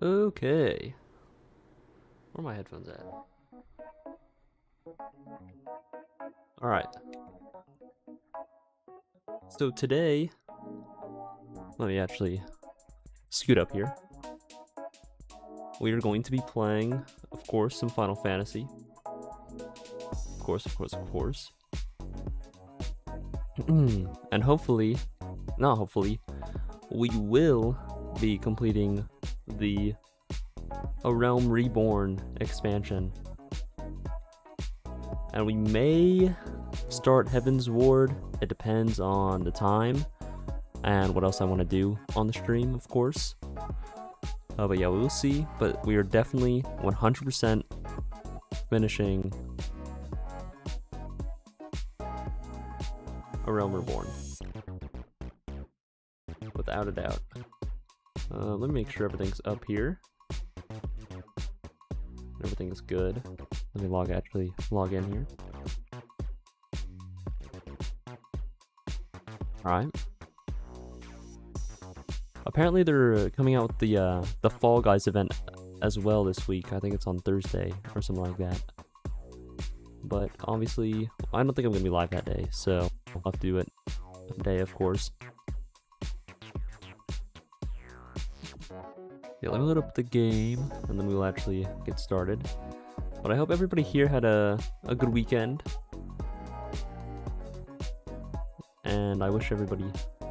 Okay. Where are my headphones at? Alright. So today, let me actually scoot up here. We are going to be playing, of course, some Final Fantasy. Of course. And hopefully, not hopefully, we will be completing the A Realm Reborn expansion. And we may start Heaven's Ward. It depends on the time and what else I want to do on the stream, of course. But yeah, we will see. But we are definitely 100% finishing A Realm Reborn. Without a doubt. Let me make sure everything's up here. Everything is good. Let me log in here. Alright. Apparently they're coming out with the Fall Guys event as well this week. I think it's on Thursday or something like that. But obviously, I don't think I'm gonna be live that day, so I'll have to do it today, of course. Yeah, let me load up the game, and then we'll actually get started. But I hope everybody here had a good weekend. And I wish everybody,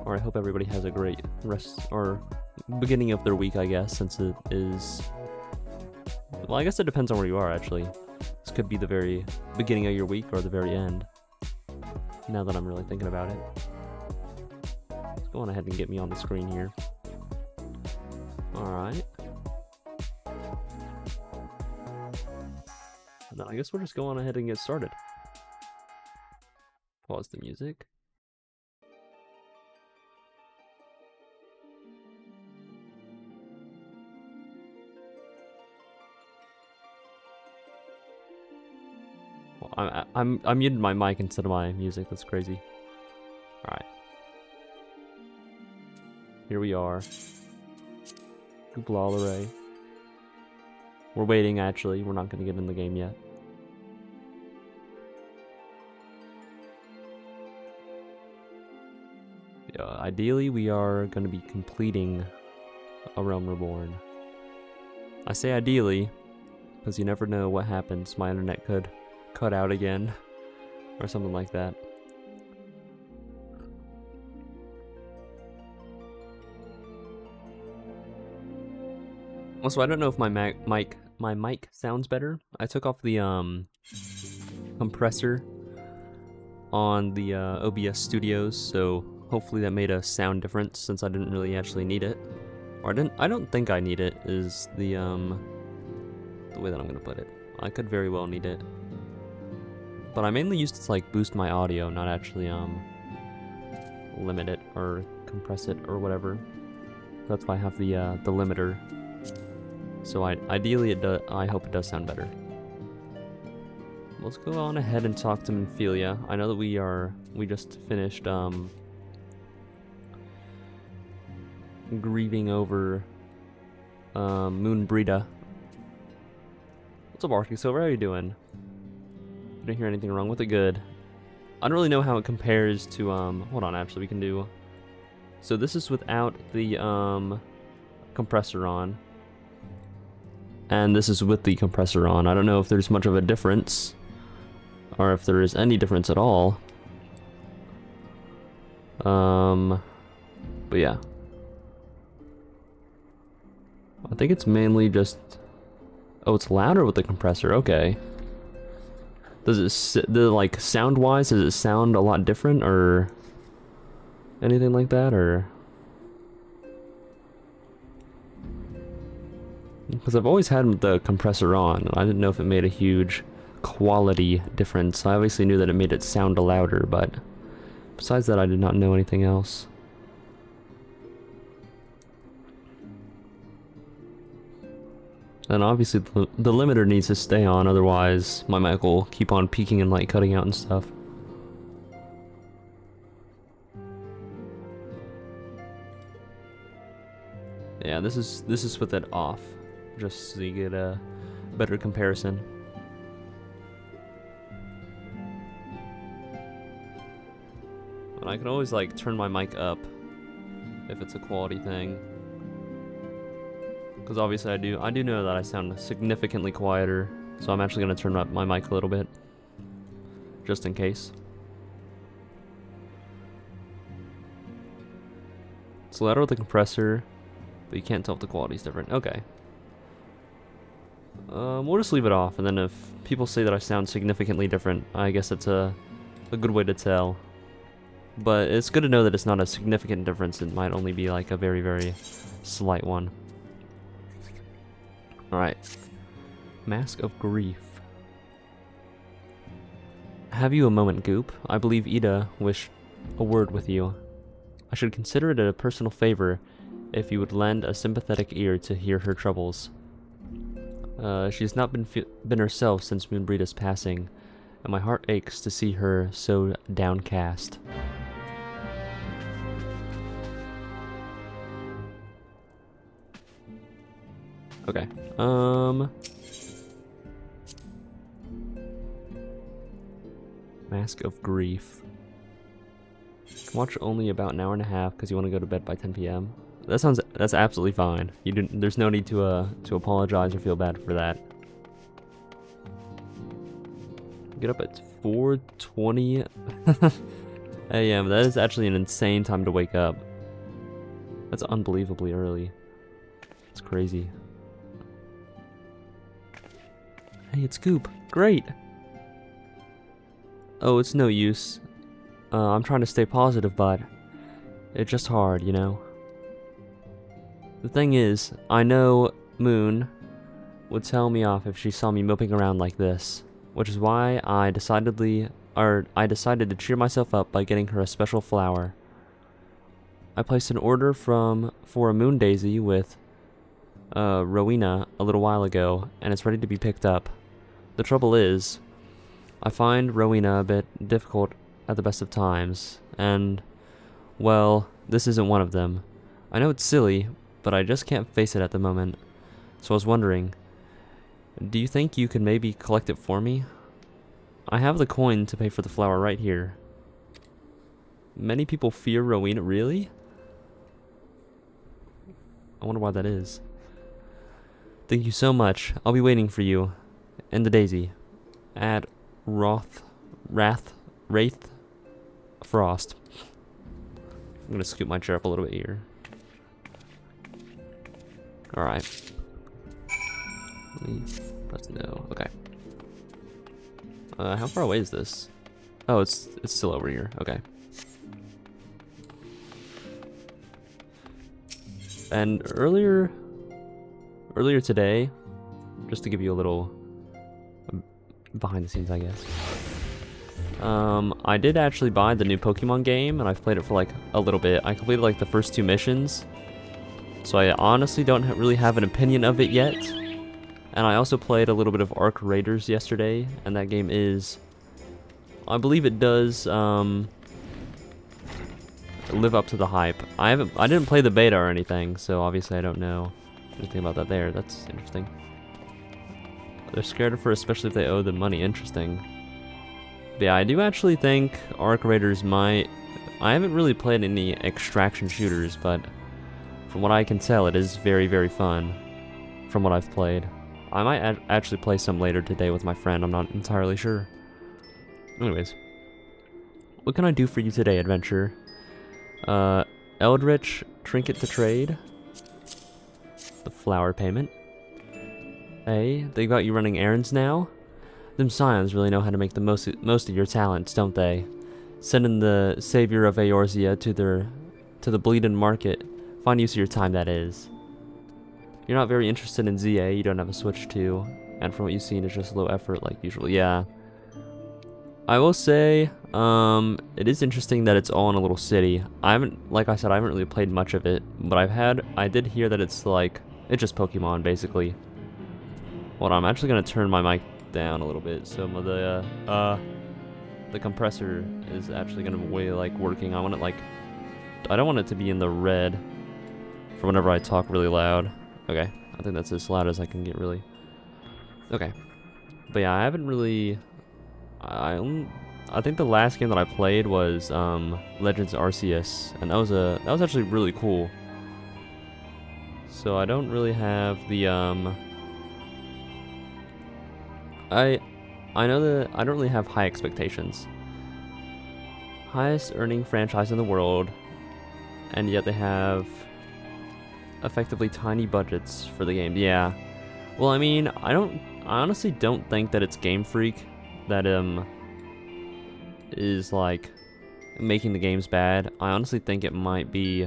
or I hope everybody has a great rest, or beginning of their week, I guess, since it is... Well, I guess it depends on where you are, actually. This could be the very beginning of your week, or the very end. Now that I'm really thinking about it. Let's go on ahead and get me on the screen here. Alright. And then I guess we'll just go on ahead and get started. Pause the music. Well, I'm muting my mic instead of my music. That's crazy. Alright. Here we are. Array. We're waiting, actually. We're not going to get in the game yet. Yeah, ideally, we are going to be completing A Realm Reborn. I say ideally, because you never know what happens. My internet could cut out again, or something like that. Also, I don't know if my mic sounds better. I took off the compressor on the OBS Studios, so hopefully that made a sound difference since I didn't really actually need it. Or I don't think I need it is the way that I'm gonna put it. I could very well need it. But I mainly used it to like boost my audio, not actually limit it or compress it or whatever. That's why I have the limiter. So ideally, I hope it does sound better. Let's go on ahead and talk to Minfilia. I know that we just finished grieving over Moon Brita. What's up, Arctic Silver? How are you doing? Didn't hear anything wrong with it. Good. I don't really know how it compares to hold on, actually we can do. So this is without the compressor on. And this is with the compressor on. I don't know if there's much of a difference, or if there is any difference at all. But yeah. I think it's mainly just... Oh, it's louder with the compressor, okay. Does it, like, sound-wise, does it sound a lot different, or anything like that, or... Because I've always had the compressor on, and I didn't know if it made a huge quality difference. I obviously knew that it made it sound louder, but besides that, I did not know anything else. And obviously, the limiter needs to stay on, otherwise my mic will keep on peaking and like cutting out and stuff. Yeah, this is with it off, just so you get a better comparison. And I can always like turn my mic up if it's a quality thing, because obviously I do know that I sound significantly quieter, so I'm actually gonna turn up my mic a little bit, just in case. It's louder with the compressor, but you can't tell if the quality's different. Okay. We'll just leave it off, and then if people say that I sound significantly different, I guess it's a good way to tell. But it's good to know that it's not a significant difference. It might only be like a very, very slight one. Alright. Mask of Grief. Have you a moment, Goop? I believe Ida wished a word with you. I should consider it a personal favor if you would lend a sympathetic ear to hear her troubles. She has not been herself since Moonbreeda's passing, and my heart aches to see her so downcast. Okay. Mask of Grief. Watch only about an hour and a half because you want to go to bed by 10 p.m. That's absolutely fine. There's no need to apologize or feel bad for that. Get up at 4:20 a.m. That is actually an insane time to wake up. That's unbelievably early. It's crazy. Hey, it's Goop. Great. Oh, it's no use. I'm trying to stay positive, but it's just hard, you know? The thing is, I know Moon would tell me off if she saw me moping around like this, which is why I decided to cheer myself up by getting her a special flower. I placed an order for a moon daisy with Rowena a little while ago, and it's ready to be picked up. The trouble is, I find Rowena a bit difficult at the best of times, and, well, this isn't one of them. I know it's silly, but I just can't face it at the moment. So I was wondering, do you think you could maybe collect it for me? I have the coin to pay for the flower right here. Many people fear Rowena, really? I wonder why that is. Thank you so much. I'll be waiting for you. And the daisy. At Wraith Frost. I'm gonna scoot my chair up a little bit here. Alright. Press no. Okay. How far away is this? Oh, it's still over here. Okay. And earlier today, just to give you a little behind the scenes, I guess. I did actually buy the new Pokemon game, and I've played it for like a little bit. I completed like the first 2 missions, so I honestly don't really have an opinion of it yet. And I also played a little bit of Arc Raiders yesterday, and that game is, I believe it does live up to the hype. I didn't play the beta or anything, so obviously I don't know anything about that there. That's interesting. They're scared of her, especially if they owe them money. Interesting. But yeah, I do actually think Arc Raiders might... I haven't really played any extraction shooters, but from what I can tell, it is very, very fun from what I've played. I might actually play some later today with my friend. I'm not entirely sure. Anyways. What can I do for you today, adventure? Eldritch Trinket to trade. The flower payment. Hey, they got you running errands now? Them scions really know how to make the most of your talents, don't they? Sending the savior of Eorzea to the bleeding market. Fine use of your time, that is. You're not very interested in ZA, you don't have a Switch 2, and from what you've seen, it's just low effort like usual. Yeah. I will say, it is interesting that it's all in a little city. Like I said, I haven't really played much of it, but I did hear that it's just Pokemon, basically. Hold on, I'm actually gonna turn my mic down a little bit, so the compressor is actually gonna be working. I don't want it to be in the red for whenever I talk really loud. Okay, I think that's as loud as I can get, really. Okay. But yeah, I haven't really... I think the last game that I played was Legends Arceus, and that was actually really cool. So I don't really have the I know that I don't really have high expectations. Highest earning franchise in the world, and yet they have effectively tiny budgets for the game. Yeah. Well, I mean, I honestly don't think that it's Game Freak that is like making the games bad. I honestly think it might be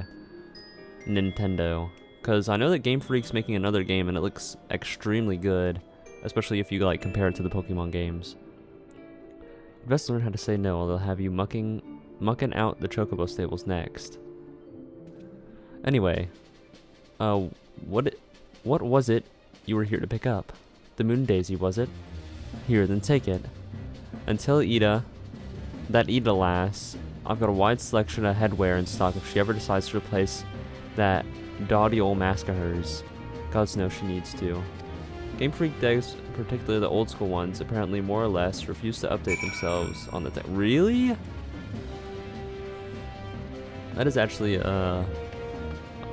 Nintendo, because I know that Game Freak's making another game and it looks extremely good, especially if you like compare it to the Pokemon games. You best learn how to say no, or they'll have you mucking out the Chocobo stables next. Anyway, what was it you were here to pick up? The Moon Daisy, was it? Here, then take it. Until that Ida lass, I've got a wide selection of headwear in stock if she ever decides to replace that dotty old mask of hers. Gods knows she needs to. Game Freak decks, particularly the old school ones, apparently more or less refuse to update themselves on the deck. Really? That is actually, I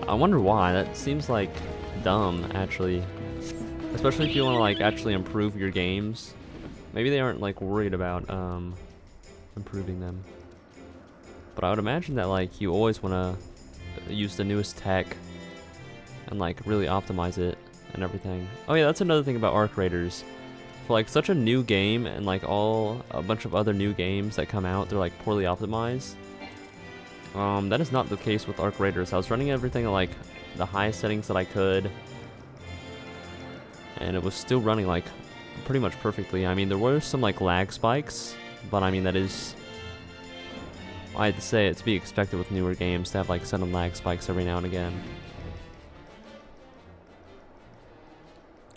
wonder why. That seems like dumb, actually. Especially if you want to like actually improve your games. Maybe they aren't like worried about improving them. But I would imagine that like you always want to use the newest tech and like really optimize it and everything. Oh yeah, that's another thing about Arc Raiders. For like such a new game and like a bunch of other new games that come out, they're like poorly optimized. That is not the case with Arc Raiders. I was running everything at like the highest settings that I could, and it was still running like pretty much perfectly. I mean, there were some like lag spikes, but I mean that is, I had to say, it's to be expected with newer games to have like sudden lag spikes every now and again.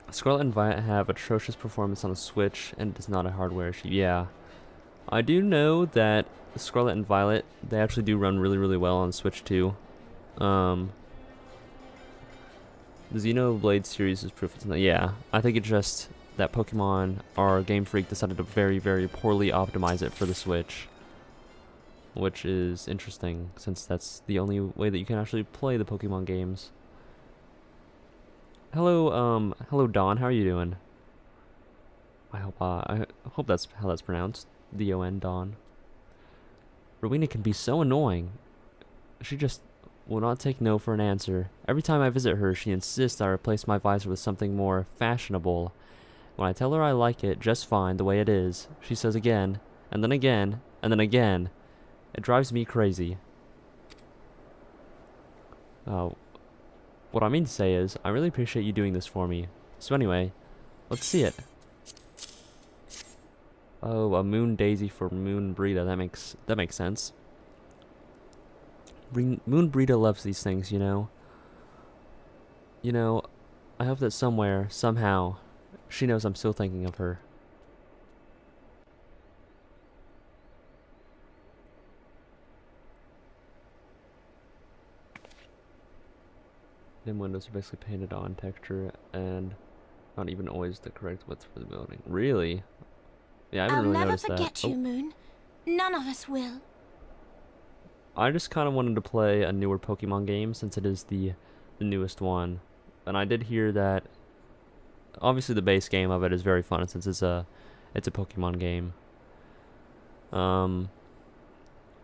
Scarlet and Violet have atrocious performance on the Switch, and it is not a hardware issue. Yeah, I do know that Scarlet and Violet, they actually do run really, really well on Switch too. The Xenoblade series is proof it's not. Yeah, I think it's just that Pokemon or Game Freak decided to very, very poorly optimize it for the Switch, which is interesting since that's the only way that you can actually play the Pokemon games. Hello, hello Don, how are you doing? I hope that's how that's pronounced. D-O-N, Don. Rowena can be so annoying. She just will not take no for an answer. Every time I visit her, she insists I replace my visor with something more fashionable. When I tell her I like it just fine the way it is, she says again, and then again, and then again. It drives me crazy. What I mean to say is, I really appreciate you doing this for me. So anyway, let's see it. Oh, a Moon Daisy for Moon Brita. That makes sense. Moon Brita loves these things, you know. You know, I hope that somewhere, somehow, she knows I'm still thinking of her. Dim windows are basically painted on texture and not even always the correct width for the building. Really? Yeah, I haven't really noticed that. I'll never forget you, Moon. None of us will. I just kind of wanted to play a newer Pokemon game since it is the newest one. And I did hear that obviously the base game of it is very fun since it's a Pokemon game. But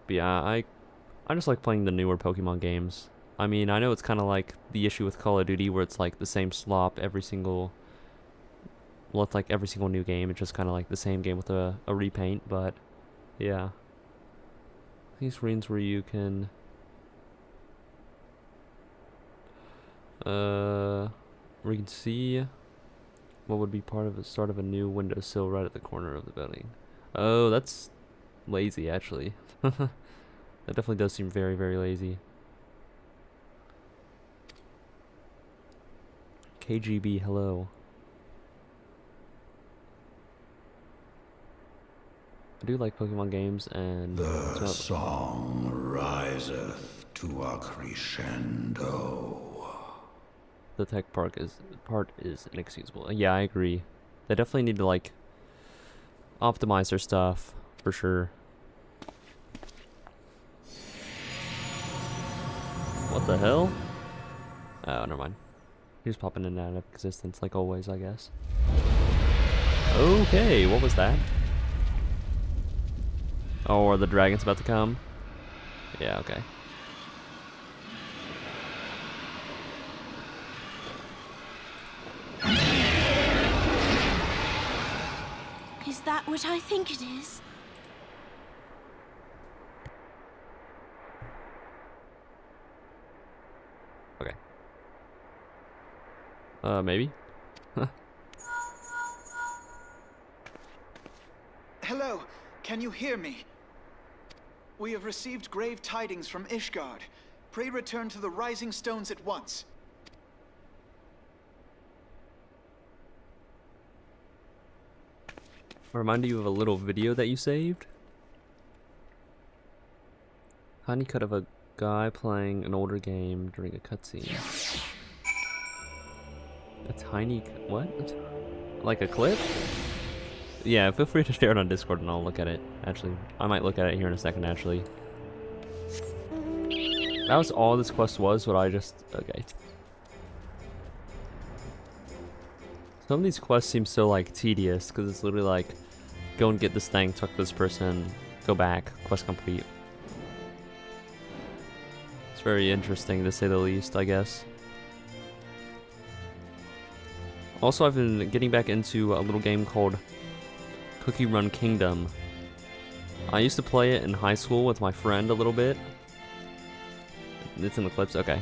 yeah, I just like playing the newer Pokemon games. I mean, I know it's kind of like the issue with Call of Duty where it's like the same slop every single, well, it's like every single new game. It's just kind of like the same game with a repaint, but yeah. These screens where you can where you can see what would be part of the start of a new windowsill right at the corner of the building. Oh, that's lazy actually. That definitely does seem very, very lazy. KGB, hello. I do like Pokemon games, and the song riseth to a crescendo. the tech part is inexcusable. Yeah, I agree. They definitely need to like optimize their stuff for sure. What the hell? Oh, never mind. He's popping in and out of existence like always, I guess. Okay, what was that? Oh, are the dragons about to come? Yeah, okay. Is that what I think it is? Okay. Maybe? Hello, can you hear me? We have received grave tidings from Ishgard. Pray return to the Rising Stones at once. Remind you of a little video that you saved? Tiny cut of a guy playing an older game during a cutscene. A tiny what? Like a clip? Yeah, feel free to share it on Discord and I'll look at it. Actually, I might look at it here in a second, actually. That was all this quest was, what I just... Okay. Some of these quests seem so, like, tedious, because it's literally like, go and get this thing, talk to this person, go back, quest complete. It's very interesting, to say the least, I guess. Also, I've been getting back into a little game called Cookie Run Kingdom. I used to play it in high school with my friend a little bit. It's in the clips, okay.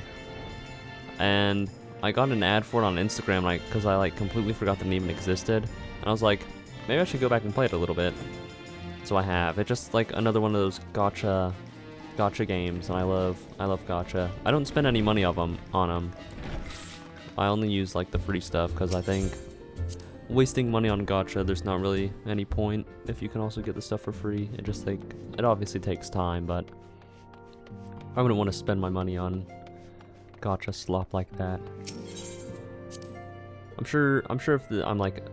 And I got an ad for it on Instagram, like, because I like completely forgot the name existed. And I was like, maybe I should go back and play it a little bit. So I have. It's just like another one of those gotcha games, and I love gotcha. I don't spend any money on them. I only use like the free stuff because I think wasting money on gotcha, there's not really any point if you can also get the stuff for free. It obviously takes time, but I wouldn't want to spend my money on gotcha slop like that. I'm sure if I'm like,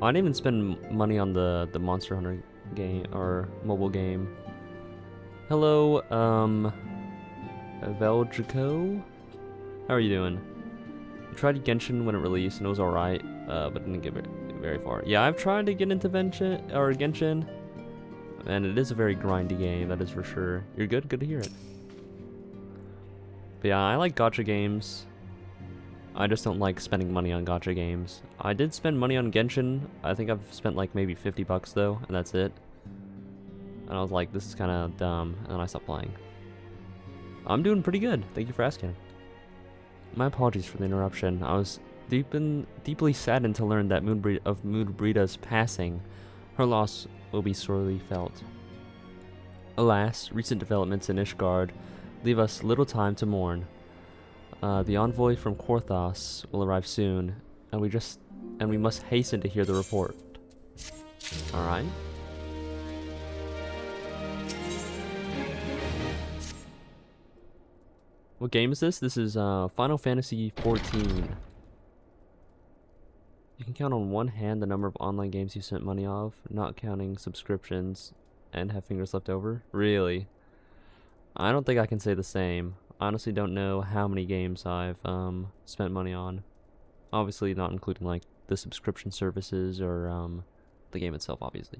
I didn't even spend money on the Monster Hunter game or mobile game. Hello, Velgico? How are you doing? I tried Genshin when it released and it was alright, but didn't get very far. Yeah, I've tried to get into Genshin, and it is a very grindy game, that is for sure. You're good? Good to hear it. But yeah, I like gacha games. I just don't like spending money on gacha games. I did spend money on Genshin. I think I've spent like maybe 50 bucks though, and that's it. And I was like, this is kind of dumb, and I stopped playing. I'm doing pretty good. Thank you for asking. My apologies for the interruption. I was deeply saddened to learn that Moonbreeda's passing. Her loss will be sorely felt. Alas, recent developments in Ishgard leave us little time to mourn. The envoy from Korthos will arrive soon, and we must hasten to hear the report. All right. What game is this? This is Final Fantasy XIV. You can count on one hand the number of online games you spent money off, not counting subscriptions, and have fingers left over. Really? I don't think I can say the same. I honestly don't know how many games I've spent money on. Obviously not including like the subscription services or the game itself, obviously.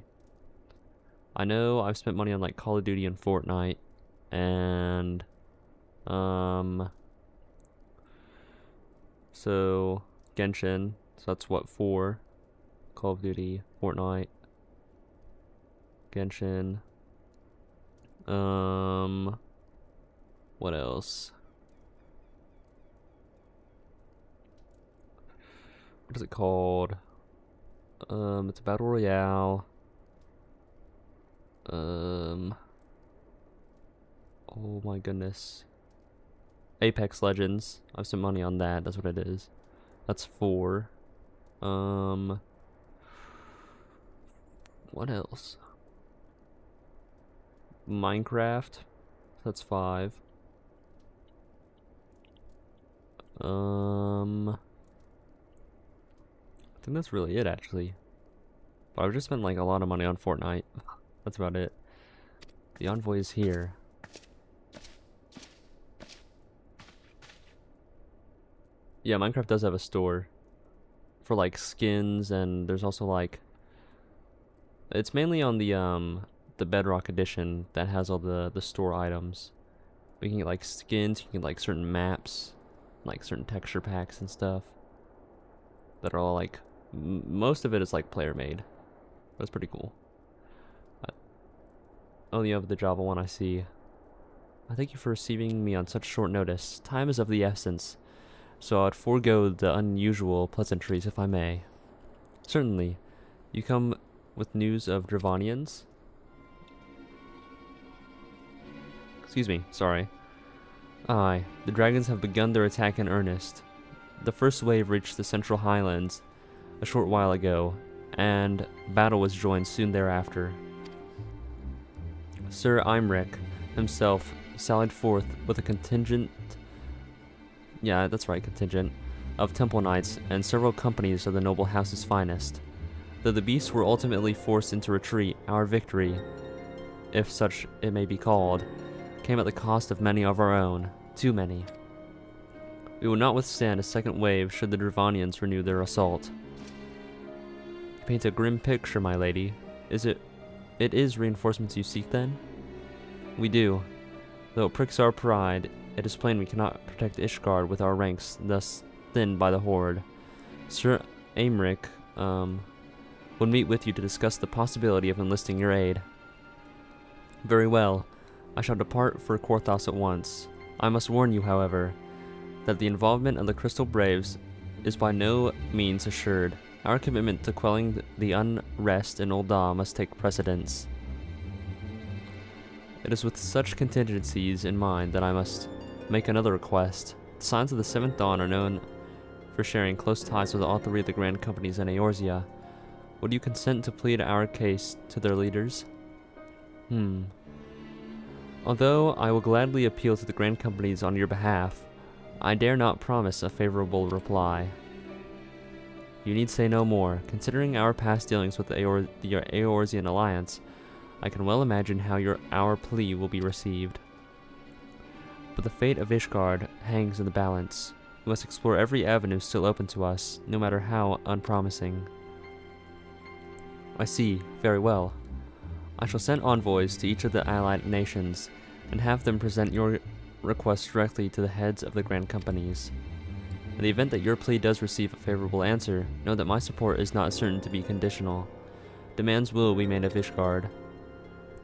I know I've spent money on like Call of Duty and Fortnite and so Genshin, so that's what, 4. Call of Duty, Fortnite, Genshin, what else? What is it called? It's a battle royale. Oh my goodness. Apex Legends. I've spent money on that. That's what it is. That's 4. What else? Minecraft. That's 5. think that's really it, actually. But I've just spent like a lot of money on Fortnite. That's about it. The envoy is here. Yeah, Minecraft does have a store for like skins, and there's also like, it's mainly on the Bedrock edition that has all the store items. You can get like skins, you can get like certain maps, like certain texture packs and stuff that are all like, most of it is like player made. That's pretty cool. Oh, you have the Java one, I see. I thank you for receiving me on such short notice. Time is of the essence, so I'd forego the unusual pleasantries if I may. Certainly. You come with news of Dravanians? Excuse me, sorry. Aye, the dragons have begun their attack in earnest. The first wave reached the central highlands a short while ago, and battle was joined soon thereafter. Sir Imric himself sallied forth with a contingent, yeah, that's right, contingent, of temple knights and several companies of the noble house's finest. Though the beasts were ultimately forced into retreat, our victory, if such it may be called, came at the cost of many of our own, too many. We will not withstand a second wave should the Dravanians renew their assault. You paint a grim picture, my lady. It is reinforcements you seek, then? We do. Though it pricks our pride, it is plain we cannot protect Ishgard with our ranks thus thinned by the horde. Sir Aymeric, would meet with you to discuss the possibility of enlisting your aid. Very well. I shall depart for Korthos at once. I must warn you, however, that the involvement of the Crystal Braves is by no means assured. Our commitment to quelling the unrest in Ul'dah must take precedence. It is with such contingencies in mind that I must make another request. The Signs of the Seventh Dawn are known for sharing close ties with all three of the grand companies in Eorzea. Would you consent to plead our case to their leaders? Although I will gladly appeal to the grand companies on your behalf, I dare not promise a favorable reply. You need say no more. Considering our past dealings with the Eorzean Alliance, I can well imagine how our plea will be received. But the fate of Ishgard hangs in the balance. We must explore every avenue still open to us, no matter how unpromising. I see. Very well. I shall send envoys to each of the allied nations, and have them present your request directly to the heads of the grand companies. In the event that your plea does receive a favorable answer, know that my support is not certain to be conditional. Demands will be made of Ishgard.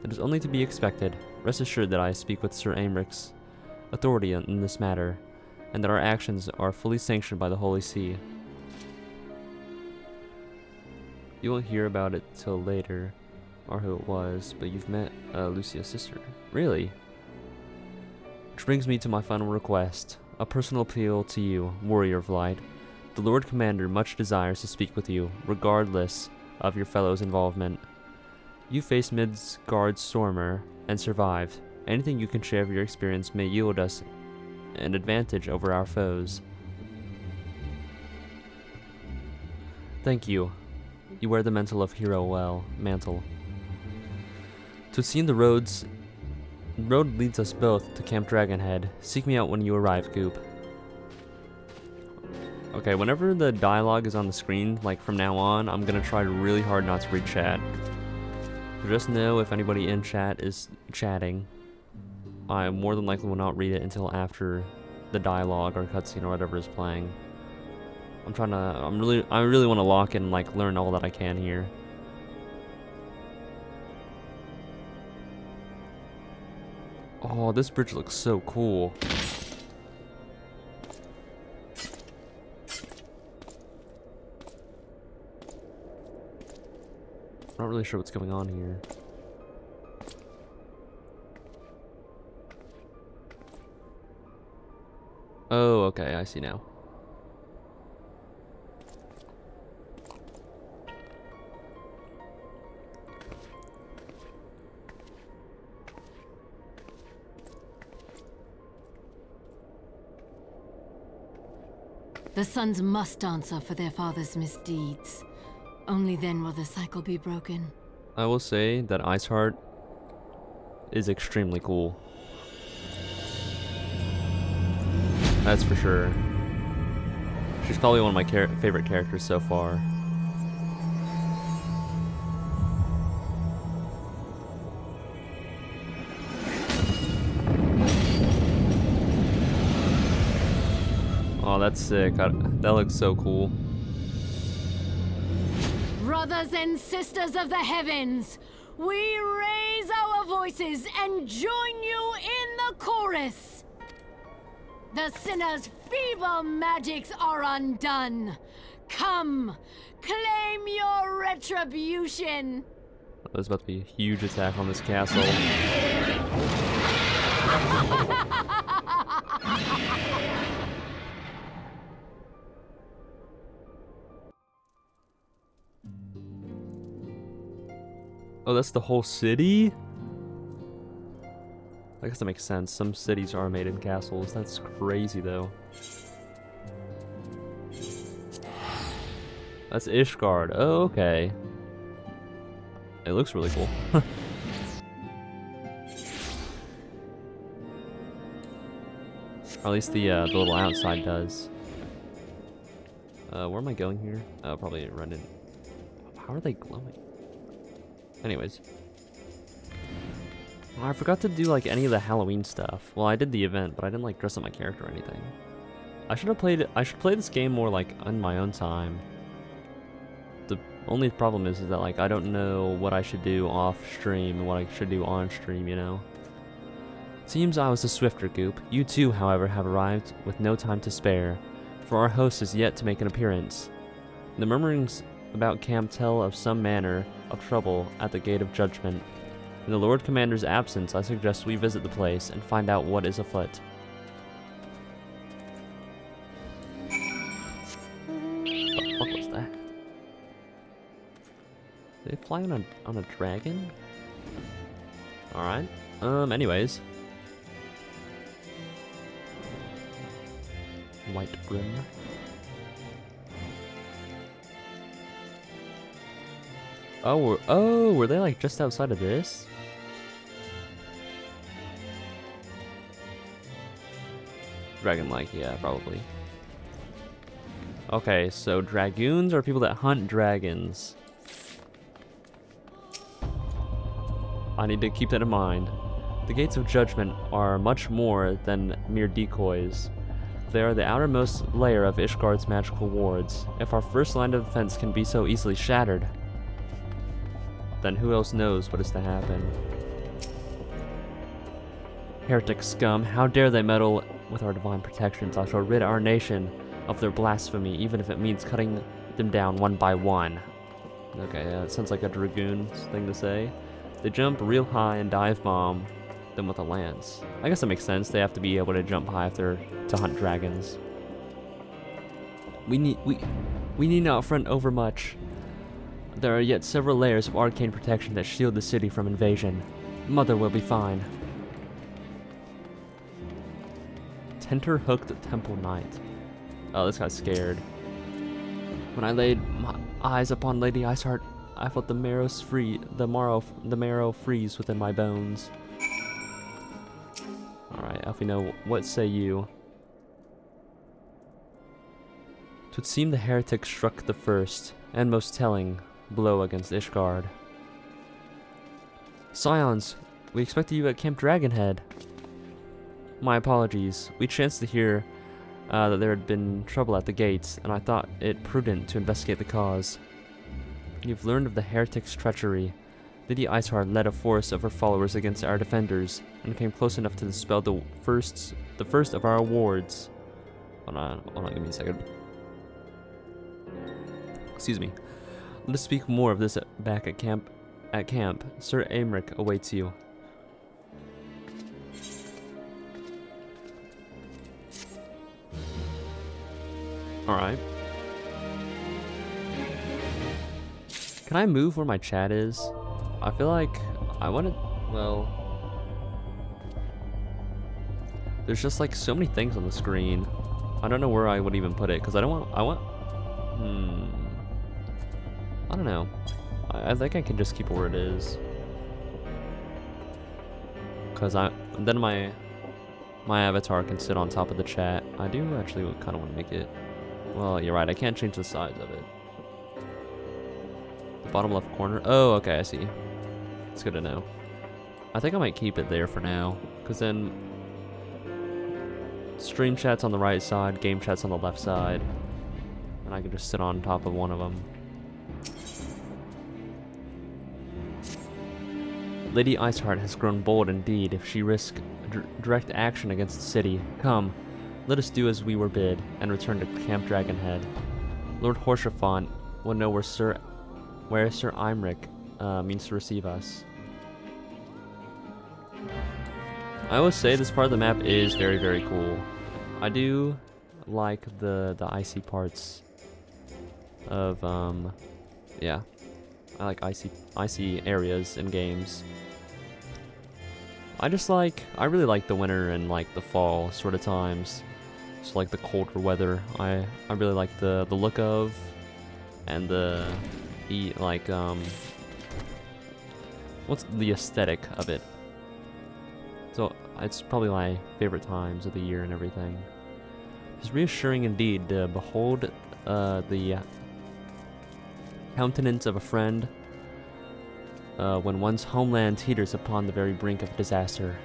It is only to be expected. Rest assured that I speak with Sir Aymric's authority in this matter, and that our actions are fully sanctioned by the Holy See. You won't hear about it till later, or who it was, but you've met Lucia's sister. Really? Which brings me to my final request. A personal appeal to you, warrior of light. The Lord Commander much desires to speak with you, regardless of your fellow's involvement. You faced Midgard's Stormer and survived. Anything you can share of your experience may yield us an advantage over our foes. Thank you. You wear the mantle of hero well. Mantle. To see the road leads us both to Camp Dragonhead. Seek me out when you arrive, Goop. Okay, whenever the dialogue is on the screen, like from now on, I'm gonna try really hard not to read chat. Just know if anybody in chat is chatting, I more than likely will not read it until after the dialogue or cutscene or whatever is playing. I really want to lock in and like learn all that I can here. Oh, this bridge looks so cool. I'm not really sure what's going on here. Oh, okay, I see now. The sons must answer for their father's misdeeds. Only then will the cycle be broken. I will say that Iceheart is extremely cool. That's for sure. She's probably one of my favorite characters so far. Oh, that's sick. That looks so cool. Brothers and sisters of the heavens, we raise our voices and join you in the chorus. The sinner's feeble magics are undone. Come, claim your retribution. There's about to be a huge attack on this castle. Oh, that's the whole city? I guess that makes sense. Some cities are made in castles. That's crazy, though. That's Ishgard. Oh, okay. It looks really cool. Or at least the little outside does. Where am I going here? Oh, probably run in. How are they glowing? Anyways. Oh, I forgot to do like any of the Halloween stuff. Well, I did the event, but I didn't like dress up my character or anything. I should play this game more like on my own time. The only problem is that like I don't know what I should do off stream and what I should do on stream, you know. Seems I was the swifter goop. You too, however, have arrived with no time to spare, for our host is yet to make an appearance. The murmurings about camp tell of some manner of trouble at the gate of judgment. In the Lord Commander's absence, I suggest we visit the place and find out what is afoot. What was that? Did they fly on a dragon? Alright. Anyways. White Brim. Oh, were they like just outside of this? Dragon-like, yeah, probably. Okay, so dragoons are people that hunt dragons. I need to keep that in mind. The gates of judgment are much more than mere decoys. They are the outermost layer of Ishgard's magical wards. If our first line of defense can be so easily shattered, then who else knows what is to happen? Heretic scum, how dare they meddle with our divine protections? I shall rid our nation of their blasphemy, even if it means cutting them down one by one. Okay, that sounds like a dragoon thing to say. They jump real high and dive bomb them with a lance. I guess that makes sense. They have to be able to jump high if they're to hunt dragons. We need not front overmuch. There are yet several layers of arcane protection that shield the city from invasion. Mother will be fine. Tenter-hooked Temple Knight. Oh, this guy's scared. When I laid my eyes upon Lady Iceheart, I felt the marrow freeze within my bones. Alright, Elfino, what say you? 'Twould seem the heretic struck the first, and most telling, blow against Ishgard. Scions, we expected you at Camp Dragonhead. My apologies. We chanced to hear that there had been trouble at the gates, and I thought it prudent to investigate the cause. You've learned of the heretic's treachery. Lady Iceheart led a force of her followers against our defenders, and came close enough to dispel the first of our wards. Hold on, give me a second. Excuse me. Let us speak more of this back at camp. Sir Aymeric awaits you. Alright. Can I move where my chat is? I feel like I want to, well... There's just like so many things on the screen. I don't know where I would even put it, because I don't want, I don't know. I think I can just keep it where it is. Because then my avatar can sit on top of the chat. I do actually kind of want to make it, well, you're right, I can't change the size of it. The bottom left corner, oh, okay, I see. It's good to know. I think I might keep it there for now, because then stream chat's on the right side, game chat's on the left side, and I can just sit on top of one of them. Lady Iceheart has grown bold indeed if she risks direct action against the city. Come, let us do as we were bid, and return to Camp Dragonhead. Lord Horsefant will know where Sir Imric means to receive us. I will say this part of the map is very, very cool. I do like the icy parts of yeah. I like icy areas in games. I really like the winter and like the fall sort of times. So like the colder weather. I really like the look of and what's the aesthetic of it. So it's probably my favorite times of the year and everything. It's reassuring indeed to behold the countenance of a friend when one's homeland teeters upon the very brink of disaster.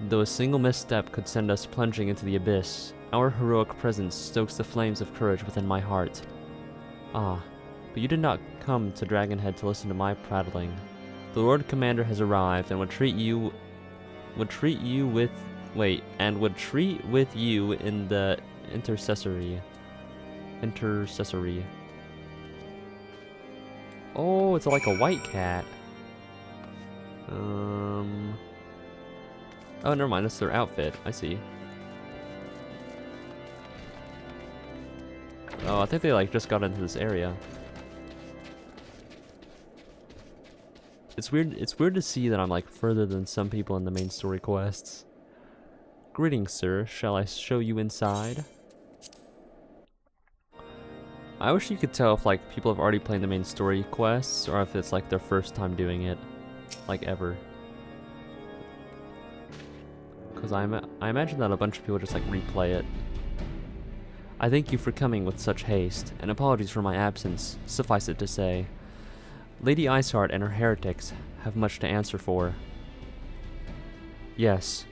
Though a single misstep could send us plunging into the abyss, our heroic presence stokes the flames of courage within my heart. Ah, but you did not come to Dragonhead to listen to my prattling. The Lord Commander has arrived and would treat with you in the intercessory. Oh, it's like a white cat. Oh, never mind, that's their outfit. I see. Oh, I think they like just got into this area. It's weird to see that I'm like further than some people in the main story quests. Greetings, sir. Shall I show you inside? I wish you could tell if like people have already played the main story quests or if it's like their first time doing it, like ever. Because I imagine that a bunch of people just like replay it. I thank you for coming with such haste, and apologies for my absence. Suffice it to say, Lady Iceheart and her heretics have much to answer for. Yes,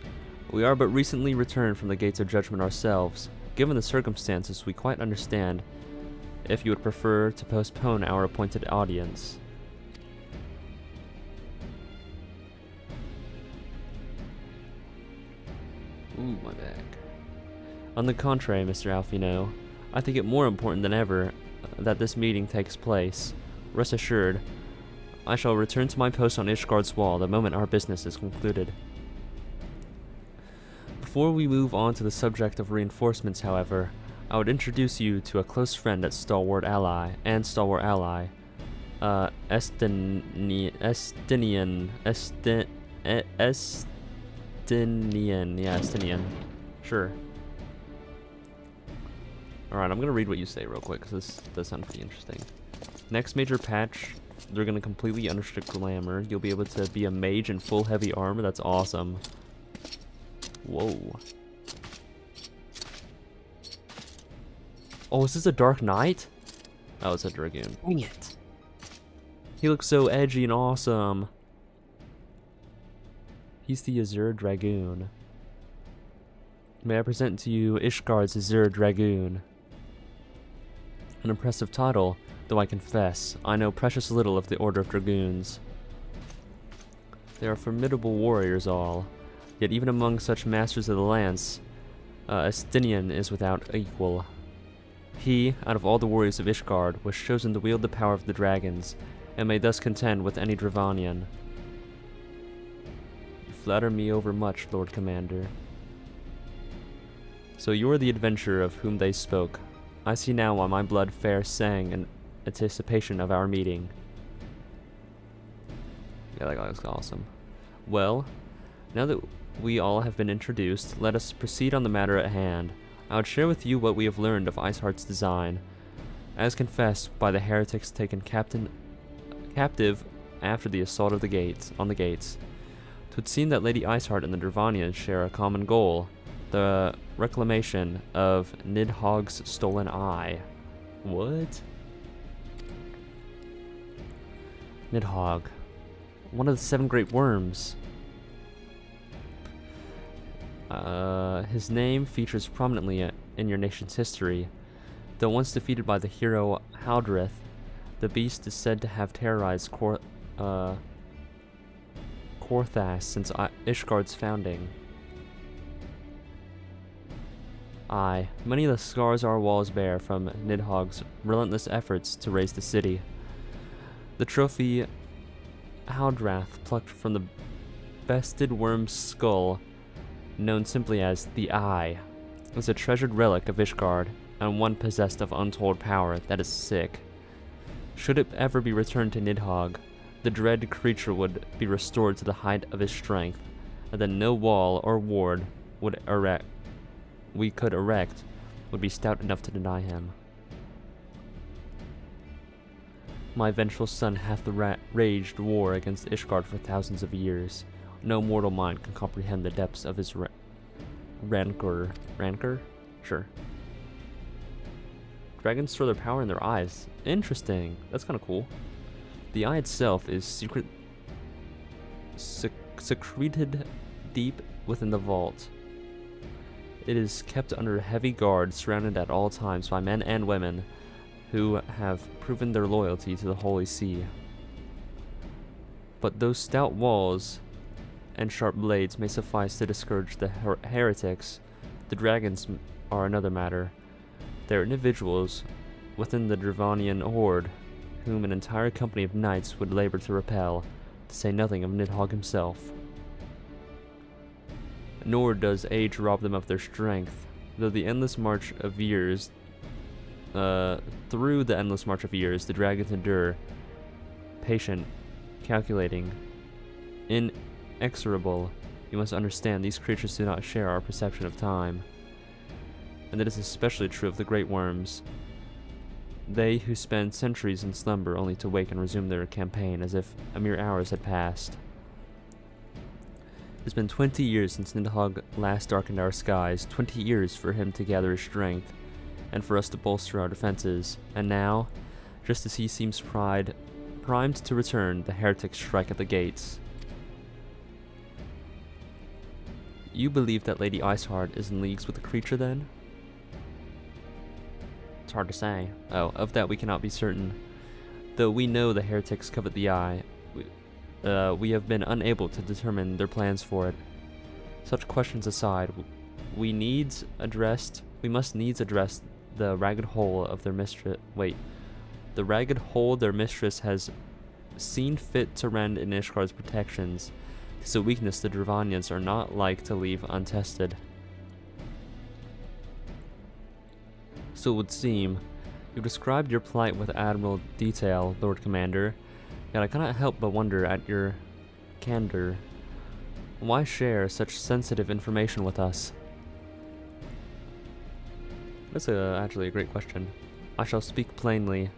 we are but recently returned from the gates of judgment ourselves. Given the circumstances, we quite understand if you would prefer to postpone our appointed audience. Ooh, my back. On the contrary, Mr. Alfino, I think it more important than ever that this meeting takes place. Rest assured, I shall return to my post on Ishgard's wall the moment our business is concluded. Before we move on to the subject of reinforcements, however, I would introduce you to a close friend and stalwart ally, Estinian, sure. Alright, I'm gonna read what you say real quick, because this does sound pretty interesting. Next major patch, they're gonna completely unrestrict glamour. You'll be able to be a mage in full heavy armor. That's awesome. Whoa. Oh, is this a Dark Knight? Oh, it's a Dragoon. Dang it. He looks so edgy and awesome. He's the Azure Dragoon. May I present to you Ishgard's Azure Dragoon. An impressive title, though I confess, I know precious little of the Order of Dragoons. They are formidable warriors all, yet even among such masters of the lance, Estinian is without equal. He, out of all the warriors of Ishgard, was chosen to wield the power of the dragons, and may thus contend with any Dravanian. You flatter me overmuch, Lord Commander. So you are the adventurer of whom they spoke. I see now why my blood fair sang in anticipation of our meeting. Yeah, that guy looks awesome. Well, now that we all have been introduced, let us proceed on the matter at hand. I would share with you what we have learned of Iceheart's design, as confessed by the heretics taken captive after the assault of the gates. It would seem that Lady Iceheart and the Dravanians share a common goal, the reclamation of Nidhogg's stolen eye. What? Nidhogg, one of the 7 great worms. His name features prominently in your nation's history. Though once defeated by the hero Haldreth, the beast is said to have terrorized Korthas since Ishgard's founding. Aye, many of the scars our walls bear from Nidhogg's relentless efforts to raise the city. The trophy Haldrath plucked from the bested worm's skull, known simply as the Eye, is a treasured relic of Ishgard, and one possessed of untold power that is sick. Should it ever be returned to Nidhogg, the dread creature would be restored to the height of his strength, and then no wall or ward we could erect would be stout enough to deny him. My vengeful son hath raged war against Ishgard for thousands of years. No mortal mind can comprehend the depths of his rancor. Rancor? Sure. Dragons store their power in their eyes. Interesting. That's kind of cool. The eye itself is secreted deep within the vault. It is kept under heavy guard, surrounded at all times by men and women who have proven their loyalty to the Holy See. But those stout walls and sharp blades may suffice to discourage the heretics. The dragons are another matter. They are individuals within the Dravanian horde, whom an entire company of knights would labor to repel, to say nothing of Nidhogg himself. Nor does age rob them of their strength, though the endless march of years through the endless march of years, the dragons endure, patient, calculating, inexorable. You must understand, these creatures do not share our perception of time. And it is especially true of the great worms. They who spend centuries in slumber only to wake and resume their campaign as if a mere hours had passed. It's been 20 years since Nidhogg last darkened our skies, 20 years for him to gather his strength, and for us to bolster our defenses. And now, just as he seems primed to return, the heretics strike at the gates. You believe that Lady Iceheart is in leagues with the creature, then? It's hard to say. Oh, of that we cannot be certain. Though we know the heretics covet the eye, we have been unable to determine their plans for it. Such questions aside, we must needs address the ragged hole of their mistress. The ragged hole their mistress has seen fit to rend in Ishgard's protections. It's a weakness the Dravanians are not like to leave untested. So it would seem, you described your plight with admirable detail, Lord Commander, yet I cannot help but wonder at your candor. Why share such sensitive information with us? That's actually a great question. I shall speak plainly.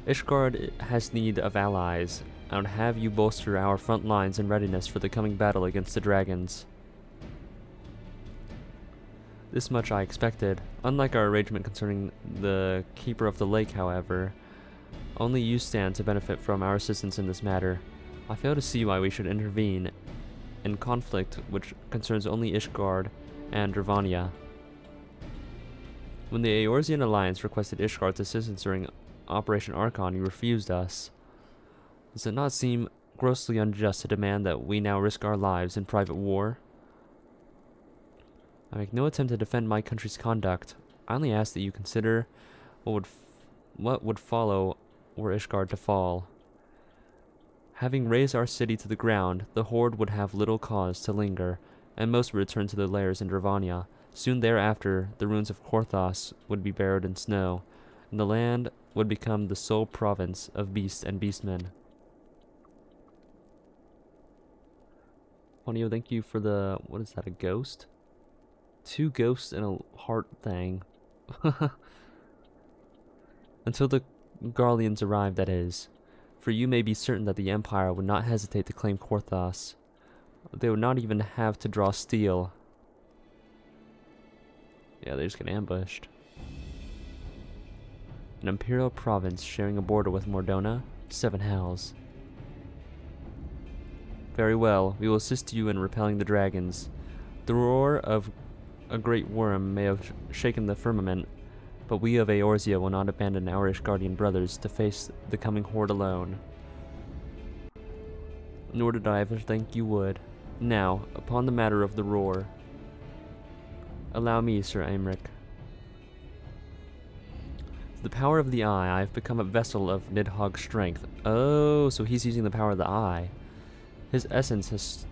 Ishgard has need of allies. I would have you bolster our front lines in readiness for the coming battle against the dragons. This much I expected. Unlike our arrangement concerning the Keeper of the Lake, however, only you stand to benefit from our assistance in this matter. I fail to see why we should intervene in conflict which concerns only Ishgard and Dravania. When the Eorzean Alliance requested Ishgard's assistance during Operation Archon, you refused us. Does it not seem grossly unjust to demand that we now risk our lives in private war? I make no attempt to defend my country's conduct. I only ask that you consider what would follow were Ishgard to fall. Having razed our city to the ground, the Horde would have little cause to linger, and most would return to their lairs in Dravania. Soon thereafter, the ruins of Korthas would be buried in snow, and the land would become the sole province of beasts and beastmen. Ponyo, thank you for the... what is that, a ghost? 2 ghosts and a heart thing. Until the Garleans arrive, that is. For you may be certain that the Empire would not hesitate to claim Korthos. They would not even have to draw steel. Yeah, they just get ambushed. An imperial province sharing a border with Mordona? 7 hells. Very well, we will assist you in repelling the dragons. The roar of a great worm may have shaken the firmament, but we of Eorzea will not abandon our Ishgardian brothers to face the coming horde alone. Nor did I ever think you would. Now, upon the matter of the roar. Allow me, Sir Aymeric. The power of the eye. I have become a vessel of Nidhogg's strength. Oh, so he's using the power of the eye. His essence has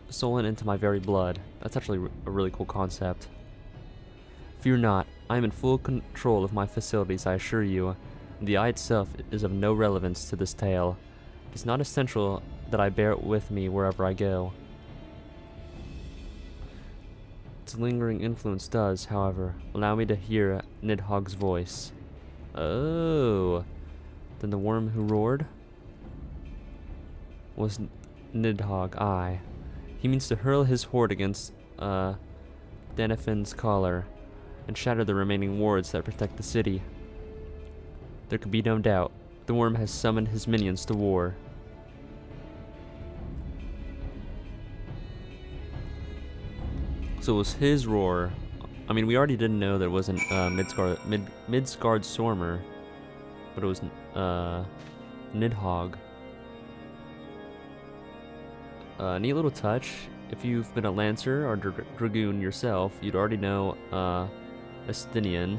stolen into my very blood. That's actually a really cool concept. Fear not. I am in full control of my facilities, I assure you. The eye itself is of no relevance to this tale. It is not essential that I bear it with me wherever I go. Its lingering influence does, however, allow me to hear Nidhogg's voice. Oh. Then the worm who roared was Nidhogg. Aye. He means to hurl his horde against Denifin's collar and shatter the remaining wards that protect the city. There could be no doubt. The worm has summoned his minions to war. So it was his roar. I mean, we already didn't know there wasn't Midgard Sormer, but it was Nidhogg. Neat little touch. If you've been a Lancer or Dragoon yourself, you'd already know Estinian.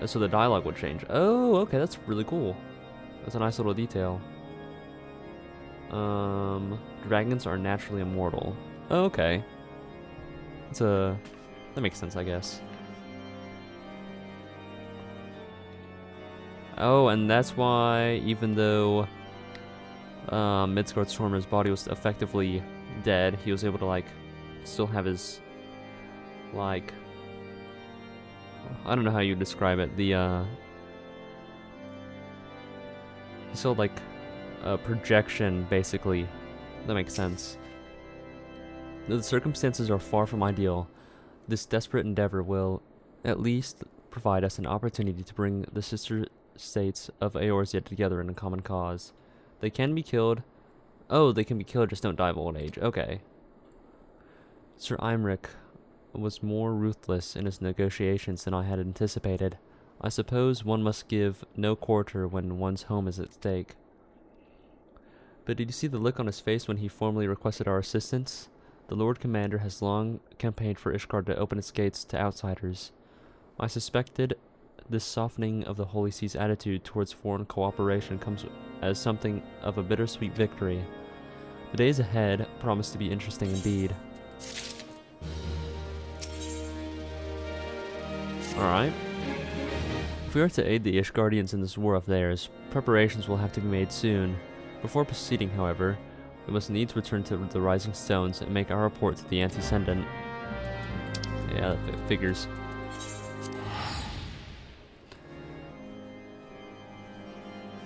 So the dialogue would change. Oh, okay, that's really cool. That's a nice little detail. Dragons are naturally immortal. Oh, okay. That makes sense, I guess. Oh, and that's why, even though Midgard Sormer's body was effectively dead, he was able to, like, still have his, like, I don't know how you describe it, he still, like, a projection, basically. That makes sense. Though the circumstances are far from ideal, this desperate endeavor will, at least, provide us an opportunity to bring the sister states of Eorzea together in a common cause. They can be killed. Oh, they can be killed, just don't die of old age. Okay. Sir Aymeric was more ruthless in his negotiations than I had anticipated. I suppose one must give no quarter when one's home is at stake. But did you see the look on his face when he formally requested our assistance? The Lord Commander has long campaigned for Ishgard to open its gates to outsiders. I suspected this softening of the Holy See's attitude towards foreign cooperation comes as something of a bittersweet victory. The days ahead promise to be interesting indeed. Alright. If we are to aid the Ishgardians in this war of theirs, preparations will have to be made soon. Before proceeding, however, we must needs return to the Rising Stones and make our report to the Antecedent. Yeah, that figures.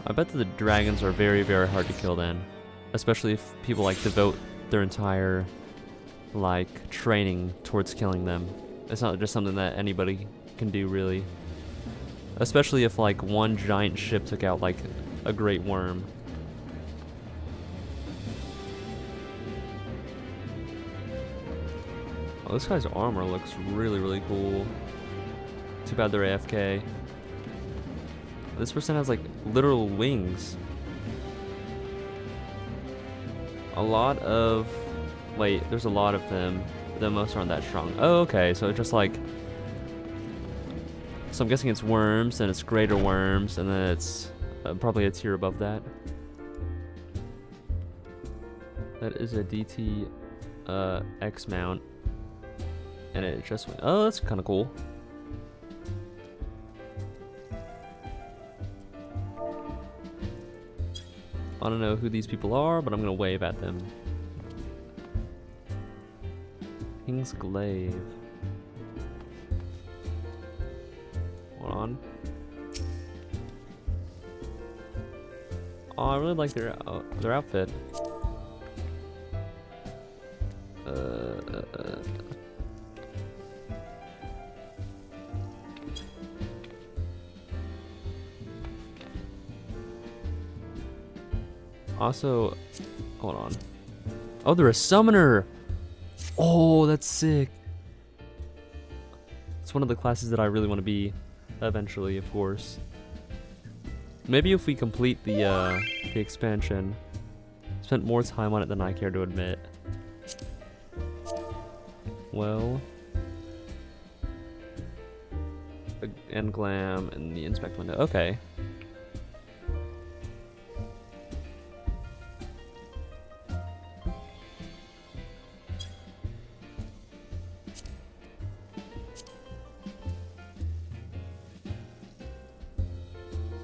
I bet that the dragons are very, very hard to kill then. Especially if people, like, devote their entire, like, training towards killing them. It's not just something that anybody can do, really. Especially if, like, one giant ship took out, like, a great worm. Oh, this guy's armor looks really, really cool. Too bad they're AFK. This person has, like, literal wings. A lot of... Wait, there's a lot of them. But most aren't that strong. Oh, okay, so it's just, like... So I'm guessing it's worms, and it's greater worms, and then it's probably a tier above that. That is a DT X mount. And it just went... Oh, that's kind of cool. I don't know who these people are, but I'm gonna wave at them. King's Glaive. Hold on. Oh, I really like their outfit. Also, hold on. Oh, they're a summoner. Oh, that's sick. It's one of the classes that I really want to be eventually, of course. Maybe if we complete the expansion. Spent more time on it than I care to admit. Well, and glam and the inspect window. Okay.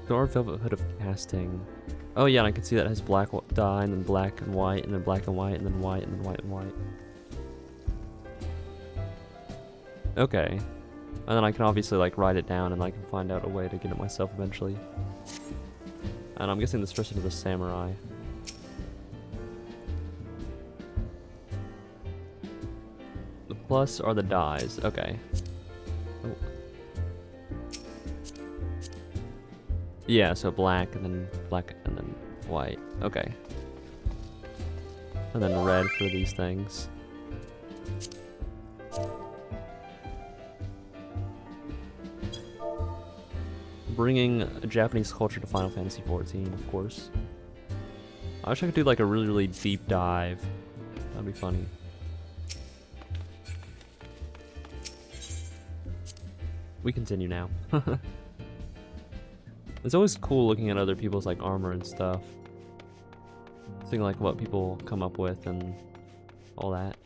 Dark velvet hood of casting. Oh yeah, and I can see that it has black dye and then black and white and then black and white and then white and then white and white. Okay. And then I can obviously like write it down and I can find out a way to get it myself eventually. And I'm guessing this person is a samurai. The plus are the dyes. Okay. Oh. Yeah, so black and then white. Okay. And then red for these things. Bringing a Japanese culture to Final Fantasy XIV, of course. I wish I could do like a really, really deep dive. That'd be funny. We continue now. It's always cool looking at other people's like armor and stuff. Seeing like what people come up with and all that.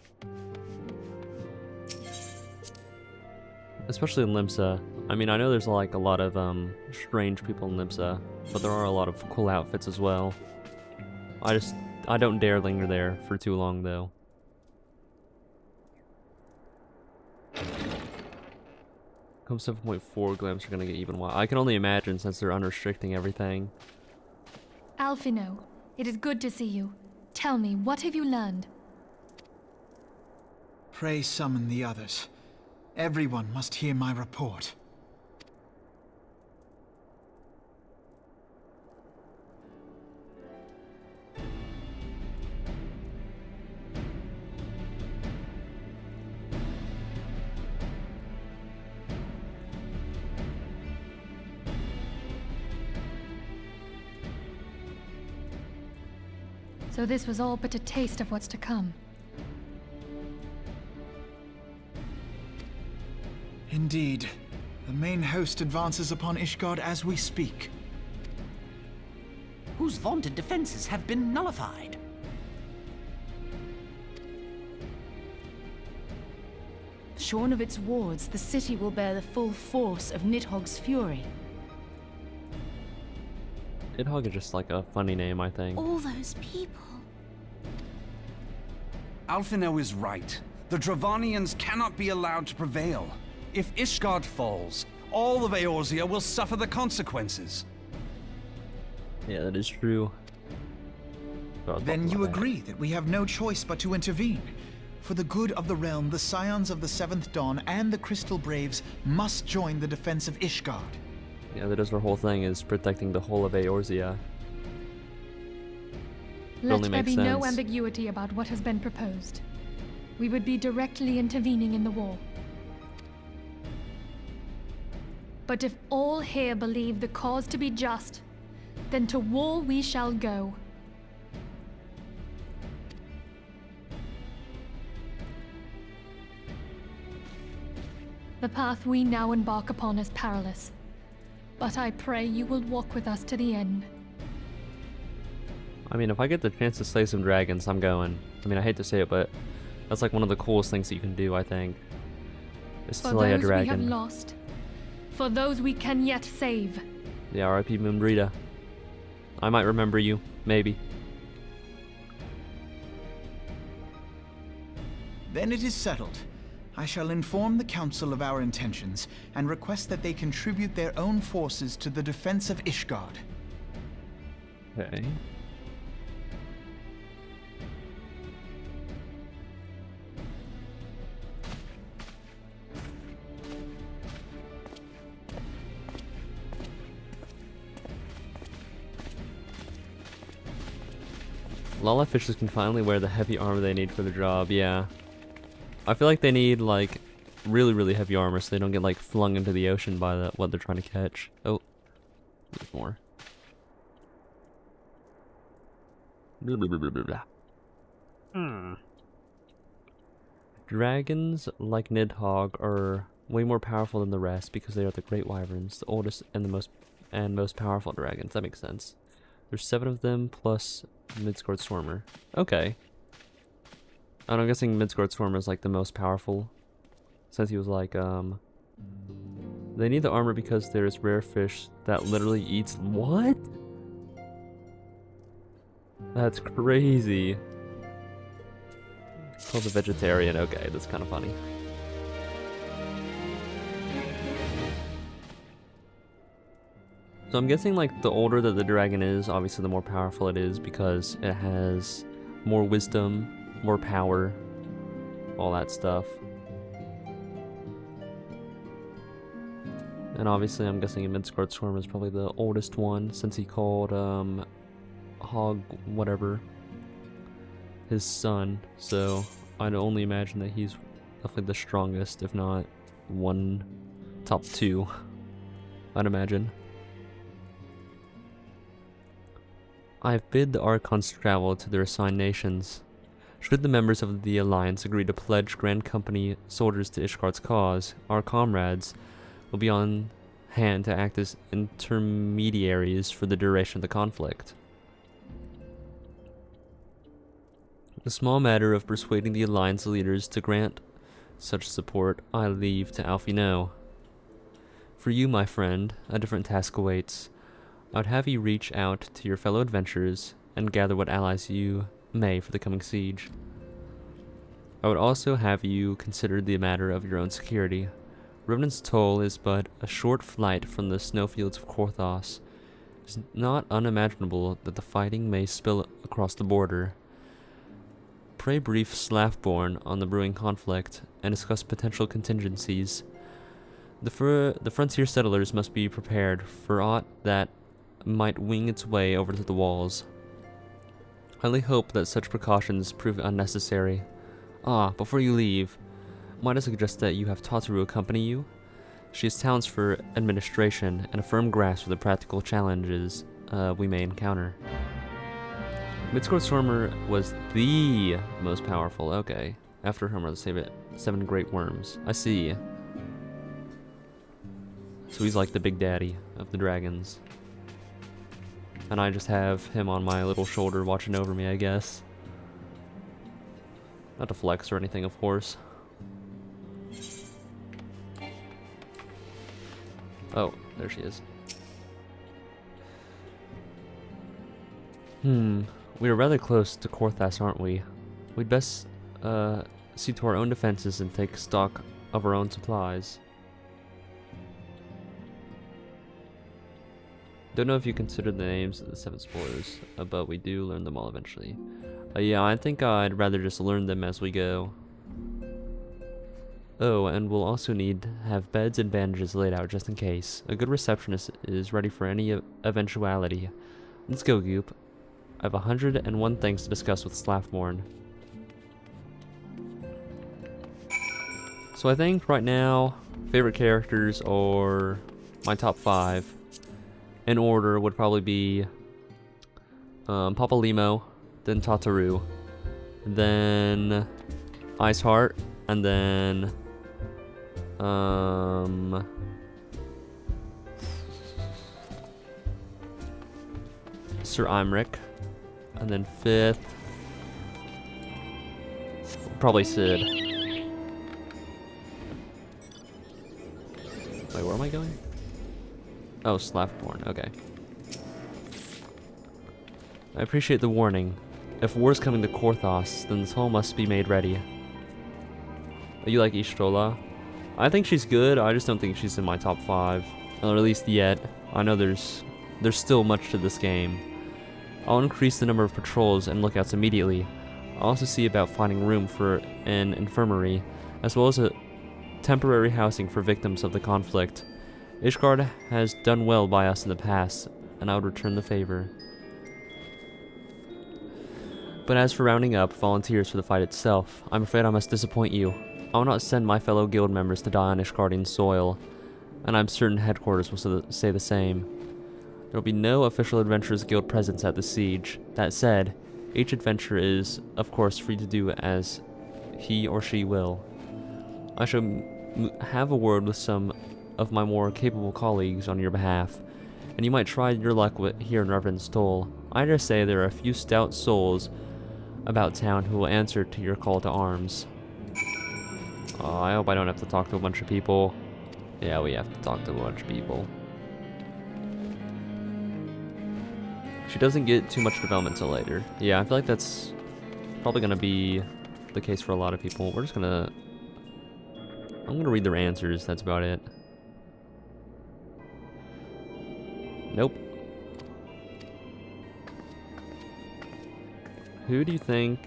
Especially in Limsa. I mean, I know there's like a lot of strange people in Limsa, but there are a lot of cool outfits as well. I don't dare linger there for too long though. Come 7.4 glams are gonna get even wild. I can only imagine since they're unrestricting everything. Alphino, it is good to see you. Tell me, what have you learned? Pray summon the others. Everyone must hear my report. So this was all but a taste of what's to come. Indeed. The main host advances upon Ishgard as we speak. Whose vaunted defenses have been nullified. Shorn of its wards, the city will bear the full force of Nidhogg's fury. Nidhogg is just like a funny name, I think. All those people. Alphino is right. The Dravanians cannot be allowed to prevail. If Ishgard falls, all of Eorzea will suffer the consequences. Yeah, that is true. Then you agree that we have no choice but to intervene. For the good of the realm, the Scions of the Seventh Dawn and the Crystal Braves must join the defense of Ishgard. Yeah, that is our whole thing, is protecting the whole of Eorzea. Let there be no ambiguity about what has been proposed. We would be directly intervening in the war. But if all here believe the cause to be just, then to war we shall go. The path we now embark upon is perilous, but I pray you will walk with us to the end. I mean, if I get the chance to slay some dragons, I'm going. I mean, I hate to say it, but that's like one of the coolest things that you can do, I think. Is to slay a dragon. For those we have lost. For those we can yet save. Yeah, R.I.P. Moonbrita. I might remember you. Maybe. Then it is settled. I shall inform the Council of our intentions and request that they contribute their own forces to the defense of Ishgard. Okay. Lala fishers can finally wear the heavy armor they need for the job, yeah. I feel like they need, like, really, really heavy armor so they don't get, like, flung into the ocean by what they're trying to catch. Oh, there's more. Blah, blah, blah, blah, blah, blah. Dragons, like Nidhogg, are way more powerful than the rest because they are the Great Wyverns, the oldest and the most powerful dragons. That makes sense. There's 7 of them plus Midgard Swarmer. Okay. And I'm guessing Midgard Swarmer is like the most powerful. Since he was like, they need the armor because there's rare fish that literally eats. What? That's crazy. It's called the vegetarian. Okay, that's kind of funny. So I'm guessing like the older that the dragon is, obviously the more powerful it is because it has more wisdom, more power, all that stuff. And obviously I'm guessing Midgard Swarm is probably the oldest one since he called Hog whatever his son. So I'd only imagine that he's definitely the strongest, if not top 2, I'd imagine. I have bid the Archons travel to their assigned nations. Should the members of the Alliance agree to pledge Grand Company soldiers to Ishgard's cause, our comrades will be on hand to act as intermediaries for the duration of the conflict. The small matter of persuading the Alliance leaders to grant such support I leave to Alfino. For you, my friend, a different task awaits. I would have you reach out to your fellow adventurers and gather what allies you may for the coming siege. I would also have you consider the matter of your own security. Revenant's Toll is but a short flight from the snowfields of Korthos. It is not unimaginable that the fighting may spill across the border. Pray brief Slafborn on the brewing conflict and discuss potential contingencies. The frontier settlers must be prepared for aught that might wing its way over to the walls. I only hope that such precautions prove unnecessary. Before you leave, might I suggest that you have Tataru accompany you? She has talents for administration and a firm grasp of the practical challenges we may encounter. Midgard Swarmer was the most powerful. Okay. After Homer, let's save it. 7 great worms. I see. So he's like the big daddy of the dragons. And I just have him on my little shoulder watching over me, I guess. Not to flex or anything, of course. Oh, there she is. We are rather close to Korthas, aren't we? We'd best see to our own defenses and take stock of our own supplies. Don't know if you considered the names of the 7 spoilers, but we do learn them all eventually. Yeah, I think I'd rather just learn them as we go. Oh, and we'll also need to have beds and bandages laid out just in case. A good receptionist is ready for any eventuality. Let's go, Goop. I have 101 things to discuss with Slafborn. So I think right now, favorite characters are my top 5. In order would probably be Papa Limo, then Tataru, then Iceheart, and then Sir Imric, and then 5th probably Sid. Wait, where am I going? Oh, Slafborn, okay. I appreciate the warning. If war's coming to Korthos, then this hole must be made ready. You like Ishtola? I think she's good. I just don't think she's in my top 5, or at least yet. I know there's still much to this game. I'll increase the number of patrols and lookouts immediately. I'll also see about finding room for an infirmary, as well as a temporary housing for victims of the conflict. Ishgard has done well by us in the past, and I would return the favor. But as for rounding up volunteers for the fight itself, I'm afraid I must disappoint you. I will not send my fellow guild members to die on Ishgardian soil, and I'm certain headquarters will say the same. There will be no official Adventurers Guild presence at the siege. That said, each adventurer is, of course, free to do as he or she will. I shall have a word with some of my more capable colleagues on your behalf, and you might try your luck here in Reverend Stoll. I dare say there are a few stout souls about town who will answer to your call to arms. Oh, I hope I don't have to talk to a bunch of people. Yeah, we have to talk to a bunch of people. She doesn't get too much development till later. Yeah, I feel like that's probably gonna be the case for a lot of people. I'm gonna read their answers, that's about it. Nope. Who do you think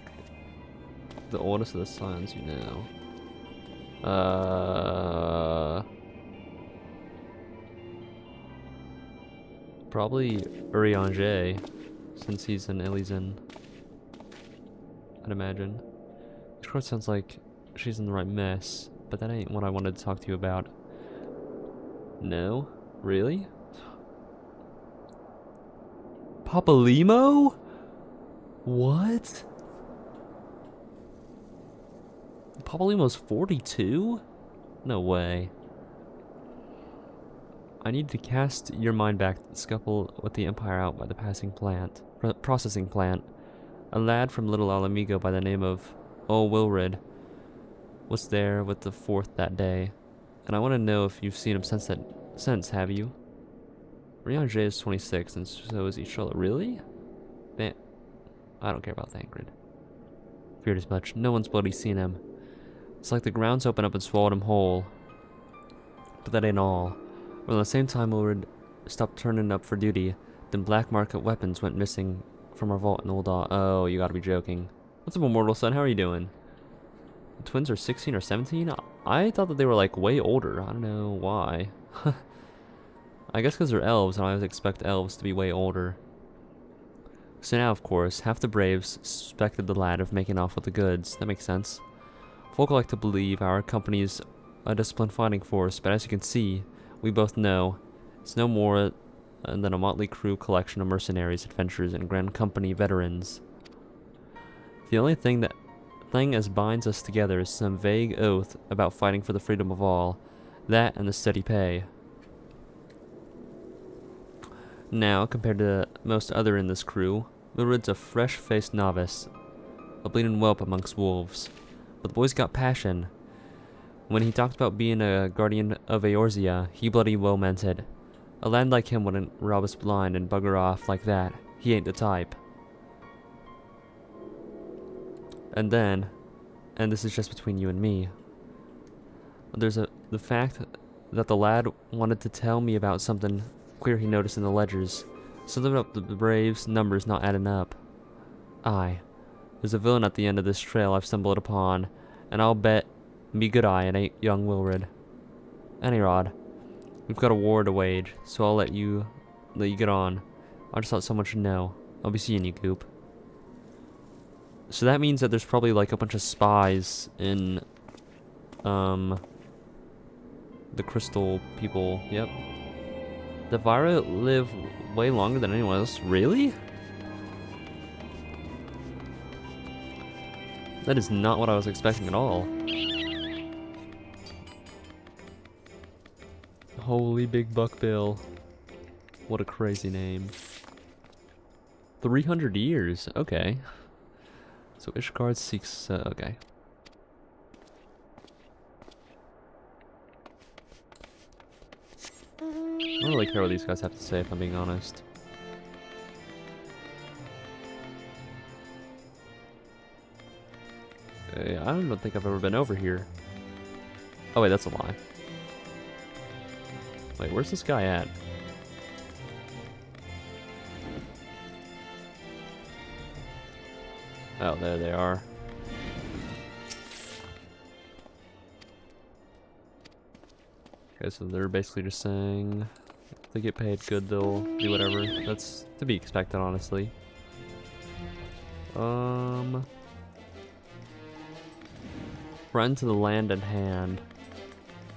the oldest of the scions you know? Probably Urianger, since he's an Elysian, I'd imagine. Which quite sounds like she's in the right mess, but that ain't what I wanted to talk to you about. No? Really? Papalimo? What? Papalimo's 42? No way. I need to cast your mind back to the scuffle with the Empire out by the processing plant. A lad from Little Alamigo by the name of Wilrid was there with the 4th that day, and I want to know if you've seen him since, have you? Riange is 26, and so is Ishola. Really? Man, I don't care about Thancred. Feared as much. No one's bloody seen him. It's like the ground's opened up and swallowed him whole. But that ain't all. Around the same time Wilrid stopped turning up for duty, then black market weapons went missing from our vault in Ul'dah. Oh, you gotta be joking. What's up, Immortal Son? How are you doing? The twins are 16 or 17? I thought that they were like way older. I don't know why. I guess because they're elves, and I always expect elves to be way older. So now, of course, half the Braves suspected the lad of making off with the goods. That makes sense. Folk like to believe our company's a disciplined fighting force, but as you can see, we both know it's no more than a motley crew collection of mercenaries, adventurers, and Grand Company veterans. The only thing as binds us together is some vague oath about fighting for the freedom of all. That and the steady pay. Now, compared to most other in this crew, Wilrid's a fresh-faced novice, a bleeding whelp amongst wolves. But the boy's got passion. When he talked about being a guardian of Eorzea, he bloody well meant it. A lad like him wouldn't rob us blind and bugger off like that. He ain't the type. And then, and this is just between you and me, there's the fact that the lad wanted to tell me about something queer he noticed in the ledgers. Something about the Braves' numbers not adding up. Aye, there's a villain at the end of this trail I've stumbled upon, and I'll bet me good eye it ain't young Wilrid. Anyrod, we've got a war to wage, so I'll let you get on. I just thought someone should know. I'll be seeing you, Goop. So that means that there's probably like a bunch of spies in the crystal people. Yep. The Vira live way longer than anyone else. Really? That is not what I was expecting at all. Holy big buck bill. What a crazy name. 300 years. Okay. So Ishgard seeks... okay. I don't really care what these guys have to say, if I'm being honest. I don't think I've ever been over here. Oh wait, that's a lie. Wait, where's this guy at? Oh, there they are. Okay, so they're basically just saying if they get paid good, they'll do whatever. That's to be expected, honestly. Friend to the land at hand.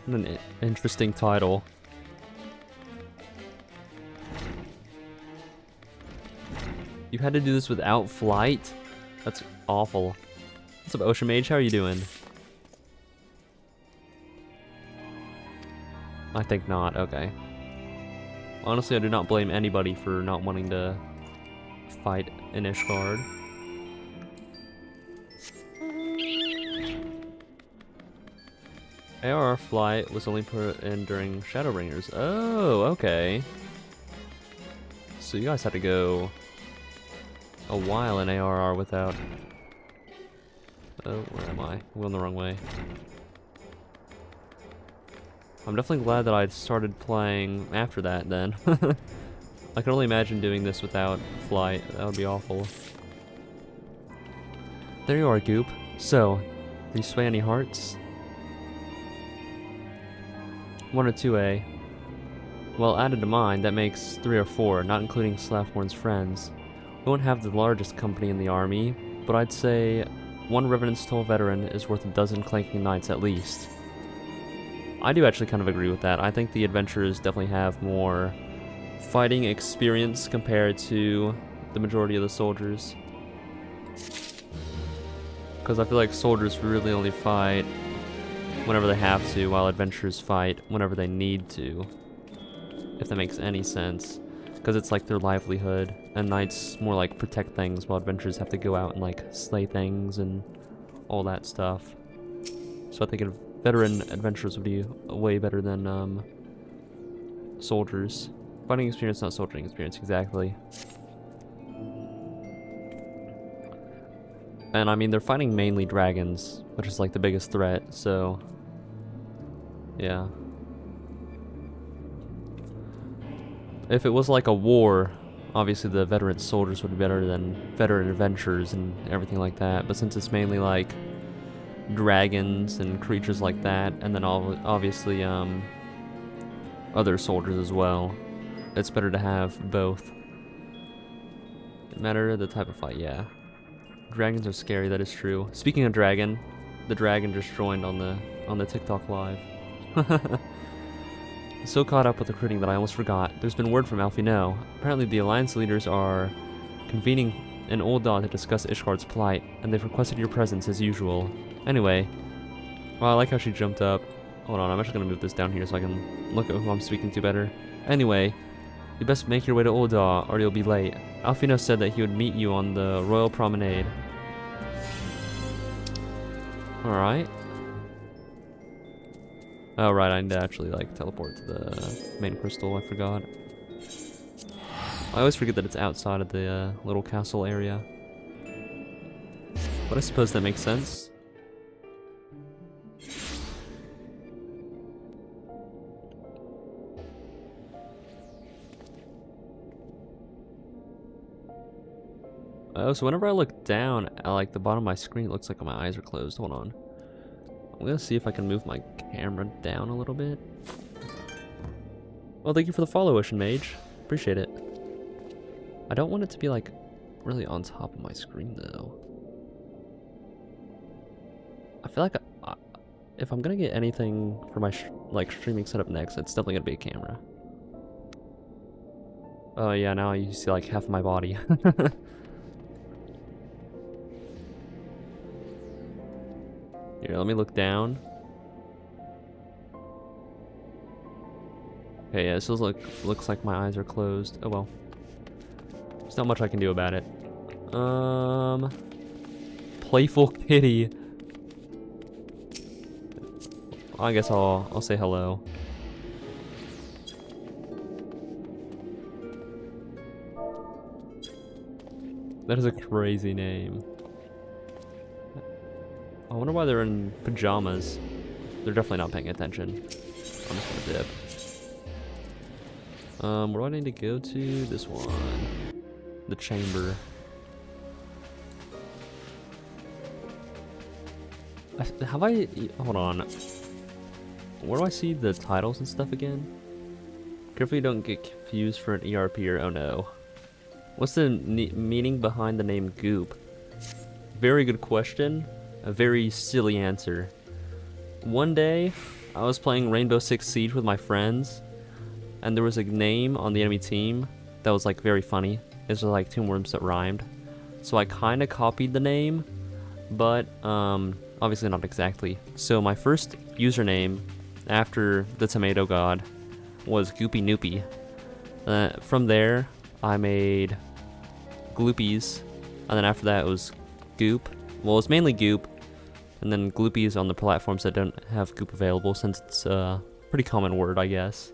What an interesting title. You had to do this without flight? That's awful. What's up, Ocean Mage? How are you doing? I think not. Okay. Honestly, I do not blame anybody for not wanting to fight in Ishgard. ARR flight was only put in during Shadowbringers. Oh, okay. So you guys had to go a while in ARR without... Oh, where am I? I'm going the wrong way. I'm definitely glad that I started playing after that then. I can only imagine doing this without flight. That would be awful. There you are, Goop. So, did you sway any hearts? 1 or 2A. Well, added to mine, that makes 3 or 4, not including Slaphorn's friends. We won't have the largest company in the army, but I'd say 1 Revenant's Toll veteran is worth a dozen Clanking Knights at least. I do actually kind of agree with that. I think the adventurers definitely have more fighting experience compared to the majority of the soldiers. Because I feel like soldiers really only fight whenever they have to, while adventurers fight whenever they need to. If that makes any sense. Because it's like their livelihood, and knights more like protect things, while adventurers have to go out and like slay things and all that stuff. So I think veteran adventurers would be way better than soldiers. Fighting experience, not soldiering experience, exactly. And I mean, they're fighting mainly dragons, which is like the biggest threat, so yeah. If it was like a war, obviously the veteran soldiers would be better than veteran adventurers and everything like that, but since it's mainly like dragons and creatures like that, and then obviously other soldiers as well, it's better to have both. No matter the type of fight, yeah. Dragons are scary, that is true. Speaking of dragon, the dragon just joined on the TikTok live. So caught up with recruiting that I almost forgot. There's been word from Alfino. Apparently the Alliance leaders are convening in Old Dawn to discuss Ishgard's plight, and they've requested your presence as usual. Anyway, well, I like how she jumped up. Hold on, I'm actually gonna move this down here so I can look at who I'm speaking to better. Anyway, you best make your way to Ul'dah or you'll be late. Alfino said that he would meet you on the Royal Promenade. Alright. Oh right, I need to actually like teleport to the main crystal, I forgot. I always forget that it's outside of the little castle area. But I suppose that makes sense. Oh, so whenever I look down at like the bottom of my screen, it looks like my eyes are closed. Hold on. I'm gonna see if I can move my camera down a little bit. Well, thank you for the follow, Ocean Mage. Appreciate it. I don't want it to be like really on top of my screen though. I feel like if I'm gonna get anything for my like streaming setup next, it's definitely gonna be a camera. Oh yeah, now you see like half of my body. Here, let me look down. Okay, yeah, this looks like my eyes are closed. Oh well. There's not much I can do about it. Playful kitty. I guess I'll say hello. That is a crazy name. I wonder why they're in pajamas. They're definitely not paying attention. I'm just gonna dip. Where do I need to go to? This one. The chamber. Have I... Hold on. Where do I see the titles and stuff again? Carefully don't get confused for an ERP or oh no. What's the meaning behind the name Goop? Very good question. A very silly answer. One day, I was playing Rainbow Six Siege with my friends, and there was a name on the enemy team that was like very funny. It was like two words that rhymed. So I kind of copied the name, but obviously not exactly. So my first username after the Tomato God was Goopy Noopy. From there, I made Gloopies, and then after that it was Goop. Well, it's mainly Goop, and then Gloopies on the platforms that don't have Goop available, since it's a pretty common word, I guess.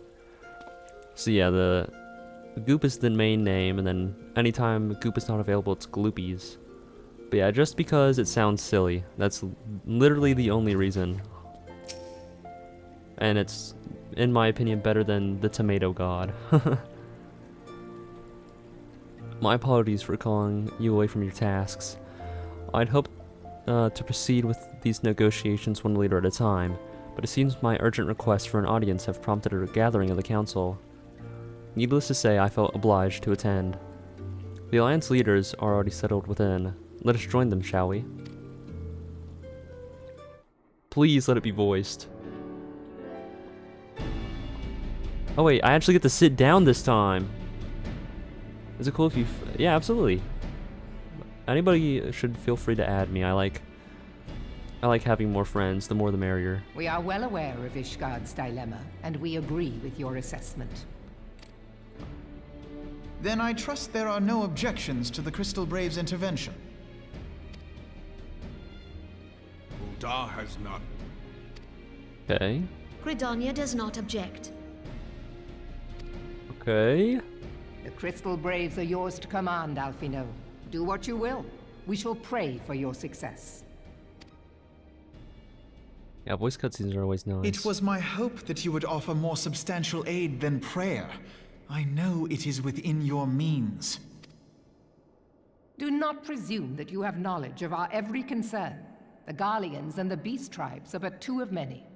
So yeah, the Goop is the main name, and then anytime Goop is not available, it's Gloopies. But yeah, just because it sounds silly. That's literally the only reason. And it's, in my opinion, better than the Tomato God. My apologies for calling you away from your tasks. I'd hoped to proceed with these negotiations one leader at a time, but it seems my urgent requests for an audience have prompted a gathering of the council. Needless to say, I felt obliged to attend. The Alliance leaders are already settled within. Let us join them, shall we? Please let it be voiced. Oh wait, I actually get to sit down this time. Is it cool if you... Yeah, absolutely. Anybody should feel free to add me. I like having more friends. The more the merrier. We are well aware of Ishgard's dilemma, and we agree with your assessment. Then I trust there are no objections to the Crystal Braves' intervention. Uldar has none. Okay. Gridania does not object. Okay. The Crystal Braves are yours to command, Alphino. Do what you will. We shall pray for your success. Yeah, voice cutscenes are always nice. It was my hope that you would offer more substantial aid than prayer. I know it is within your means. Do not presume that you have knowledge of our every concern. The Garleans and the Beast Tribes are but two of many.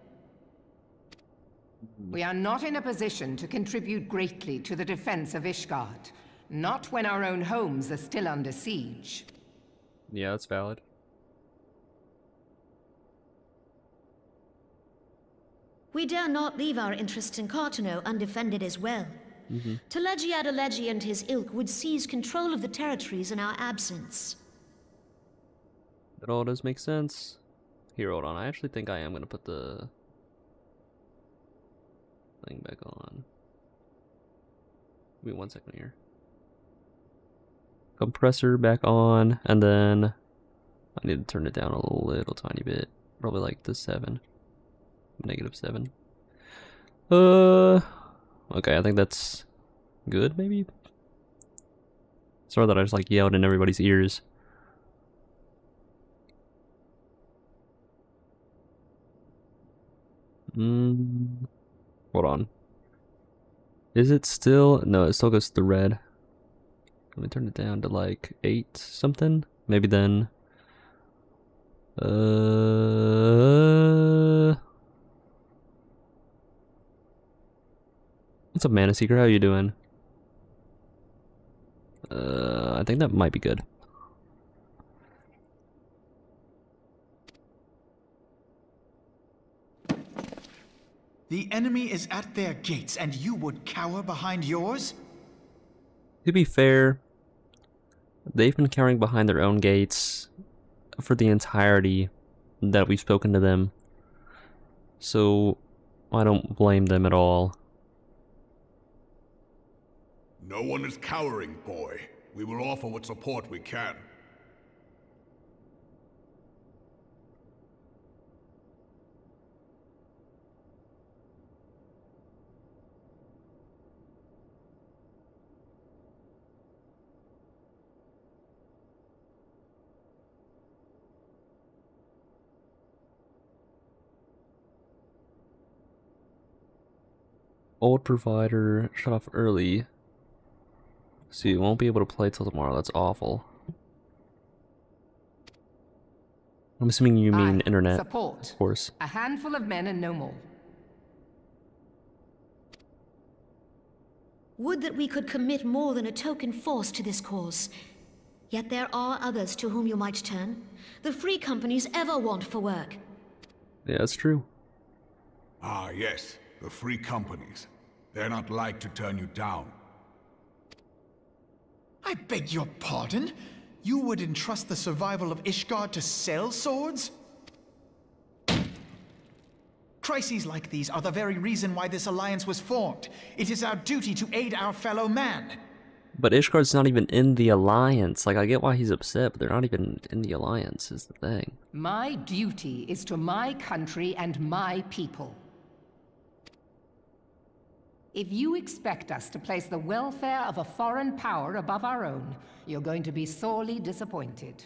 We are not in a position to contribute greatly to the defense of Ishgard. Not when our own homes are still under siege. Yeah, that's valid. We dare not leave our interests in Cartano undefended as well. Telegi Adalegi and his ilk would seize control of the territories in our absence. That all does make sense. Here, hold on. I actually think I am going to put the thing back on. Give me 1 second here. Compressor back on, and then I need to turn it down a little tiny bit. Probably like the 7. -7. Okay, I think that's good, maybe? Sorry that I just like yelled in everybody's ears. Hold on. Is it still? No, it still goes to the red. Let me turn it down to like 8 something. Maybe then. What's up, Mana Seeker? How you doing? I think that might be good. The enemy is at their gates, and you would cower behind yours? To be fair, they've been cowering behind their own gates for the entirety that we've spoken to them. So, I don't blame them at all. No one is cowering, boy. We will offer what support we can. Old provider shut off early. So you won't be able to play till tomorrow. That's awful. I'm assuming you mean internet, support. of course. A handful of men and no more. Would that we could commit more than a token force to this cause. Yet there are others to whom you might turn. The free companies ever want for work. Yeah, that's true. Ah, yes, the free companies. They're not like to turn you down. I beg your pardon? You would entrust the survival of Ishgard to sell swords? Crises like these are the very reason why this alliance was formed. It is our duty to aid our fellow man. But Ishgard's not even in the alliance. Like, I get why he's upset, but they're not even in the alliance, is the thing. My duty is to my country and my people. If you expect us to place the welfare of a foreign power above our own, you're going to be sorely disappointed.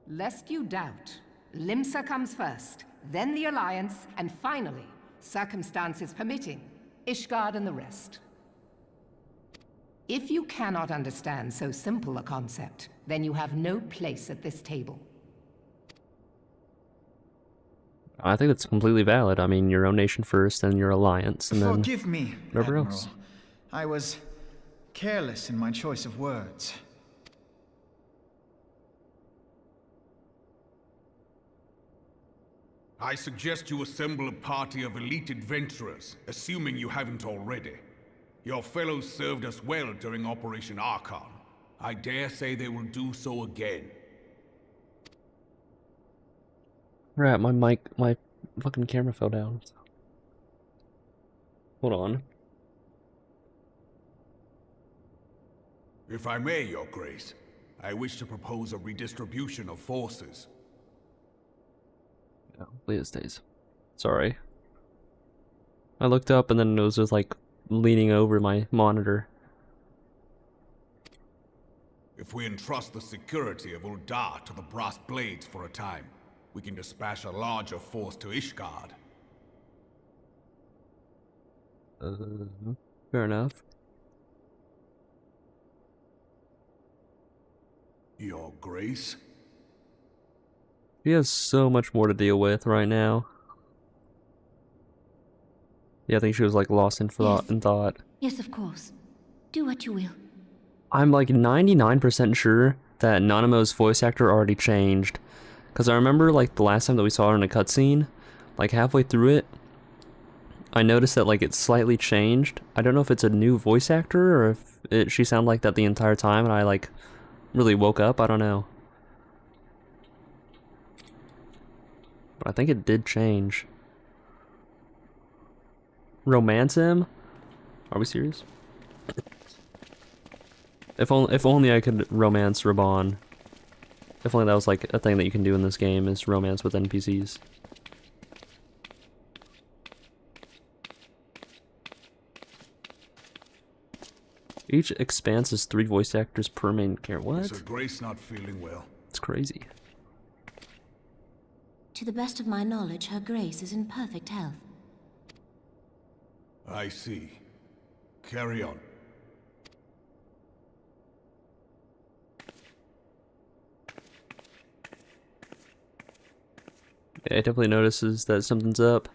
Lest you doubt, Limsa comes first, then the Alliance, and finally, circumstances permitting, Ishgard and the rest. If you cannot understand so simple a concept, then you have no place at this table. I think it's completely valid. I mean, your own nation first, then your alliance, and then Forgive me, whatever Admiral. else. I was careless in my choice of words. I suggest you assemble a party of elite adventurers, assuming you haven't already. Your fellows served us well during Operation Archon. I dare say they will do so again. Right, my fucking camera fell down. Hold on. If I may, Your Grace, I wish to propose a redistribution of forces. Yeah, please stays. Sorry. I looked up and then it was just like leaning over my monitor. If we entrust the security of Uldar to the Brass Blades for a time, we can dispatch a larger force to Ishgard. Fair enough. Your Grace? He has so much more to deal with right now. Yeah, I think she was like lost in thought. Yes, of course. Do what you will. I'm like 99% sure that Nanamo's voice actor already changed. Because I remember like the last time that we saw her in a cutscene, like halfway through it, I noticed that like it slightly changed. I don't know if it's a new voice actor or if she sounded like that the entire time and I like really woke up. I don't know. But I think it did change. Romance him? Are we serious? If only I could romance Reborn. If only that was like a thing that you can do in this game, is romance with NPCs. Each expanse has 3 voice actors per main character. What? Is Her Grace not feeling well? It's crazy. To the best of my knowledge, Her Grace is in perfect health. I see. Carry on. Yeah, it definitely notices that something's up.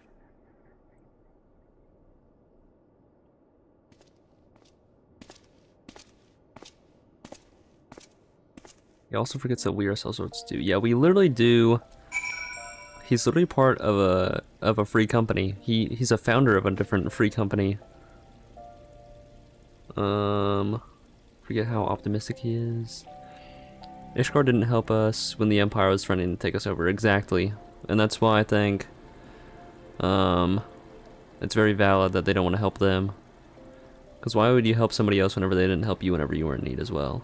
He also forgets that we are sellswords too. Yeah, we literally do. He's literally part of a free company. He's a founder of a different free company. Forget how optimistic he is. Ishgard didn't help us when the Empire was trying to take us over. Exactly. And that's why I think it's very valid that they don't want to help them. Because why would you help somebody else whenever they didn't help you whenever you were in need as well?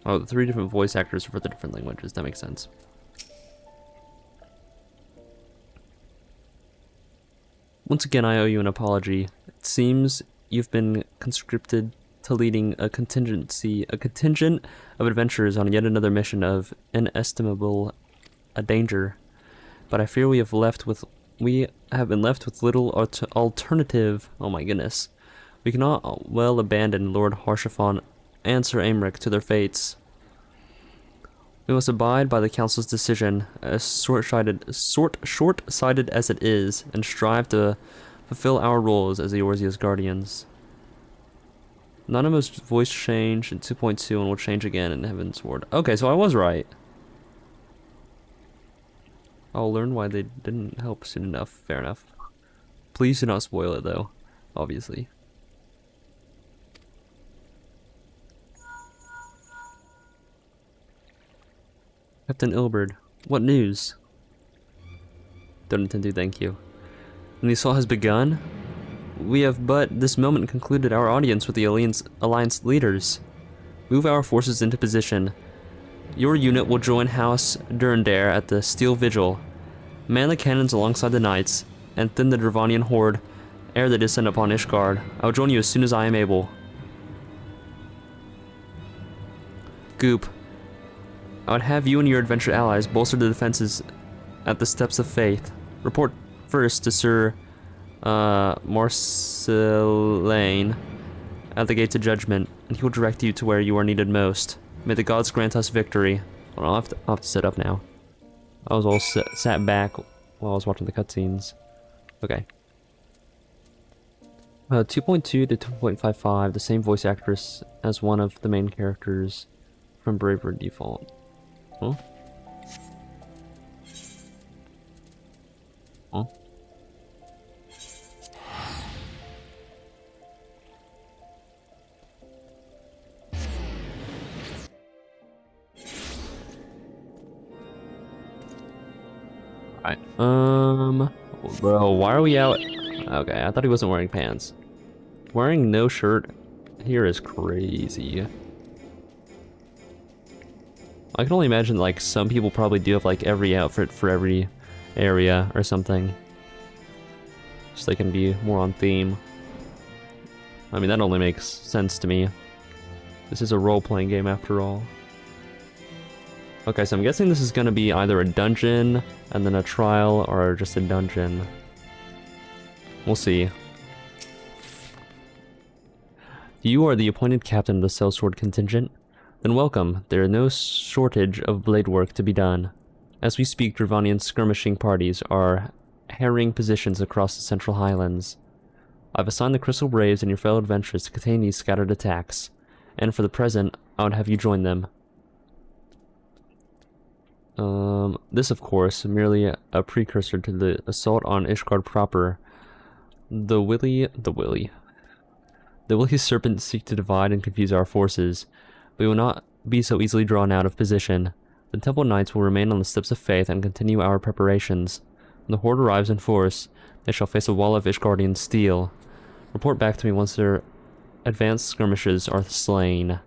Oh, the 3 different voice actors for the different languages. That makes sense. Once again, I owe you an apology. It seems you've been conscripted to leading a contingent of adventurers on yet another mission of inestimable danger. But I fear we have left with we have been left with little alternative. Oh my goodness. We cannot well abandon Lord Harshaphon and Sir Aymeric to their fates. We must abide by the Council's decision, as short-sighted as it is, and strive to fulfill our roles as Eorzea's guardians. Anonymous voice change in 2.2 and will change again in Heaven's Ward. Okay, so I was right. I'll learn why they didn't help soon enough. Fair enough. Please do not spoil it, though. Obviously. Captain Ilberd, what news? Don't intend to, thank you. And the assault has begun? We have but this moment concluded our audience with the Alliance leaders. Move our forces into position. Your unit will join House Durandare at the Steel Vigil. Man the cannons alongside the knights, and thin the Dravanian horde ere they descend upon Ishgard. I will join you as soon as I am able. Goop, I would have you and your adventure allies bolster the defenses at the Steps of Faith. Report first to Sir Marcelane at the Gates of Judgment, and he will direct you to where you are needed most. May the gods grant us victory. Well, I'll have to set up now. I was all sat back while I was watching the cutscenes. Okay. 2.2 to 2.55, the same voice actress as one of the main characters from Braver Default. Huh? Huh? Alright, bro, why are we out? Okay, I thought he wasn't wearing pants. Wearing no shirt here is crazy. I can only imagine, like, some people probably do have, like, every outfit for every area or something. So they can be more on theme. I mean, that only makes sense to me. This is a role-playing game after all. Okay, so I'm guessing this is gonna be either a dungeon, and then a trial, or just a dungeon. We'll see. You are the appointed captain of the Sellsword contingent? Then welcome. There is no shortage of blade work to be done. As we speak, Dravanian skirmishing parties are harrying positions across the Central Highlands. I've assigned the Crystal Braves and your fellow adventurers to contain these scattered attacks, and for the present, I would have you join them. This, of course, merely a precursor to the assault on Ishgard proper. The willy serpents seek to divide and confuse our forces. We will not be so easily drawn out of position. The Temple Knights will remain on the Steps of Faith and continue our preparations. When the Horde arrives in force, they shall face a wall of Ishgardian steel. Report back to me once their advanced skirmishers are slain.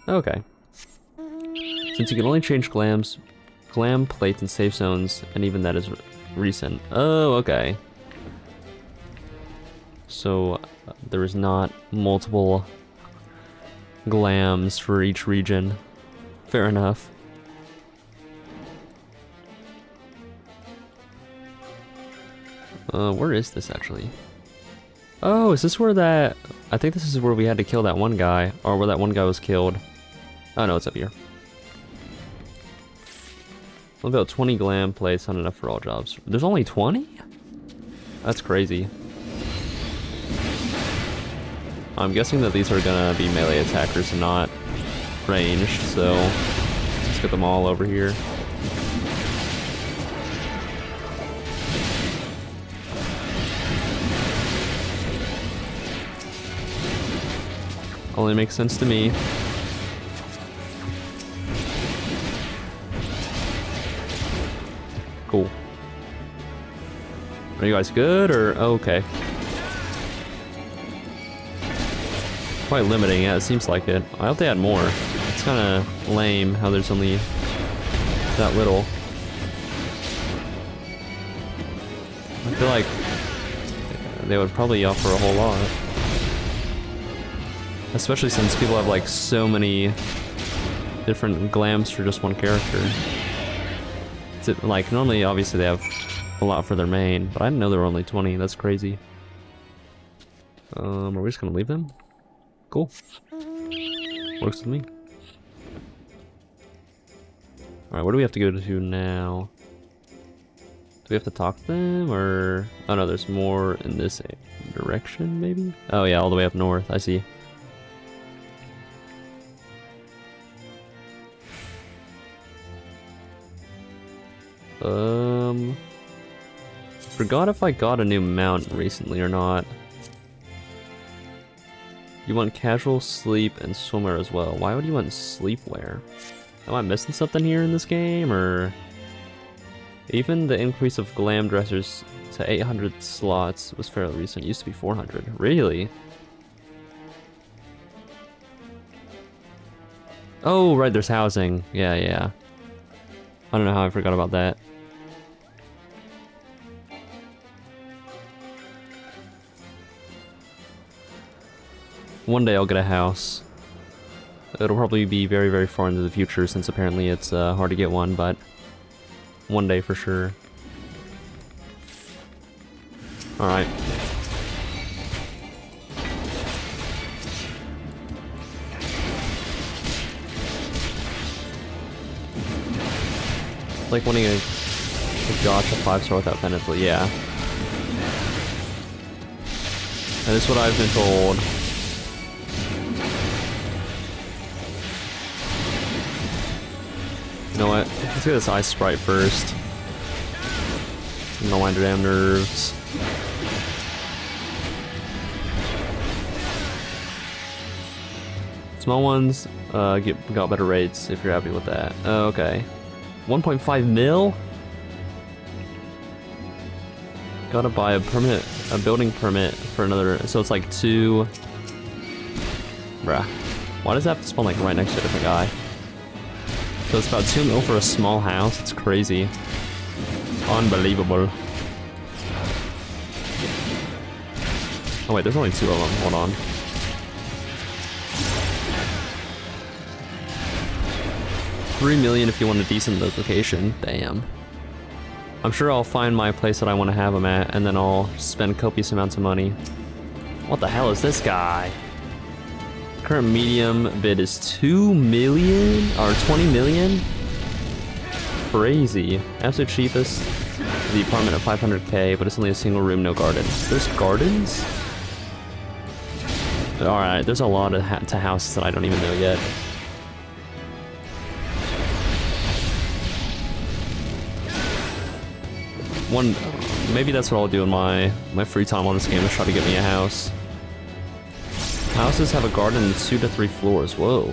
Okay. Since you can only change glam plates and safe zones, and even that is recent. Oh, okay. So, there is not multiple glams for each region. Fair enough. Where is this actually? Oh, is this where that... I think this is where we had to kill that one guy, or where that one guy was killed. Oh no, it's up here. About 20 glam plates, not enough for all jobs. There's only 20? That's crazy. I'm guessing that these are gonna be melee attackers and not ranged, so let's get them all over here. Only makes sense to me. Cool. Are you guys good, or oh, okay? Quite limiting, yeah, it seems like it. I hope they had more. It's kind of lame how there's only that little. I feel like they would probably offer a whole lot. Especially since people have like so many different glams for just one character. Like, normally, obviously, they have a lot for their main, but I didn't know there were only 20. That's crazy. Are we just gonna leave them? Cool. Works with me. Alright, where do we have to go to now? Do we have to talk to them, or... Oh no, there's more in this direction, maybe? Oh yeah, all the way up north, I see. Forgot if I got a new mount recently or not. You want casual, sleep, and swimwear as well. Why would you want sleepwear? Am I missing something here in this game, or... Even the increase of glam dressers to 800 slots was fairly recent. It used to be 400. Really? Oh, right, there's housing. Yeah, yeah. I don't know how I forgot about that. One day I'll get a house. It'll probably be very, very far into the future since apparently it's hard to get one, but one day for sure. Alright. Like winning a gotcha 5-star without penalty, yeah. That is what I've been told. You know what? Let's get this ice sprite first. No my damn nerves. Small ones got better rates if you're happy with that. Oh, okay. 1.5 mil? Gotta buy a building permit for another, so it's like 2... Bruh. Why does it have to spawn like right next to a different guy? So it's about 2 mil for a small house. It's crazy. Unbelievable. Oh wait, there's only 2 of them. Hold on. $3 million if you want a decent location. Damn. I'm sure I'll find my place that I want to have them at, and then I'll spend copious amounts of money. What the hell is this guy? Current medium bid is 2 million or 20 million. Crazy. Absolute cheapest. The apartment at 500k, but it's only a single room, no garden. There's gardens? Alright, there's a lot of houses that I don't even know yet. Maybe that's what I'll do in my free time on this game, is try to get me a house. Houses have a garden and 2 to 3 floors. Whoa.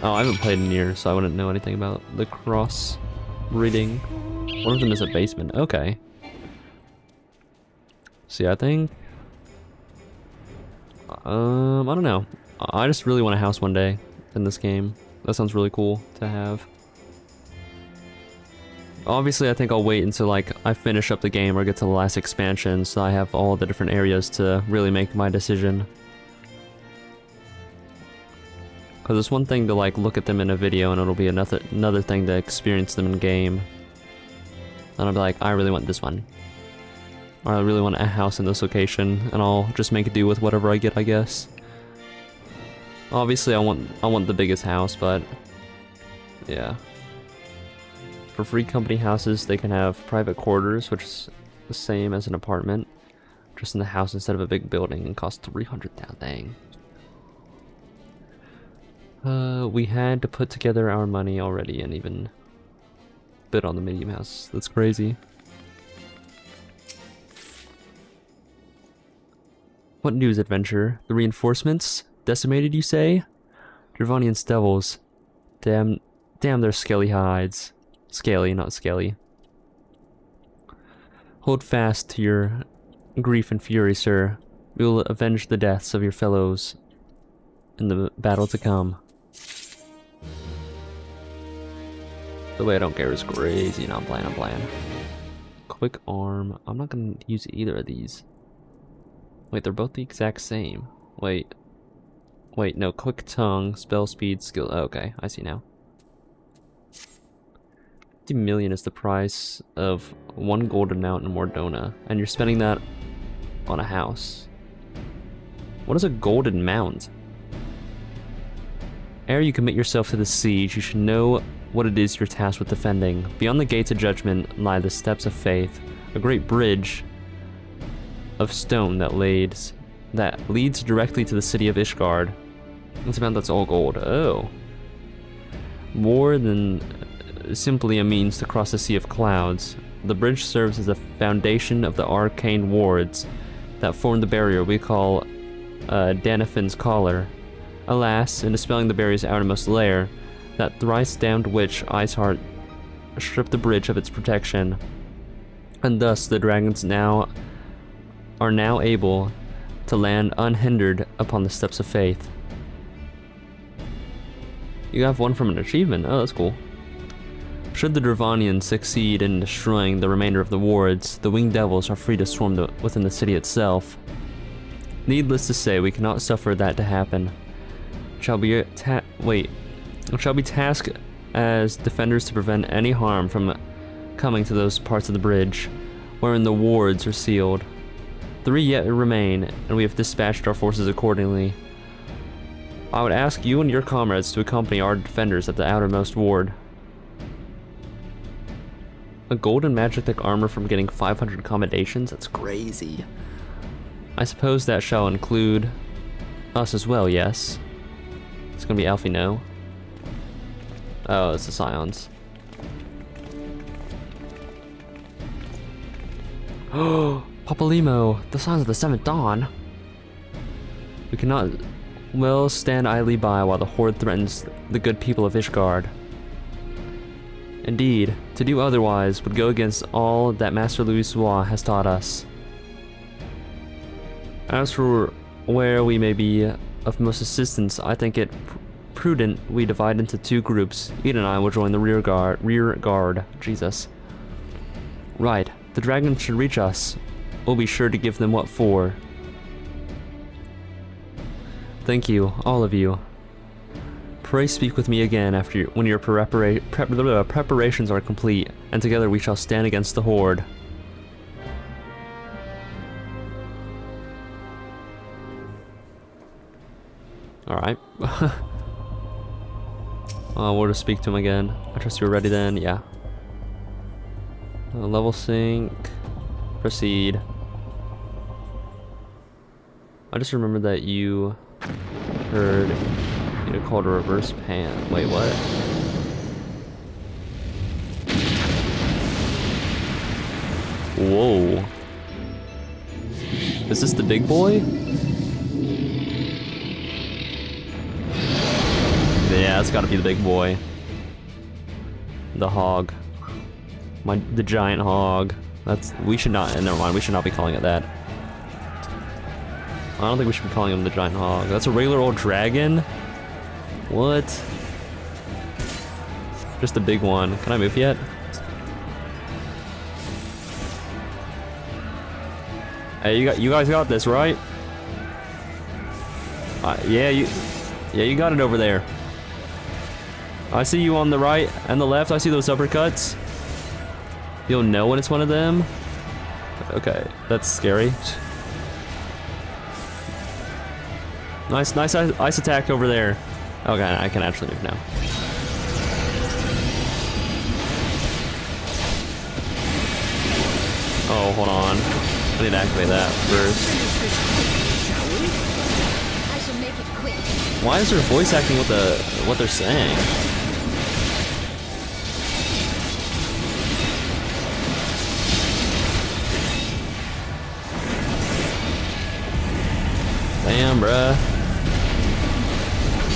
Oh, I haven't played in years, so I wouldn't know anything about the cross breeding. One of them is a basement. Okay. See, I think... I don't know. I just really want a house one day in this game. That sounds really cool to have. Obviously, I think I'll wait until like I finish up the game or get to the last expansion, so I have all the different areas to really make my decision. Because it's one thing to like look at them in a video, and it'll be another thing to experience them in game. And I'll be like, I really want this one, or I really want a house in this location, and I'll just make do with whatever I get, I guess. Obviously, I want the biggest house, but yeah. For free company houses, they can have private quarters, which is the same as an apartment, just in the house instead of a big building, and costs 300,000. Dang. We had to put together our money already and even bid on the medium house. That's crazy. What news, adventure? The reinforcements? Decimated, you say? Dravanian's devils. Damn their scaly hides. Scaly, not scaly. Hold fast to your grief and fury, sir. We will avenge the deaths of your fellows in the battle to come. The way I don't care is crazy. No, I'm playing. Quick arm. I'm not gonna use either of these. Wait, they're both the exact same. Wait, no, quick tongue, spell speed, skill. Oh, okay, I see now. 50 million is the price of 1 golden mount in Mordona, and you're spending that on a house. What is a golden mount? Ere you commit yourself to the siege, you should know what it is you're tasked with defending. Beyond the gates of judgment lie the steps of faith, a great bridge of stone that leads directly to the city of Ishgard. It's a mount that's all gold. Oh. More than simply a means to cross the sea of clouds, the bridge serves as a foundation of the arcane wards that form the barrier we call Danafin's Collar. Alas, in dispelling the barrier's outermost layer, that thrice-damned witch Iceheart stripped the bridge of its protection, and thus the dragons are now able to land unhindered upon the steps of faith. You have one from an achievement. Oh, that's cool. Should the Dravanians succeed in destroying the remainder of the wards, the winged devils are free to swarm within the city itself. Needless to say, we cannot suffer that to happen. Shall be tasked as defenders to prevent any harm from coming to those parts of the bridge wherein the wards are sealed. 3 yet remain, and we have dispatched our forces accordingly. I would ask you and your comrades to accompany our defenders at the outermost ward. A golden magic armor from getting 500 commendations? That's crazy. I suppose that shall include us as well, yes? It's gonna be Alfie, no? Oh, it's the Scions. Oh, Papalymo, the Scions of the Seventh Dawn. We cannot well stand idly by while the Horde threatens the good people of Ishgard. Indeed, to do otherwise would go against all that Master Louisoix has taught us. As for where we may be of most assistance, I think it prudent we divide into 2 groups. Eden and I will join the rear guard. Jesus. Right, the dragons should reach us. We'll be sure to give them what for. Thank you, all of you. Pray speak with me again when your preparations are complete, and together we shall stand against the Horde. Alright. We'll just speak to him again. I trust you're ready then, yeah. Level sync. Proceed. I just remembered that you heard you called a reverse pan. Wait, what? Whoa. Is this the big boy? Yeah, it's gotta be the big boy. The hog. The giant hog. We should not, never mind, we should not be calling it that. I don't think we should be calling him the giant hog. That's a regular old dragon? What? Just a big one. Can I move yet? Hey, you guys got this, right? Yeah, you got it over there. I see you on the right and the left. I see those uppercuts. You'll know when it's one of them. Okay, that's scary. Nice ice attack over there. Okay, I can actually move now. Oh, hold on. I need to activate that first. I should make it quick. Why is there voice acting with what they're saying? Damn, bruh.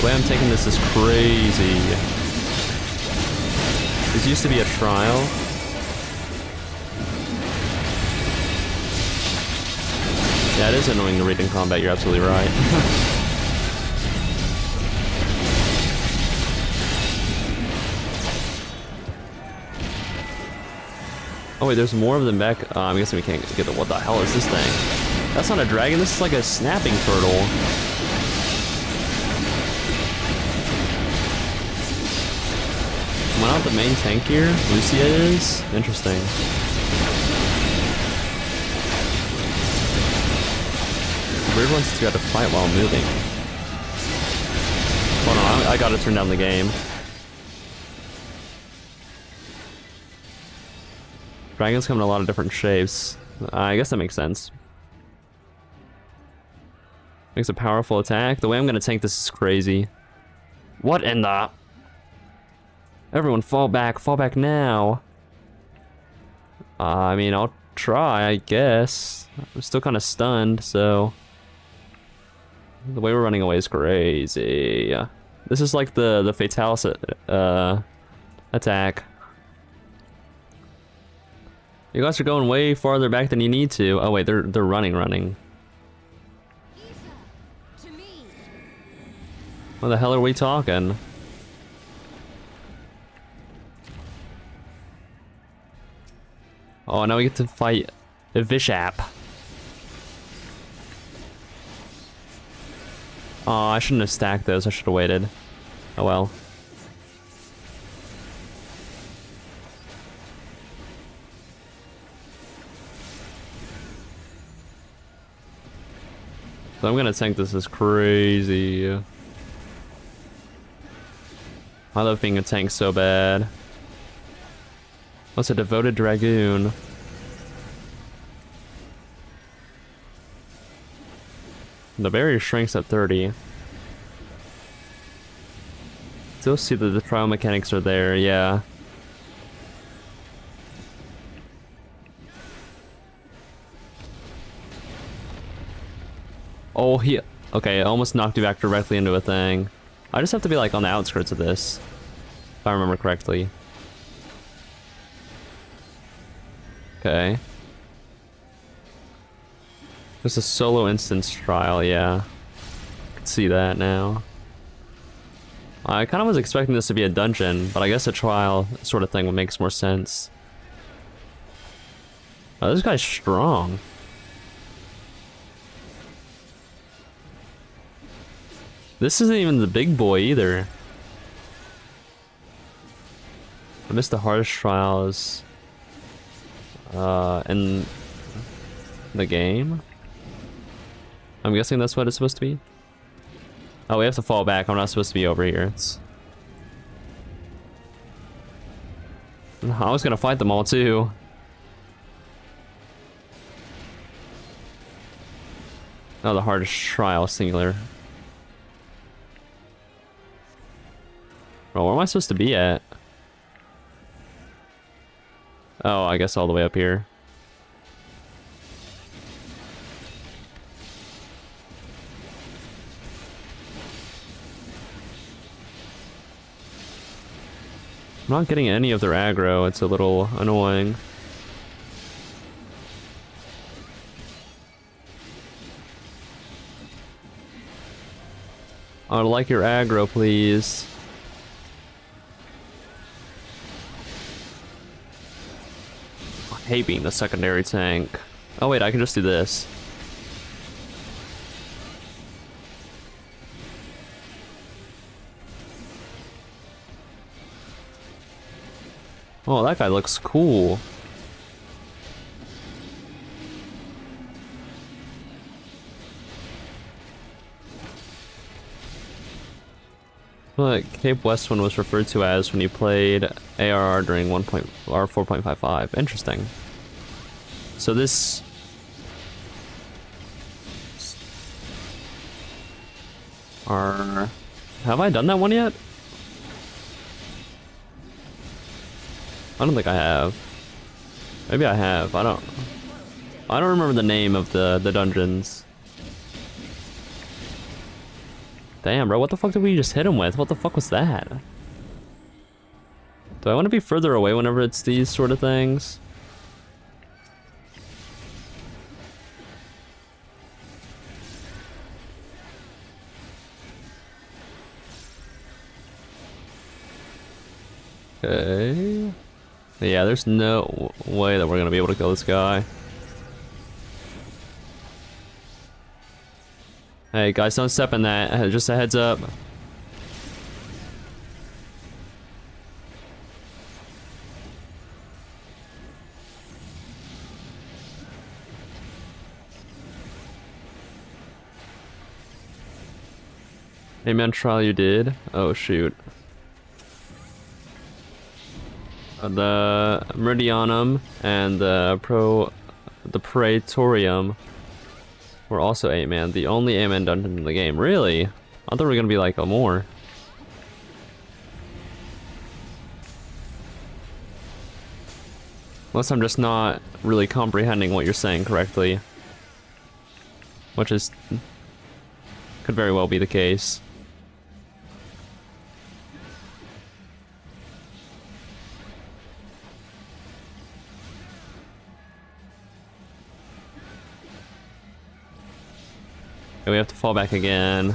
The way I'm taking this is crazy. This used to be a trial. Yeah, it is annoying to read in combat, you're absolutely right. Oh wait, there's more of them back. I'm guessing we can't get the, what the hell is this thing? That's not a dragon, this is like a snapping turtle. When not the main tank here? Lucia is? Interesting. Weird ones you got to fight while moving. Hold on, I gotta turn down the game. Dragons come in a lot of different shapes. I guess that makes sense. Makes a powerful attack. The way I'm gonna tank this is crazy. What in the... Everyone fall back now. I mean, I'll try, I guess. I'm still kind of stunned, so... The way we're running away is crazy. This is like the Fatalis attack. You guys are going way farther back than you need to. Oh wait, they're running. What the hell are we talking? Oh, now we get to fight a Vishap. Oh, I shouldn't have stacked those. I should have waited. Oh well. So I'm gonna tank this as crazy. I love being a tank so bad. What's a devoted dragoon? The barrier shrinks at 30. Still see that the trial mechanics are there, yeah. Oh, he... Okay, I almost knocked you back directly into a thing. I just have to be like on the outskirts of this, if I remember correctly. Okay. There's a solo instance trial, yeah. I can see that now. I kind of was expecting this to be a dungeon, but I guess a trial sort of thing makes more sense. Oh, this guy's strong. This isn't even the big boy either. I missed the hardest trials in the game. I'm guessing that's what it's supposed to be. Oh, we have to fall back. I'm not supposed to be over here. I was gonna fight them all too. Oh, the hardest trial, singular. Bro, where am I supposed to be at? Oh, I guess all the way up here. I'm not getting any of their aggro. It's a little annoying. I would like your aggro, please. I hate being the secondary tank. Oh wait, I can just do this. Oh, that guy looks cool. What Cape Westwind was referred to as when you played ARR during 4.55. Interesting. So this... Have I done that one yet? I don't think I have. Maybe I have. I don't remember the name of the dungeons. Damn, bro, what the fuck did we just hit him with? What the fuck was that? Do I want to be further away whenever it's these sort of things? Okay. Yeah, there's no way that we're gonna be able to kill this guy. Hey guys, don't step in that. Just a heads up. Amen trial you did? Oh shoot. The Meridianum and the Praetorium were also 8-man. The only 8-man dungeon in the game. Really? I thought we were gonna be like a more. Unless I'm just not really comprehending what you're saying correctly. Which is... could very well be the case. Okay, we have to fall back again.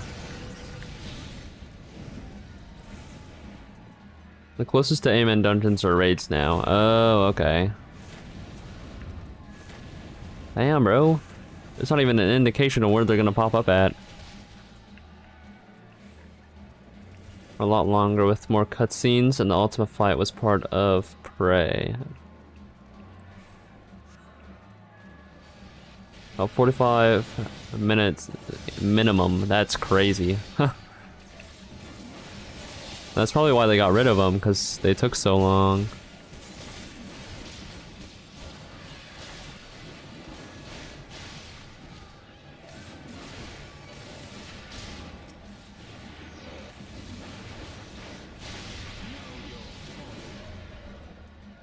The closest to Amen dungeons are raids now. Oh, okay. Damn, bro. It's not even an indication of where they're gonna pop up at. A lot longer with more cutscenes, and the ultimate fight was part of Prey. Oh, 45 minutes minimum. That's crazy. That's probably why they got rid of them, because they took so long.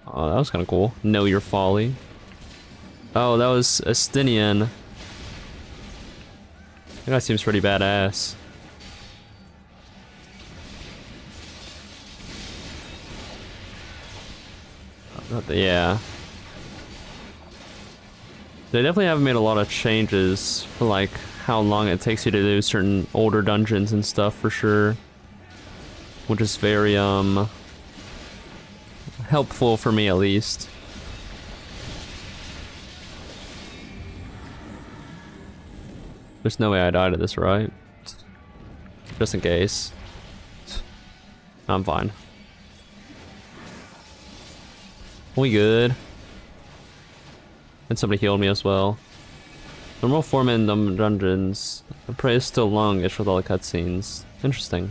Oh, that was kind of cool. Know your folly. Oh, that was Astinian. That guy seems pretty badass. Yeah. They definitely haven't made a lot of changes for like how long it takes you to do certain older dungeons and stuff for sure. Which is very helpful for me at least. There's no way I died at this, right? Just in case. I'm fine. We good. And somebody healed me as well. Normal 4-man dungeons. The prey is still longish with all the cutscenes. Interesting.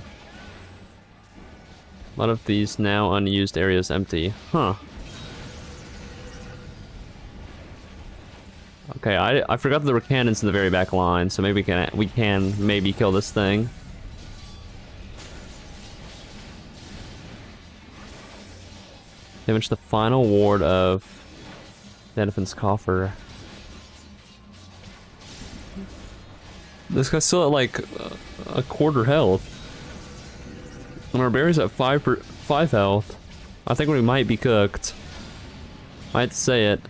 A lot of these now unused areas empty. Huh. Okay, I forgot that there were cannons in the very back line, so maybe we can maybe kill this thing. Damage the final ward of Deniphan's coffer. This guy's still at like a quarter health. And our berry's at 5 health. I think we might be cooked. I hate to say it.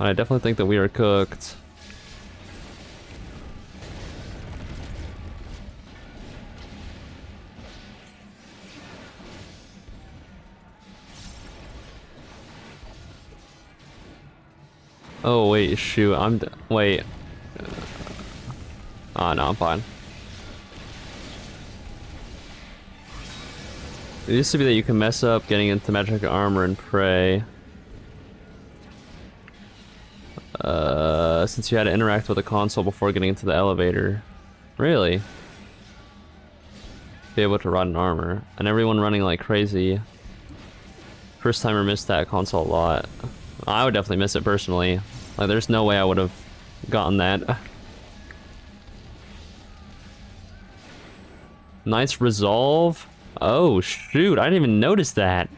I definitely think that we are cooked. Oh wait, shoot, wait. Oh no, I'm fine. It used to be that you can mess up getting into magic armor and Prey. Since you had to interact with the console before getting into the elevator. Really? Be able to run in armor. And everyone running like crazy. First timer missed that console a lot. I would definitely miss it personally. Like, there's no way I would have gotten that. Nice resolve. Oh, shoot. I didn't even notice that.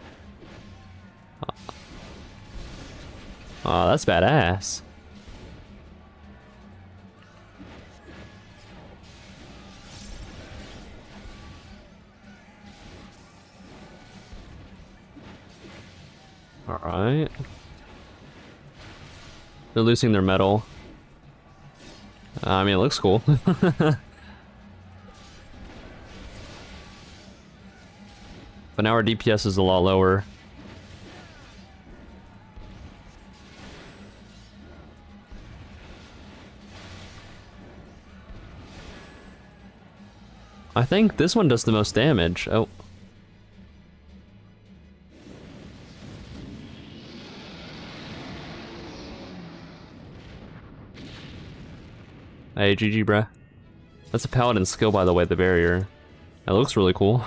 Oh, that's badass. Alright. They're losing their metal. I mean, it looks cool. But now our DPS is a lot lower. I think this one does the most damage. Oh. Hey, GG, bruh. That's a paladin skill, by the way, the barrier. That looks really cool.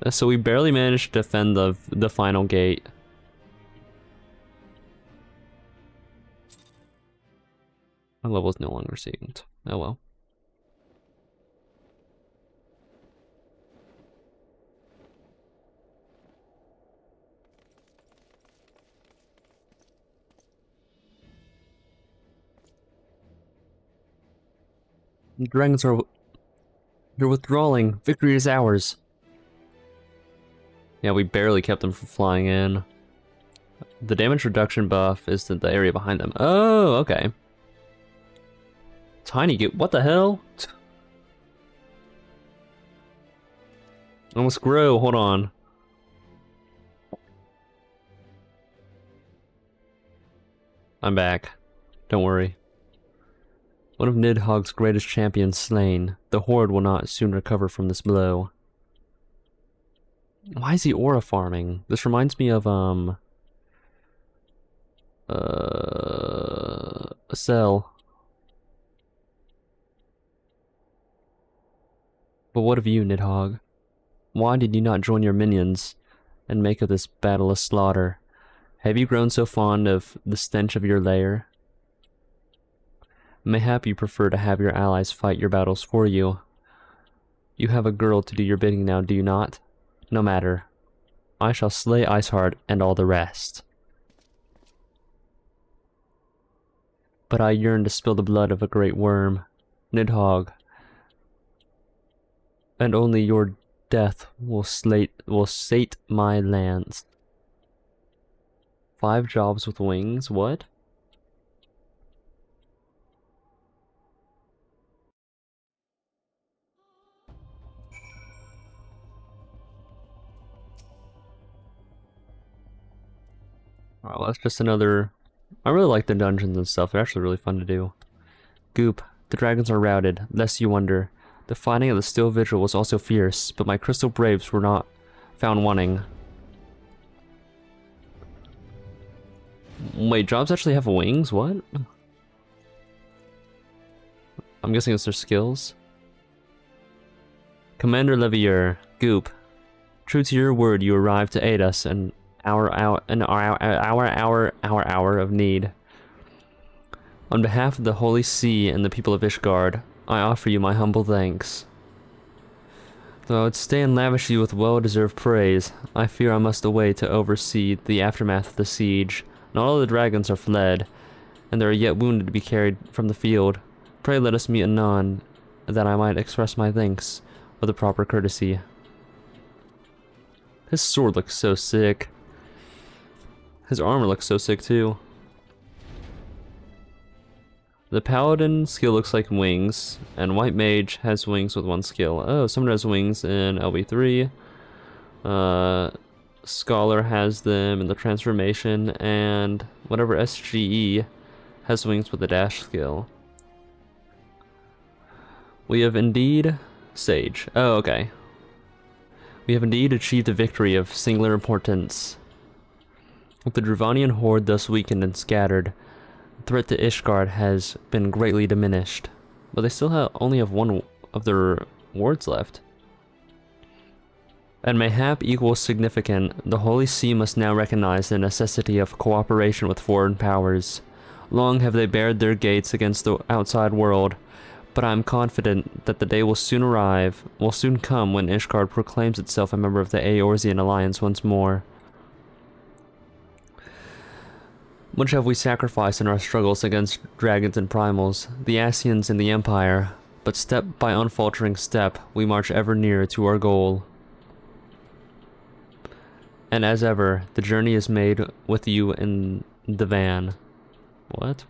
So we barely managed to defend the final gate. My level is no longer synced. Oh well. The dragons are... They're withdrawing. Victory is ours. Yeah, we barely kept them from flying in. The damage reduction buff is the area behind them. Oh, okay. Tiny get... What the hell? Almost grow. Hold on. I'm back. Don't worry. One of Nidhogg's greatest champions slain. The Horde will not soon recover from this blow. Why is he aura farming? This reminds me of, a cell. But what of you, Nidhogg? Why did you not join your minions and make of this battle a slaughter? Have you grown so fond of the stench of your lair? Mayhap you prefer to have your allies fight your battles for you. You have a girl to do your bidding now, do you not? No matter. I shall slay Iceheart and all the rest. But I yearn to spill the blood of a great worm, Nidhogg. And only your death will sate my lands. 5 jobs with wings, what? Alright, well, that's just another... I really like the dungeons and stuff, they're actually really fun to do. Goop, the dragons are routed, lest you wonder. The fighting of the Still Vigil was also fierce, but my crystal braves were not found wanting. Wait, jobs actually have wings? What? I'm guessing it's their skills. Commander Levier, Goop, true to your word, you arrived to aid us in our hour of need. On behalf of the Holy See and the people of Ishgard, I offer you my humble thanks. Though I would stay and lavish you with well-deserved praise, I fear I must away to oversee the aftermath of the siege. Not all the dragons are fled, and there are yet wounded to be carried from the field. Pray let us meet anon, that I might express my thanks with a proper courtesy. His sword looks so sick. His armor looks so sick too. The paladin skill looks like wings, and white mage has wings with 1 skill. Oh, someone has wings in LV3. Scholar has them in the transformation, and whatever SGE has wings with a dash skill. We have indeed... Sage. Oh, okay. We have indeed achieved a victory of singular importance. With the Dravanian horde thus weakened and scattered, the threat to Ishgard has been greatly diminished. But they still only have 1 of their wards left. And mayhap equal significant, the Holy See must now recognize the necessity of cooperation with foreign powers. Long have they bared their gates against the outside world, but I am confident that the day will soon come when Ishgard proclaims itself a member of the Eorzean Alliance once more. Much have we sacrificed in our struggles against dragons and primals, the Ascians and the Empire, but step by unfaltering step, we march ever nearer to our goal. And as ever, the journey is made with you in the van. What?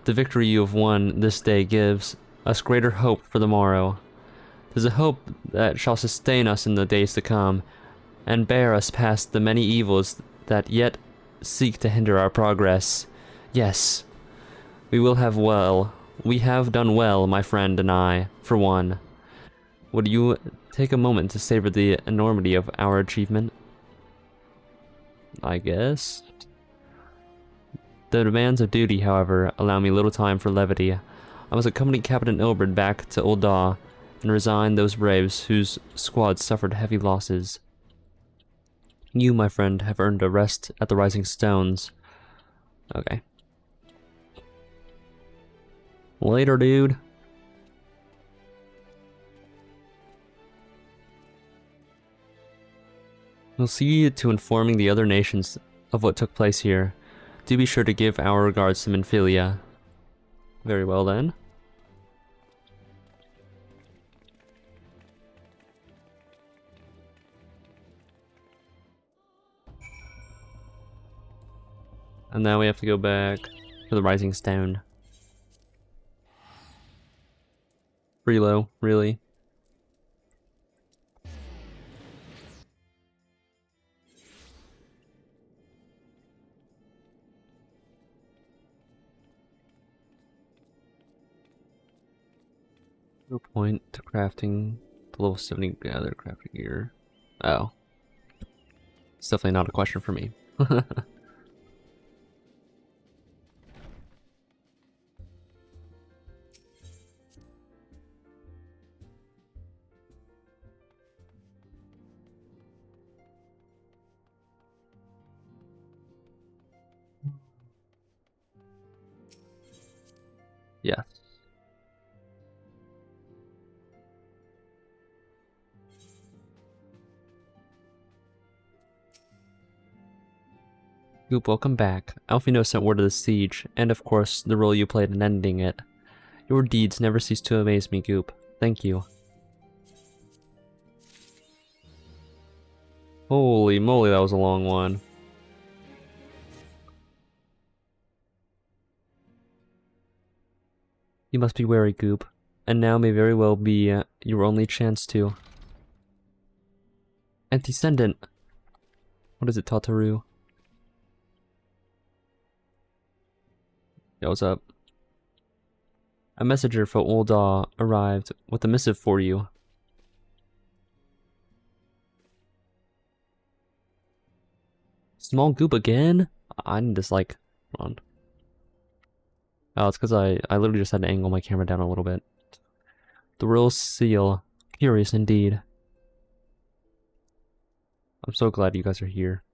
The victory you have won this day gives us greater hope for the morrow. 'Tis a hope that shall sustain us in the days to come, and bear us past the many evils that yet seek to hinder our progress. Yes, we have done well, my friend and I, for one. Would you take a moment to savor the enormity of our achievement? I guess. The demands of duty, however, allow me little time for levity. I must accompany Captain Ilberd back to Ul'dah and resign those braves whose squad suffered heavy losses. You, my friend, have earned a rest at the Rising Stones. Okay. Later, dude. We'll see to informing the other nations of what took place here. Do be sure to give our regards to Minfilia. Very well then. And now we have to go back to the Rising Stone. Freelo, really? No point to crafting the level 70 gather crafting gear. Oh. It's definitely not a question for me. Yes. Goop, welcome back. Alfino sent word of the siege, and of course, the role you played in ending it. Your deeds never cease to amaze me, Goop. Thank you. Holy moly, that was a long one. You must be wary, Goop, and now may very well be your only chance to. Antecedent. What is it, Tataru? Yo, what's up? A messenger for Ul'dah arrived with a missive for you. Small Goop again? I need this, like, hold on. Oh, it's because I literally just had to angle my camera down a little bit. The Royal Seal. Curious indeed. I'm so glad you guys are here.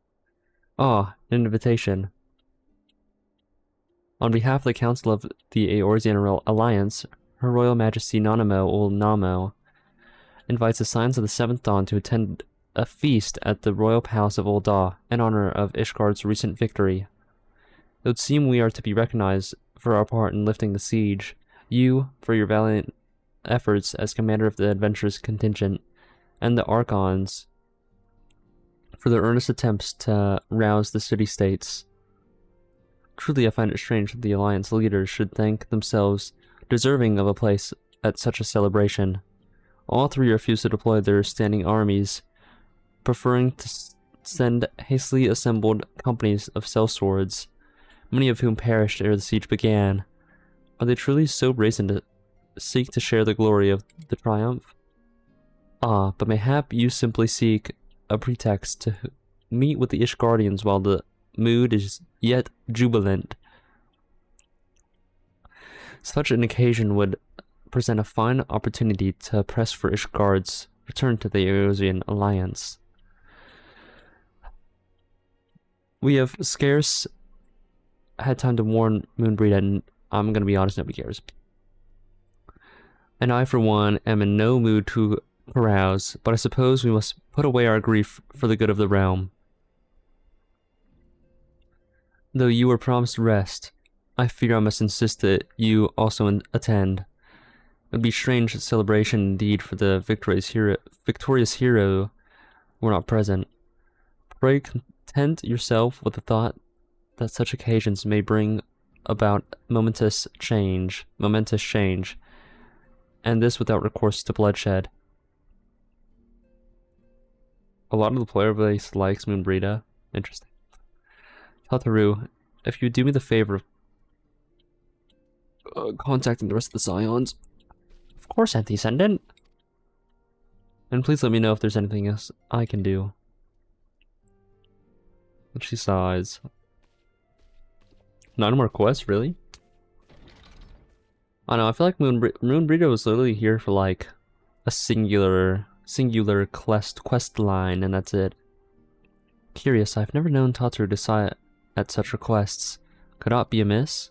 Ah, an invitation. On behalf of the Council of the Eorzean Alliance, Her Royal Majesty Nanamo Ul Namo invites the Scions of the Seventh Dawn to attend a feast at the Royal Palace of Ul'dah in honor of Ishgard's recent victory. It would seem we are to be recognized for our part in lifting the siege, you for your valiant efforts as commander of the adventurous contingent, and the Archons for their earnest attempts to rouse the city-states. Truly, I find it strange that the Alliance leaders should think themselves deserving of a place at such a celebration. All three refuse to deploy their standing armies, preferring to send hastily assembled companies of sellswords, many of whom perished ere the siege began. Are they truly so brazen to seek to share the glory of the triumph? Ah, but mayhap you simply seek a pretext to meet with the Ishgardians while the mood is yet jubilant. Such an occasion would present a fine opportunity to press for Ishgard's return to the Eorzean Alliance. We have scarce had time to warn Moonbreed, and I'm gonna be honest, nobody cares. And I, for one, am in no mood to carouse, but I suppose we must put away our grief for the good of the realm. Though you were promised rest, I fear I must insist that you also attend. It would be strange celebration indeed for the victorious hero were not present. Pray content yourself with the thought that such occasions may bring about momentous change, and this without recourse to bloodshed. A lot of the player base likes Moonbreeda. Interesting. Tataru, if you would do me the favor of contacting the rest of the Scions. Of course, Antecedent. And please let me know if there's anything else I can do. And she sighs. 9 more quests, really? I don't know, I feel like Moonbreeder was literally here for like a singular quest line, and that's it. Curious, I've never known Tataru to sigh at such requests. Could aught be amiss?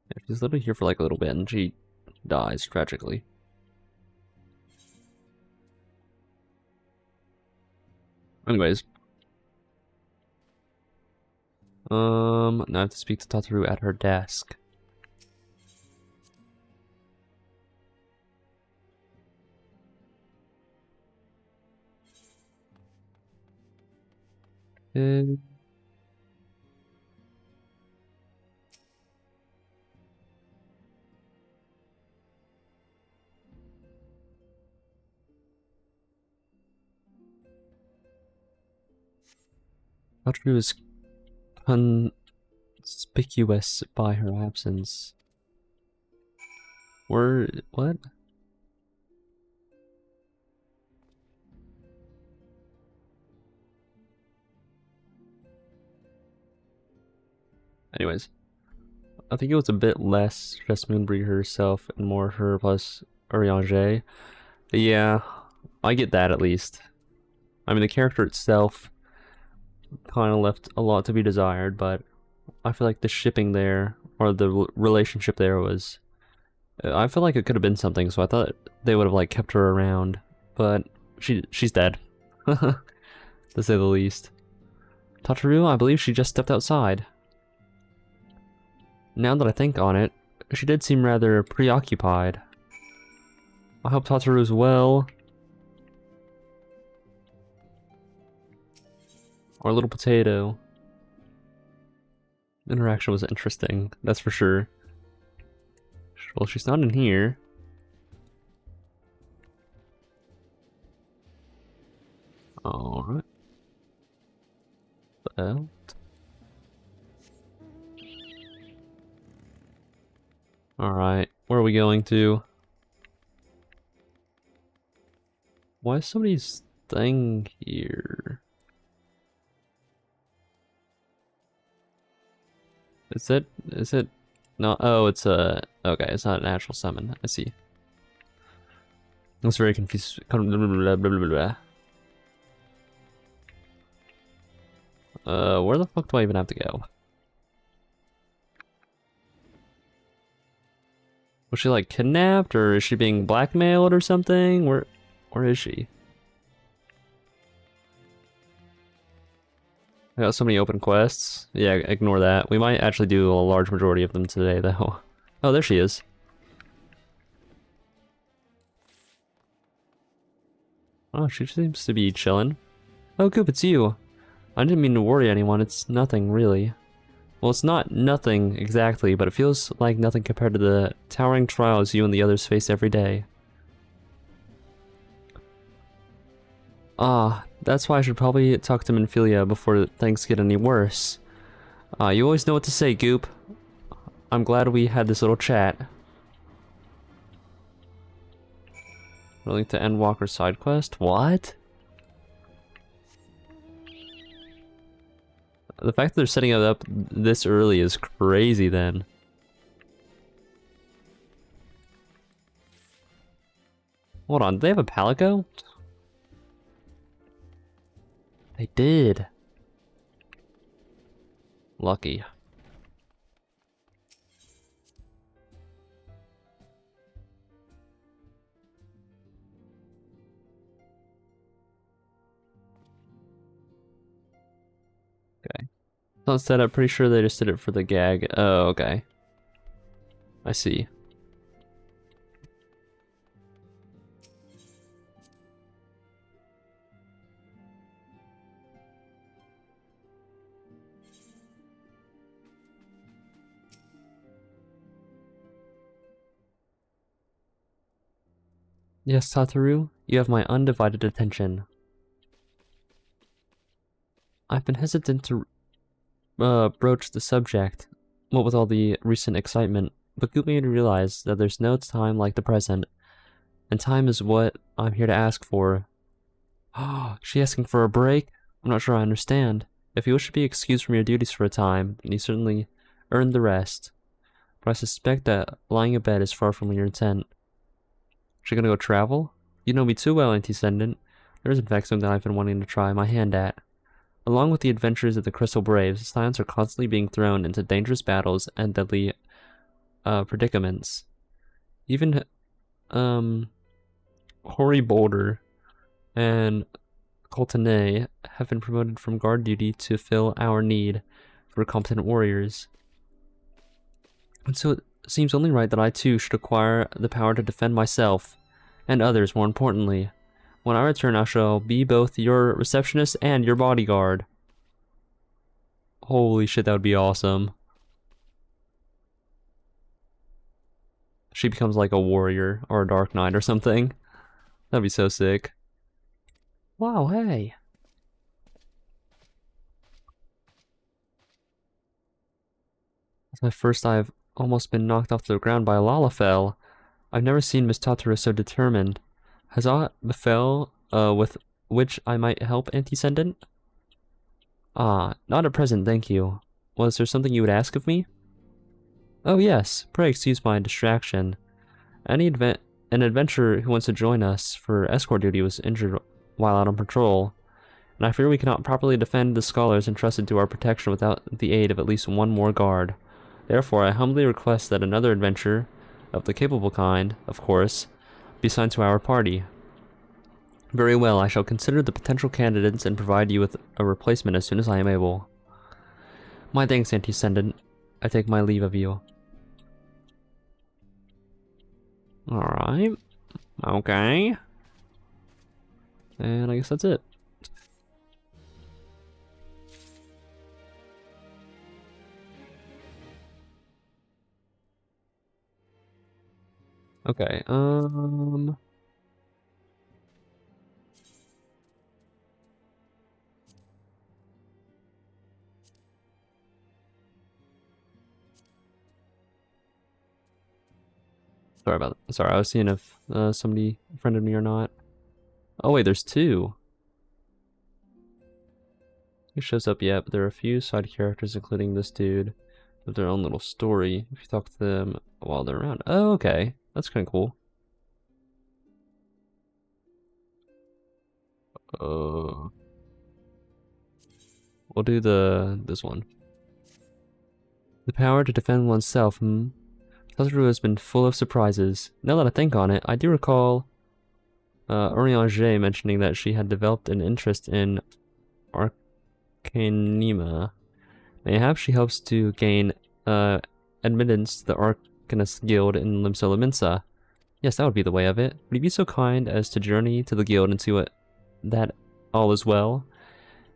Yeah, she's literally here for like a little bit and she dies tragically. Anyways. Now I have to speak to Tataru at her desk. Tataru is conspicuous by her absence. What? Anyways, I think it was a bit less just Moonbreeder herself and more her plus Urianger. Yeah, I get that at least. I mean, the character itself kind of left a lot to be desired, but I feel like the shipping there, or the relationship there was... I feel like it could have been something, so I thought they would have like kept her around, but she's dead, to say the least. Tataru, I believe she just stepped outside. Now that I think on it, she did seem rather preoccupied. I hope Tataru's well. Our little potato. Interaction was interesting, that's for sure. Well, she's not in here. Alright. Well. Alright, where are we going to? Why is somebody's thing here? Is it? No, oh, it's a... Okay, it's not an actual summon. I see. I was very confused. Where the fuck do I even have to go? Was she like kidnapped, or is she being blackmailed or something? Where is she? I got so many open quests. Yeah, ignore that. We might actually do a large majority of them today, though. Oh, there she is. Oh, she seems to be chilling. Oh, Coop, it's you. I didn't mean to worry anyone. It's nothing, really. Well, it's not nothing exactly, but it feels like nothing compared to the towering trials you and the others face every day. Ah, that's why I should probably talk to Minfilia before things get any worse. You always know what to say, Goop. I'm glad we had this little chat. Willing to end Walker's side quest? What? The fact that they're setting it up this early is crazy then. Hold on, do they have a Palico? They did. Lucky. Okay. Instead, I'm pretty sure they just did it for the gag. Oh, okay. I see. Yes, Satoru, you have my undivided attention. I've been hesitant to broach the subject, what with all the recent excitement, but Goop made me realize that there's no time like the present, and time is what I'm here to ask for. Oh, is she asking for a break? I'm not sure I understand. If you wish to be excused from your duties for a time, then you certainly earned the rest. But I suspect that lying in bed is far from your intent. She gonna go travel? You know me too well, Antecedent. There is in fact something I've been wanting to try my hand at. Along with the adventures of the Crystal Braves, the Scions are constantly being thrown into dangerous battles and deadly predicaments. Even Hoary Boulder and Coltonay have been promoted from guard duty to fill our need for competent warriors. And so it seems only right that I too should acquire the power to defend myself, and others more importantly. When I return, I shall be both your receptionist and your bodyguard. Holy shit, that would be awesome. She becomes like a warrior or a dark knight or something. That'd be so sick. Wow, hey. That's my first I've almost been knocked off the ground by a Lalafell. I've never seen Miss Totoro so determined. Has aught befell with which I might help, Antecedent? Ah, not at present, thank you. Was there something you would ask of me? Oh yes, pray excuse my distraction. An adventurer who wants to join us for escort duty was injured while out on patrol, and I fear we cannot properly defend the scholars entrusted to our protection without the aid of at least one more guard. Therefore, I humbly request that another adventurer, of the capable kind, of course, be assigned to our party. Very well, I shall consider the potential candidates and provide you with a replacement as soon as I am able. My thanks, Antecedent. I take my leave of you. Alright. Okay. And I guess that's it. Okay, sorry, I was seeing if somebody friended me or not. Oh wait, there's two. He shows up yet, but there are a few side characters, including this dude, with their own little story. If you talk to them while they're around. Oh, okay. That's kind of cool. We'll do this one. The power to defend oneself, Totoro has been full of surprises. Now that I think on it, I do recall Oriange mentioning that she had developed an interest in Arcanema. Mayhap she hopes to gain admittance to the Arcanist Guild in Limsa Lominsa. Yes, that would be the way of it. Would you be so kind as to journey to the guild and see that all is well?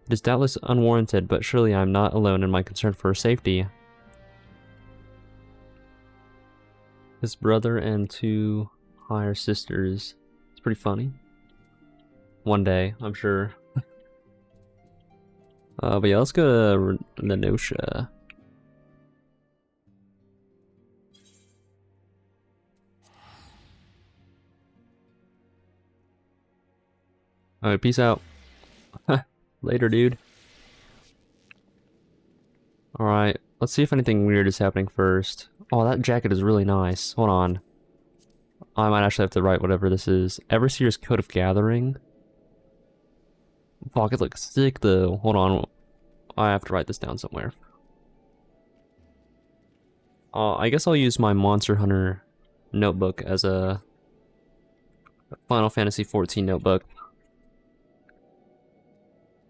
It is doubtless unwarranted, but surely I am not alone in my concern for her safety. His brother and two higher sisters. It's pretty funny. One day, I'm sure. But yeah, let's go to Lenosha. Alright, peace out. Later, dude. Alright, let's see if anything weird is happening first. Oh, that jacket is really nice. Hold on. I might actually have to write whatever this is. Everseer's Code of Gathering? Fuck, it looks sick though. Hold on. I have to write this down somewhere. I guess I'll use my Monster Hunter notebook as a Final Fantasy XIV notebook.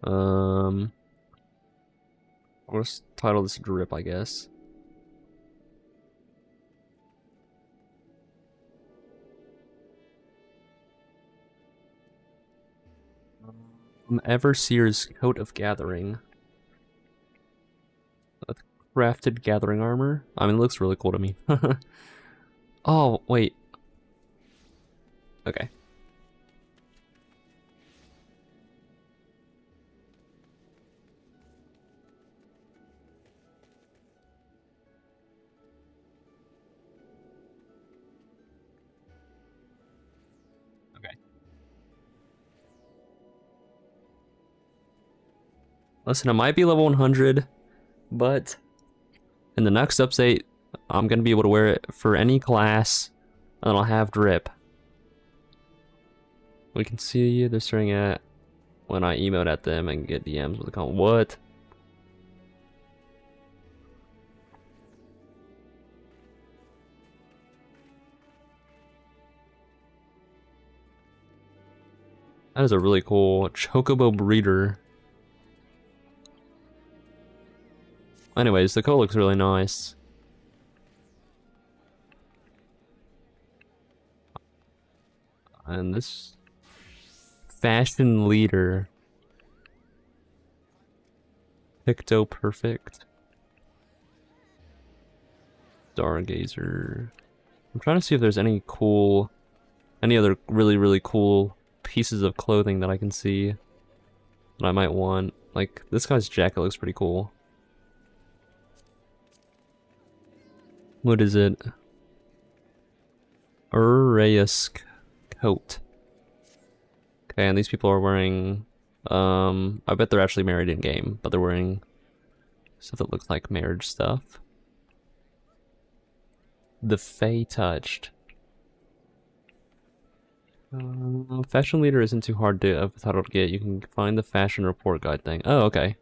I'll just title this Drip, I guess. Everseer's Coat of Gathering. A crafted gathering armor. I mean, it looks really cool to me. Oh, wait. Okay. Listen, I might be level 100, but in the next update, I'm gonna be able to wear it for any class, and I'll have drip. We can see they're staring at when I emote at them and get DMs with a comment. What? That is a really cool chocobo breeder. Anyways, the coat looks really nice. And this fashion leader. Picto perfect. Stargazer. I'm trying to see if there's any other really cool pieces of clothing that I can see that I might want. Like, this guy's jacket looks pretty cool. What is it? Uraisk coat. Okay, and these people are wearing, I bet they're actually married in game, but they're wearing stuff that looks like marriage stuff. The Fae Touched. Fashion leader isn't too hard to title to get. You can find the fashion report guide thing. Oh, okay.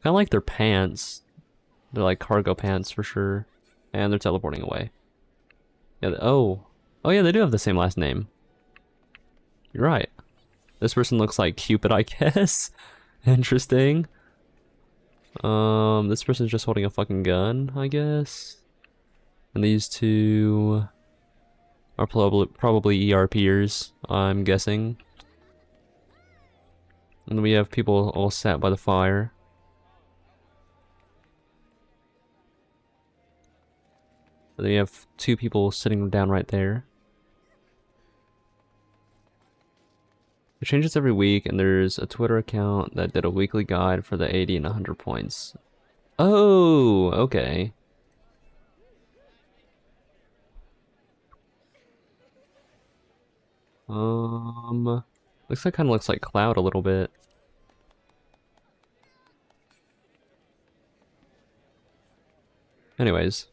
Kind of like their pants. They're like cargo pants for sure. And they're teleporting away. Yeah. Oh yeah, they do have the same last name. You're right. This person looks like Cupid, I guess. Interesting. This person's just holding a fucking gun, I guess. And these two are probably ERPers, I'm guessing. And then we have people all sat by the fire. And then we have two people sitting down right there. It changes every week, and there's a Twitter account that did a weekly guide for the 80 and 100 points. Oh, okay. Kind of looks like Cloud a little bit. Anyways.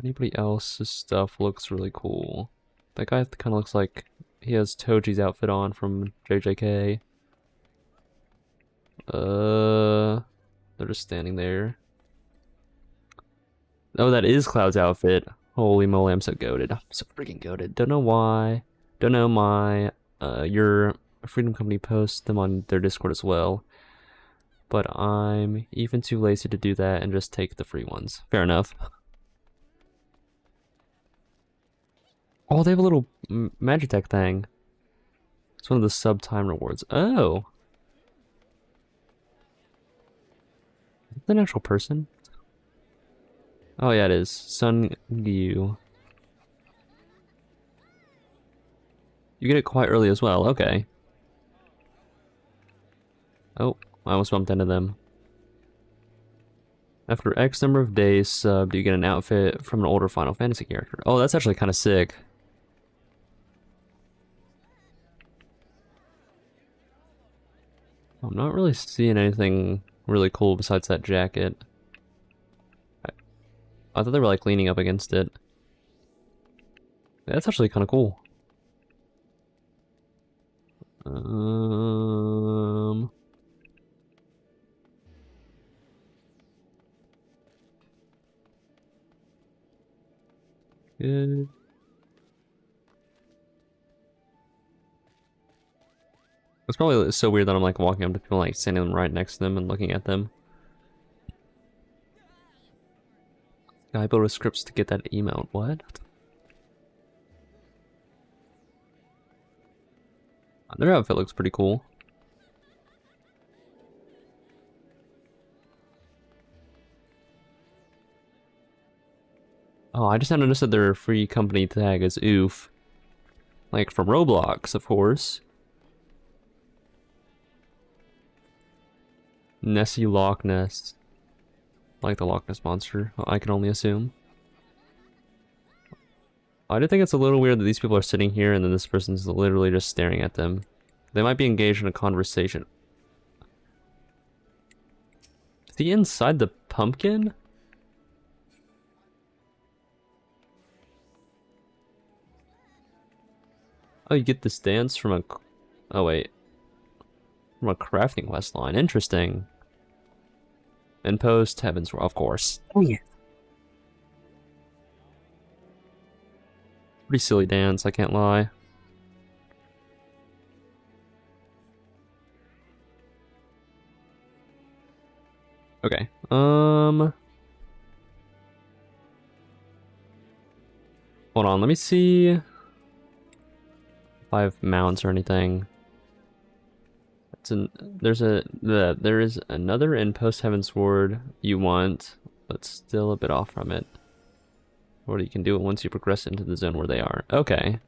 Anybody else's stuff looks really cool. That guy kind of looks like he has Toji's outfit on from JJK. They're just standing there. Oh, that is Cloud's outfit. Holy moly, I'm so goated. I'm so freaking goated. Don't know why. Don't know my, your Freedom Company posts them on their Discord as well. But I'm even too lazy to do that and just take the free ones. Fair enough. Oh, they have a little Magitech thing. It's one of the sub-time rewards. Oh. Is that an actual person? Oh yeah, it is. Sun Gyu. You get it quite early as well, okay. Oh, I almost bumped into them. After X number of days subbed, you get an outfit from an older Final Fantasy character. Oh, that's actually kind of sick. I'm not really seeing anything really cool besides that jacket. I thought they were like leaning up against it. That's actually kind of cool. Good. It's probably so weird that I'm like walking up to people, like standing right next to them and looking at them. I built scripts to get that emote. What? Their outfit looks pretty cool. Oh, I just now noticed that their free company tag is oof. Like from Roblox, of course. Nessie Loch Ness. Like the Loch Ness Monster, I can only assume. I do think it's a little weird that these people are sitting here and then this person's literally just staring at them. They might be engaged in a conversation. Is he inside the pumpkin? Oh, you get this dance from a... Oh, wait. From a crafting quest line. Interesting. And post Heaven's Roar, of course. Oh, yeah. Pretty silly dance, I can't lie. Okay. Hold on, let me see if I have mounts or anything. There is another in Post Heaven's Ward you want, but still a bit off from it. Or you can do it once you progress into the zone where they are. Okay.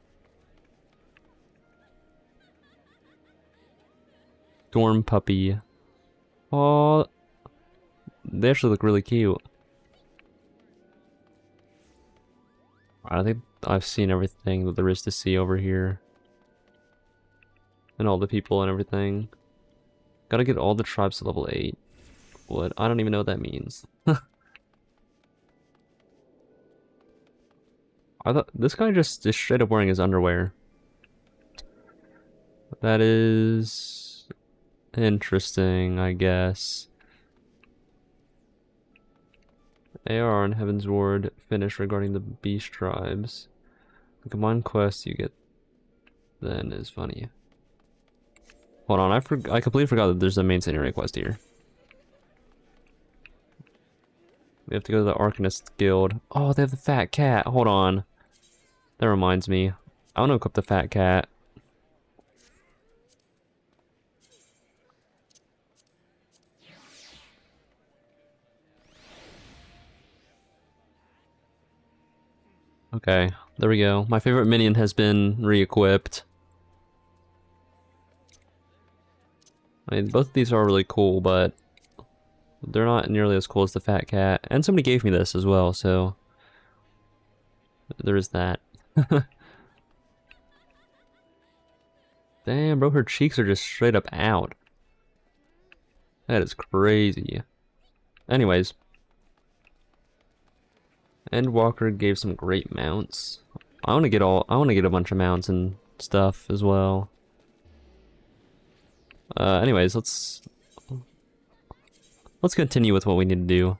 Storm Puppy. Oh, they actually look really cute. I think I've seen everything that there is to see over here. And all the people and everything. Gotta get all the tribes to level 8. What? I don't even know what that means. I thought this guy just is straight up wearing his underwear. That is interesting, I guess. ARR and Heaven's Ward finish regarding the beast tribes. The combined quest you get then is funny. Hold on, I completely forgot that there's a main scenario quest here. We have to go to the Arcanist Guild. Oh, they have the fat cat. Hold on. That reminds me. I want to equip the fat cat. Okay, there we go. My favorite minion has been re-equipped. I mean, both of these are really cool, but they're not nearly as cool as the fat cat. And somebody gave me this as well, so there is that. Damn, bro, her cheeks are just straight up out. That is crazy. Anyways. Endwalker gave some great mounts. I want to get a bunch of mounts and stuff as well. Anyways, let's continue with what we need to do.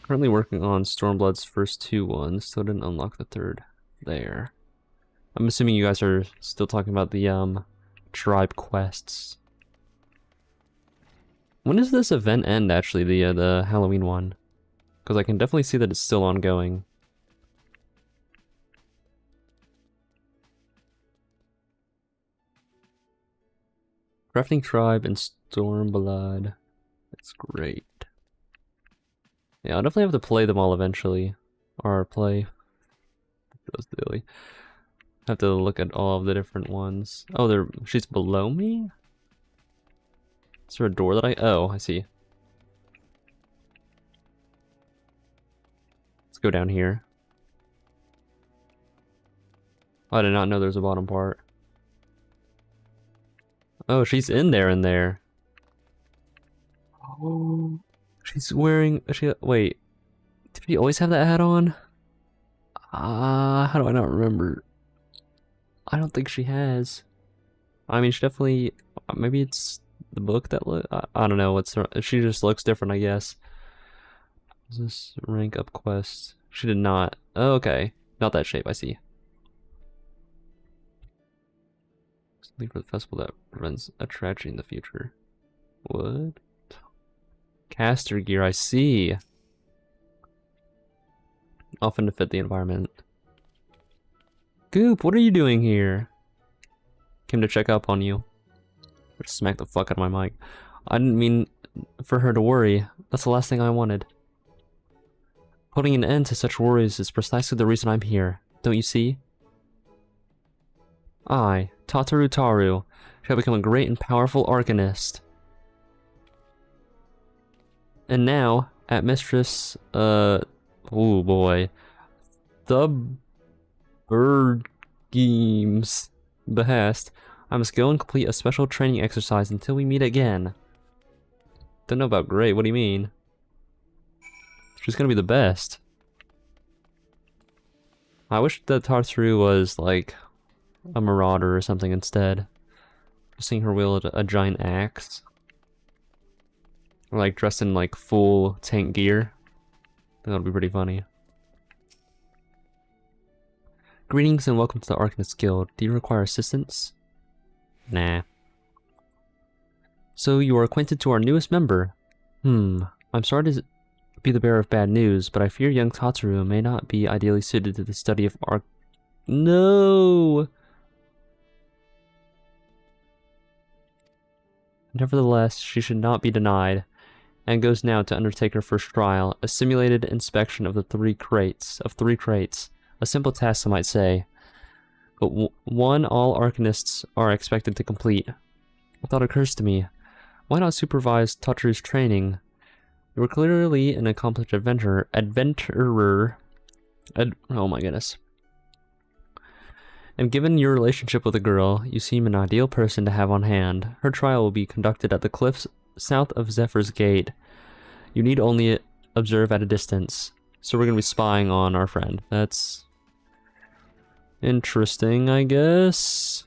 Currently working on Stormblood's first 2 ones. Still didn't unlock the 3rd there. I'm assuming you guys are still talking about the tribe quests. When does this event end, actually, the Halloween one? Because I can definitely see that it's still ongoing. Crafting Tribe and Stormblood. That's great. Yeah, I'll definitely have to play them all eventually. Or play. Those daily. Have to look at all of the different ones. Oh, she's below me? Is there a door that oh, I see. Let's go down here. I did not know there's a bottom part. Oh, she's in there. Oh, she's wearing. Wait, did she always have that hat on? How do I not remember? I don't think she has. I mean, she definitely. Maybe it's the book that I don't know. She just looks different, I guess. Is this rank up quest? She did not. Oh, okay, not that shape. I see. Something for the festival that prevents a tragedy in the future. What? Caster gear, I see. Often to fit the environment. Goop, what are you doing here? Came to check up on you. Or smack the fuck out of my mic. I didn't mean for her to worry. That's the last thing I wanted. Putting an end to such worries is precisely the reason I'm here. Don't you see? I, Tataru Taru, shall become a great and powerful Arcanist. And now, at Mistress, Oh boy. The bird games behest. I must go and complete a special training exercise until we meet again. Don't know about great, what do you mean? She's gonna be the best. I wish that Tartaru was like a marauder or something instead. Just seeing her wield a giant axe. Or like dressed in like full tank gear. That would be pretty funny. Greetings and welcome to the Arcanist Guild. Do you require assistance? Nah. So you are acquainted to our newest member. I'm sorry to be the bearer of bad news, but I fear young Tataru may not be ideally suited to the study of No! Nevertheless, she should not be denied, and goes now to undertake her first trial, a simulated inspection of the three crates. A simple task, some might say, but one all Arcanists are expected to complete. A thought occurs to me. Why not supervise Tataru's training? You are clearly an accomplished adventurer. Oh my goodness. And given your relationship with the girl, you seem an ideal person to have on hand. Her trial will be conducted at the cliffs south of Zephyr's Gate. You need only observe at a distance. So we're going to be spying on our friend. That's interesting, I guess.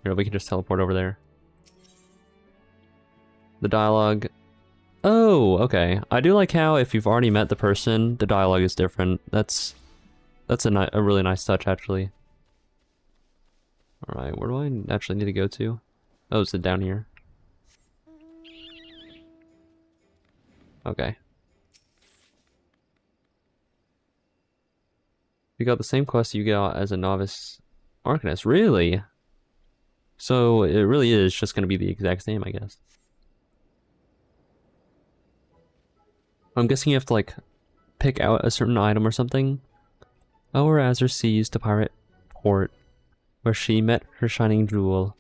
Here, we can just teleport over there. The dialogue. Oh, okay. I do like how if you've already met the person, the dialogue is different. That's a really nice touch, actually. Alright, where do I actually need to go to? Oh, is it down here? Okay. You got the same quest you got as a novice Arcanist. Really? So it really is just going to be the exact same, I guess. I'm guessing you have to, like, pick out a certain item or something. Our Azure sees the pirate port, where she met her shining jewel.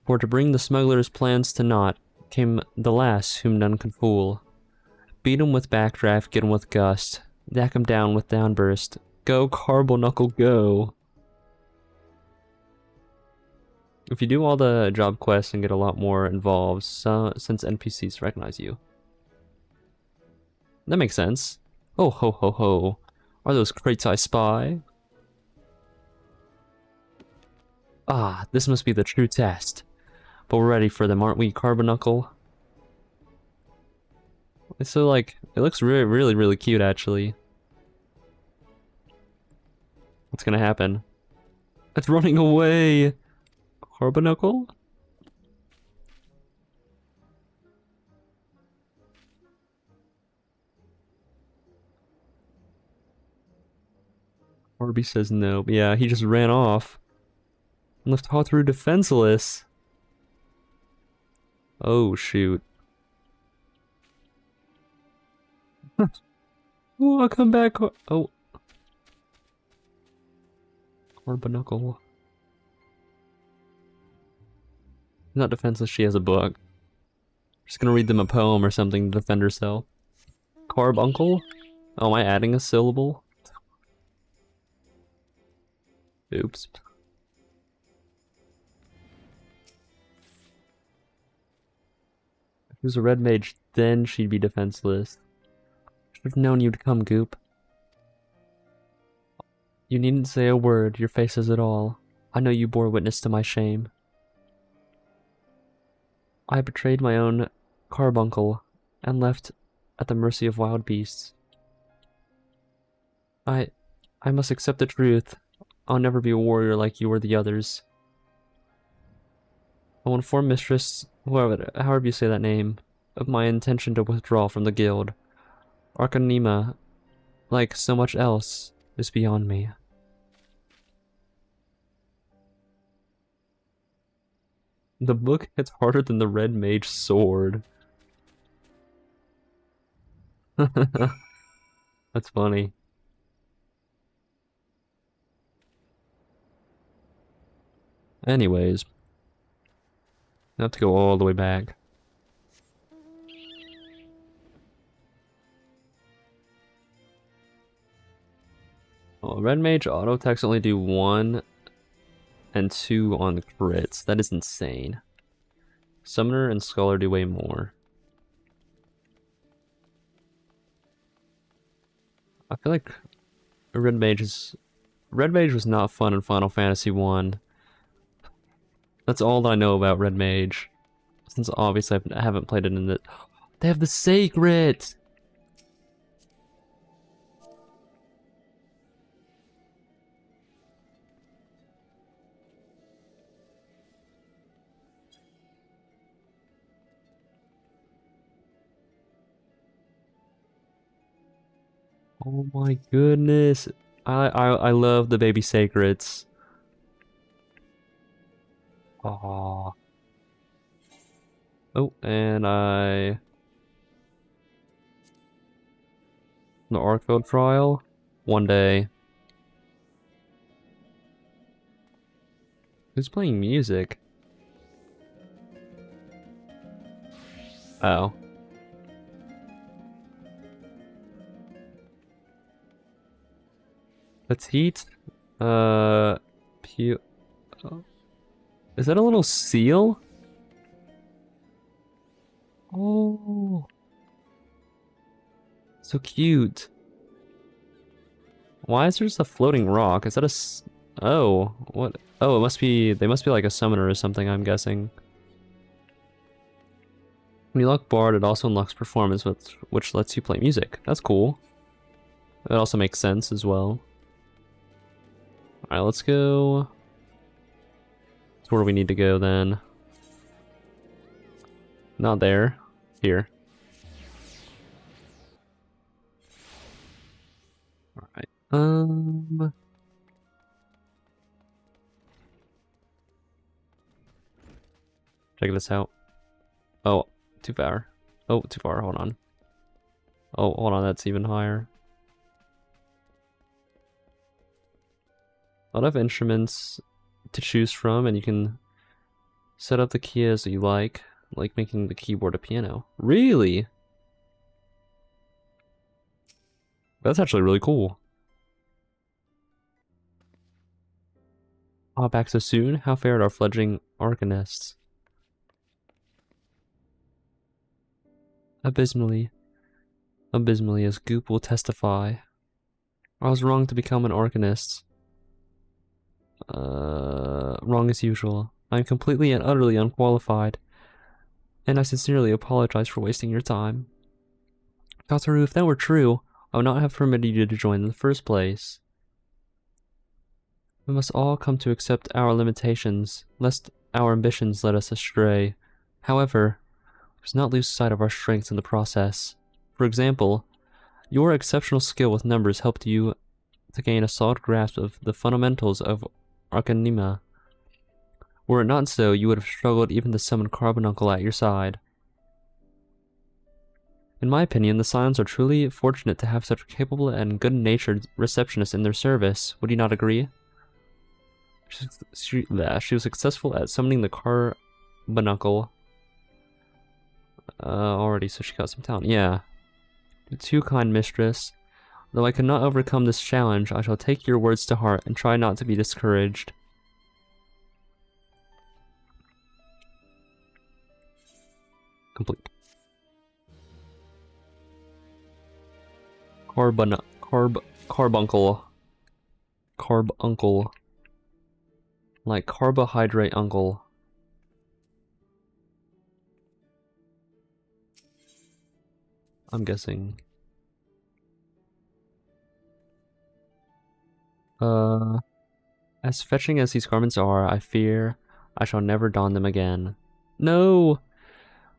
For to bring the smuggler's plans to naught, came the lass whom none could fool. Beat 'em with backdraft, get 'em with gust, dack 'em down with downburst. Go, Carboncle, go! If you do all the job quests and get a lot more involved, since NPCs recognize you. That makes sense. Oh ho ho ho. Are those crates I spy? Ah, this must be the true test. But we're ready for them, aren't we, Carboncle? So, like, it looks really, really cute, actually. What's gonna happen? It's running away! Carboncle? Orby says no. Yeah, he just ran off. And left Hawthru defenseless. Oh, shoot. Oh, I'll come back. Oh. Carboncle. Not defenseless, she has a book. Just gonna read them a poem or something to defend herself. Carbuncle? Oh, am I adding a syllable? Oops. If it was a red mage, then she'd be defenseless. Should have known you'd come, Goop. You needn't say a word, your face says it all. I know you bore witness to my shame. I betrayed my own Carbuncle, and left at the mercy of wild beasts. I must accept the truth. I'll never be a warrior like you or the others. I will inform Mistress, however you say that name, of my intention to withdraw from the guild. Arcanima, like so much else, is beyond me. The book hits harder than the red mage sword. That's funny. Anyways, I have to go all the way back. Oh, red mage auto attacks only do 1 and 2 on the crits. That is insane. Summoner and Scholar do way more. I feel like Red Mage was not fun in Final Fantasy 1. That's all that I know about Red Mage. Since obviously I haven't played it in the... They have the Sacred! Oh my goodness. I love the baby sacreds. Aww. Oh, and the Arkveld trial? One day. Who's playing music? Oh. Petite? Pew. Oh. Is that a little seal? Oh. So cute. Why is there just a floating rock? Is that a oh, what? Oh, they must be like a summoner or something, I'm guessing. When you lock Bard, it also unlocks performance, which lets you play music. That's cool. It also makes sense as well. Alright, let's go. So where do we need to go then? Not there. Here. Alright. Check this out. Oh, too far. Oh, too far. Hold on. Oh, hold on. That's even higher. A lot of instruments to choose from, and you can set up the key as you like making the keyboard a piano. Really? That's actually really cool. Ah, back so soon? How fared our fledgling arcanists? Abysmally. Abysmally, as Goop will testify. I was wrong to become an arcanist. Wrong as usual. I am completely and utterly unqualified. And I sincerely apologize for wasting your time. Kataru, if that were true, I would not have permitted you to join in the first place. We must all come to accept our limitations, lest our ambitions lead us astray. However, we must not lose sight of our strengths in the process. For example, your exceptional skill with numbers helped you to gain a solid grasp of the fundamentals of Arcanima. Were it not so, you would have struggled even to summon Carbuncle at your side. In my opinion, the Scions are truly fortunate to have such capable and good-natured receptionists in their service. Would you not agree? She was successful at summoning the Carbuncle. Already, so she got some talent. Yeah. Too kind, mistress. Though I cannot overcome this challenge, I shall take your words to heart and try not to be discouraged. Complete. Carbuncle. Carbuncle. Like carbohydrate uncle. I'm guessing. As fetching as these garments are, I fear I shall never don them again. No!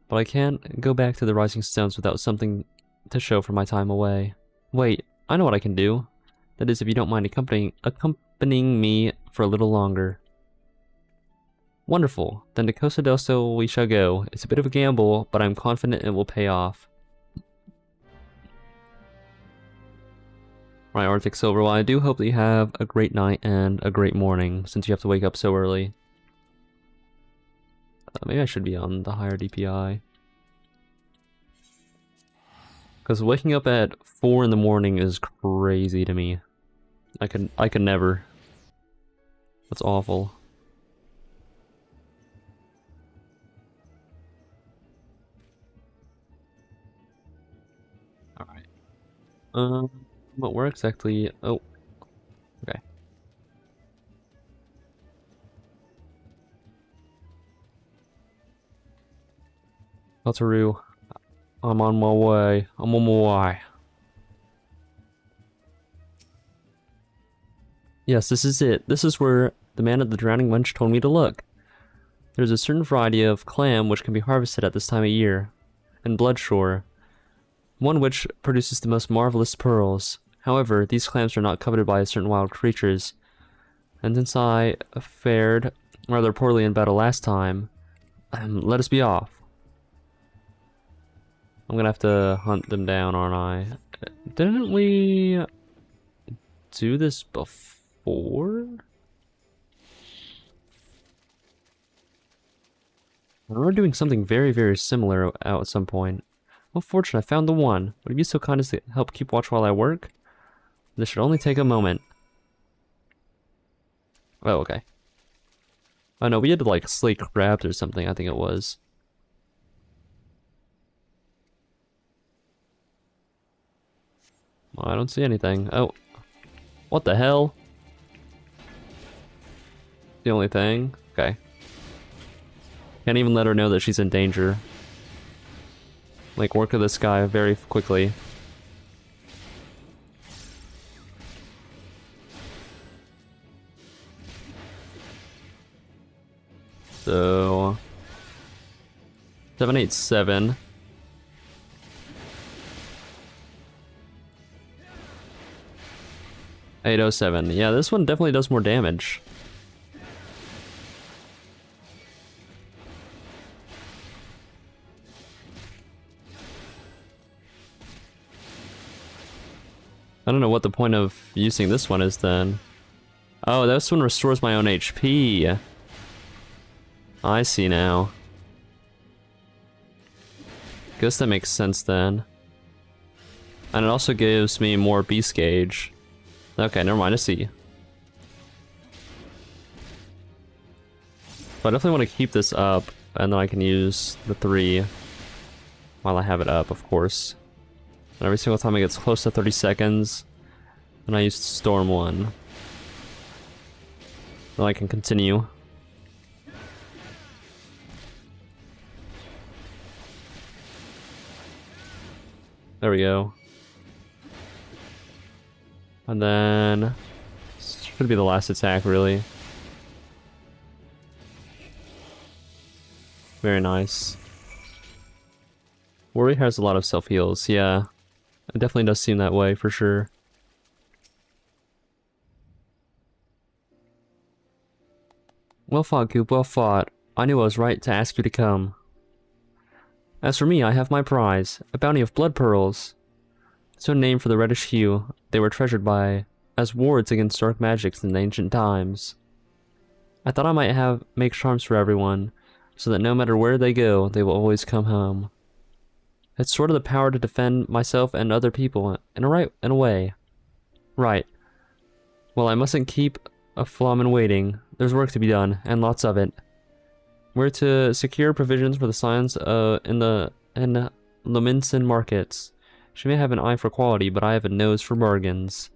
But I can't go back to the Rising Stones without something to show for my time away. Wait, I know what I can do. That is, if you don't mind accompanying me for a little longer. Wonderful. Then to Costa del Sol we shall go. It's a bit of a gamble, but I'm confident it will pay off. Right, Arctic Silver, well, I do hope that you have a great night and a great morning, since you have to wake up so early. Maybe I should be on the higher DPI. Because waking up at 4 in the morning is crazy to me. I could never. That's awful. Alright. But where exactly? Oh. Okay. Altaru, I'm on my way. I'm on my way. Yes, this is it. This is where the man at the drowning wench told me to look. There's a certain variety of clam which can be harvested at this time of year, in Bloodshore, one which produces the most marvelous pearls. However, these clams are not coveted by certain wild creatures, and since I fared rather poorly in battle last time, let us be off. I'm gonna have to hunt them down, aren't I? Didn't we do this before? I remember doing something very, very similar out at some point. Well, fortune, I found the one. Would you be so kind as to help keep watch while I work? This should only take a moment. Oh, okay. Oh no, we had to like slay crabs or something, I think it was. Well, I don't see anything. Oh. What the hell? The only thing? Okay. Can't even let her know that she's in danger. Like, work with this guy very quickly. So... 787. $807. Yeah, this one definitely does more damage. I don't know what the point of using this one is then. Oh, this one restores my own HP. I see now. Guess that makes sense then. And it also gives me more beast gauge. Okay, never mind, I see. But I definitely want to keep this up, and then I can use the 3 while I have it up, of course. And every single time it gets close to 30 seconds, and I use Storm 1. Then I can continue. There we go. And then... this should be the last attack, really. Very nice. Warrior has a lot of self-heals, yeah. It definitely does seem that way, for sure. Well fought, Goop, well fought. I knew I was right to ask you to come. As for me, I have my prize, a bounty of blood pearls. So named for the reddish hue, they were treasured by as wards against dark magics in ancient times. I thought I might make charms for everyone, so that no matter where they go, they will always come home. It's sort of the power to defend myself and other people in a way. Right. Well, I mustn't keep a flum waiting. There's work to be done, and lots of it. We're to secure provisions for the scions in the Luminson markets. She may have an eye for quality, but I have a nose for bargains.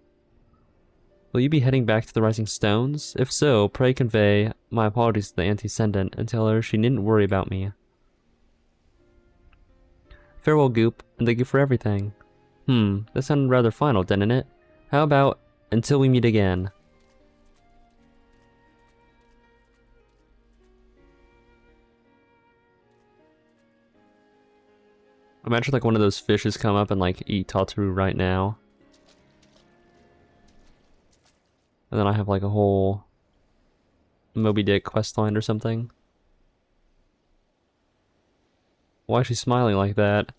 Will you be heading back to the Rising Stones? If so, pray convey my apologies to the Antecedent and tell her she needn't worry about me. Farewell, Goop, and thank you for everything. That sounded rather final, didn't it? How about until we meet again? Imagine like one of those fishes come up and like eat Tataru right now. And then I have like a whole Moby Dick questline or something. Why is she smiling like that?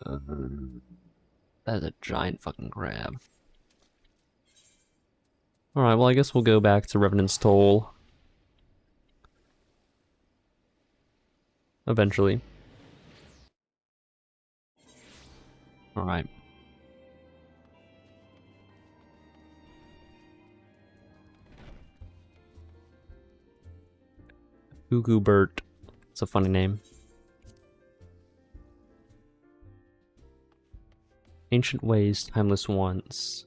That is a giant fucking crab. Alright, well I guess we'll go back to Revenant's Toll. Eventually. Alright. Goo Goo Bert. It's a funny name. Ancient ways, timeless wants.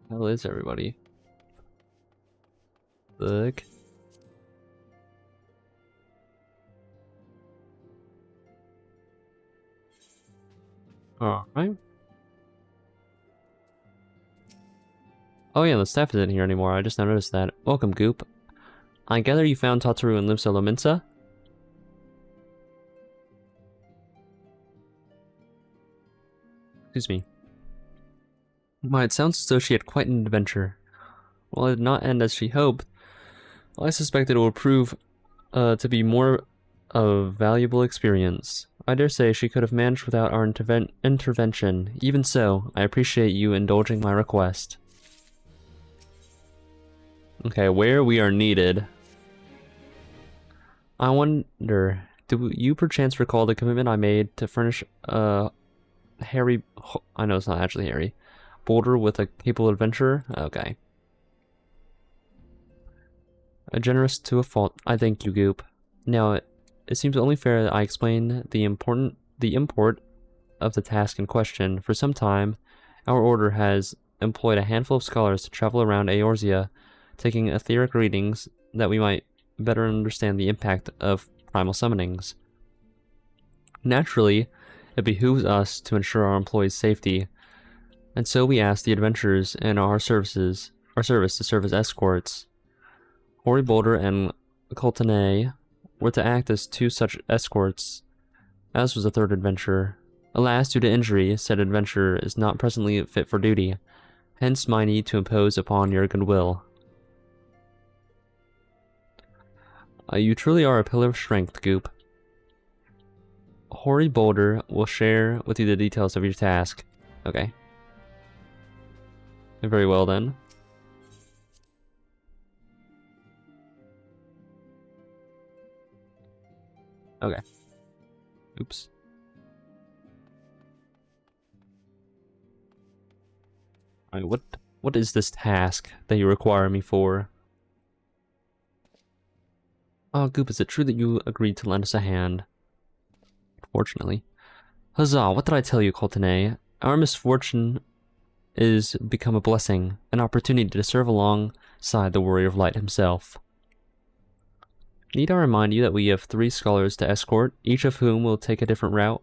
How is everybody? Look. Alright. Oh yeah, the staff isn't here anymore. I just noticed that. Welcome, Goop. I gather you found Tataru and Limsa Lominsa? Excuse me. Why, it sounds as though she had quite an adventure. While it did not end as she hoped, I suspect it will prove to be more of a valuable experience. I dare say she could have managed without our intervention. Even so, I appreciate you indulging my request. Okay, where we are needed. I wonder, do you perchance recall the commitment I made to furnish Harry... I know it's not actually Harry. Boulder with a capable adventurer? Okay. A generous to a fault. I thank you, Goop. Now, it seems only fair that I explain the import of the task in question. For some time, our order has employed a handful of scholars to travel around Eorzea, taking etheric readings that we might better understand the impact of primal summonings. Naturally, it behooves us to ensure our employees' safety, and so we ask the adventurers in our service to serve as escorts. Hoary Boulder and Coltonay were to act as two such escorts, as was a third adventurer. Alas, due to injury, said adventurer is not presently fit for duty, hence my need to impose upon your goodwill. You truly are a pillar of strength, Goop. Hoary Boulder will share with you the details of your task. Okay. Very well then. Okay. Oops. Alright, what is this task that you require me for? Oh, Goop, is it true that you agreed to lend us a hand? Unfortunately. Huzzah, what did I tell you, Coltonay? Our misfortune is become a blessing, an opportunity to serve alongside the Warrior of Light himself. Need I remind you that we have 3 scholars to escort, each of whom will take a different route?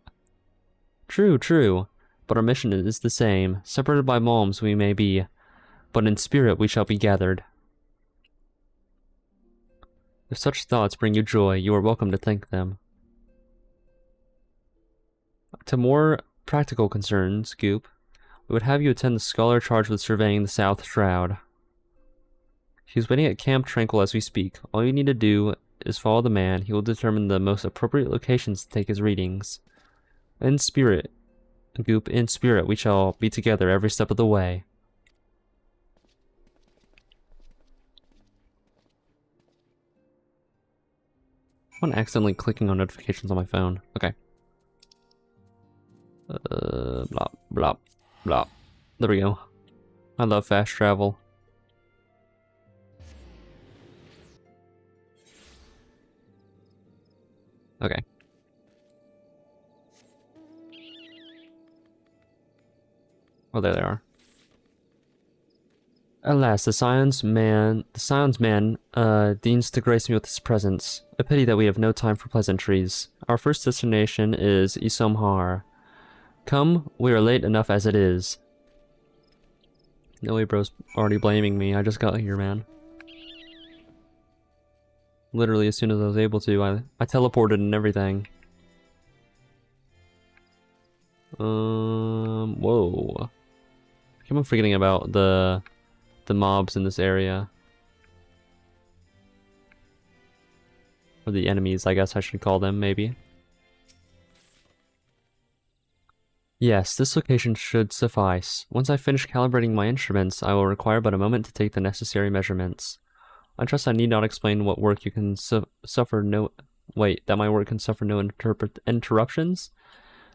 True, true, but our mission is the same. Separated by malms we may be, but in spirit we shall be gathered. If such thoughts bring you joy, you are welcome to thank them. To more practical concerns, Goop, we would have you attend the scholar charged with surveying the South Shroud. He is waiting at Camp Tranquil as we speak. All you need to do is follow the man. He will determine the most appropriate locations to take his readings. In spirit, Goop, in spirit, we shall be together every step of the way. I'm accidentally clicking on notifications on my phone. Okay. Blah, blah, blah. There we go. I love fast travel. Okay. Oh, there they are. Alas, the Scion's man deigns to grace me with his presence. A pity that we have no time for pleasantries. Our first destination is Isomhar. Come, we are late enough as it is. No way, bro's already blaming me. I just got here, man. Literally, as soon as I was able to, I teleported and everything. Whoa. I keep on forgetting about the mobs in this area. Or the enemies, I guess I should call them, maybe. Yes, this location should suffice. Once I finish calibrating my instruments, I will require but a moment to take the necessary measurements. I trust I need not explain what work you can suffer no... Wait, that my work can suffer no interruptions?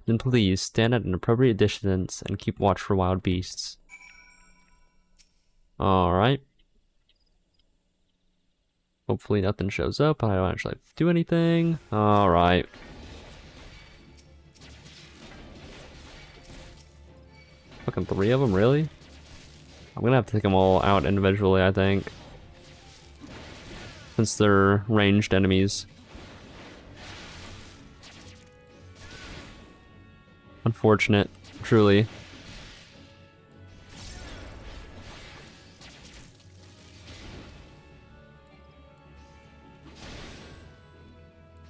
Then please stand at an appropriate distance and keep watch for wild beasts. Alright. Hopefully nothing shows up. I don't actually have to do anything. Alright. Fucking 3 of them, really? I'm gonna have to take them all out individually, I think. Since they're ranged enemies. Unfortunate, truly.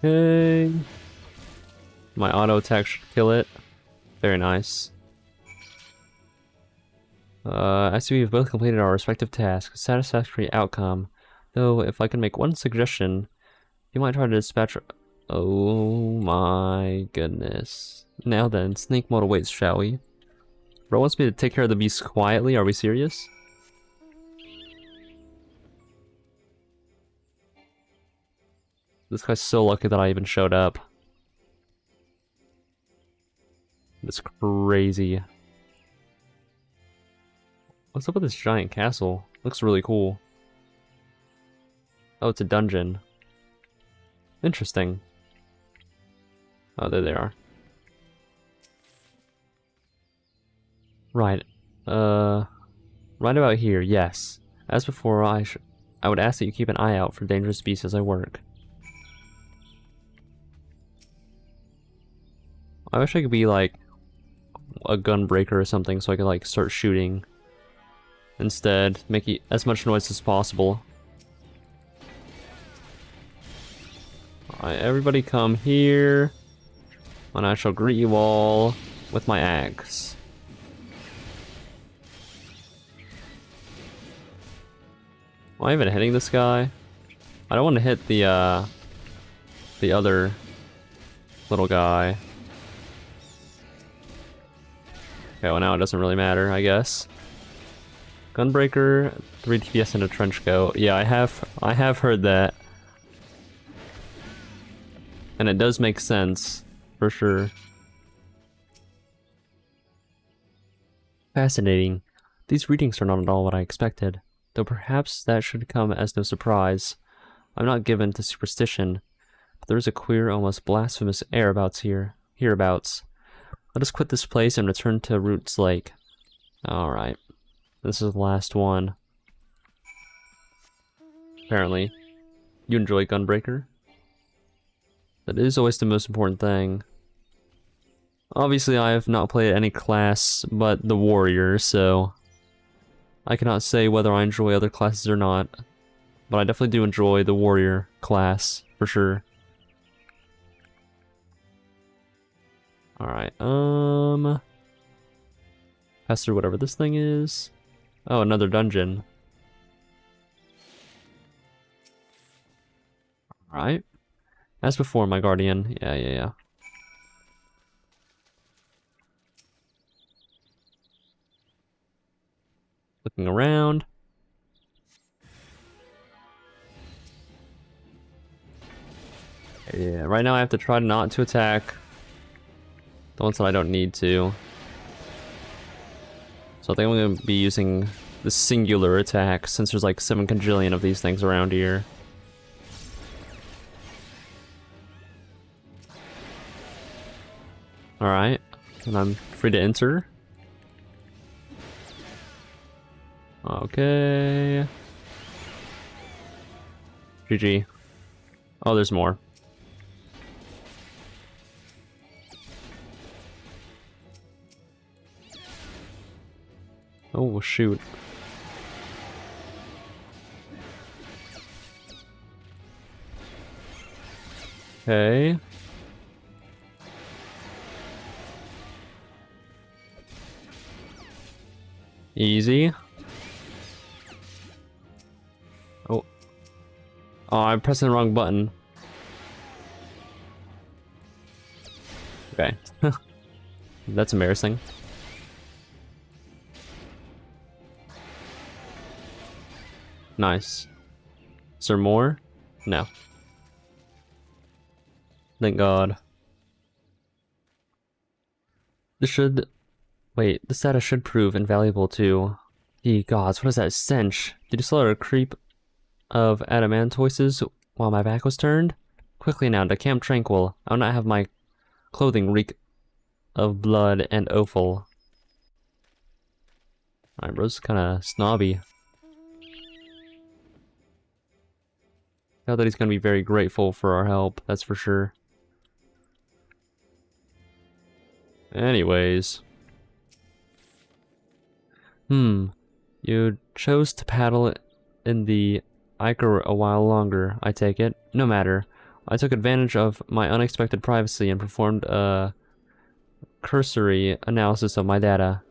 Okay. My auto attack should kill it. Very nice. I see we've both completed our respective tasks. Satisfactory outcome. Though, if I can make one suggestion, you might try to dispatch... Oh my goodness. Now then, snake mode awaits, shall we? Bro wants me to take care of the beast quietly, are we serious? This guy's so lucky that I even showed up. It's crazy. What's up with this giant castle? Looks really cool. Oh, it's a dungeon. Interesting. Oh, there they are. Right. Right about here, yes. As before, I would ask that you keep an eye out for dangerous beasts as I work. I wish I could be like a gunbreaker or something so I could like start shooting. Instead, make as much noise as possible. Alright, everybody come here, and I shall greet you all with my axe. Am I even hitting this guy? I don't want to hit the other little guy. Okay, well now it doesn't really matter, I guess. Gunbreaker, 3 DPS and a trench coat. Yeah, I have heard that. And it does make sense, for sure. Fascinating. These readings are not at all what I expected, though perhaps that should come as no surprise. I'm not given to superstition, but there is a queer, almost blasphemous air hereabouts. Let us quit this place and return to Roots Lake. Alright. This is the last one. Apparently. You enjoy Gunbreaker? That is always the most important thing. Obviously, I have not played any class but the warrior, so I cannot say whether I enjoy other classes or not. But I definitely do enjoy the warrior class, for sure. Alright, pass through whatever this thing is. Oh, another dungeon. Alright. As before, my guardian. Yeah. Looking around. Yeah, right now I have to try not to attack the ones that I don't need to. So I think I'm going to be using the singular attack since there's like 7 quadrillion of these things around here. Alright, and I'm free to enter. Okay. GG. Oh, there's more. Oh, shoot. Okay. Easy. Oh. Oh, I'm pressing the wrong button. Okay. That's embarrassing. Nice. Is there more? No. Thank God. This should... Wait, this data should prove invaluable to... Ye gods, what is that stench? Did you still hear a creep of adamantoises while my back was turned? Quickly now, to Camp Tranquil. I will not have my clothing reek of blood and offal. Alright, bro's kinda snobby. I doubt that he's gonna be very grateful for our help, that's for sure. Anyways. You chose to paddle in the Iker a while longer, I take it. No matter. I took advantage of my unexpected privacy and performed a cursory analysis of my data.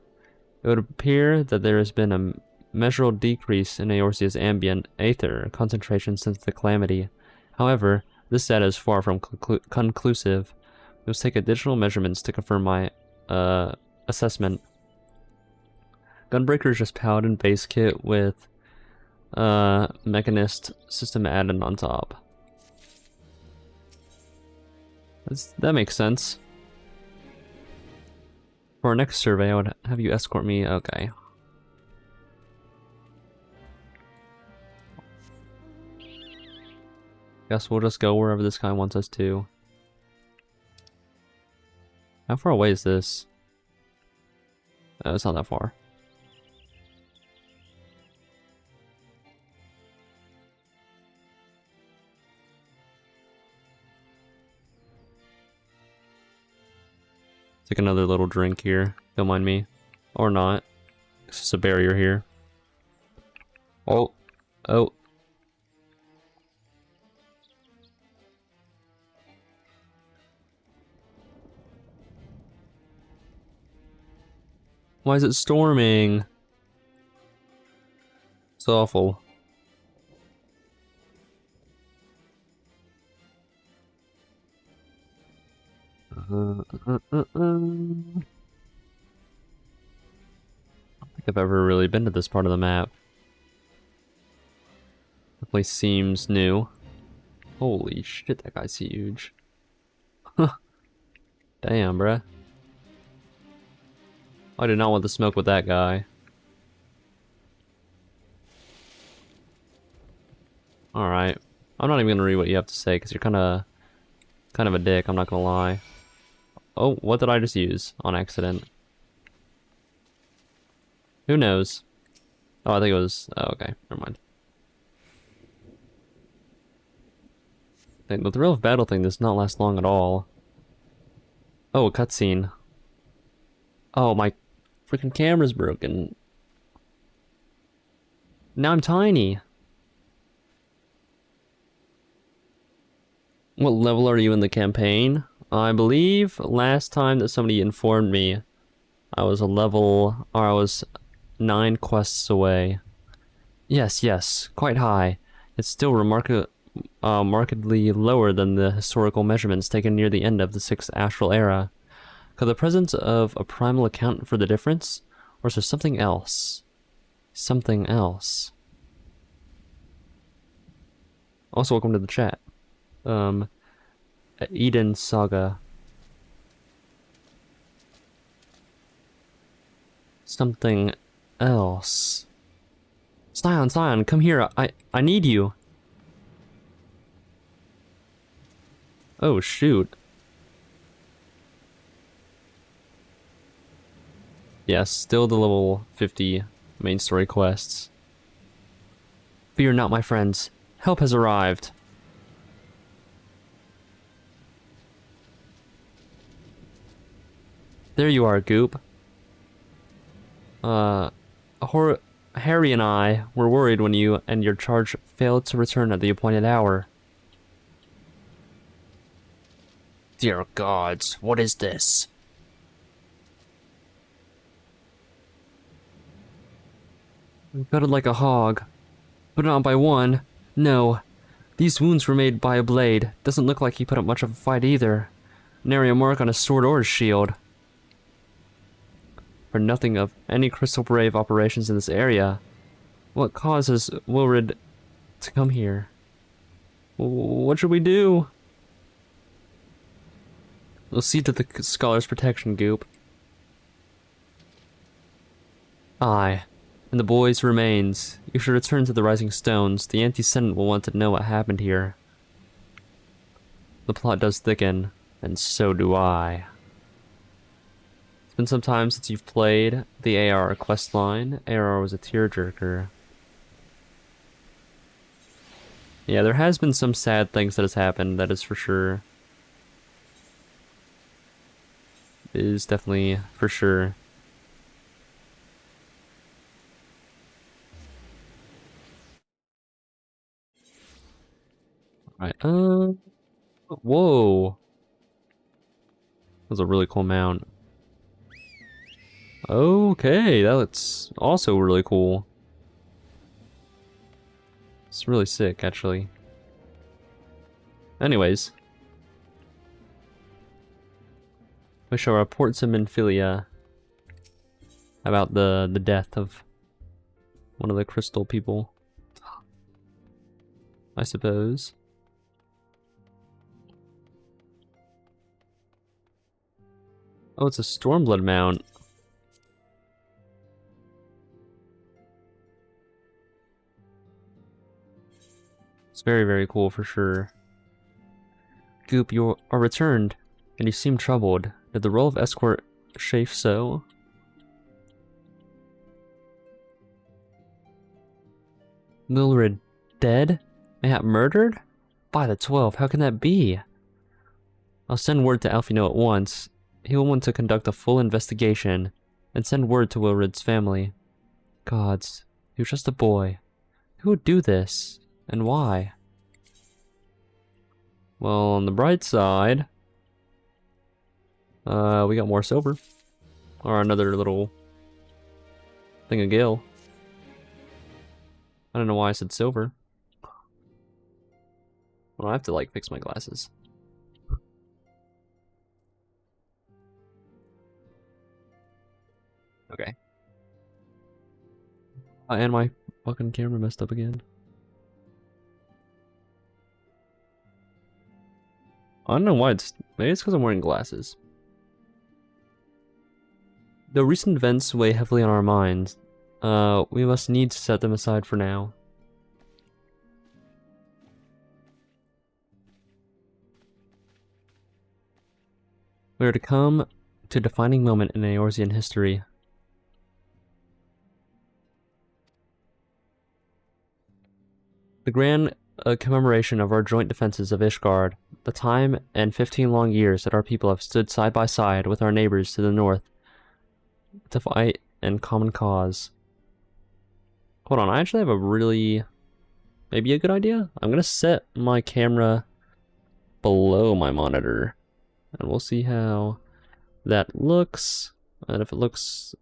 It would appear that there has been a measurable decrease in Eorzea's ambient aether concentration since the calamity. However, this data is far from conclusive. We must take additional measurements to confirm my assessment. Gunbreaker is just Paladin base kit with Mechanist system added on top. That makes sense. For our next survey, I would have you escort me. Okay. Guess we'll just go wherever this guy wants us to. How far away is this? Oh, it's not that far. Take another little drink here. Don't mind me. Or not. It's just a barrier here. Oh. Oh. Why is it storming? It's awful. I don't think I've ever really been to this part of the map. The place seems new. Holy shit, that guy's huge. Damn, bruh. I did not want to smoke with that guy. Alright. I'm not even gonna read what you have to say, because you're kind of a dick, I'm not gonna lie. Oh, what did I just use on accident? Who knows? Oh, I think it was... Oh, okay, never mind. The thrill of battle thing does not last long at all. Oh, a cutscene. Oh, my freaking camera's broken. Now I'm tiny. What level are you in the campaign? I believe last time that somebody informed me, I was a level, or I was 9 quests away. Yes, quite high. It's still markedly lower than the historical measurements taken near the end of the 6th Astral Era. Could the presence of a primal account for the difference? Or is there something else? Something else. Also, welcome to the chat. Eden Saga. Something else. Scion, come here. I need you. Oh, shoot. Yes, still the level 50 main story quests. Fear not, my friends. Help has arrived. There you are, Goop. Harry and I were worried when you and your charge failed to return at the appointed hour. Dear gods, what is this? Gutted like a hog, but not by one. No, these wounds were made by a blade. Doesn't look like he put up much of a fight either. Nary a mark on his sword or his shield. For nothing of any Crystal Brave operations in this area. What causes Wilrid to come here? What should we do? We'll see to the scholar's protection, Goop. Aye, and the boy's remains. You should return to the Rising Stones. The Anti-Senate will want to know what happened here. The plot does thicken, and so do I. It's been some time since you've played the ARR questline. ARR was a tearjerker. Yeah, there has been some sad things that has happened, that is for sure. It is definitely for sure. Alright, whoa. That was a really cool mount. Okay, that looks also really cool. It's really sick, actually. Anyways. We shall report to Minfilia about the death of one of the crystal people, I suppose. Oh, it's a Stormblood mount. It's very, very cool for sure. Goop, you are returned, and you seem troubled. Did the role of escort chafe so? Mildred dead? Mayhap murdered? By the 12, how can that be? I'll send word to Alfino at once. He will want to conduct a full investigation, and send word to Wilred's family. Gods, he was just a boy. Who would do this? And why? Well, on the bright side, we got more silver. Or another little thing of gil. I don't know why I said silver. Well, I have to, like, fix my glasses. Okay. And my fucking camera messed up again. I don't know why maybe it's because I'm wearing glasses. Though recent events weigh heavily on our minds, we must needs set them aside for now. We are to come to a defining moment in Eorzean history. The grand commemoration of our joint defenses of Ishgard, the time and 15 long years that our people have stood side by side with our neighbors to the north to fight in common cause. Hold on, I actually have a really, maybe a good idea? I'm gonna set my camera below my monitor, and we'll see how that looks, and if it looks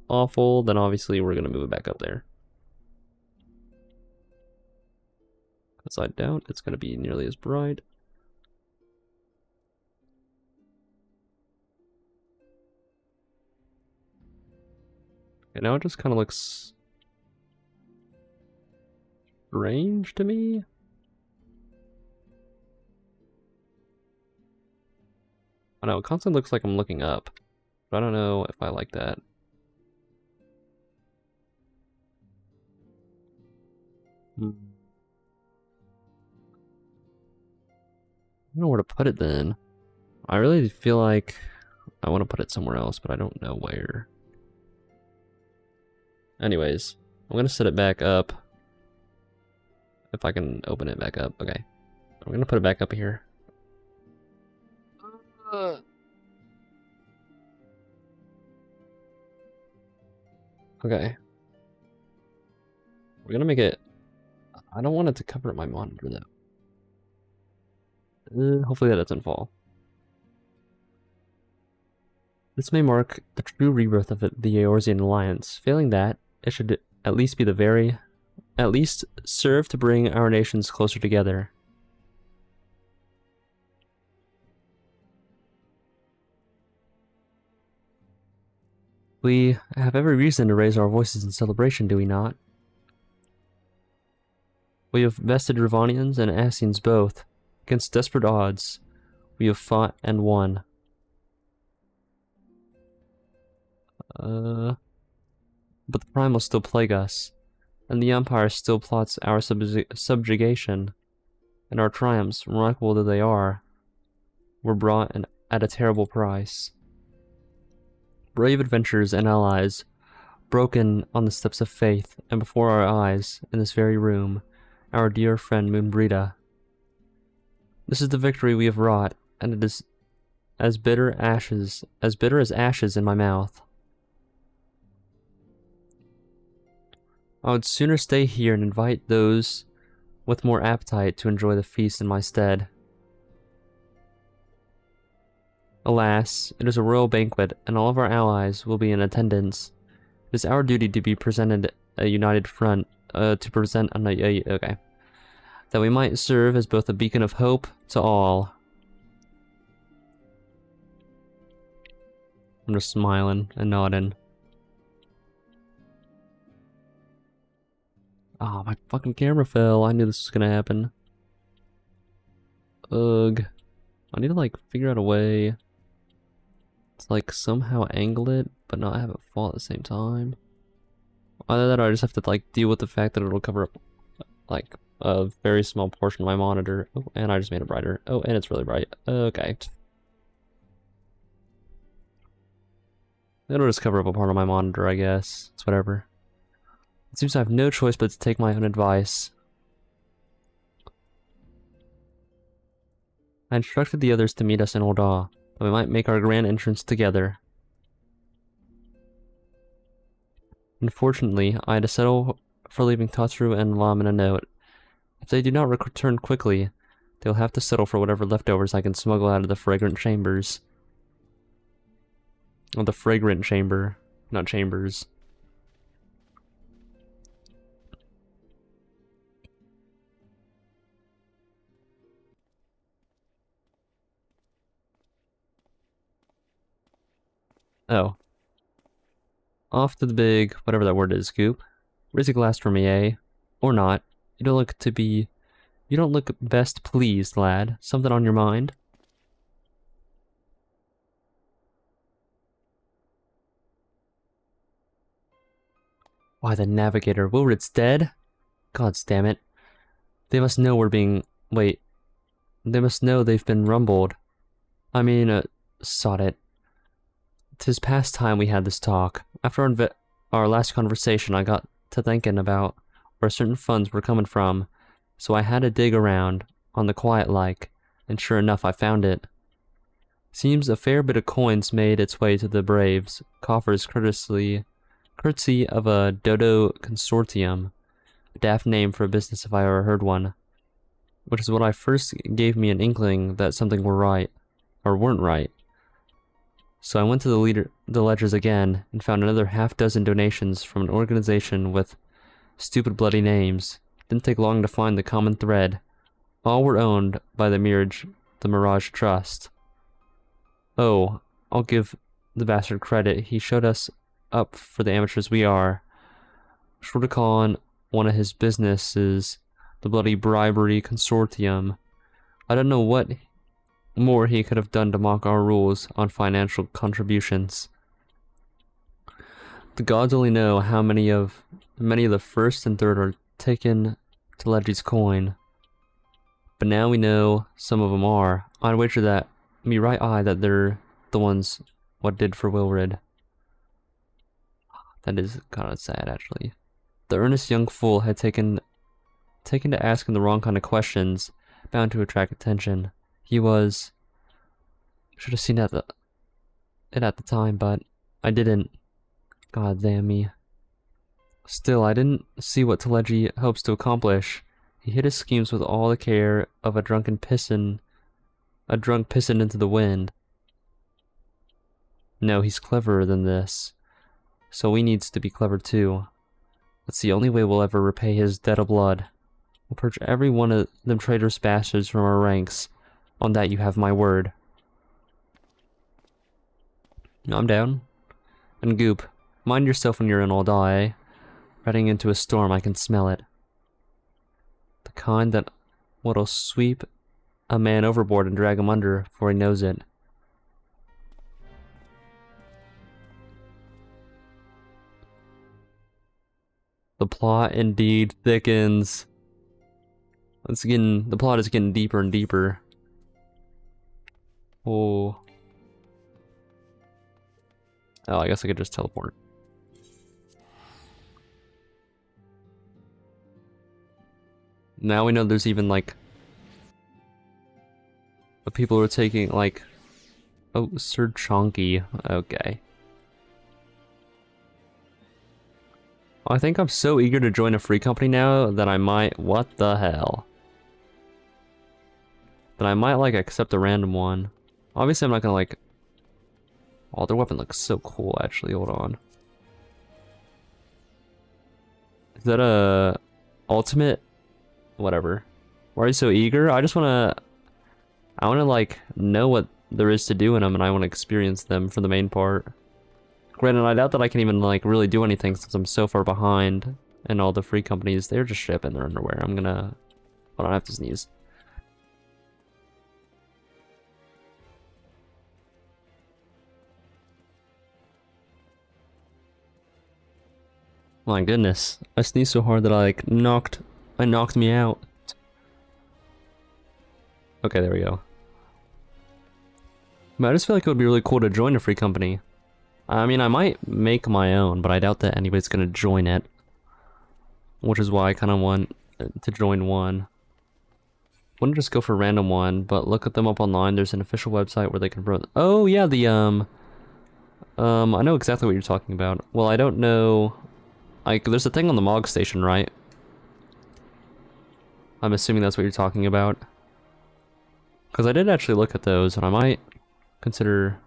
awful, then obviously we're gonna move it back up there. Because I doubt it's gonna be nearly as bright. Okay, now it just kind of looks strange to me. I know, it constantly looks like I'm looking up, but I don't know if I like that. I don't know where to put it then. I really feel like I want to put it somewhere else, but I don't know where. Anyways, I'm gonna set it back up. If I can open it back up. Okay. I'm gonna put it back up here. Okay. We're gonna make it... I don't want it to cover up my monitor though. Hopefully that doesn't fall. This may mark the true rebirth of the Eorzean Alliance. Failing that, it should at least be at least serve to bring our nations closer together. We have every reason to raise our voices in celebration, do we not? We have bested Ravanians and Ascians both. Against desperate odds, we have fought and won. But the primals still plague us, and the Empire still plots our subjugation, and our triumphs, remarkable though they are, were brought at a terrible price. Brave adventurers and allies, broken on the steps of faith, and before our eyes, in this very room, our dear friend Moonbrita. This is the victory we have wrought, and it is as bitter as ashes in my mouth. I would sooner stay here and invite those with more appetite to enjoy the feast in my stead. Alas, it is a royal banquet, and all of our allies will be in attendance. It is our duty to be presented a united front, that we might serve as both a beacon of hope to all. I'm just smiling and nodding. Oh, my fucking camera fell. I knew this was gonna happen. Ugh. I need to, like, figure out a way to, like, somehow angle it, but not have it fall at the same time. Either that or I just have to, like, deal with the fact that it'll cover up, like, a very small portion of my monitor. Oh, and I just made it brighter. Oh, and it's really bright. Okay. It'll just cover up a part of my monitor, I guess. It's whatever. It seems I have no choice but to take my own advice. I instructed the others to meet us in Ul'dah, that we might make our grand entrance together. Unfortunately, I had to settle for leaving Tatru and Lam in a note. If they do not return quickly, they'll have to settle for whatever leftovers I can smuggle out of the fragrant chambers. Oh, the fragrant chamber, not chambers. Oh. Off to the big, whatever that word is, scoop. Raise a glass for me, eh? Or not. You don't look best pleased, lad. Something on your mind? Why, the Navigator. Wilred's dead? Gods damn it. They must know we're being... Wait. They must know they've been rumbled. I mean, sod it. 'Tis past time we had this talk. After our last conversation, I got to thinking about where certain funds were coming from, so I had to dig around, on the quiet like, and sure enough I found it. Seems a fair bit of coins made its way to the Braves, coffers courtesy of a Dodo Consortium, a daft name for a business if I ever heard one, which is what I first gave me an inkling that something were right, or weren't right. So I went to the ledgers again, and found another half-dozen donations from an organization with stupid bloody names. Didn't take long to find the common thread. All were owned by the Mirage Trust. Oh, I'll give the bastard credit. He showed us up for the amateurs we are. Short of calling one of his businesses the bloody bribery consortium. I don't know what more he could have done to mock our rules on financial contributions. The gods only know how many of the first and third are taken to Ledgy's coin. But now we know some of them are. I'd wager that that they're the ones what did for Wilred. That is kind of sad, actually. The earnest young fool had taken to asking the wrong kind of questions, bound to attract attention. He was... Should have seen it at the time, but I didn't. God damn me. Still, I didn't see what Teledji hopes to accomplish. He hid his schemes with all the care of a drunk pisson into the wind. No, he's cleverer than this. So we needs to be clever too. That's the only way we'll ever repay his debt of blood. We'll purge every one of them traitorous bastards from our ranks. On that you have my word. I'm down. And Goop, mind yourself when you're in Ul'dah, eh? Riding into a storm, I can smell it. The kind that what'll sweep a man overboard and drag him under before he knows it. The plot indeed thickens. The plot is getting deeper and deeper. Oh. Oh, I guess I could just teleport. Now we know there's even like the people who are taking like, oh, Sir Chonky. Okay. I think I'm so eager to join a free company now that I might, what the hell? That I might like accept a random one. Obviously I'm not gonna like, oh, their weapon looks so cool actually, hold on. Is that a ultimate? Whatever. Why are you so eager? I wanna like know what there is to do in them, and I wanna experience them for the main part. Granted, I doubt that I can even like really do anything since I'm so far behind, and all the free companies, they're just shipping their underwear. Hold on, I have to sneeze. My goodness, I sneezed so hard that I like knocked me out. Okay, there we go. But I just feel like it would be really cool to join a free company. I mean, I might make my own, but I doubt that anybody's gonna join it. Which is why I kind of want to join one. Wouldn't just go for a random one, but look at them up online. There's an official website where they can run. Oh yeah, I know exactly what you're talking about. Well, I don't know. Like, there's a thing on the Mog station, right? I'm assuming that's what you're talking about. Because I did actually look at those, and I might consider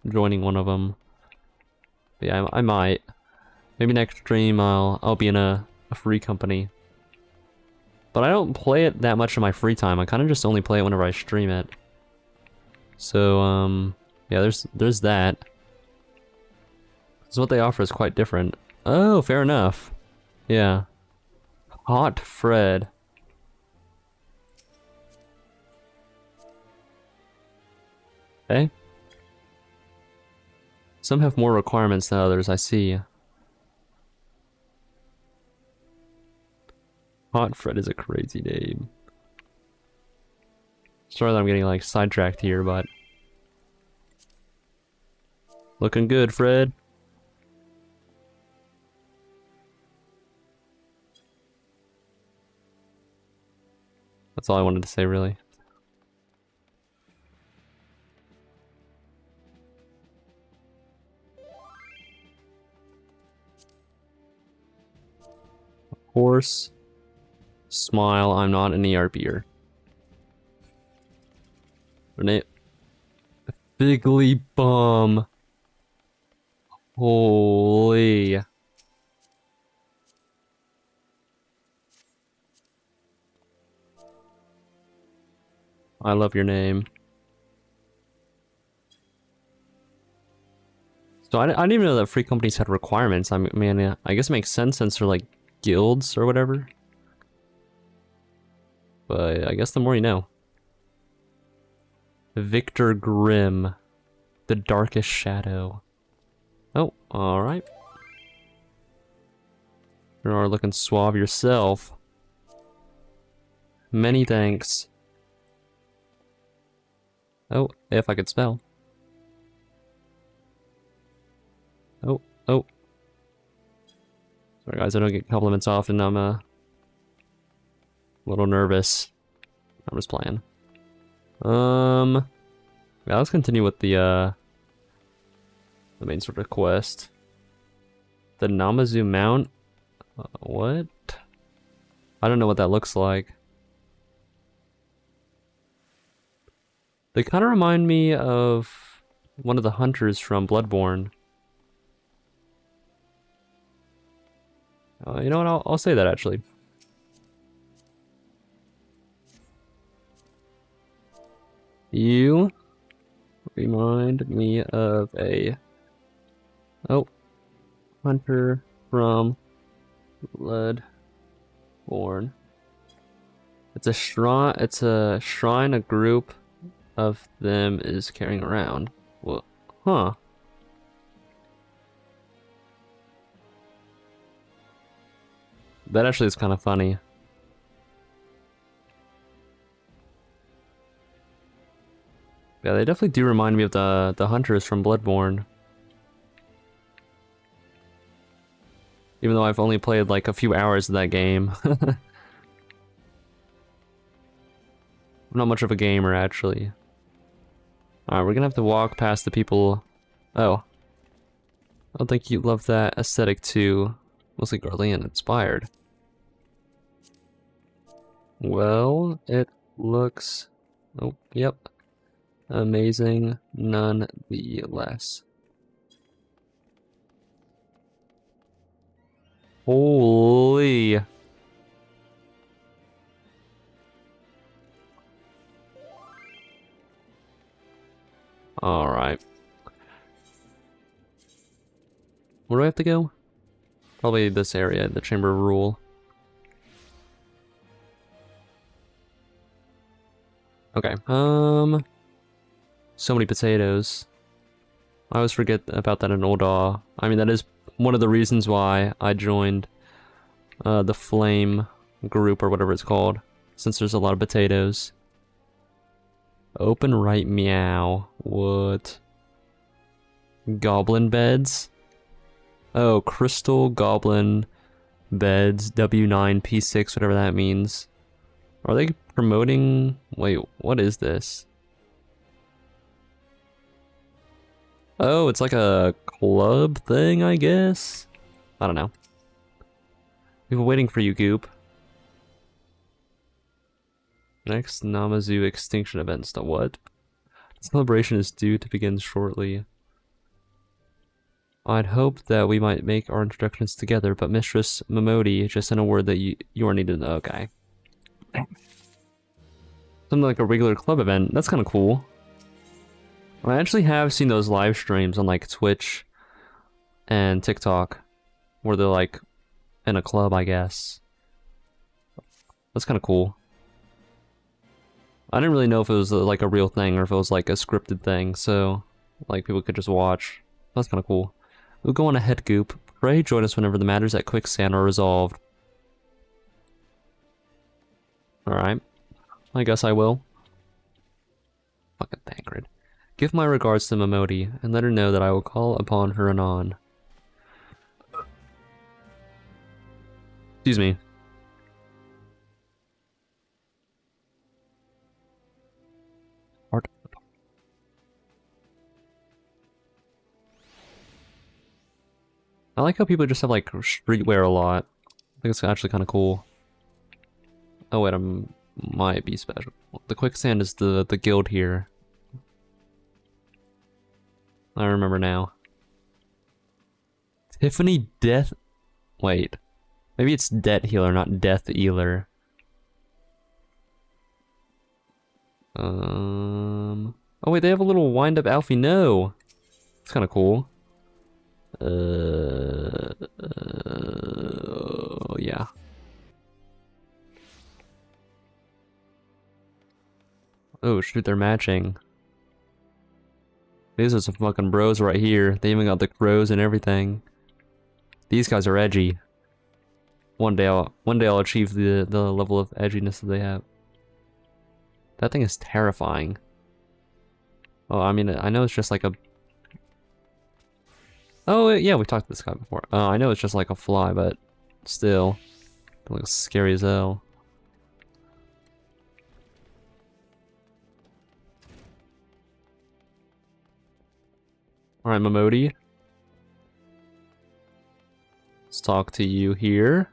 joining one of them. But yeah, I might. Maybe next stream I'll be in a free company. But I don't play it that much in my free time. I kind of just only play it whenever I stream it. So yeah, there's that. So what they offer is quite different. Oh, fair enough. Yeah. Hot Fred. Okay. Some have more requirements than others, I see. Hot Fred is a crazy name. Sorry that I'm getting like sidetracked here, but looking good, Fred. That's all I wanted to say, really. Of course. Smile, I'm not an ERPer. Renee. Figgly bum. Holy. I love your name. So I didn't even know that free companies had requirements. I mean, I guess it makes sense since they're like guilds or whatever. But I guess the more you know. Victor Grimm. The Darkest Shadow. Oh, alright. You are looking suave yourself. Many thanks. Oh, if I could spell. Oh. Sorry guys, I don't get compliments often. I'm a little nervous. I'm just playing. Yeah, let's continue with the main sort of quest. The Namazu Mount? What? I don't know what that looks like. They kind of remind me of one of the hunters from Bloodborne. You know what? I'll say that actually. You remind me of a hunter from Bloodborne. It's a shrine a group of them is carrying around. Well, huh. That actually is kind of funny. Yeah, they definitely do remind me of the hunters from Bloodborne. Even though I've only played like a few hours of that game. I'm not much of a gamer, actually. Alright, we're gonna have to walk past the people... Oh. I don't think you love that aesthetic too. Mostly Garlean inspired. Well, it looks... Oh, yep. Amazing, none the less. Holy... Alright. Where do I have to go? Probably this area, the Chamber of Rule. Okay, so many potatoes. I always forget about that in Uldaw. I mean, that is one of the reasons why I joined the Flame group, or whatever it's called, since there's a lot of potatoes. Open right meow. What? Goblin beds? Oh, crystal goblin beds, W9, P6, whatever that means. Are they promoting... Wait, what is this? Oh, it's like a club thing, I guess? I don't know. We've been waiting for you, Goop. Next Namazu extinction events. The what? Celebration is due to begin shortly. I'd hoped that we might make our introductions together, but Mistress Momodi just sent a word that you are needed. Okay. Something like a regular club event. That's kind of cool. I actually have seen those live streams on like Twitch and TikTok where they're like in a club, I guess. That's kind of cool. I didn't really know if it was like a real thing or if it was like a scripted thing, so like people could just watch. That's kind of cool. We'll go on ahead, Goop. Pray join us whenever the matters at Quicksand are resolved. Alright. I guess I will. Fucking Thancred. Give my regards to Momodi, and let her know that I will call upon her anon. Excuse me. Art. I like how people just have like streetwear a lot. I think it's actually kind of cool. Oh wait, might be special. The Quicksand is the guild here. I remember now. Tiffany Death... Wait. Maybe it's Debt Healer, not Death Healer. Oh wait, they have a little wind-up Alfie. No! It's kind of cool. Yeah. Oh shoot, they're matching. These are some fucking bros right here. They even got the crows and everything. These guys are edgy. One day I'll achieve the level of edginess that they have. That thing is terrifying. Oh, I mean, I know it's just like a... Oh, yeah, we've talked to this guy before. I know it's just like a fly, but still. It looks scary as hell. Alright, Momodi. Let's talk to you here.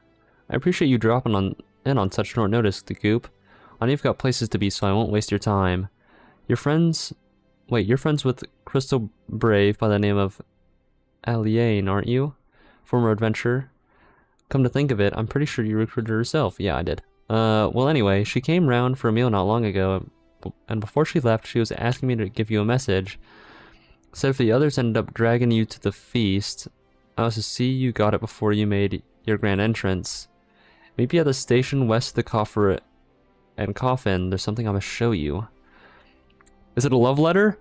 I appreciate you dropping in on such short notice, the Goop. I know you've got places to be, so I won't waste your time. You're friends with Crystal Brave by the name of Aliane, aren't you? Former adventurer. Come to think of it, I'm pretty sure you recruited her yourself. Yeah, I did. Well anyway, she came round for a meal not long ago, and before she left, she was asking me to give you a message. Said if the others ended up dragging you to the feast, I was to see you got it before you made your grand entrance. Maybe at the station west of the coffer and coffin, there's something I must show you. Is it a love letter?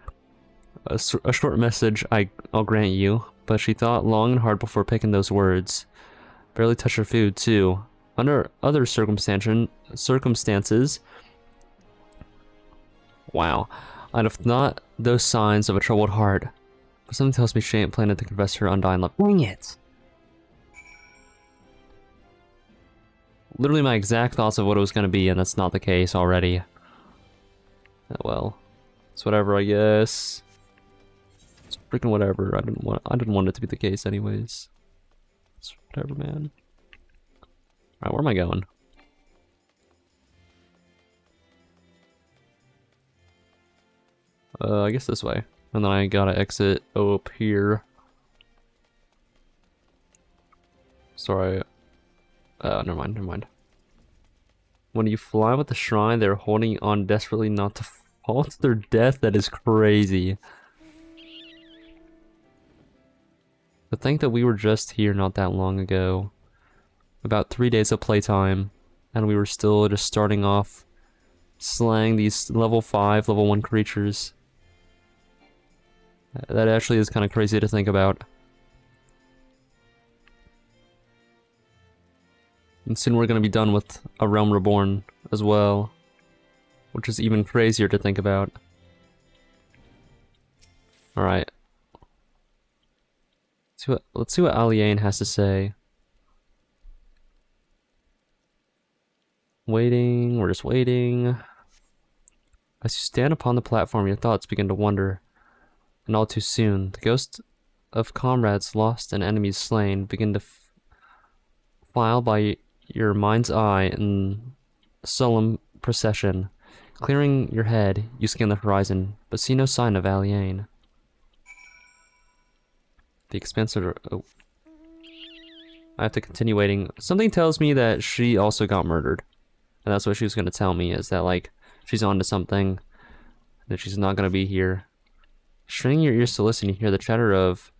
A short message I'll grant you, but she thought long and hard before picking those words. Barely touched her food, too. Under other circumstances, wow, I'd have thought those signs of a troubled heart. But something tells me she ain't planning to confess her undying love. Dang it! Literally my exact thoughts of what it was going to be, and that's not the case already. Oh, well, it's whatever, I guess. It's freaking whatever. I didn't want it to be the case, anyways. It's whatever, man. All right, where am I going? I guess this way, and then I gotta exit up here. Sorry. Never mind. When you fly with the shrine, they're holding on desperately not to fall to their death. That is crazy. To think that we were just here not that long ago. About 3 days of playtime, and we were still just starting off slaying these level 5, level 1 creatures. That actually is kind of crazy to think about. And soon we're going to be done with A Realm Reborn as well, which is even crazier to think about. Alright. Let's see what Aliane has to say. Waiting, we're just waiting. As you stand upon the platform, your thoughts begin to wander. And all too soon, the ghosts of comrades lost and enemies slain begin to file by your mind's eye in solemn procession. Clearing your head, you scan the horizon, but see no sign of Aliane. The expansive... Oh. I have to continue waiting. Something tells me that she also got murdered. And that's what she was going to tell me, is that, like, she's onto something, that she's not going to be here. Straining your ears to listen, you hear the chatter of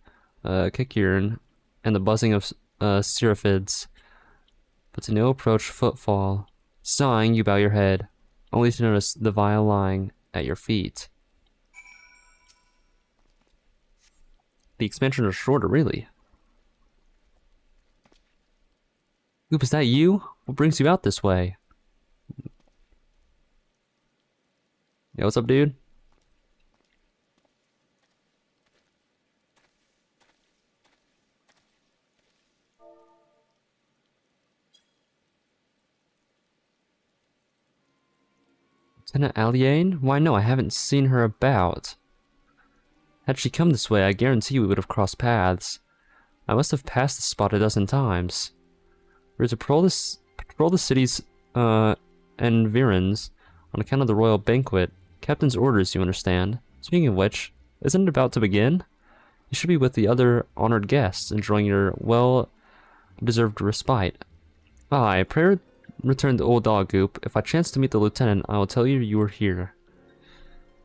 Kikirn and the buzzing of Seraphids. But to no approach footfall. Sighing, you bow your head, only to notice the vial lying at your feet. The expansion is shorter, really. Oop, is that you? What brings you out this way? Yo, what's up, dude? Lieutenant Aliane? Why no, I haven't seen her about. Had she come this way, I guarantee we would have crossed paths. I must have passed this spot a dozen times. We're to patrol the city's environs on account of the royal banquet. Captain's orders, you understand. Speaking of which, isn't it about to begin? You should be with the other honored guests, enjoying your well-deserved respite. Ah, I pray returned the old dog goop. If I chance to meet the lieutenant, I will tell you were here.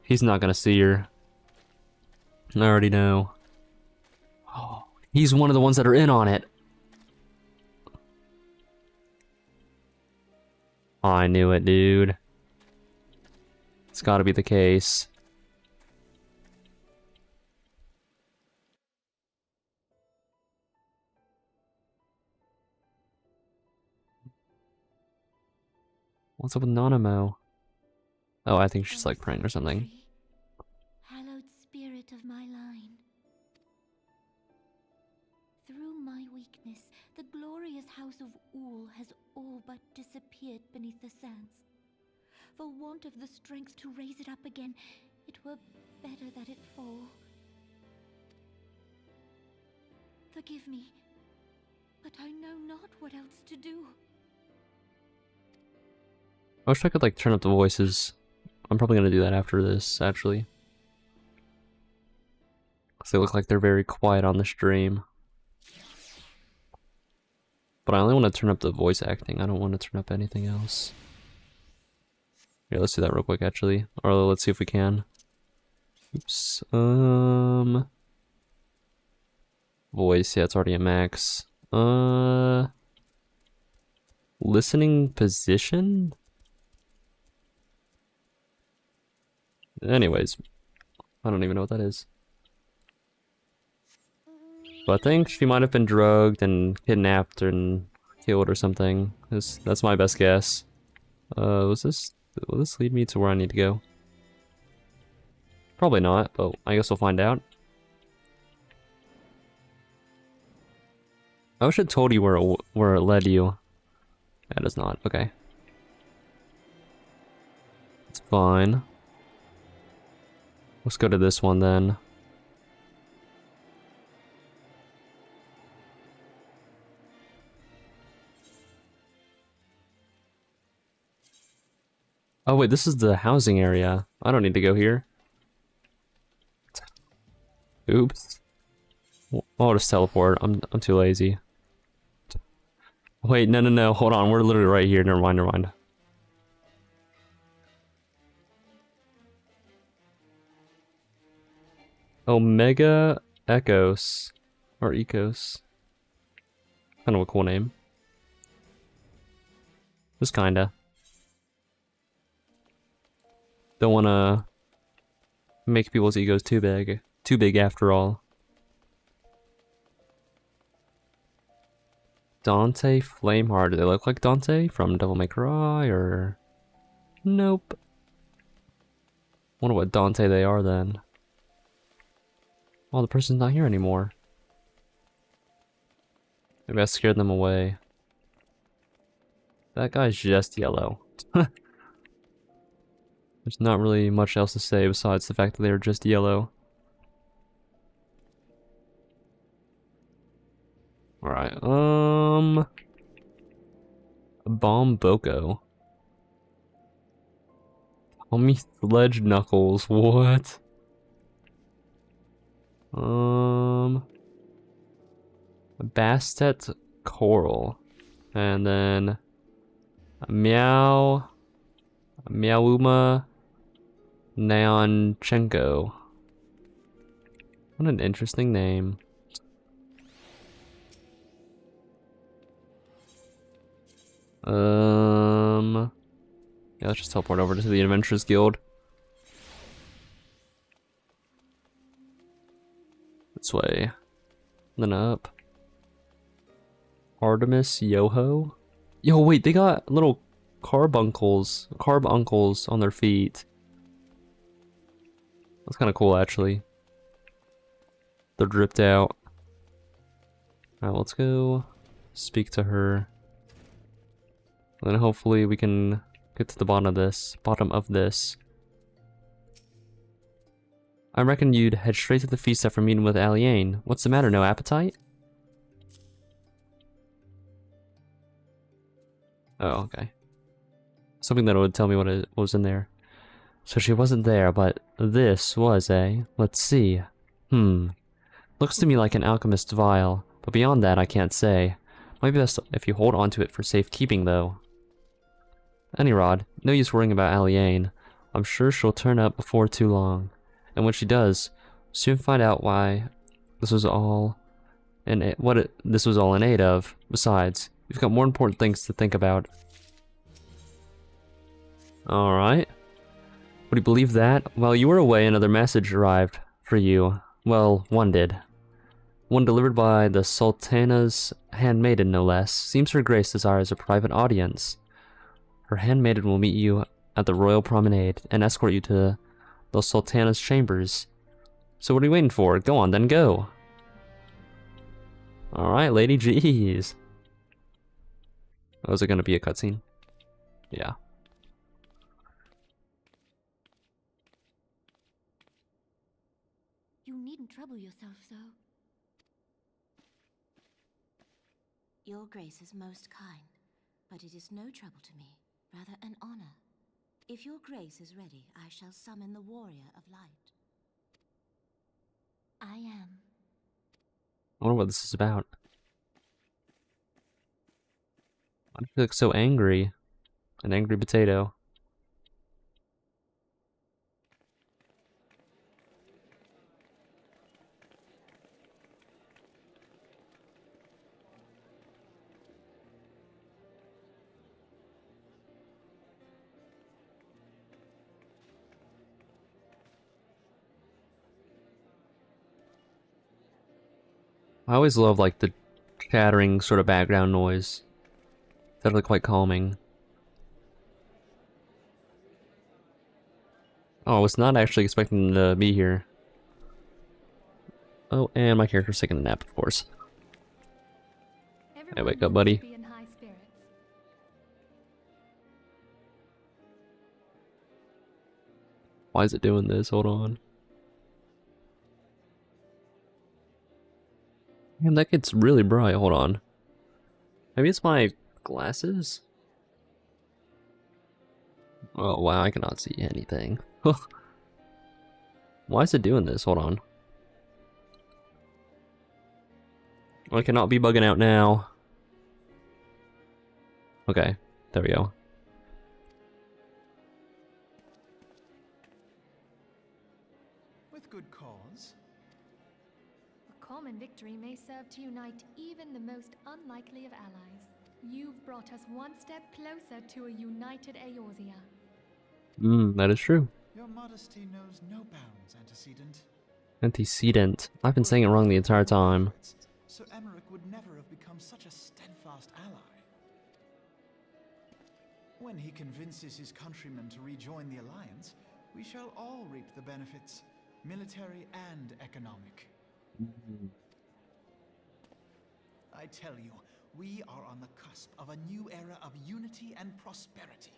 He's not gonna see her. I already know. Oh, he's one of the ones that are in on it. I knew it, dude. It's gotta be the case. What's up with Nanamo? Oh, I think she's like praying or something. Hallowed spirit of my line. Through my weakness, the glorious house of Ul has all but disappeared beneath the sands. For want of the strength to raise it up again, it were better that it fall. Forgive me, but I know not what else to do. I wish I could like turn up the voices. I'm probably gonna do that after this, actually. Because they look like they're very quiet on the stream. But I only want to turn up the voice acting. I don't want to turn up anything else. Here, let's do that real quick, actually. Or let's see if we can. Oops. Voice, yeah, it's already at max. Listening position? Anyways, I don't even know what that is. But I think she might have been drugged and kidnapped and killed or something. That's my best guess. Will this lead me to where I need to go? Probably not, but I guess we'll find out. I wish it told you where it led you. That is not. Okay. It's fine. Let's go to this one then. Oh wait, this is the housing area. I don't need to go here. Oops. I'll just teleport. I'm too lazy. Wait, no. Hold on. We're literally right here. Never mind. Omega Echos. Or Ecos. Kind of a cool name. Just kinda. Don't wanna make people's egos too big. Too big after all. Dante Flameheart. Do they look like Dante from Devil May Cry or... Nope. Wonder what Dante they are then. Oh, the person's not here anymore. Maybe I scared them away. That guy's just yellow. There's not really much else to say besides the fact that they're just yellow. Alright, Bomboko. Tommy Sledge Knuckles, what? Bastet Coral. And then Meowuma Neonchenko. What an interesting name. Yeah, let's just teleport over to the Adventurers Guild. This way. Then up. Artemis Yoho? Yo, wait, they got little carbuncles on their feet. That's kind of cool, actually. They're dripped out. Alright, let's go speak to her. And then hopefully we can get to the bottom of this. I reckon you'd head straight to the feast after meeting with Aliane. What's the matter, no appetite? Oh, okay. Something that would tell me what was in there. So she wasn't there, but this was, eh? Let's see. Looks to me like an alchemist's vial, but beyond that I can't say. Might be best if you hold onto it for safekeeping, though. Anyrod, no use worrying about Aliane. I'm sure she'll turn up before too long. And when she does, soon find out why this was all in aid of. Besides, you've got more important things to think about. Alright. Would you believe that? While you were away, another message arrived for you. Well, one did. One delivered by the Sultana's handmaiden, no less. Seems her grace desires a private audience. Her handmaiden will meet you at the Royal Promenade and escort you to the Sultana's chambers. So what are you waiting for? Go on, then go. Alright, lady, jeez. Oh, is it gonna be a cutscene? Yeah. You needn't trouble yourself so. Your grace is most kind, but it is no trouble to me, rather an honor. If your grace is ready, I shall summon the warrior of light. I am. I wonder what this is about. Why does she look so angry? An angry potato. I always love like the chattering sort of background noise. Definitely quite calming. Oh, I was not actually expecting to be here. Oh, and my character's taking a nap, of course. Hey, wake up, buddy. Why is it doing this? Hold on. Damn, that gets really bright. Hold on. Maybe it's my glasses? Oh, wow, I cannot see anything. Why is it doing this? Hold on. I cannot be bugging out now. Okay, there we go. With good cause. A common victory may serve to unite even the most unlikely of allies. You've brought us one step closer to a united Eorzea. That is true. Your modesty knows no bounds, antecedent. Antecedent. I've been saying it wrong the entire time. Sir Emmerich would never have become such a steadfast ally. When he convinces his countrymen to rejoin the Alliance, we shall all reap the benefits, military and economic. I tell you, we are on the cusp of a new era of unity and prosperity.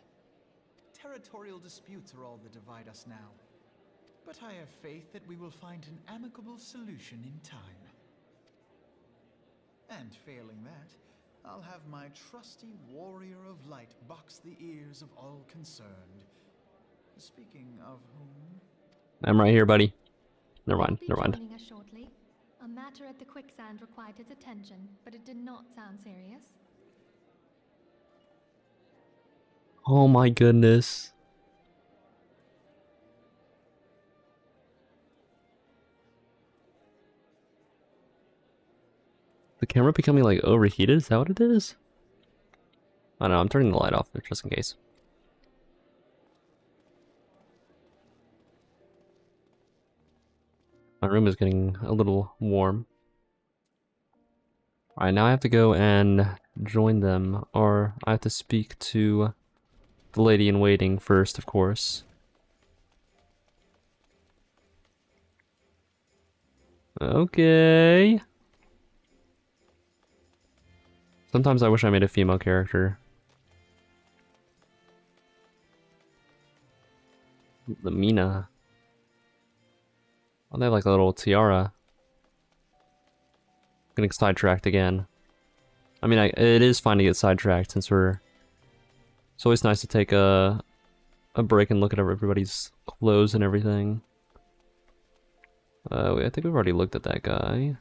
Territorial disputes are all that divide us now. But I have faith that we will find an amicable solution in time. And failing that, I'll have my trusty warrior of light box the ears of all concerned. Speaking of whom... I'm right here, buddy. Never mind, never mind. Joining us shortly. A matter at the quicksand required his attention, but it did not sound serious. Oh my goodness. The camera becoming like overheated? Is that what it is? I don't know, I'm turning the light off just in case. My room is getting a little warm. Alright, now I have to go and join them, or I have to speak to the lady in waiting first, of course. Okay. Sometimes I wish I made a female character. The Mina. Oh, they have like a little tiara. Getting sidetracked again. I mean, it is fine to get sidetracked since we're... It's always nice to take a break and look at everybody's clothes and everything. I think we've already looked at that guy.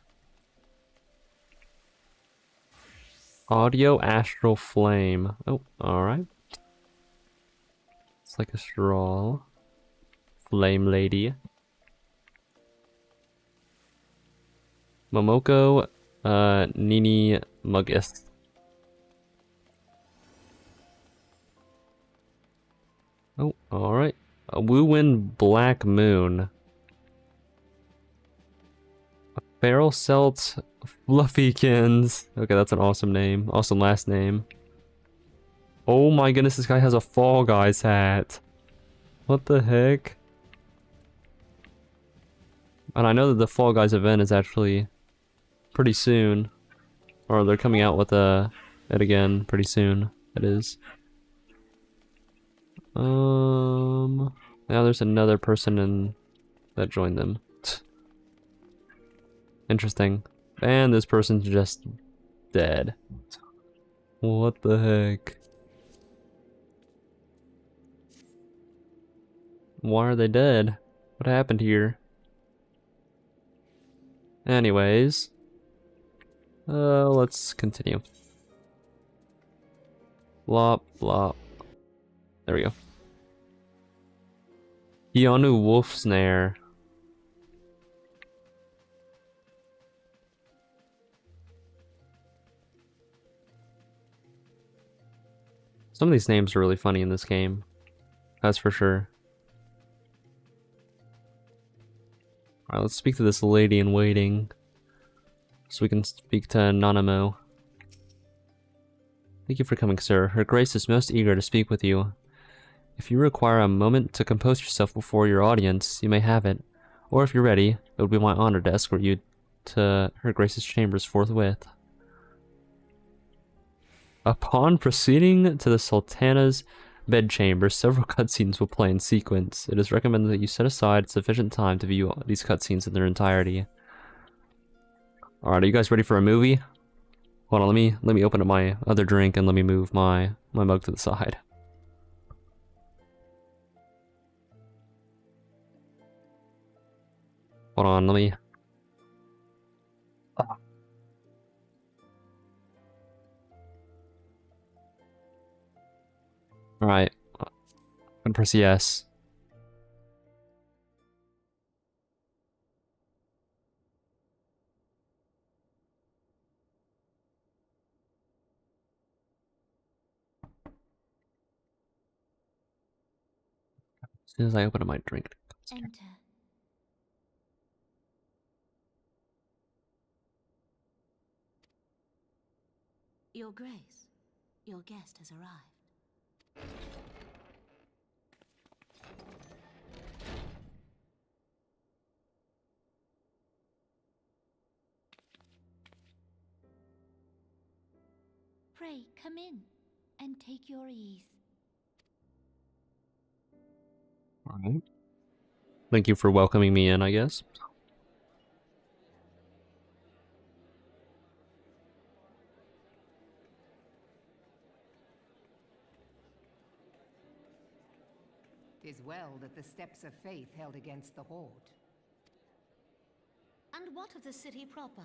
Audio Astral Flame. Oh, alright. It's like a straw. Flame Lady. Momoko Nini Muggis. Oh, alright. A Woo-Win Black Moon. A Feral Celt Fluffykins. Okay, that's an awesome name. Awesome last name. Oh my goodness, this guy has a Fall Guys hat. What the heck? And I know that the Fall Guys event is actually pretty soon. Or they're coming out with it again pretty soon. It is. Now there's another person that joined them. Interesting. And this person's just dead. What the heck? Why are they dead? What happened here? Anyways. Let's continue. Blop, blop. There we go. Keanu Wolf Snare. Some of these names are really funny in this game. That's for sure. Alright, let's speak to this lady in waiting. So we can speak to Nanamo. Thank you for coming, sir. Her Grace is most eager to speak with you. If you require a moment to compose yourself before your audience, you may have it. Or if you're ready, it would be my honor to escort you to Her Grace's chambers forthwith. Upon proceeding to the Sultana's bedchamber, several cutscenes will play in sequence. It is recommended that you set aside sufficient time to view these cutscenes in their entirety. Alright, are you guys ready for a movie? Hold on, let me open up my other drink and let me move my mug to the side. Hold on, let me... Alright, I'm gonna press yes. As soon as I open up my drink. Enter. Your Grace, your guest has arrived. Pray, come in and take your ease. Alright. Thank you for welcoming me in, I guess. Tis well that the steps of faith held against the Horde. And what of the city proper?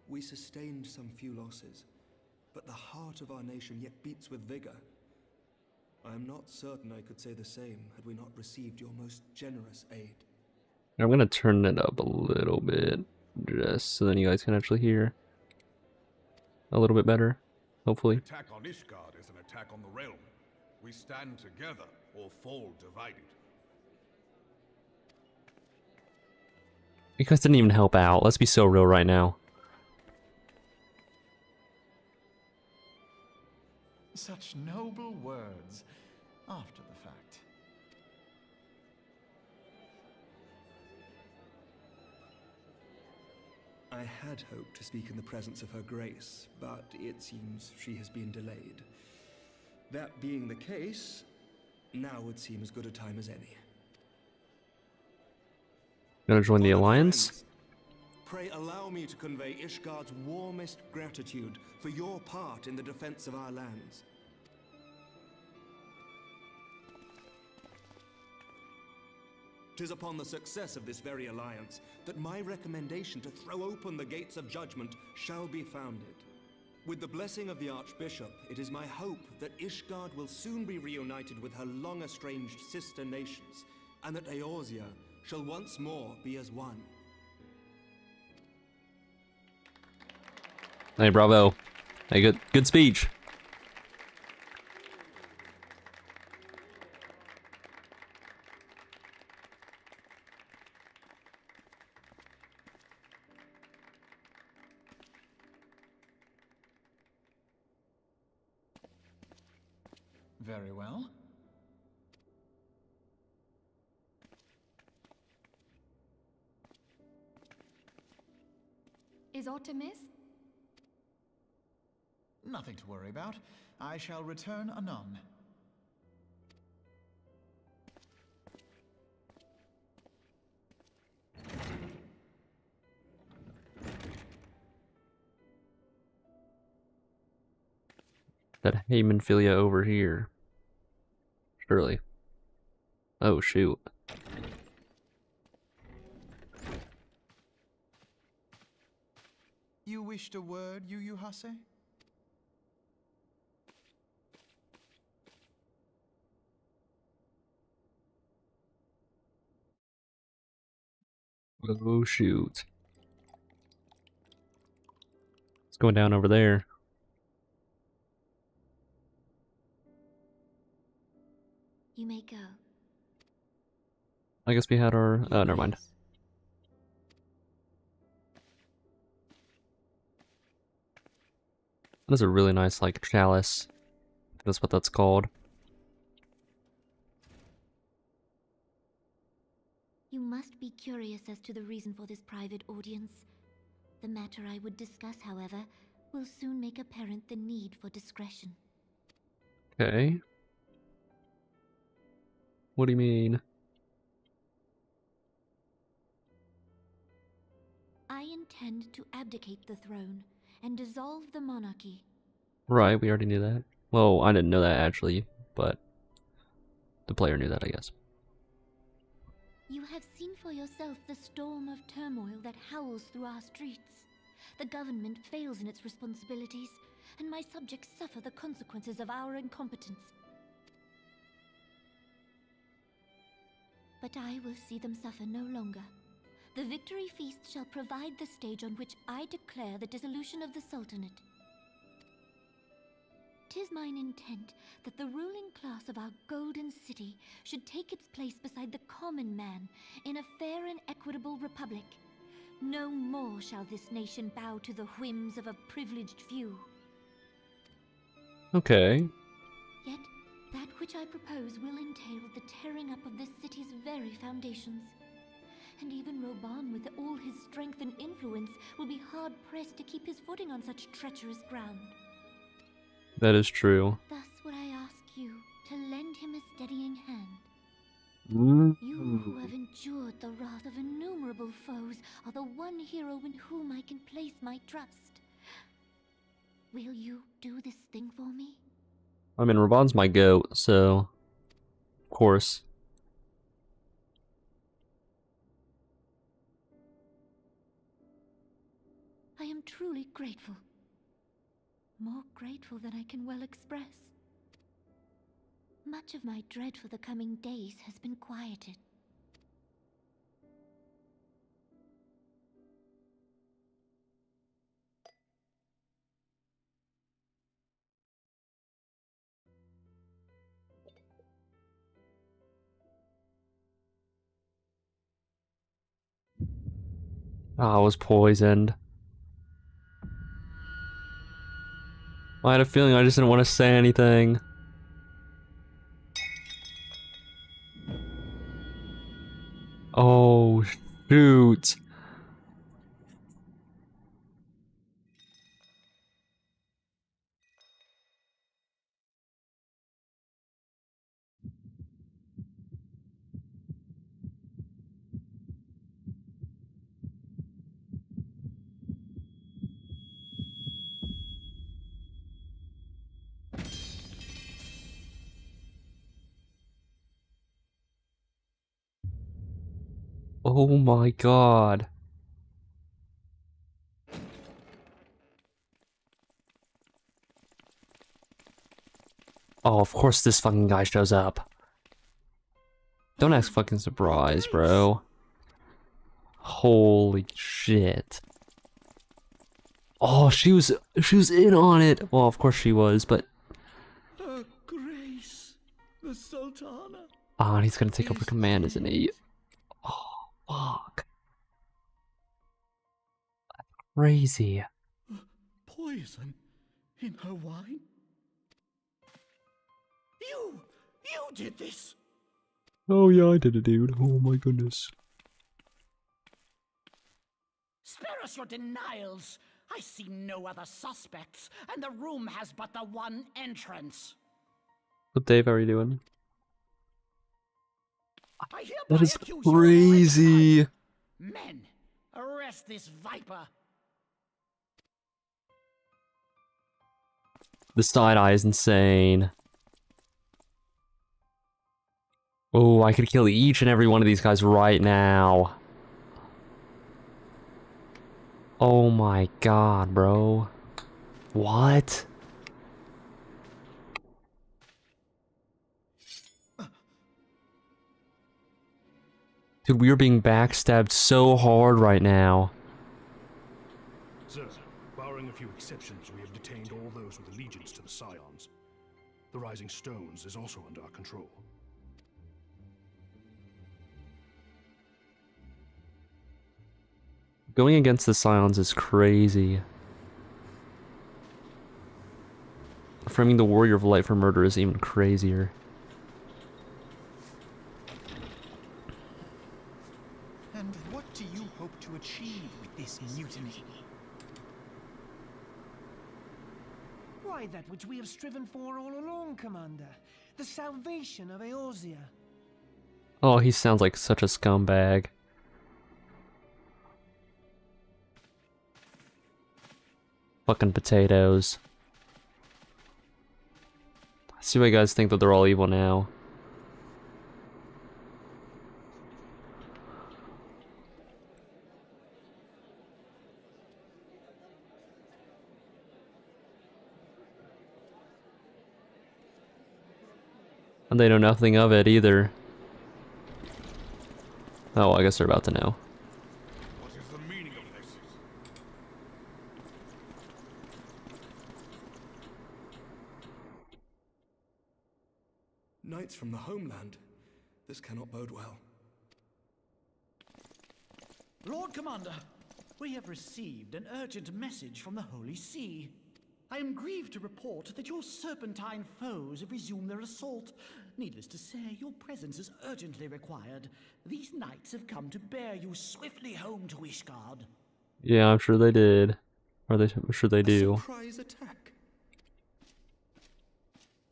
We sustained some few losses, but the heart of our nation yet beats with vigor. I am not certain I could say the same had we not received your most generous aid. I'm gonna turn it up a little bit, just so then you guys can actually hear a little bit better, hopefully. The attack on Ishgard is an attack on the realm. We stand together or fall divided. You guys didn't even help out, let's be so real right now. Such noble words after the fact. I had hoped to speak in the presence of Her Grace, but it seems she has been delayed. That being the case, now would seem as good a time as any. Gonna join the Alliance? Friends, pray allow me to convey Ishgard's warmest gratitude for your part in the defense of our lands. Tis upon the success of this very alliance that my recommendation to throw open the gates of judgment shall be founded. With the blessing of the Archbishop, it is my hope that Ishgard will soon be reunited with her long-estranged sister nations, and that Eorzea shall once more be as one. Hey, bravo. Hey, good speech. Very well. Is Artemis? Nothing to worry about. I shall return anon. That Haemonphilia over here. Surely. Oh, shoot. You wished a word, Yu Hase? Oh, shoot. It's going down over there. You may go. I guess we had our... Oh, never mind. That's a really nice, like, chalice. That's what that's called. You must be curious as to the reason for this private audience. The matter I would discuss, however, will soon make apparent the need for discretion. Okay. What do you mean? I intend to abdicate the throne and dissolve the monarchy. Right, we already knew that. Well, I didn't know that actually, but the player knew that, I guess. You have seen for yourself the storm of turmoil that howls through our streets. The government fails in its responsibilities, and my subjects suffer the consequences of our incompetence. But I will see them suffer no longer. The victory feast shall provide the stage on which I declare the dissolution of the Sultanate. 'Tis mine intent that the ruling class of our golden city should take its place beside the common man in a fair and equitable republic. No more shall this nation bow to the whims of a privileged few. Okay. Yet, that which I propose will entail the tearing up of this city's very foundations. And even Reborn, with all his strength and influence, will be hard-pressed to keep his footing on such treacherous ground. That is true. Thus would I ask you to lend him a steadying hand. Mm. You who have endured the wrath of innumerable foes are the one hero in whom I can place my trust. Will you do this thing for me? I mean, Raban's my goat, so of course. I am truly grateful. More grateful than I can well express. Much of my dread for the coming days has been quieted. I was poisoned. I had a feeling I just didn't want to say anything. Oh, shoot. Oh my god. Oh, of course this fucking guy shows up. Don't act fucking surprised, bro. Holy shit. Oh, she was in on it. Well, of course she was, but Her Grace, the Sultana. ah, and he's gonna take over command, isn't he? Oh, fuck. That's crazy. Poison in her wine? You did this! Oh yeah, I did it, dude. Oh my goodness. Spare us your denials. I see no other suspects, and the room has but the one entrance. What Dave are you doing? I hereby That is accuse you of crazy. regicide. Men, arrest this viper. The side eye is insane. Oh, I could kill each and every one of these guys right now. Oh my god, bro. What? Dude, we are being backstabbed so hard right now. Sir, barring a few exceptions, we have detained all those with allegiance to the Scions. The Rising Stones is also under our control. Going against the Scions is crazy. framing the Warrior of Light for murder is even crazier. And what do you hope to achieve with this mutiny? Why, that which we have striven for all along, Commander. The salvation of Eorzea. Oh, he sounds like such a scumbag. Fucking potatoes. I see why you guys think that they're all evil now. And they know nothing of it either. Oh, I guess they're about to know. What is the meaning of this? Knights from the homeland. This cannot bode well. Lord Commander, we have received an urgent message from the Holy See. I am grieved to report that your serpentine foes have resumed their assault. Needless to say, your presence is urgently required. These knights have come to bear you swiftly home to Ishgard. Yeah, I'm sure they did. I'm sure they do. Surprise attack.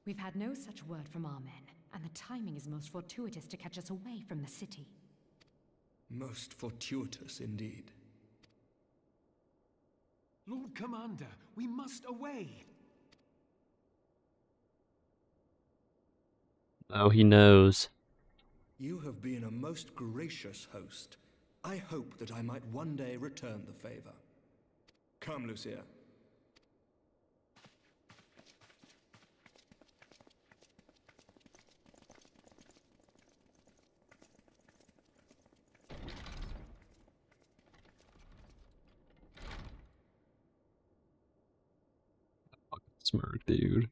We've had no such word from our men, and the timing is most fortuitous to catch us away from the city. Most fortuitous indeed. Lord Commander, we must away. Oh, he knows. You have been a most gracious host. I hope that I might one day return the favor. Come, Lucia. Smirk, dude.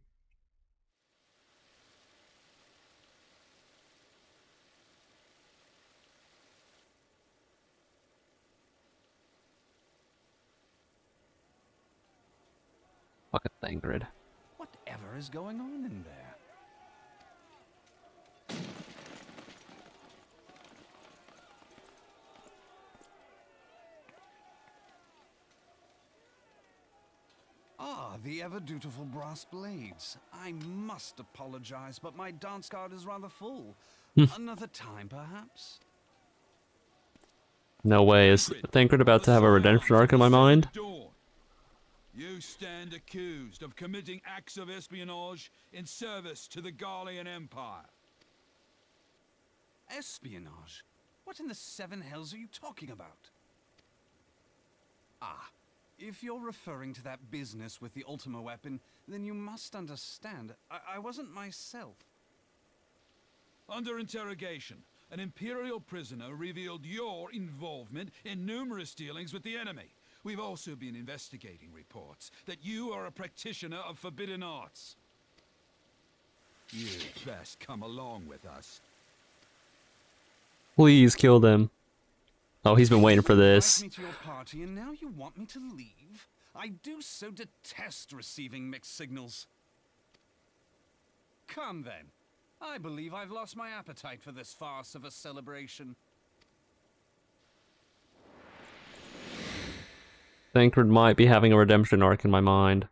Fucking Thangrid. Whatever is going on in there? Ah, the ever-dutiful brass blades. I must apologize, but my dance card is rather full. Another time, perhaps? No way. Is Thangrid about to have a redemption arc in my mind? You stand accused of committing acts of espionage in service to the Garlean Empire. Espionage? What in the seven hells are you talking about? Ah, if you're referring to that business with the Ultima weapon, then you must understand, I wasn't myself. Under interrogation, an Imperial prisoner revealed your involvement in numerous dealings with the enemy. We've also been investigating reports that you are a practitioner of forbidden arts. You'd best come along with us. Please kill them. Oh, he's been waiting for this. You invite me to your party and now you want me to leave? I do so detest receiving mixed signals. Come then. I believe I've lost my appetite for this farce of a celebration. Thangrid might be having a redemption arc in my mind.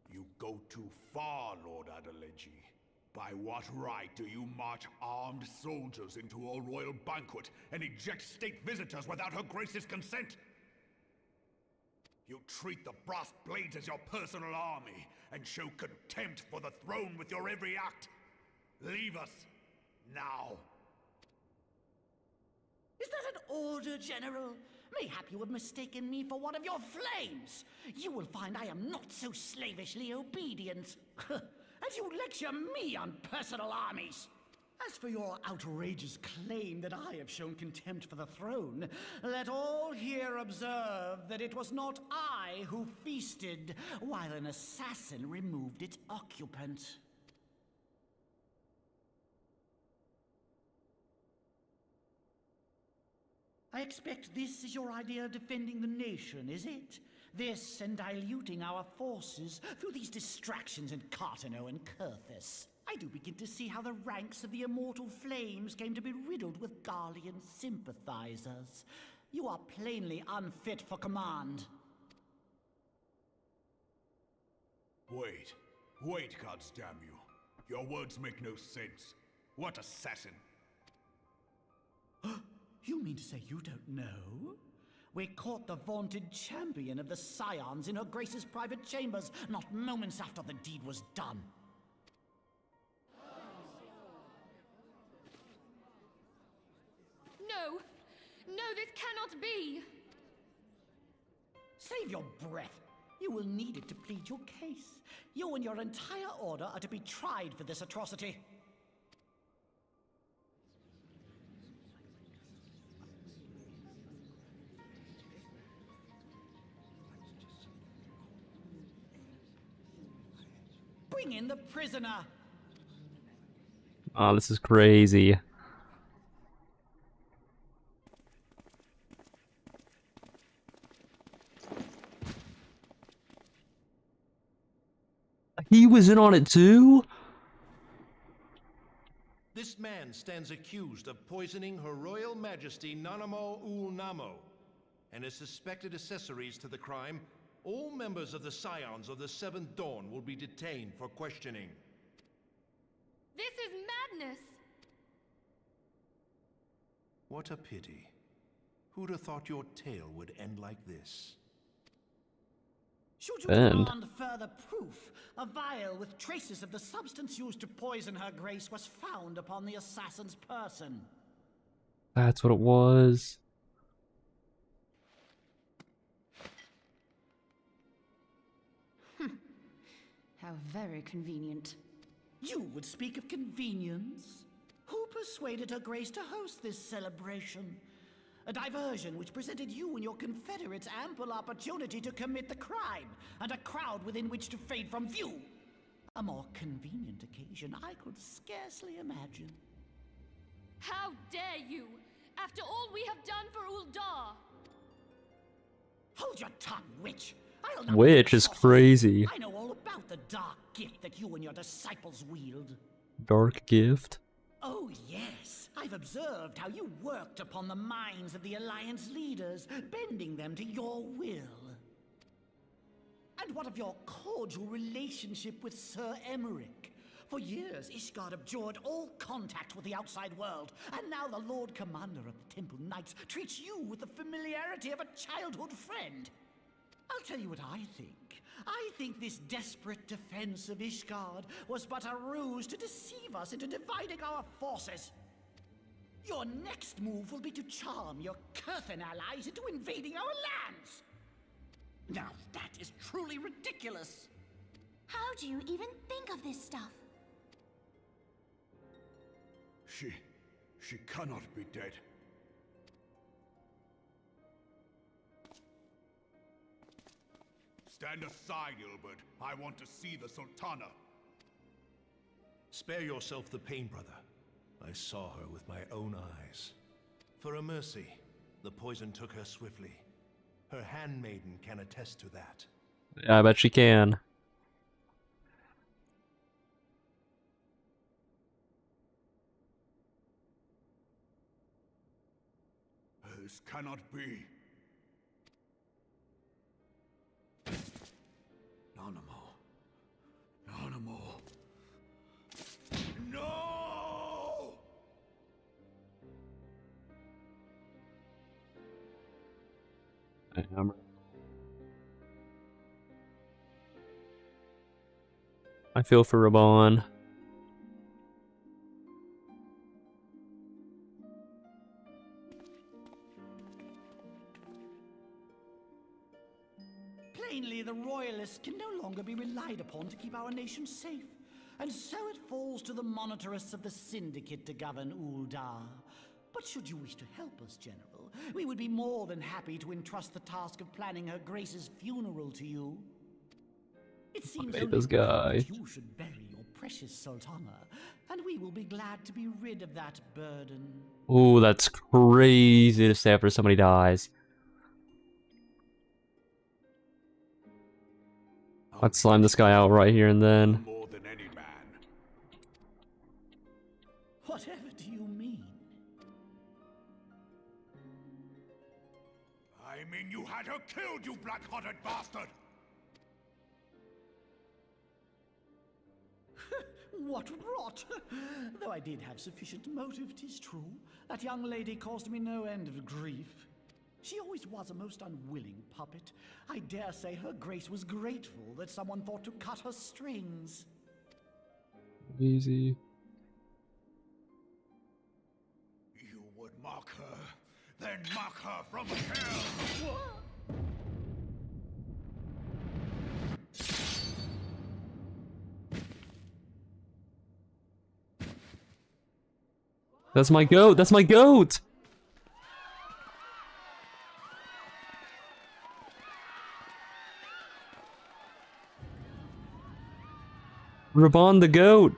You go too far, Lord Adeleji. By what right do you march armed soldiers into a royal banquet and eject state visitors without her grace's consent? You treat the brass blades as your personal army and show contempt for the throne with your every act. Leave us now. Is that an order, General? Mayhap you have mistaken me for one of your flames. You will find I am not so slavishly obedient. As you lecture me on personal armies. As for your outrageous claim that I have shown contempt for the throne, let all here observe that it was not I who feasted while an assassin removed its occupant. I expect this is your idea of defending the nation, is it? This and diluting our forces through these distractions in Cartano and Kurthis. I do begin to see how the ranks of the Immortal Flames came to be riddled with Garlean sympathizers. You are plainly unfit for command. Wait, goddamn you. Your words make no sense. What assassin? You mean to say you don't know? We caught the vaunted champion of the Scions in her Grace's private chambers, not moments after the deed was done. No! No, this cannot be! Save your breath. You will need it to plead your case. You and your entire order are to be tried for this atrocity. Bring in the prisoner! Oh, this is crazy. He was in on it too? This man stands accused of poisoning Her Royal Majesty Nanamo Ul Namo, and as suspected accessories to the crime, all members of the Scions of the Seventh Dawn will be detained for questioning. This is madness! What a pity. Who'd have thought your tale would end like this? Should you demand further proof, a vial with traces of the substance used to poison Her Grace was found upon the assassin's person. That's what it was. How very convenient. You would speak of convenience? Who persuaded Her Grace to host this celebration? A diversion which presented you and your confederates ample opportunity to commit the crime, and a crowd within which to fade from view. A more convenient occasion I could scarcely imagine. How dare you! After all we have done for Uldar! Hold your tongue, witch! I'll not Witch is crazy. I know all about the dark gift that you and your disciples wield. Dark gift? Oh, yes. I've observed how you worked upon the minds of the Alliance leaders, bending them to your will. And what of your cordial relationship with Sir Emmerich? For years, Ishgard abjured all contact with the outside world, and now the Lord Commander of the Temple Knights treats you with the familiarity of a childhood friend. I'll tell you what I think. I think this desperate defense of Ishgard was but a ruse to deceive us into dividing our forces. Your next move will be to charm your Kurthan allies into invading our lands. Now that is truly ridiculous. How do you even think of this stuff? She cannot be dead. Stand aside, Ilbert. I want to see the Sultana. Spare yourself the pain, brother. I saw her with my own eyes. For a mercy, the poison took her swiftly. Her handmaiden can attest to that. Yeah, I bet she can. This cannot be. Nanamo. No! I feel for Reborn. Plainly, the Royalists can no longer be relied upon to keep our nation safe. and so it falls to the monitorists of the Syndicate to govern Uldar. But should you wish to help us, General, we would be more than happy to entrust the task of planning Her Grace's funeral to you. It seems only this right guy. that you should bury your precious Sultana, and we will be glad to be rid of that burden. Ooh, that's crazy to say after somebody dies. I'd slime this guy out right here and then. More than any man. Whatever do you mean? I mean you had her killed, you black-hearted bastard! What rot! Though I did have sufficient motive, 'tis true. That young lady caused me no end of grief. She always was a most unwilling puppet. I dare say Her Grace was grateful that someone thought to cut her strings. Easy. You would mock her, then mock her from hell! That's my goat! That's my goat! Reborn the goat!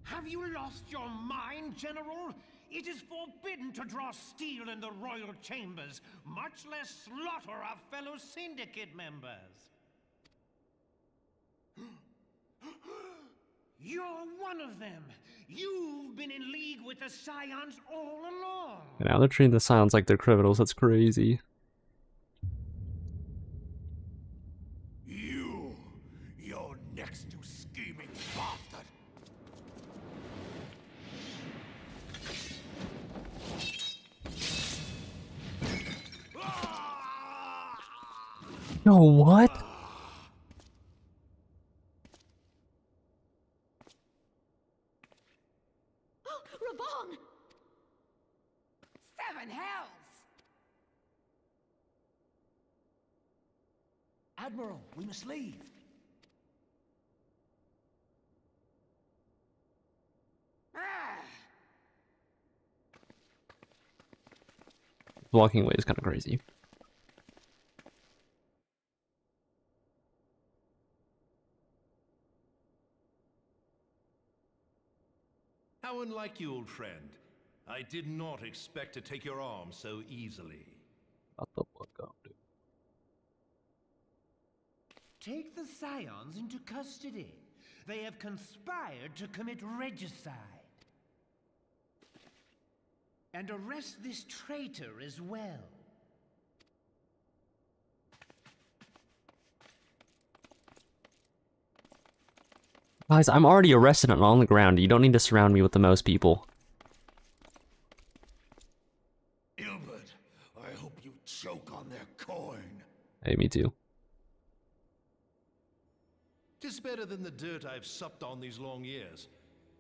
Have you lost your mind, General? It is forbidden to draw steel in the royal chambers, much less slaughter our fellow Syndicate members. You're one of them. You've been in league with the Scions all along. And now they're treating the Scions like they're criminals. That's crazy. You're next, you scheming bastard! No, what? Reborn! Seven hells! Admiral, we must leave. Walking away is kind of crazy. How unlike you, old friend. I did not expect to take your arm so easily. Shut the fuck up, dude. Take the Scions into custody. They have conspired to commit regicide. And arrest this traitor as well. Guys, I'm already arrested and on the ground. You don't need to surround me with the most people. Ilbert, I hope you choke on their coin. Hey, me too. 'Tis better than the dirt I've supped on these long years.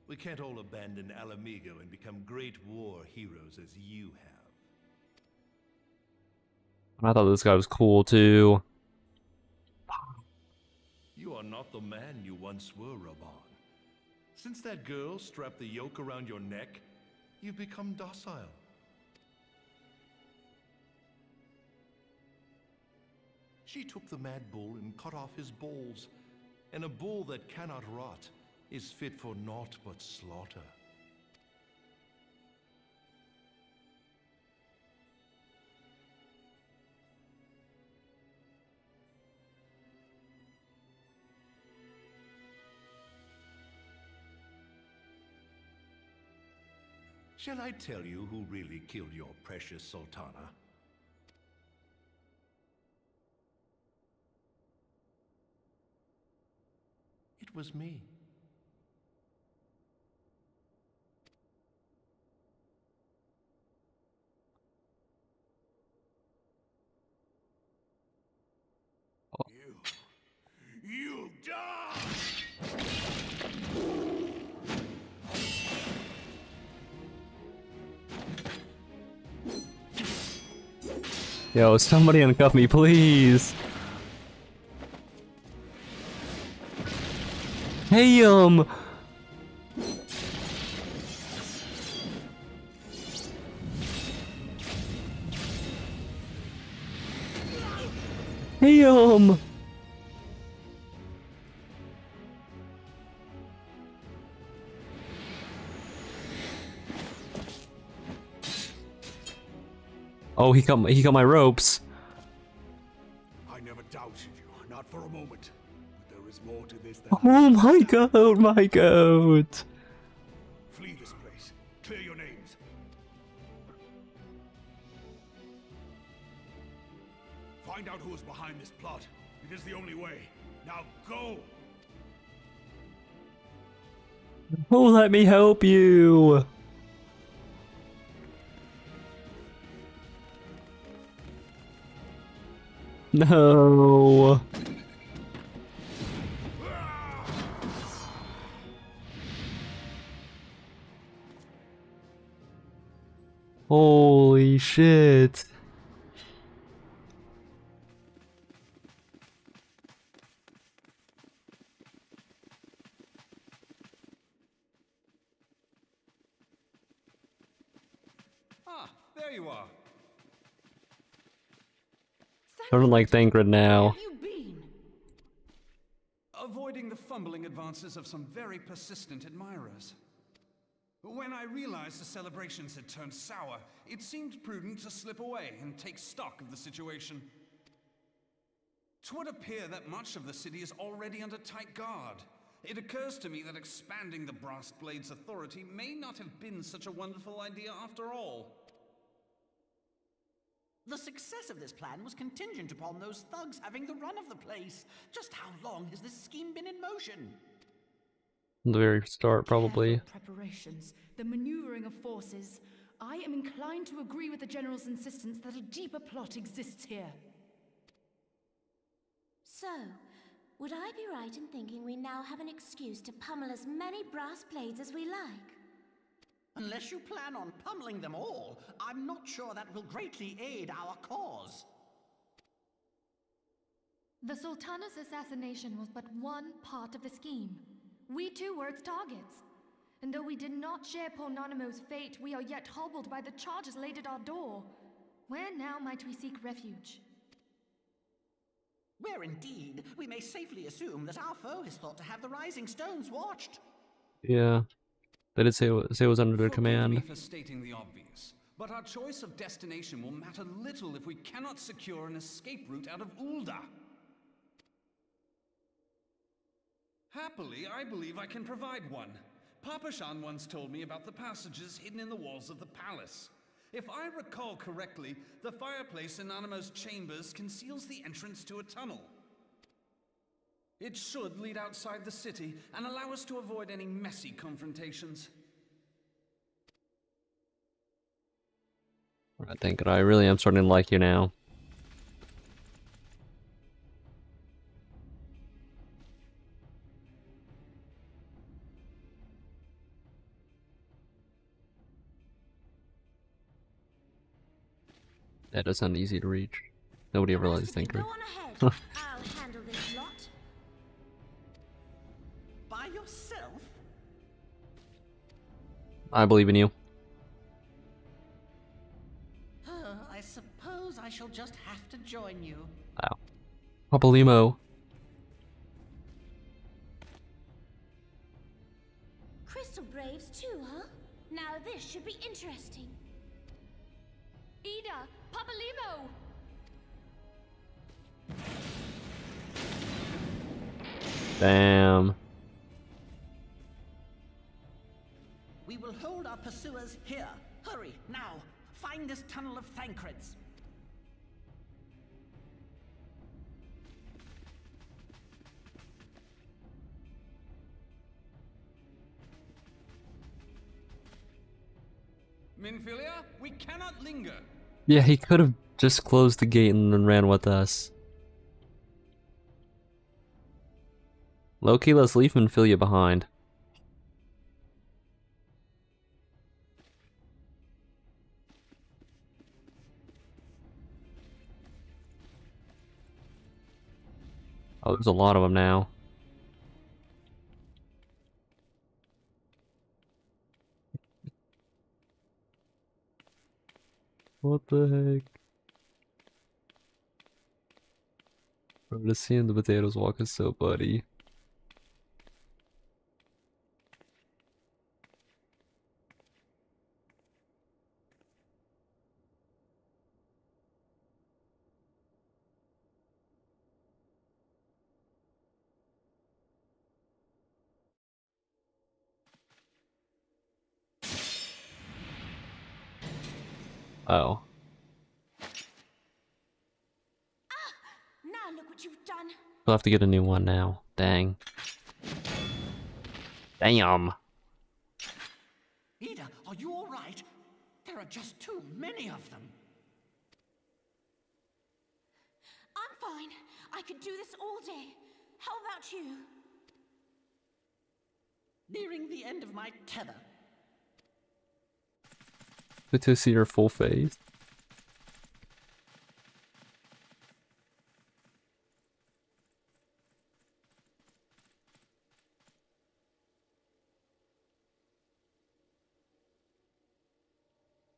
We can't all abandon Alamigo and become great war heroes as you have. I thought this guy was cool too. You are not the man you once were, Reborn. Since that girl strapped the yoke around your neck, you've become docile. She took the mad bull and cut off his balls, and a bull that cannot rot is fit for naught but slaughter. Shall I tell you who really killed your precious Sultana? It was me. You die! Yo, somebody uncuff me, please. Hey, Hey, Oh, he got my ropes. I never doubted you, not for a moment. But there is more to this than Oh my god. Flee this place. Clear your names. Find out who is behind this plot. It is the only way. Now go! Oh, let me help you. No. Holy shit. Ah, there you are. I don't like Thancred now. Avoiding the fumbling advances of some very persistent admirers. When I realized the celebrations had turned sour, it seemed prudent to slip away and take stock of the situation. 'Twould appear that much of the city is already under tight guard. It occurs to me that expanding the Brass Blade's authority may not have been such a wonderful idea after all. The success of this plan was contingent upon those thugs having the run of the place. Just how long has this scheme been in motion? From the very start, probably. Preparations, the maneuvering of forces. I am inclined to agree with the General's insistence that a deeper plot exists here. So, would I be right in thinking we now have an excuse to pummel as many brass blades as we like? Unless you plan on pummeling them all, I'm not sure that will greatly aid our cause. The Sultana's assassination was but one part of the scheme. We too were its targets. And though we did not share Pornonimo's fate, we are yet hobbled by the charges laid at our door. Where now might we seek refuge? Where indeed, we may safely assume that our foe is thought to have the Rising Stones watched. Yeah. They did say it was under their command. Forgive me for stating the obvious, but our choice of destination will matter little if we cannot secure an escape route out of Ul'dah. Happily, I believe I can provide one. Papa Shan once told me about the passages hidden in the walls of the palace. If I recall correctly, the fireplace in Animo's chambers conceals the entrance to a tunnel. It should lead outside the city and allow us to avoid any messy confrontations. I think I really am starting to like you now. That does sound easy to reach. Nobody ever realized Thinker. Go on ahead. I'll handle this lot. By yourself? I believe in you. I suppose I shall just have to join you. Wow. Papalimo. Crystal Braves too, huh? Now this should be interesting. Ida! Papalimo! Damn. We will hold our pursuers here. Hurry, now! Find this tunnel of Thancred's. Minfilia, we cannot linger. Yeah, he could have just closed the gate and then ran with us. Loki, let's leave Minfilia behind. Oh, there's a lot of them now. What the heck? Bro, just seeing the potatoes walk is so funny. Oh. Now look what you've done. We'll have to get a new one now. Dang. Damn. Ida, are you all right? There are just too many of them. I'm fine. I could do this all day. How about you? Nearing the end of my tether. Good to see your full face.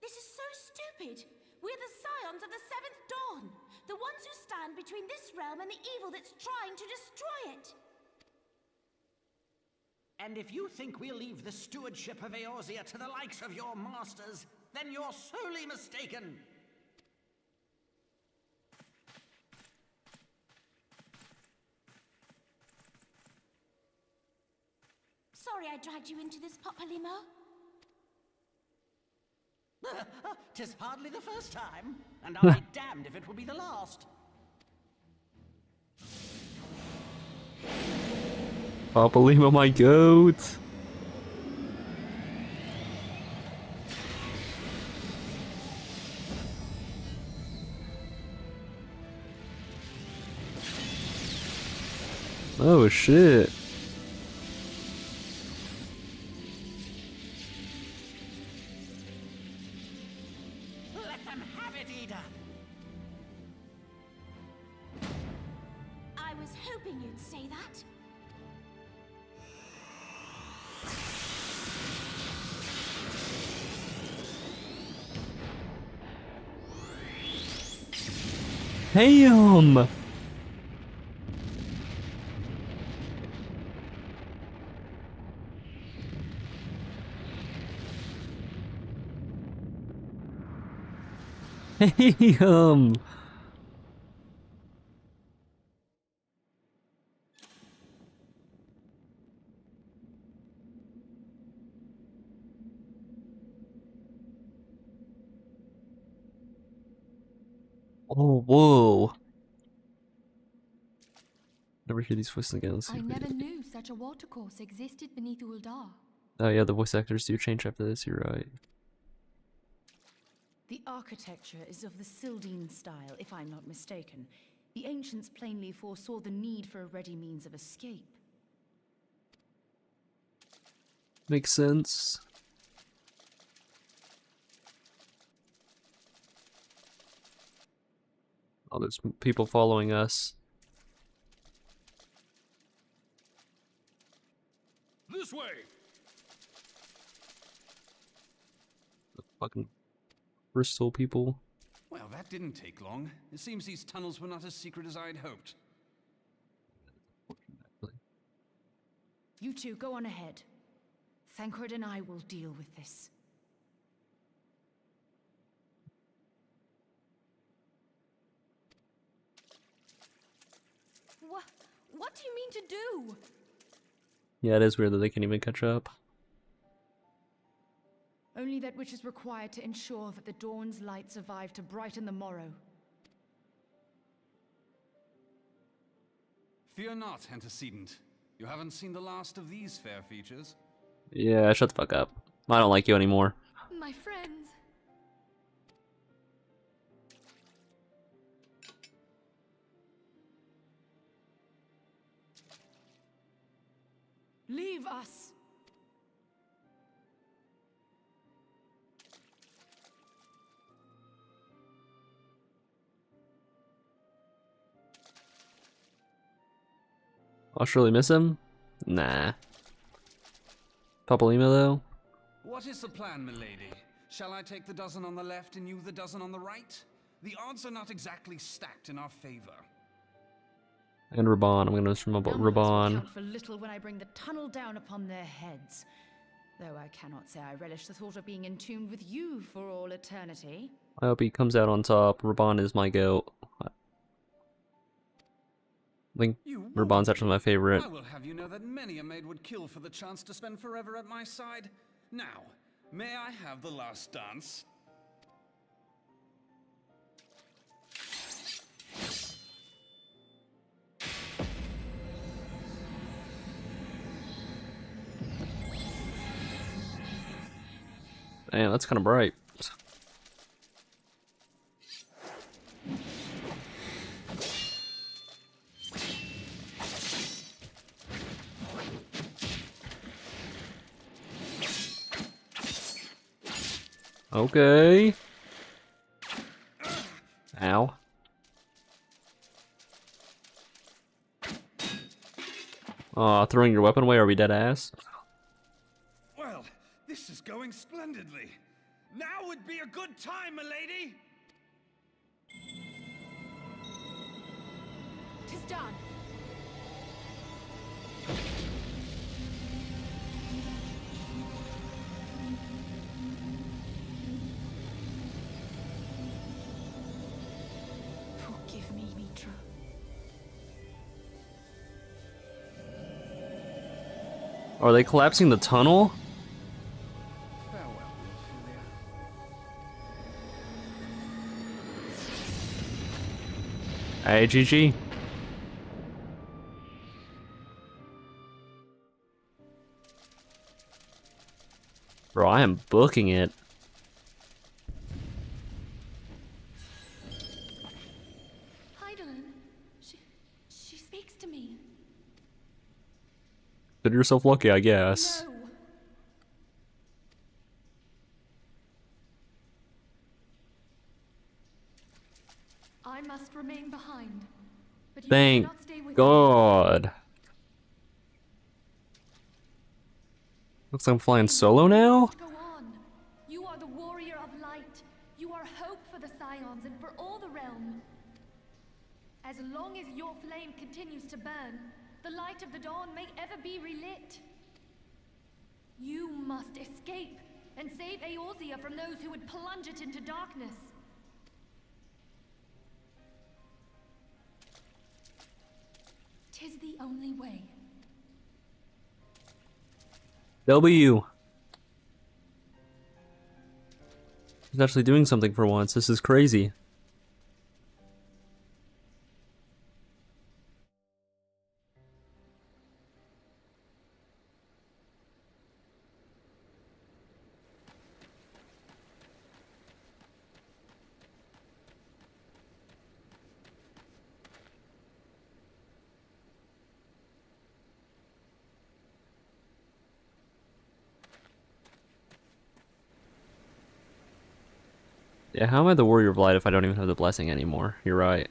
This is so stupid. We're the scions of the Seventh Dawn. The ones who stand between this realm and the evil that's trying to destroy it. And if you think we'll leave the stewardship of Eorzea to the likes of your masters, then you're sorely mistaken. Sorry I dragged you into this, Papalymo. 'Tis hardly the first time, and I'll be damned if it will be the last. Papalymo, my goat. Oh shit. Let them have it, Ida. I was hoping you'd say that. Damn. Damn. Oh, whoa. Never hear these voices again. Let's see I if we never do. knew such a watercourse existed beneath Uldar. Oh yeah, the voice actors do change after this, you're right. The architecture is of the Sildine style, if I'm not mistaken. The ancients plainly foresaw the need for a ready means of escape. Makes sense. Oh, there's people following us. This way! The fucking Bristol people. Well, that didn't take long. It seems these tunnels were not as secret as I'd hoped. You two, go on ahead. Thancred and I will deal with this. What do you mean to do? Yeah, it is weird that they can't even catch up. Only that which is required to ensure that the dawn's light survive to brighten the morrow. Fear not, antecedent. You haven't seen the last of these fair features. Yeah, shut the fuck up. I don't like you anymore. My friends. Leave us! I'll surely miss him. Nah. Papalima though. What is the plan, milady? Shall I take the dozen on the left and you the dozen on the right? The odds are not exactly stacked in our favor. And Reborn. I'm gonna miss Numbers will Reborn. count for little when I bring the tunnel down upon their heads. Though I cannot say I relish the thought of being entombed with you for all eternity. I hope he comes out on top. Reborn is my goat. I think Reborn's actually my favorite. I will have you know that many a maid would kill for the chance to spend forever at my side. Now, may I have the last dance? Damn, that's kind of bright. Okay. Ow. Aw, throwing your weapon away, are we dead ass? Well, this is going splendidly. Now would be a good time, milady. Tis done. Forgive me, Mitra. Are they collapsing the tunnel? Hey, GG. Bro, I am booking it. Heidelin, she speaks to me. Consider yourself lucky, I guess. No. I must remain behind. But you Thank cannot stay with God. Looks like I'm flying solo now? Go on. You are the warrior of light. You are hope for the Scions and for all the realm. As long as your flame continues to burn, the light of the dawn may ever be relit. You must escape and save Eorzea from those who would plunge it into darkness. Tis the only way. W. He's actually doing something for once. This is crazy. Yeah, how am I the Warrior of Light if I don't even have the blessing anymore? You're right.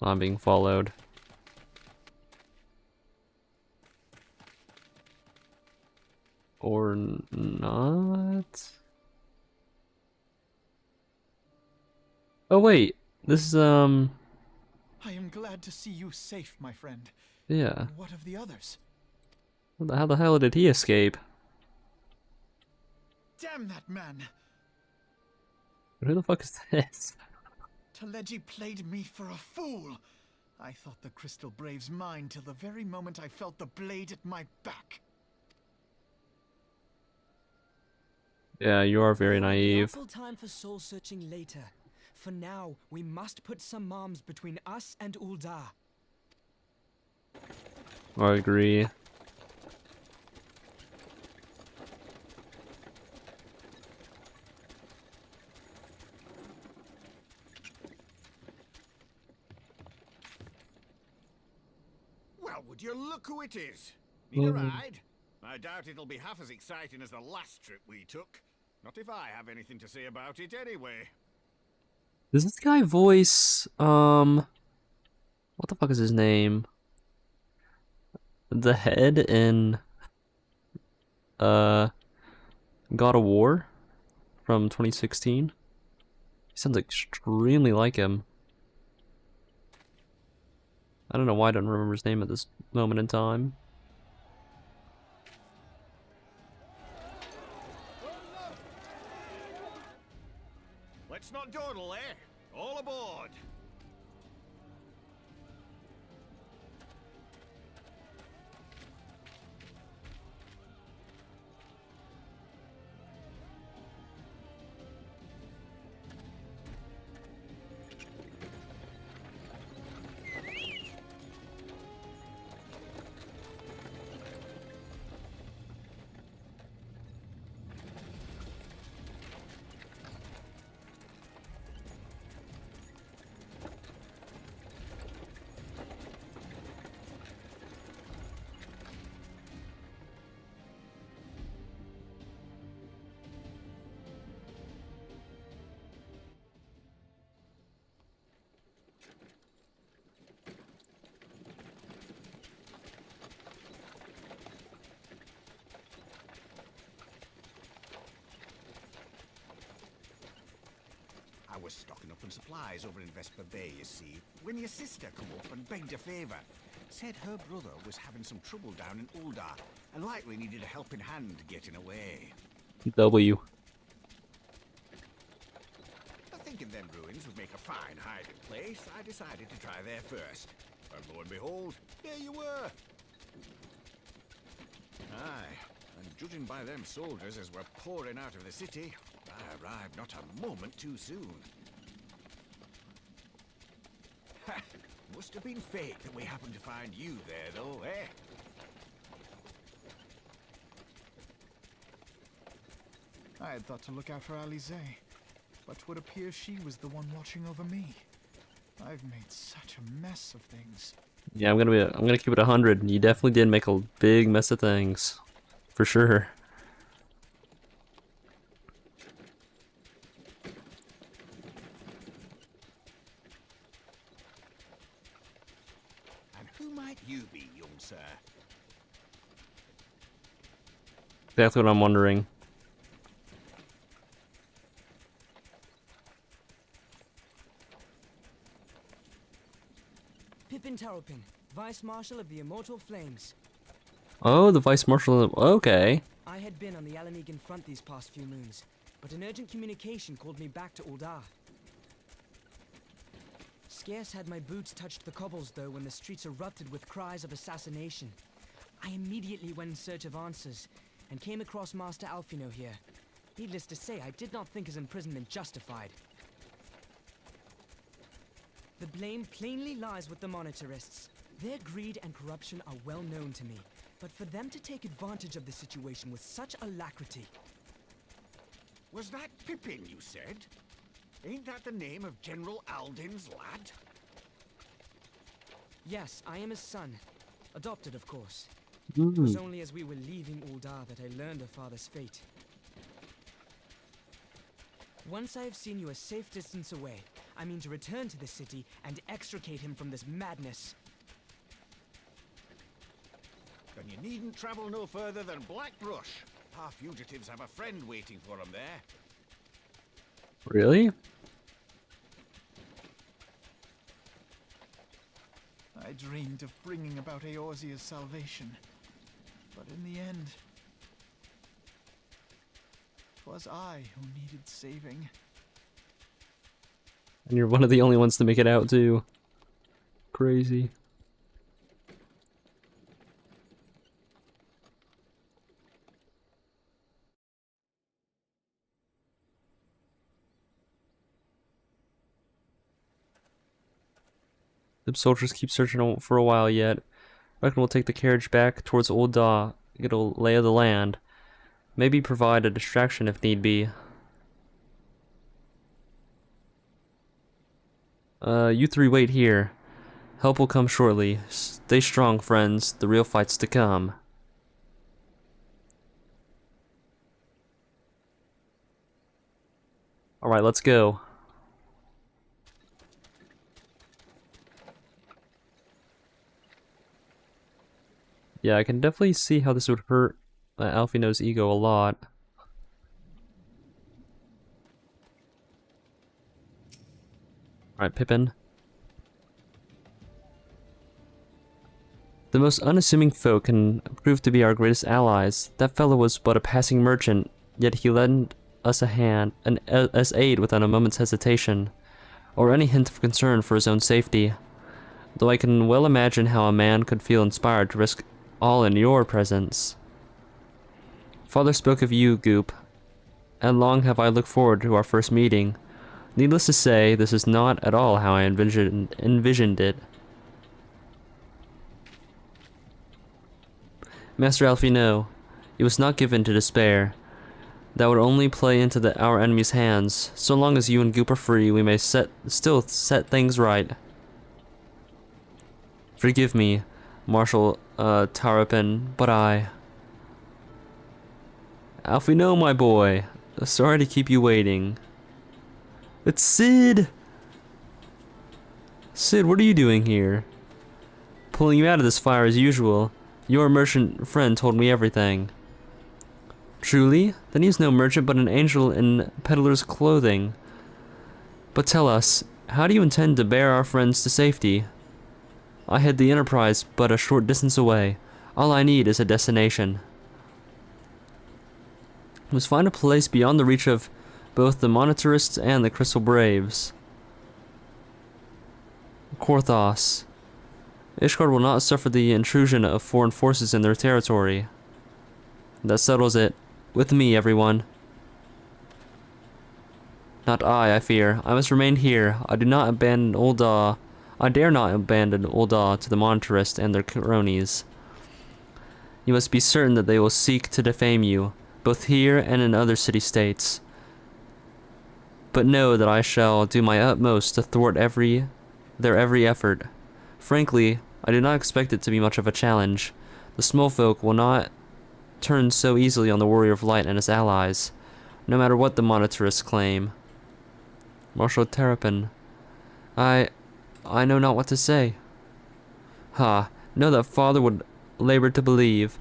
I'm being followed. Or not? Oh wait, this is I am glad to see you safe, my friend. yeah. And what of the others? How the hell did he escape? Damn that man! Who the fuck is this? Teleji played me for a fool. I thought the Crystal Brave's mine till the very moment I felt the blade at my back. Yeah, you are very naive. Ample time for soul searching later. For now, we must put some arms between us and Ul'dah. I agree. Well, would you look who it is? Need a ride? I doubt it'll be half as exciting as the last trip we took. Not if I have anything to say about it anyway. Does this guy voice, What the fuck is his name? The head in God of War from 2016. He sounds extremely like him. I don't know why I don't remember his name at this moment in time. Let's not dawdle, eh? All aboard! I was stocking up on supplies over in Vesper Bay, you see, when your sister come up and begged a favour. Said her brother was having some trouble down in Uldar, and likely needed a helping hand getting away. W. But thinking them ruins would make a fine hiding place, I decided to try there first. And lo and behold, there you were! Aye, and judging by them soldiers as were pouring out of the city, I arrived not a moment too soon. Ha! Must have been fate that we happened to find you there, though, eh? I had thought to look out for Alize, but would appear she was the one watching over me. I've made such a mess of things. Yeah, I'm gonna keep it 100. You definitely did make a big mess of things, for sure. And who might you be, young sir? Exactly what I'm wondering. Pippin Terrapin, Vice Marshal of the Immortal Flames. Oh, the Vice Marshal. Okay. I had been on the Alamegan front these past few moons, but an urgent communication called me back to Uldar. Scarce had my boots touched the cobbles, though, when the streets erupted with cries of assassination. I immediately went in search of answers, and came across Master Alfino here. Needless to say, I did not think his imprisonment justified. The blame plainly lies with the Monitarists. Their greed and corruption are well known to me, but for them to take advantage of the situation with such alacrity... Was that Pippin, you said? Ain't that the name of General Aldin's lad? Yes, I am his son. Adopted, of course. Mm. It was only as we were leaving Uldar that I learned of father's fate. Once I have seen you a safe distance away, I mean to return to the city and extricate him from this madness. Then you needn't travel no further than Blackbrush. Our fugitives have a friend waiting for them there. Really? I dreamed of bringing about Eorzea's salvation, but in the end, 'twas I who needed saving. And you're one of the only ones to make it out, too. Crazy. The soldiers keep searching for a while yet. Reckon we'll take the carriage back towards Uldar, get a lay of the land. Maybe provide a distraction if need be. You three wait here. Help will come shortly. Stay strong, friends. The real fight's to come. Alright, let's go. Yeah, I can definitely see how this would hurt Alfino's ego a lot. Alright, Pippin. The most unassuming folk can prove to be our greatest allies. That fellow was but a passing merchant, yet he lent us a hand, as aid without a moment's hesitation, or any hint of concern for his own safety. Though I can well imagine how a man could feel inspired to risk all in your presence. Father spoke of you, Goop, and long have I looked forward to our first meeting. Needless to say, this is not at all how I envisioned it. Master Alfino, he was not given to despair. That would only play into our enemy's hands. So long as you and Goop are free, we may still set things right. Forgive me, Marshal Tarapin, but Alfino, my boy, sorry to keep you waiting. It's Sid! Sid, what are you doing here? Pulling you out of this fire as usual. Your merchant friend told me everything. Truly? Then he's no merchant but an angel in peddler's clothing. But tell us, how do you intend to bear our friends to safety? I had the Enterprise but a short distance away. All I need is a destination. We must find a place beyond the reach of both the Monitarists and the Crystal Braves. Korthos. Ishgard will not suffer the intrusion of foreign forces in their territory. That settles it. With me, everyone. Not I fear. I must remain here. I dare not abandon Ul'dah to the Monitarists and their cronies. You must be certain that they will seek to defame you, both here and in other city-states. But know that I shall do my utmost to thwart their every effort. Frankly, I do not expect it to be much of a challenge. The small folk will not turn so easily on the Warrior of Light and his allies, no matter what the Monitarists claim. Marshal Terrapin, I know not what to say. Know that father would labor to believe.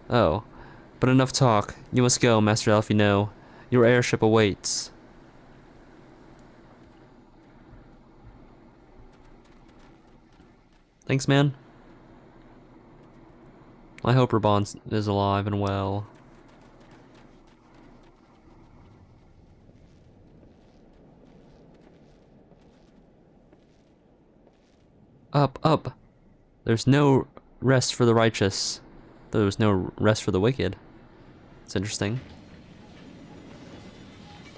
Oh, but enough talk. You must go, Master Alfino. Your airship awaits. Thanks, man. I hope Reborn is alive and well. Up, up. There's no rest for the righteous. There's no rest for the wicked. It's interesting.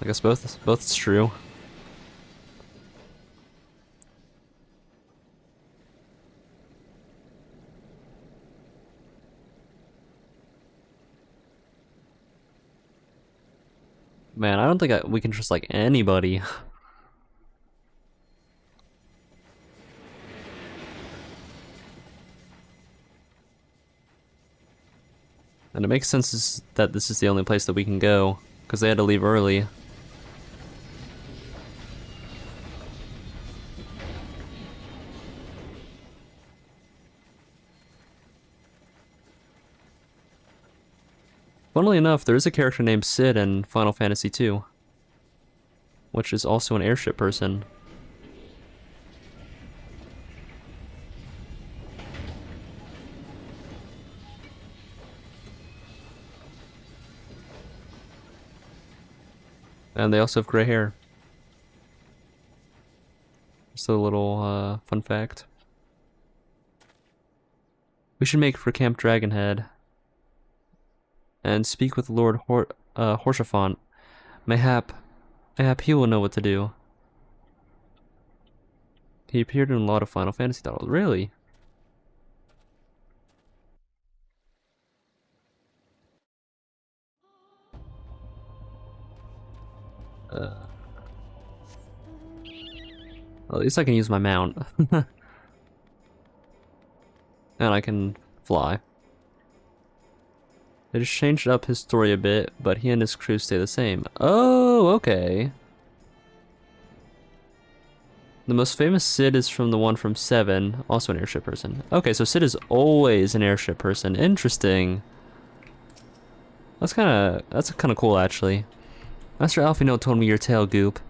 I guess both is true. Man, I don't think we can trust like anybody. And it makes sense that this is the only place that we can go, because they had to leave early. Funnily enough, there is a character named Sid in Final Fantasy II, which is also an airship person. And they also have gray hair. Just a little fun fact. We should make for Camp Dragonhead and speak with Lord Horshaphant. Mayhap he will know what to do. He appeared in a lot of Final Fantasy titles. Really? Well, at least I can use my mount. And I can fly. They just changed up his story a bit, but he and his crew stay the same. Oh, okay. The most famous Sid is from the one from 7, also an airship person. Okay, so Sid is always an airship person. Interesting. That's kind of cool, actually. Master Alfino told me your tale, Goop.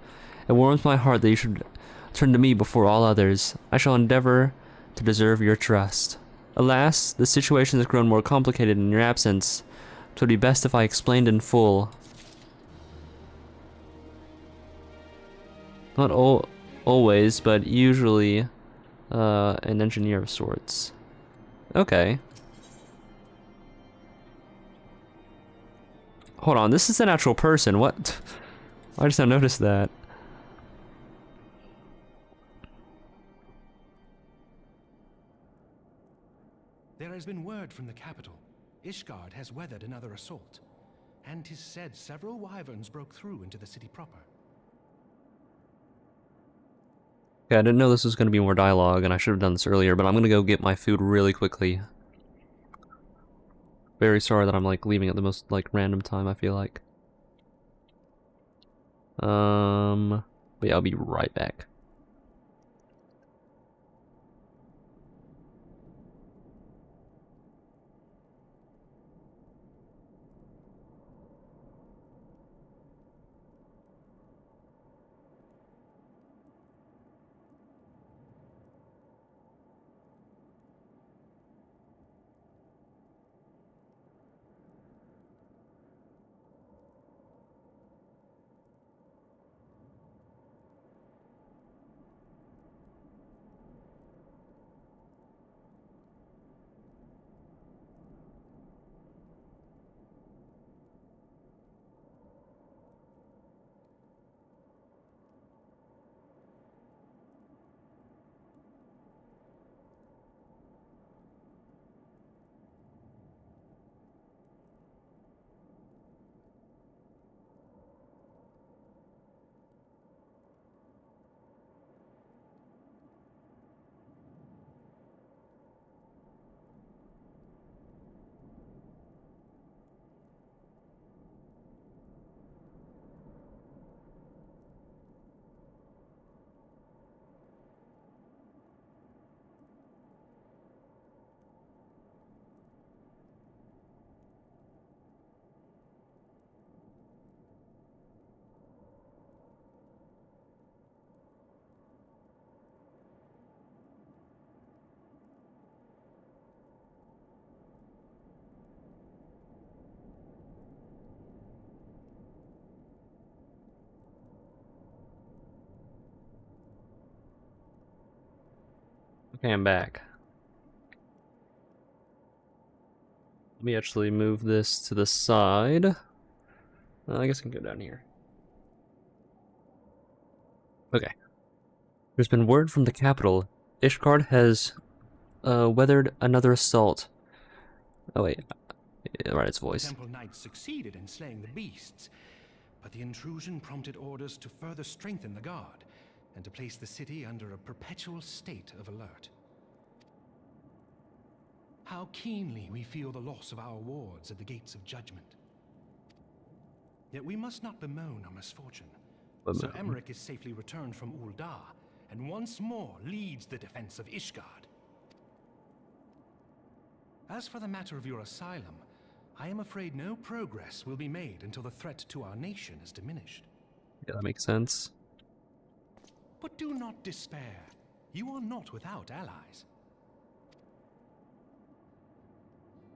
It warms my heart that you should turn to me before all others. I shall endeavor to deserve your trust. Alas, the situation has grown more complicated in your absence. It would be best if I explained in full. Not always, but usually an engineer of sorts. Okay. Hold on, this is an actual person. What? I just now noticed that. There has been word from the capital. Ishgard has weathered another assault. And 'tis said several wyverns broke through into the city proper. Okay, I didn't know this was going to be more dialogue, and I should have done this earlier, but I'm going to go get my food really quickly. Very sorry that I'm, like, leaving at the most, like, random time, I feel like. But yeah, I'll be right back. Okay, I'm back. Let me actually move this to the side. I guess I can go down here. Okay. There's been word from the capital. Ishgard has weathered another assault. Oh wait, right, its voice. The temple knights succeeded in slaying the beasts, but the intrusion prompted orders to further strengthen the guard and to place the city under a perpetual state of alert. How keenly we feel the loss of our wards at the gates of judgment. Yet we must not bemoan our misfortune. Sir Emmerich is safely returned from Uldar, and once more leads the defense of Ishgard. As for the matter of your asylum, I am afraid no progress will be made until the threat to our nation is diminished. Yeah, that makes sense. But do not despair. You are not without allies.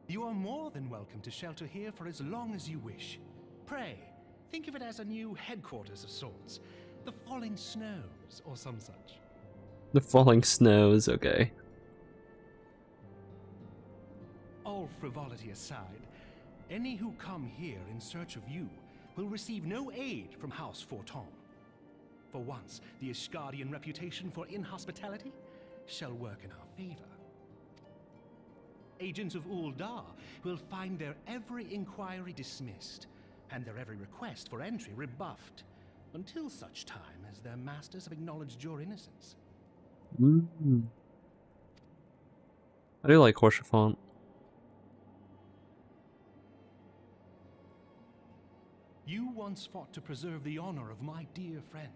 You are more than welcome to shelter here for as long as you wish. Pray, think of it as a new headquarters of sorts. The Falling Snows, or some such. The Falling Snows, okay. All frivolity aside, any who come here in search of you will receive no aid from House Forton. For once, the Ishgardian reputation for inhospitality shall work in our favor. Agents of Uldar will find their every inquiry dismissed, and their every request for entry rebuffed, until such time as their masters have acknowledged your innocence. I do like Horsefont. You once fought to preserve the honor of my dear friend.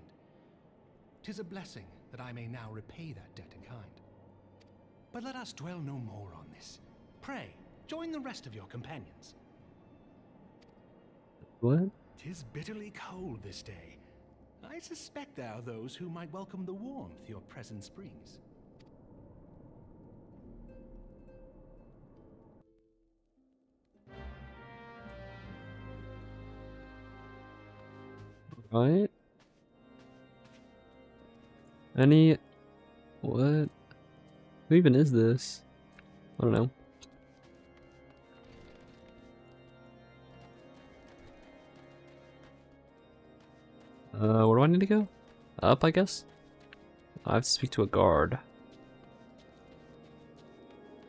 'Tis a blessing that I may now repay that debt in kind. But let us dwell no more on this. Pray, join the rest of your companions. What? 'Tis bitterly cold this day. I suspect there are those who might welcome the warmth your presence brings. Right? Any... What? Who even is this? I don't know. Where do I need to go? Up, I guess? I have to speak to a guard.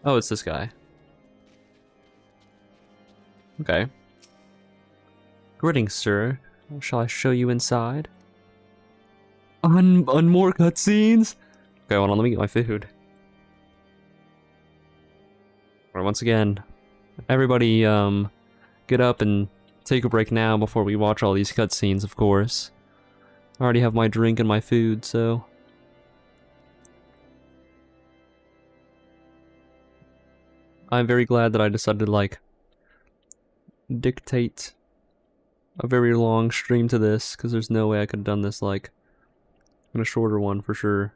Oh, it's this guy. Okay. Greetings, sir. Shall I show you inside? On more cutscenes? Okay, hold on, let me get my food. Alright, once again, everybody, get up and take a break now before we watch all these cutscenes, of course. I already have my drink and my food, so... I'm very glad that I decided to, like, dictate a very long stream to this, because there's no way I could have done this, like, in a shorter one, for sure.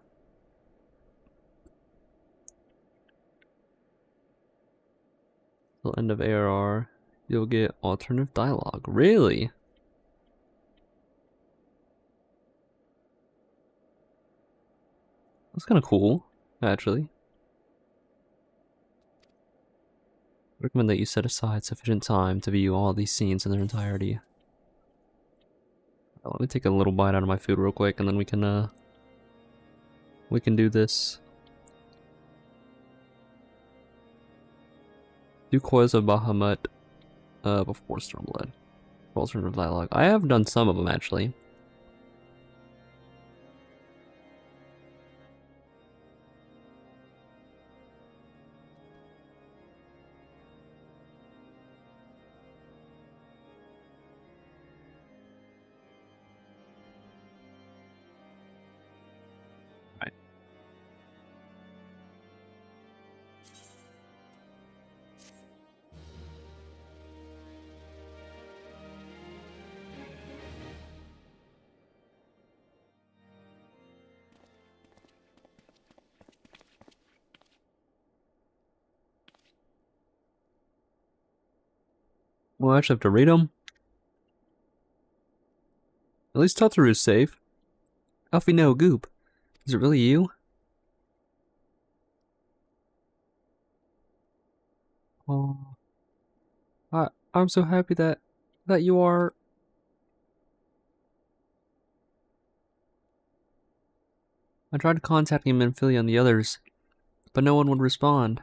Till end of ARR, you'll get alternative dialogue. Really? That's kind of cool, actually. I recommend that you set aside sufficient time to view all these scenes in their entirety. Let me take a little bite out of my food real quick, and then we can do this. Do Coils of Bahamut before Stormblood. Alternative dialogue. I have done some of them, actually. Well, I actually have to read them. At least Tataru's safe. Alfie, no, Goop. Is it really you? Oh, I'm so happy that you are. I tried contacting Menphilia and the others, but no one would respond.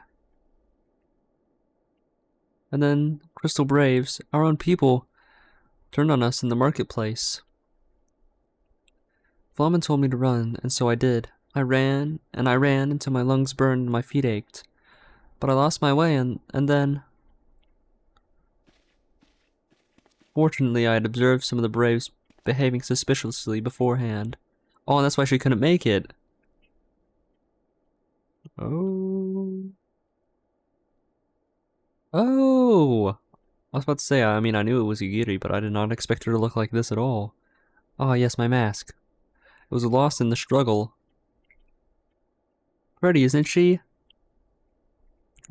And then Crystal Braves, our own people, turned on us in the marketplace. Flamen told me to run, and so I did. I ran, and I ran until my lungs burned and my feet ached. But I lost my way, and then... Fortunately, I had observed some of the Braves behaving suspiciously beforehand. Oh, and that's why she couldn't make it. Oh... Oh! I was about to say, I mean, I knew it was Yugiri, but I did not expect her to look like this at all. Ah, yes, my mask. It was lost in the struggle. Pretty, isn't she?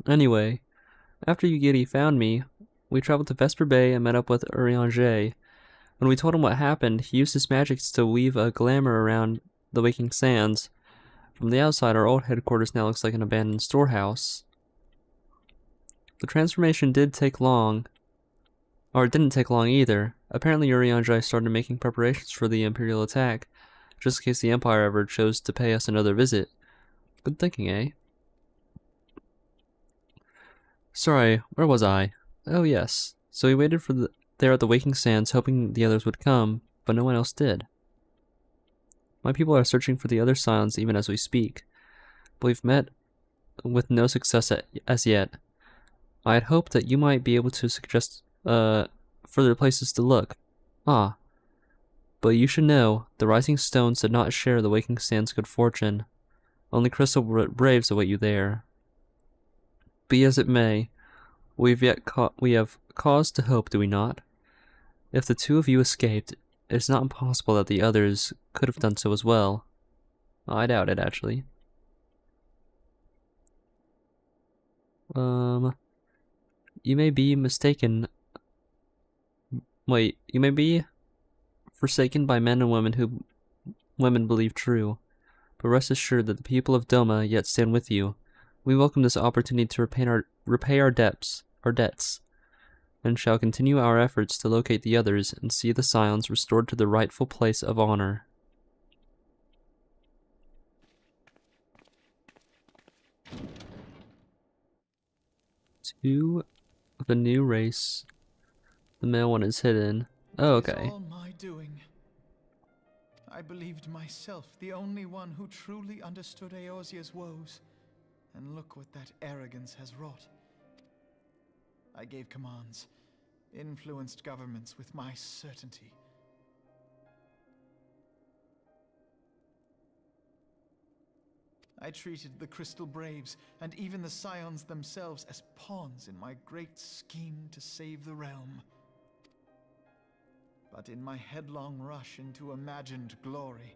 Anyway, after Yugiri found me, we traveled to Vesper Bay and met up with Urianger. When we told him what happened, he used his magics to weave a glamour around the Waking Sands. From the outside, our old headquarters now looks like an abandoned storehouse. The transformation did take long, or it didn't take long either. Apparently Urianger started making preparations for the Imperial attack, just in case the Empire ever chose to pay us another visit. Good thinking, eh? Sorry, where was I? Oh yes, so we waited for there at the Waking Sands, hoping the others would come, but no one else did. My people are searching for the other Scions even as we speak, but we've met with no success as yet. I had hoped that you might be able to suggest further places to look. Ah. But you should know, the Rising Stones did not share the Waking Sand's good fortune. Only crystal braves await you there. Be as it may, we have cause to hope, do we not? If the two of you escaped, it is not impossible that the others could have done so as well. I doubt it, actually. You may be mistaken. Wait, you may be forsaken by men and women who women believe true, but rest assured that the people of Doma yet stand with you. We welcome this opportunity to repay our debts, and shall continue our efforts to locate the others and see the Scions restored to their rightful place of honor. To the new race. The male one is hidden. Oh, okay. It's all my doing. I believed myself the only one who truly understood Eorzea's woes. And look what that arrogance has wrought. I gave commands, influenced governments with my certainty. I treated the Crystal Braves and even the Scions themselves as pawns in my great scheme to save the realm. But in my headlong rush into imagined glory,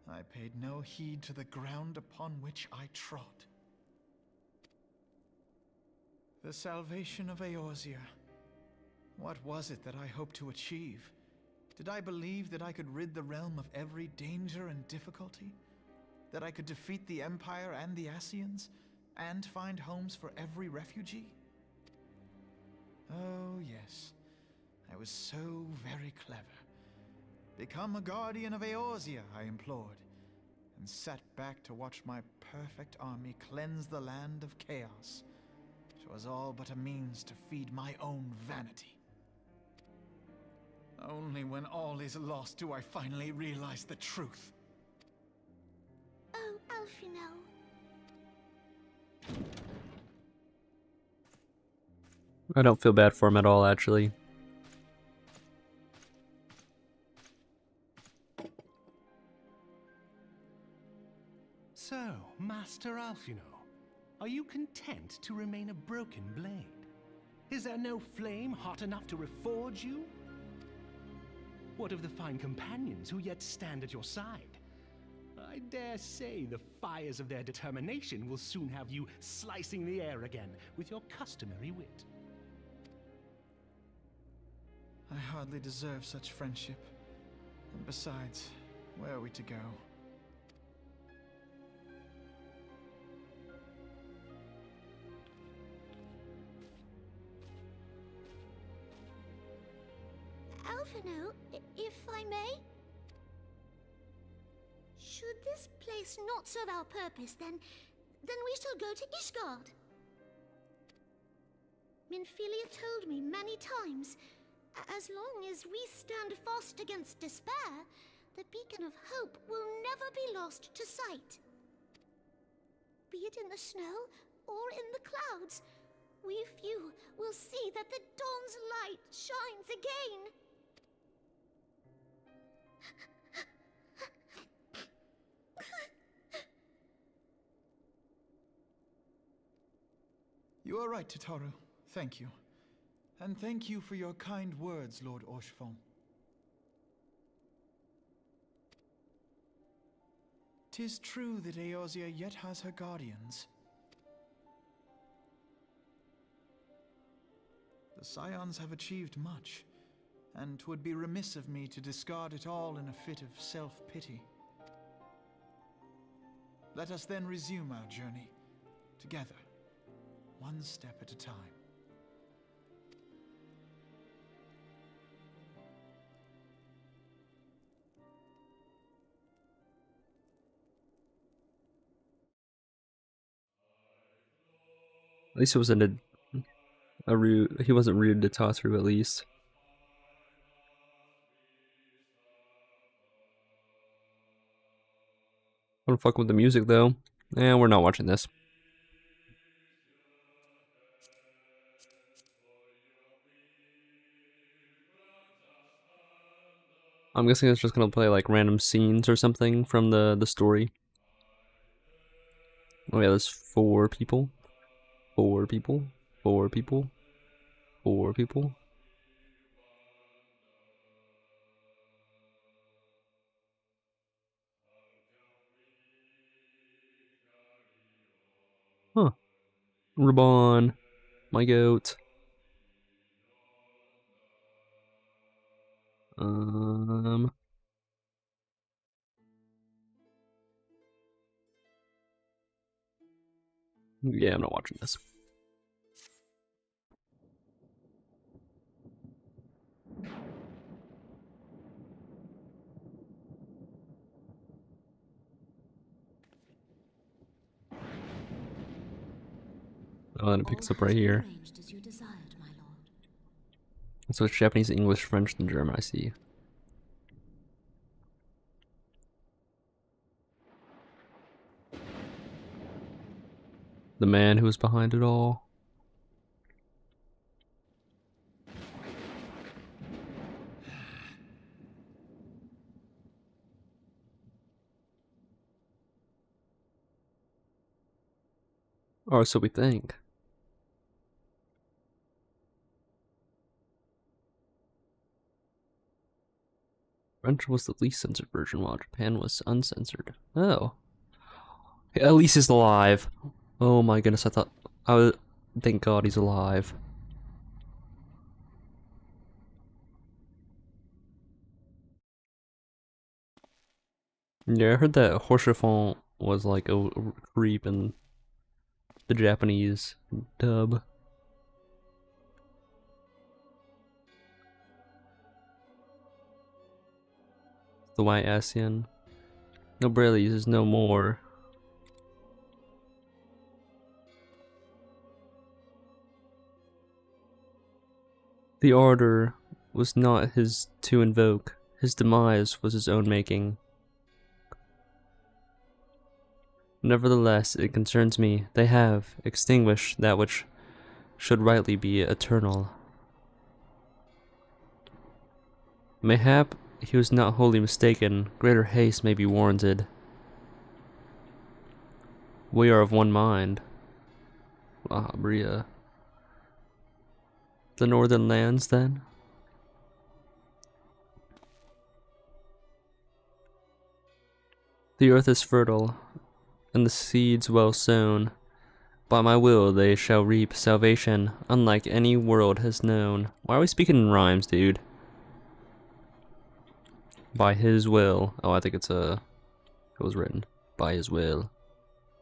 I paid no heed to the ground upon which I trod. The salvation of Eorzea. What was it that I hoped to achieve? Did I believe that I could rid the realm of every danger and difficulty? That I could defeat the Empire and the Ascians, and find homes for every refugee? Oh, yes. I was so very clever. Become a guardian of Eorzea, I implored, and sat back to watch my perfect army cleanse the land of chaos. It was all but a means to feed my own vanity. Only when all is lost do I finally realize the truth. Oh, Alphino. I don't feel bad for him at all, actually. So, Master Alphino, are you content to remain a broken blade? Is there no flame hot enough to reforge you? What of the fine companions who yet stand at your side? I dare say the fires of their determination will soon have you slicing the air again with your customary wit. I hardly deserve such friendship. And besides, where are we to go? Alphino, if I may? Should this place not serve our purpose, then we shall go to Ishgard. Minfilia told me many times, as long as we stand fast against despair, the beacon of hope will never be lost to sight. Be it in the snow or in the clouds, we few will see that the dawn's light shines again. You are right, Tataru. Thank you. And thank you for your kind words, Lord Orchefon. 'Tis true that Eorzea yet has her guardians. The Scions have achieved much, and 'twould be remiss of me to discard it all in a fit of self-pity. Let us then resume our journey, together, one step at a time. At least it wasn't a rude. He wasn't rude to Tataru, at least. I don't fuck with the music though. We're not watching this. I'm guessing it's just gonna play like random scenes or something from the story. Oh yeah, there's 4 people. 4 people. 4 people. 4 people. Huh. Reborn. My goat. Yeah, I'm not watching this. Oh, and it picks up right here. So it's Japanese, English, French, and German, I see. The man who was behind it all. Or so we think. French was the least censored version, while Japan was uncensored. Oh. At least he's alive. Oh my goodness, I thought... Thank God he's alive. Yeah, I heard that Horsefont was like a creep in the Japanese dub. The White ASEAN. No Brailleys is no more. The ardor was not his to invoke. His demise was his own making. Nevertheless, it concerns me. They have extinguished that which should rightly be eternal. Mayhap he was not wholly mistaken. Greater haste may be warranted. We are of one mind. Ah, Bria. The northern lands, then? The earth is fertile, and the seeds well sown. By my will they shall reap salvation, unlike any world has known. Why are we speaking in rhymes, dude? By his will. Oh, I think it was written. By his will.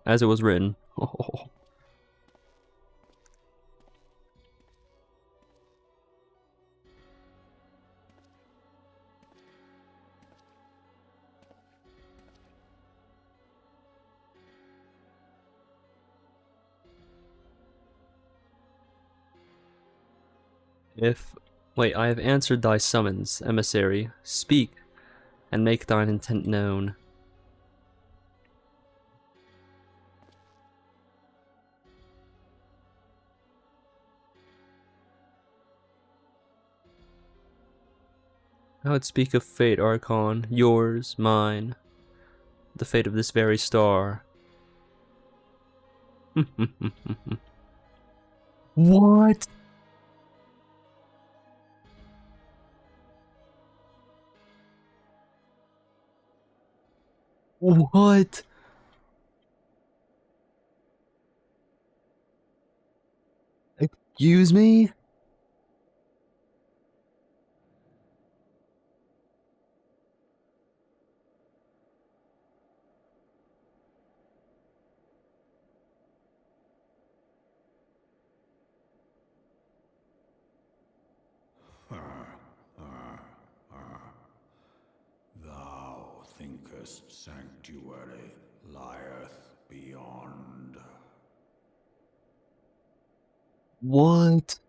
As it was written. Oh. Wait, I have answered thy summons, emissary. Speak, and make thine intent known. I would speak of fate, Archon, yours, mine, the fate of this very star. What? What? Excuse me? Thou thinkest sanctuary lieth beyond. What?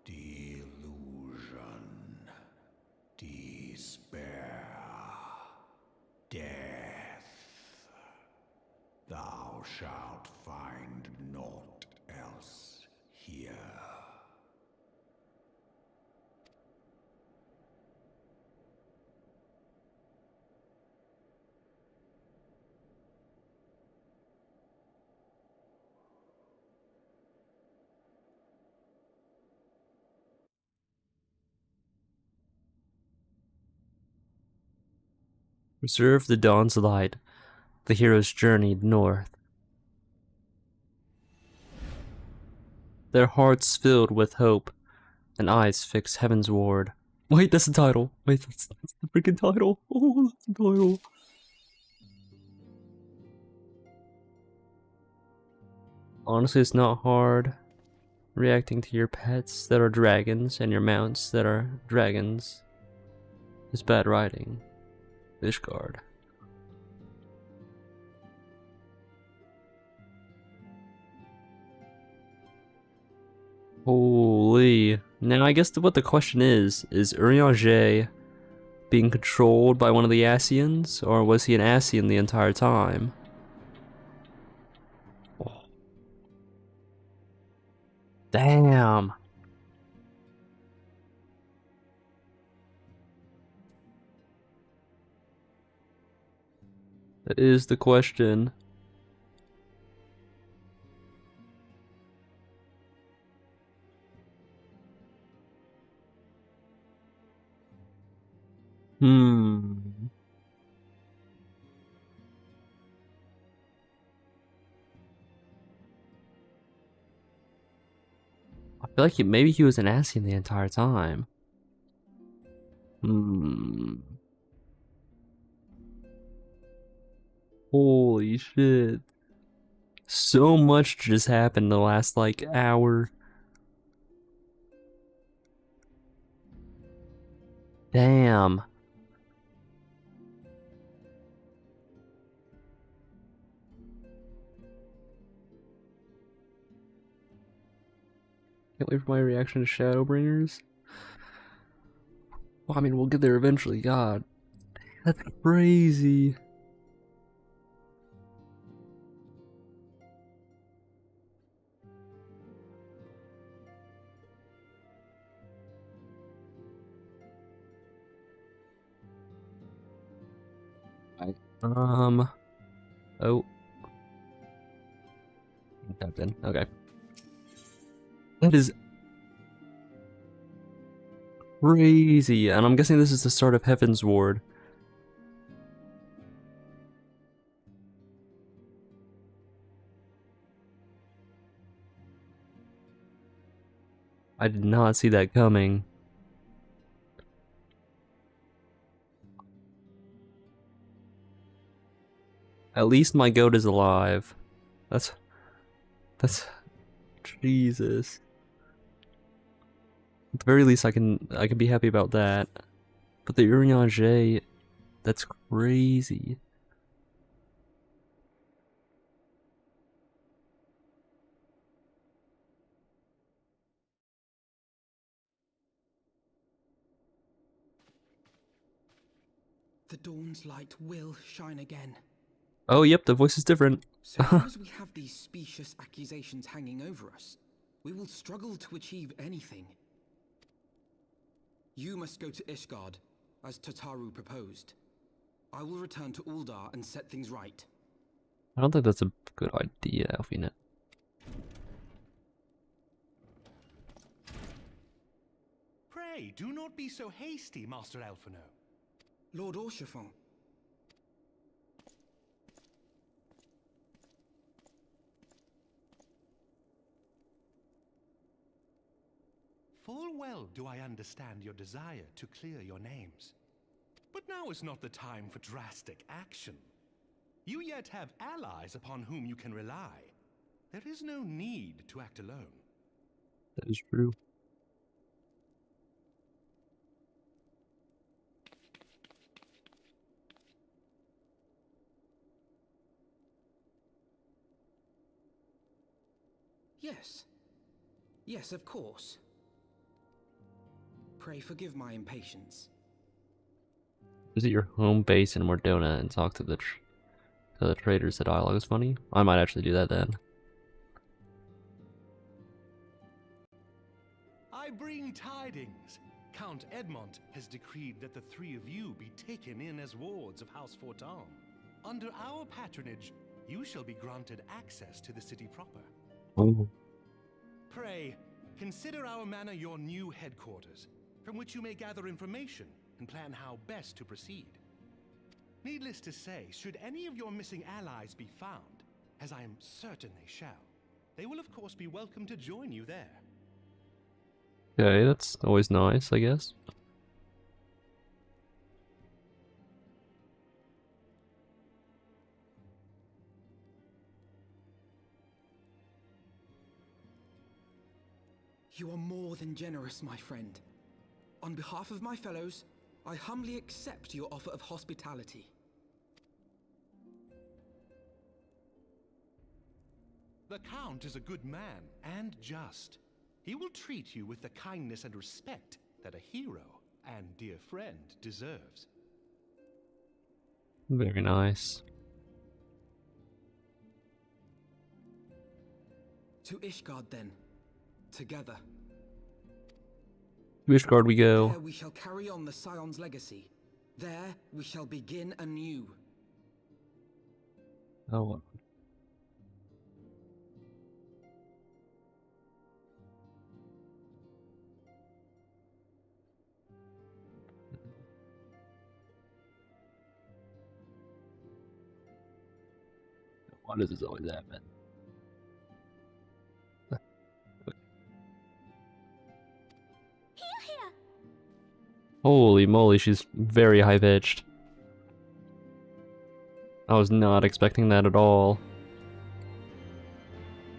Delusion, despair, death. Thou shalt find naught else here. Preserve the dawn's light. The heroes journeyed north. Their hearts filled with hope, and eyes fixed heavensward. Wait, that's the title. Wait, that's the freaking title. Oh, that's the title. Honestly, it's not hard reacting to your pets that are dragons and your mounts that are dragons. It's bad writing. Ishgard. Holy. Now I guess what the question is Urianger being controlled by one of the Ascians, or was he an Ascian the entire time? Oh. Damn. That is the question. I feel like maybe he was an Ascian the entire time. Holy shit. So much just happened in the last, like, hour. Damn. Can't wait for my reaction to Shadowbringers. Well, I mean, we'll get there eventually. God. That's crazy. Oh. Tapped in. Okay. That is crazy. And I'm guessing this is the start of Heavensward. I did not see that coming. At least my goat is alive. That's Jesus. At the very least I can be happy about that. But the Urianger, that's crazy. The dawn's light will shine again. Oh, yep, the voice is different. So long as we have these specious accusations hanging over us, we will struggle to achieve anything. You must go to Ishgard, as Tataru proposed. I will return to Uldar and set things right. I don't think that's a good idea, Elfina. Pray, do not be so hasty, Master Alphino. Lord Orchefon. Full well do I understand your desire to clear your names. But now is not the time for drastic action. You yet have allies upon whom you can rely. There is no need to act alone. That is true. Yes. Yes, of course. Pray forgive my impatience. Visit your home base in Mordona and talk to the The traders, the dialogue is funny. I might actually do that then. I bring tidings. Count Edmont has decreed that the three of you be taken in as wards of House Fortam. Under our patronage, you shall be granted access to the city proper. Oh. Pray, consider our manor your new headquarters, from which you may gather information and plan how best to proceed. Needless to say, should any of your missing allies be found, as I am certain they shall, they will of course be welcome to join you there. Okay, that's always nice, I guess. You are more than generous, my friend. On behalf of my fellows, I humbly accept your offer of hospitality. The Count is a good man and just. He will treat you with the kindness and respect that a hero and dear friend deserves. Very nice. To Ishgard then, together. To Ishgard we go. There we shall carry on the Scion's legacy. There we shall begin anew. Oh. Why does this always happen? Holy moly, she's very high-pitched. I was not expecting that at all.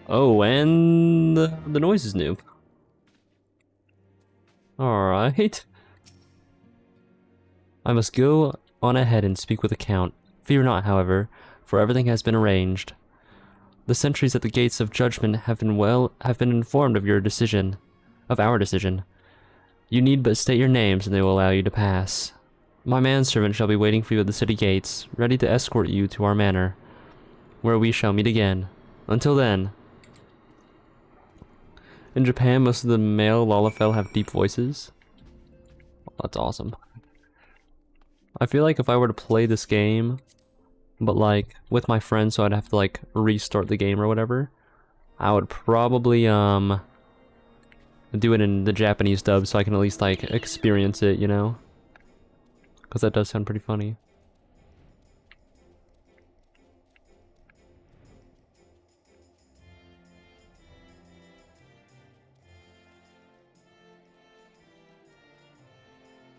Oh, and the noise is new. Alright. I must go on ahead and speak with the Count. Fear not, however, for everything has been arranged. The sentries at the gates of judgment have been informed of your decision, of our decision. You need but state your names and they will allow you to pass. My manservant shall be waiting for you at the city gates, ready to escort you to our manor, where we shall meet again. Until then. In Japan, most of the male Lalafell have deep voices. Oh, that's awesome. I feel like if I were to play this game, but like with my friends, so I'd have to like restart the game or whatever, I would probably do it in the Japanese dub so I can at least like experience it, you know? Because that does sound pretty funny.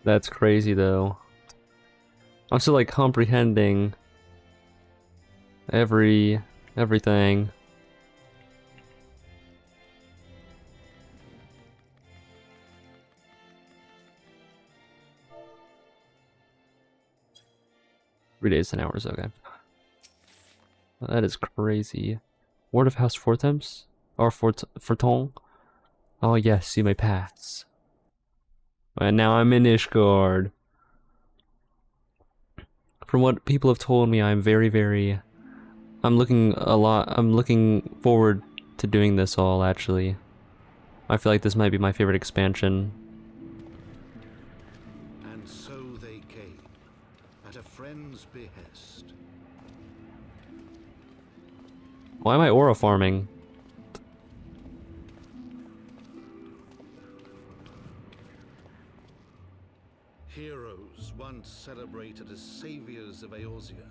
That's crazy though. I'm still like comprehending everything. Days and hours, okay. That is crazy. Word of House Fortams? Or Forton? Oh yes, you may pass. And now I'm in Ishgard. From what people have told me, I'm I'm looking forward to doing this all, actually. I feel like this might be my favorite expansion. And so they came, at a friend's behest. Why am I aura farming? Heroes once celebrated as saviors of Eorzea,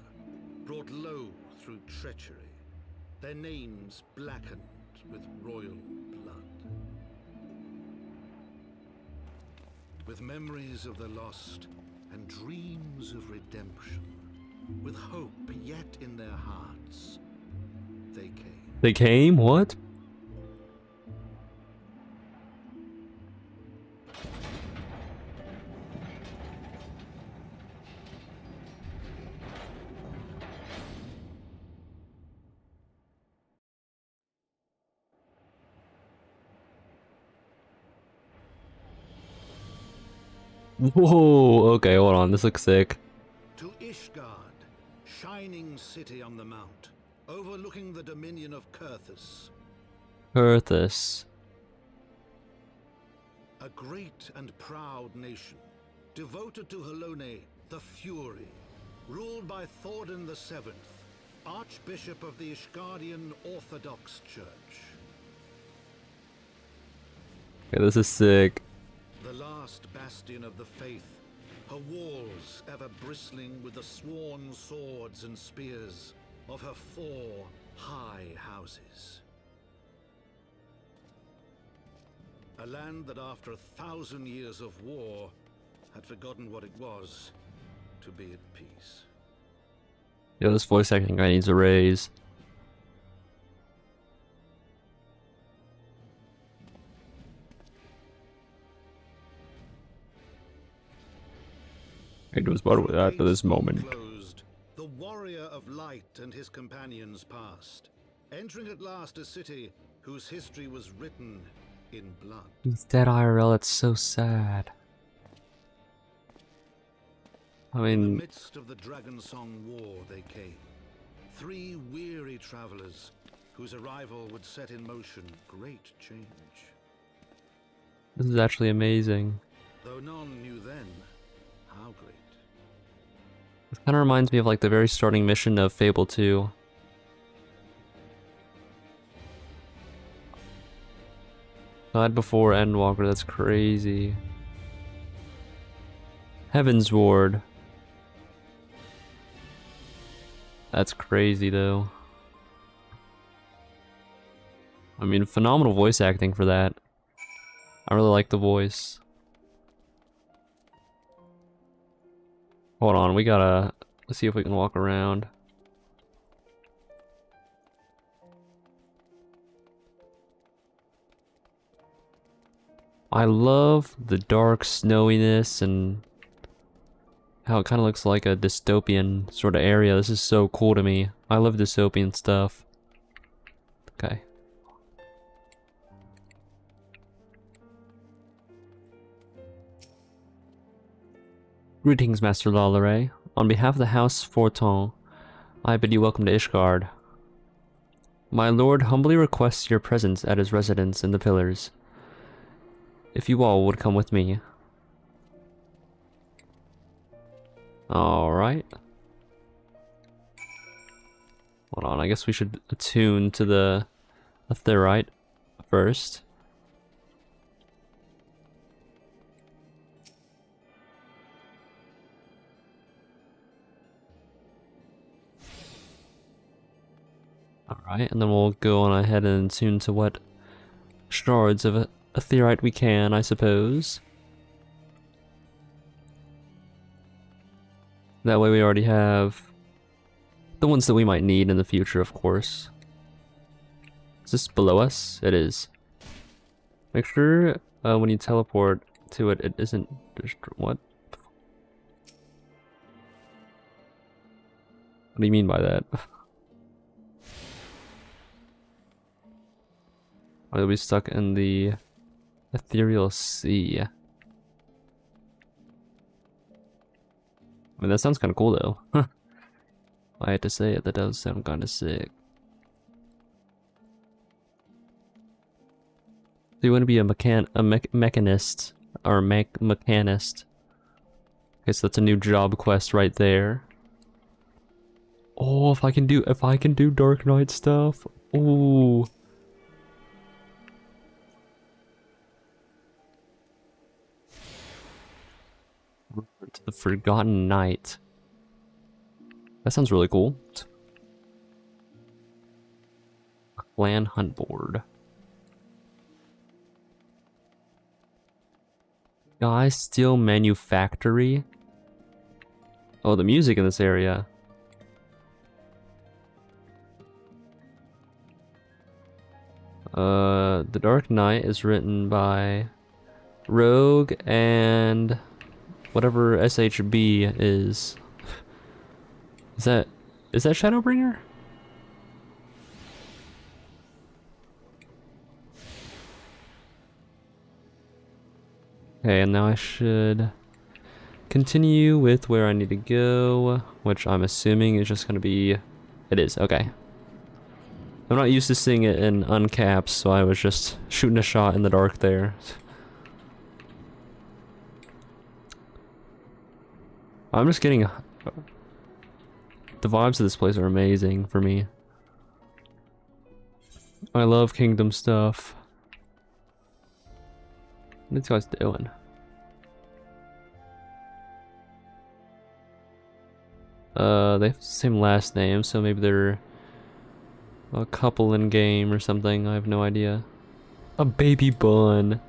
brought low through treachery, their names blackened with royal blood. With memories of the lost and dreams of redemption, with hope yet in their hearts, they came. They came? What? Whoa, okay, hold on, this looks sick. To Ishgard shining city on the mount, overlooking the dominion of Kurthus. Kurthus. A great and proud nation, devoted to Helone, the Fury, ruled by Thordan VII, Archbishop of the Ishgardian Orthodox Church. Okay, this is sick. The last bastion of the faith, her walls ever bristling with the sworn swords and spears of her 4 high houses. A land that after 1,000 years of war had forgotten what it was to be at peace. Yo, this voice acting guy needs a raise. It was but after this moment. Closed, the warrior of light and his companions passed, entering at last a city whose history was written in blood. He's dead IRL, it's so sad. I In the mean, midst of the Dragon Song War they came. 3 weary travelers whose arrival would set in motion great change. this is actually amazing. Though none knew then how great. This kind of reminds me of like the very starting mission of Fable 2. Died before Endwalker, that's crazy. Heaven's Ward. That's crazy though. I mean, phenomenal voice acting for that. I really like the voice. Hold on, let's see if we can walk around. I love the dark snowiness and how it kind of looks like a dystopian sort of area. This is so cool to me. I love dystopian stuff. Okay. Greetings, Master Lalare. On behalf of the House Forton, I bid you welcome to Ishgard. My lord humbly requests your presence at his residence in the Pillars. If you all would come with me. Alright. Hold on, I guess we should attune to the Aetheryte first. Alright, and then we'll go on ahead and tune to what shards of Aetheryte we can, I suppose. That way we already have the ones that we might need in the future, of course. Is this below us? It is. Make sure when you teleport to it, it isn't... What? What do you mean by that? Are we stuck in the ethereal sea? I mean, that sounds kind of cool though. I had to say it, that does sound kind of sick. Do you want to be a mechanist or mechanist? Okay, so that's a new job quest right there. Oh, if I can do Dark Knight stuff. Ooh. To the Forgotten Night. That sounds really cool. Clan Hunt Board. Guys, Steel Manufactory. Oh, the music in this area. The Dark Knight is written by Rogue and whatever SHB is. Is that Shadowbringer? Okay, and now I should continue with where I need to go, which I'm assuming is just gonna be... It is, okay. I'm not used to seeing it in uncaps, so I was just shooting a shot in the dark there. I'm just getting... The vibes of this place are amazing for me. I love Kingdom stuff. What are these guys doing? They have the same last name, so maybe they're a couple in game or something. I have no idea. A baby bun.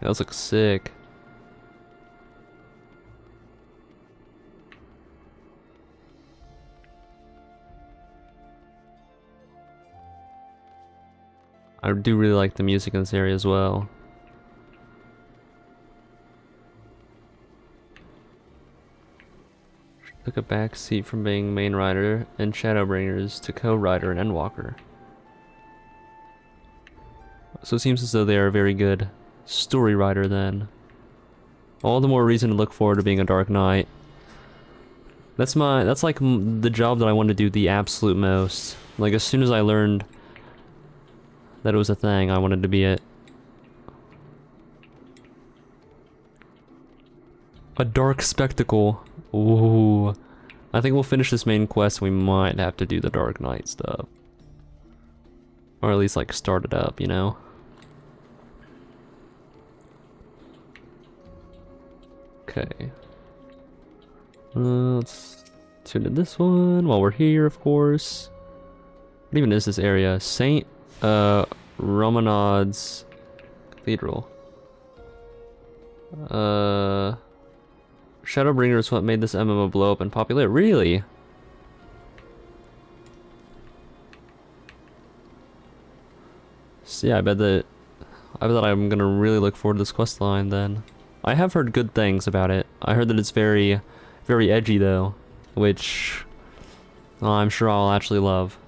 Those look sick. I do really like the music in this area as well. Took a back seat from being main rider and Shadowbringers to co-rider and Endwalker. So it seems as though they are a very good story writer then. All the more reason to look forward to being a Dark Knight. That's like the job that I wanted to do the absolute most. Like as soon as I learned that it was a thing, I wanted to be it. A dark spectacle. Ooh. I think we'll finish this main quest. We might have to do the Dark Knight stuff. Or at least like start it up, you know? Okay. Let's tune to this one while we're here, of course. What even is this area? Saint Romanod's Cathedral. Shadowbringer is what made this MMO blow up in popularity. Really? So yeah, I bet I'm gonna really look forward to this quest line then. I have heard good things about it. I heard that it's very, very edgy though, which I'm sure I'll actually love.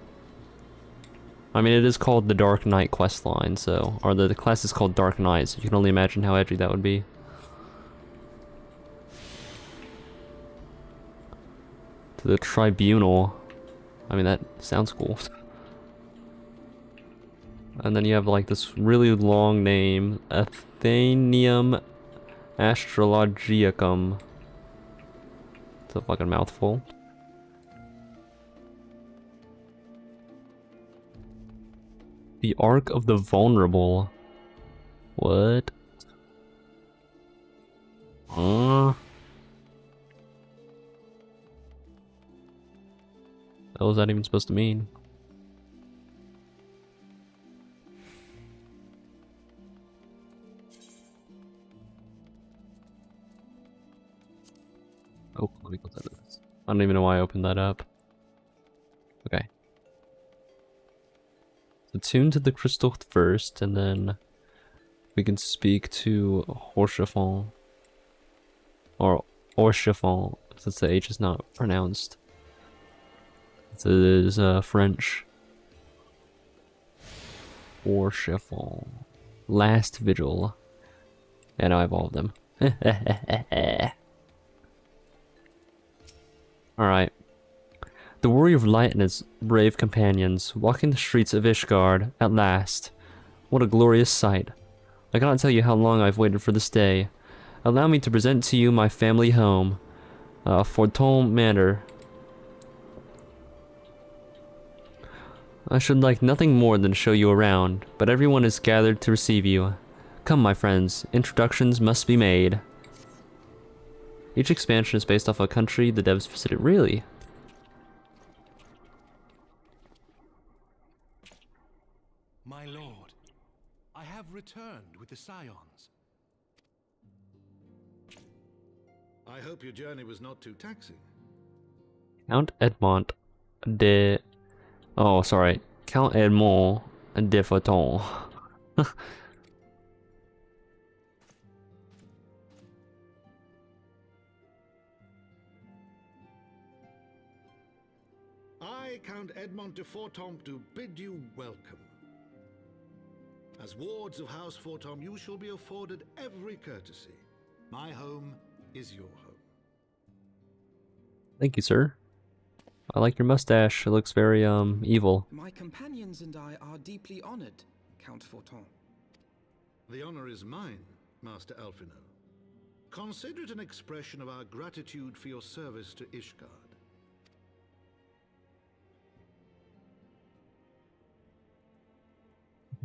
I mean, it is called the Dark Knight quest line, so, or the class is called Dark Knight, so you can only imagine how edgy that would be. To the Tribunal. I mean, that sounds cool. And then you have like this really long name, Athenium Astrologicum. It's a fucking mouthful. The Ark of the Vulnerable. What? What was that even supposed to mean? Oh, let me close that up. I don't even know why I opened that up. Okay. So tune to the crystal first, and then we can speak to Horchefon. Or Orchefon, since the H is not pronounced. It is French. Orchefon. Last Vigil. And I have all of them. Alright. The Warrior of Light and his brave companions, walking the streets of Ishgard, at last. What a glorious sight. I cannot tell you how long I've waited for this day. Allow me to present to you my family home. Forton Manor. I should like nothing more than show you around, but everyone is gathered to receive you. Come, my friends, introductions must be made. Each expansion is based off a country the devs visited. Really? My lord, I have returned with the Scions. I hope your journey was not too taxing. Count Edmond de... Oh, sorry. Count Edmond de Forton. I, Count Edmond de Forton, to bid you welcome. As wards of House Fortom, you shall be afforded every courtesy. My home is your home. Thank you, sir. I like your mustache. It looks very, evil. My companions and I are deeply honored, Count Forton. The honor is mine, Master Alphino. Consider it an expression of our gratitude for your service to Ishgard.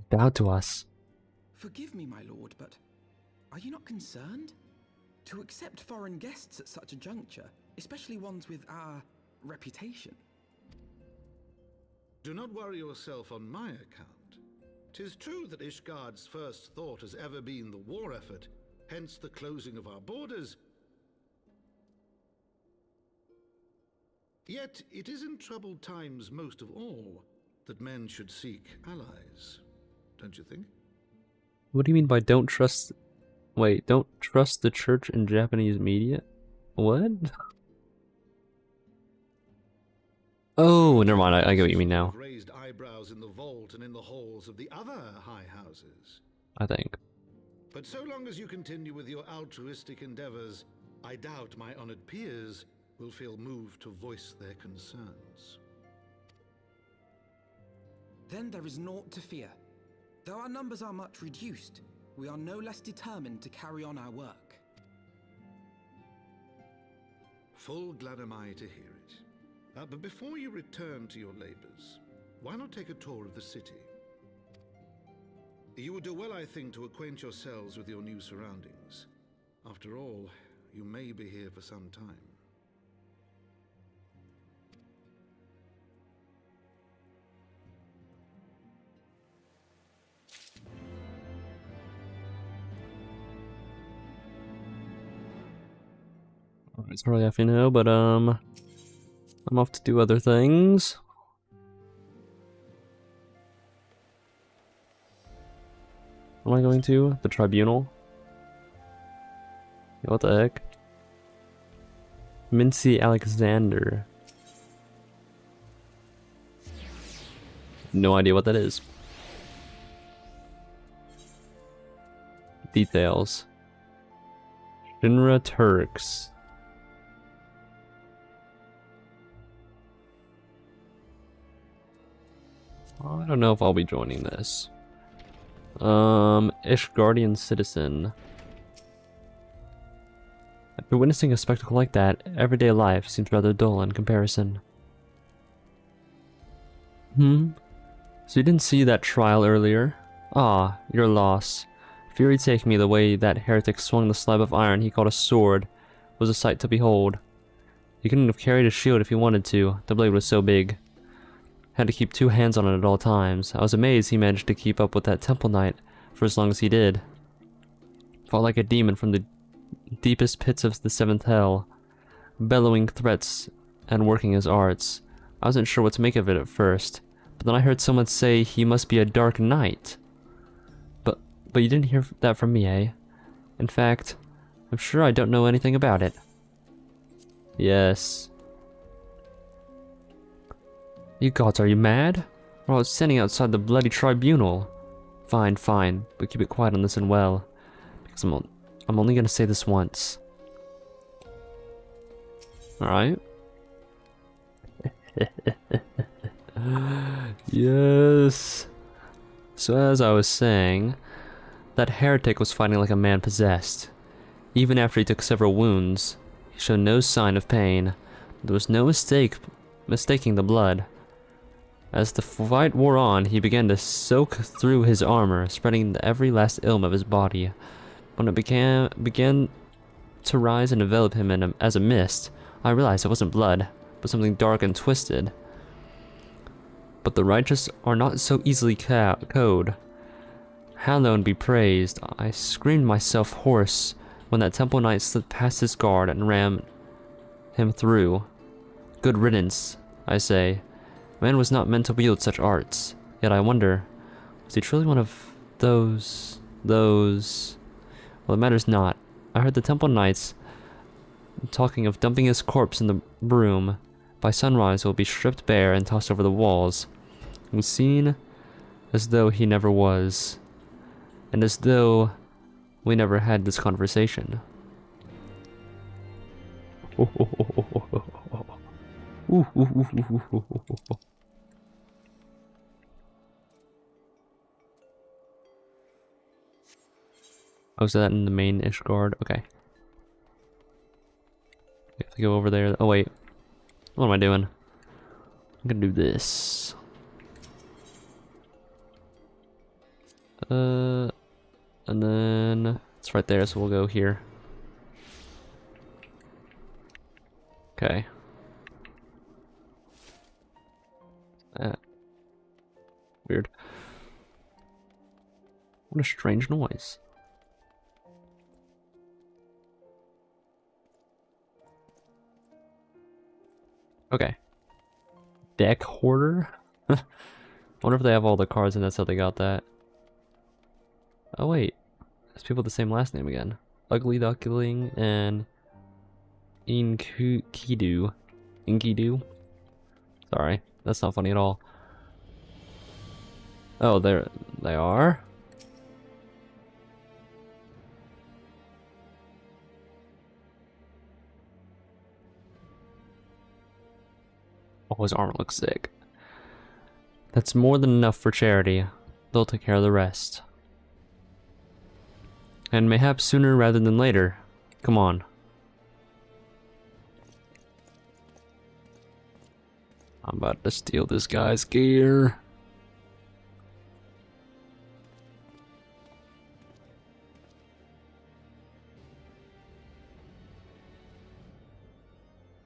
Bow to us. Forgive me, my lord, but are you not concerned? To accept foreign guests at such a juncture, especially ones with our reputation. Do not worry yourself on my account. 'Tis true that Ishgard's first thought has ever been the war effort, hence the closing of our borders. Yet it is in troubled times most of all that men should seek allies, don't you think? What do you mean by don't trust... Wait, don't trust the church and Japanese media? What? Oh, never mind. I get what you mean now. Raised eyebrows in the vault and in the halls of the other high houses. I think. But so long as you continue with your altruistic endeavors, I doubt my honored peers will feel moved to voice their concerns. Then there is naught to fear. Though our numbers are much reduced, we are no less determined to carry on our work. Full glad am I to hear it. But before you return to your labors, why not take a tour of the city? You would do well, I think, to acquaint yourselves with your new surroundings. After all, you may be here for some time. It's probably half know, but I'm off to do other things. What am I going to? The tribunal? What the heck? Mincy Alexander. No idea what that is. Details. Shinra Turks. I don't know if I'll be joining this. Ishgardian citizen. After witnessing a spectacle like that, everyday life seems rather dull in comparison. So you didn't see that trial earlier? Ah, your loss. Fury take me, the way that heretic swung the slab of iron he called a sword was a sight to behold. He couldn't have carried a shield if he wanted to, the blade was so big. Had to keep two hands on it at all times. I was amazed he managed to keep up with that temple knight for as long as he did. Fought like a demon from the deepest pits of the seventh hell, bellowing threats and working his arts. I wasn't sure what to make of it at first, but then I heard someone say he must be a dark knight. But you didn't hear that from me, eh? In fact, I'm sure I don't know anything about it. Yes. You gods, are you mad? We're all standing outside the bloody tribunal. Fine, fine, but keep it quiet on this and well, because I'm only gonna say this once. Alright? Yes! So as I was saying, that heretic was fighting like a man possessed. Even after he took several wounds, he showed no sign of pain. There was no mistaking the blood. As the fight wore on, he began to soak through his armor, spreading every last ilm of his body. When it began to rise and envelop him as a mist, I realized it wasn't blood, but something dark and twisted. But the righteous are not so easily cowed. Hallowed be praised. I screamed myself hoarse when that temple knight slipped past his guard and rammed him through. Good riddance, I say. Man was not meant to wield such arts. Yet I wonder, was he truly one of those... Well, it matters not. I heard the temple knights talking of dumping his corpse in the broom. By sunrise it will be stripped bare and tossed over the walls. It was seen as though he never was. And as though we never had this conversation. Oh, is that in the main Ishgard? Okay. We have to go over there. Oh, wait. What am I doing? I'm gonna do this. And then it's right there, so we'll go here. Okay. Weird. What a strange noise. Okay. Deck hoarder? Wonder if they have all the cards and that's how they got that. Oh wait. There's people with the same last name again. Ugly Duckling and Inkidu. Inkidu? Sorry, that's not funny at all. Oh, they are? Oh, his armor looks sick. That's more than enough for charity. They'll take care of the rest. And mayhaps sooner rather than later. Come on. I'm about to steal this guy's gear.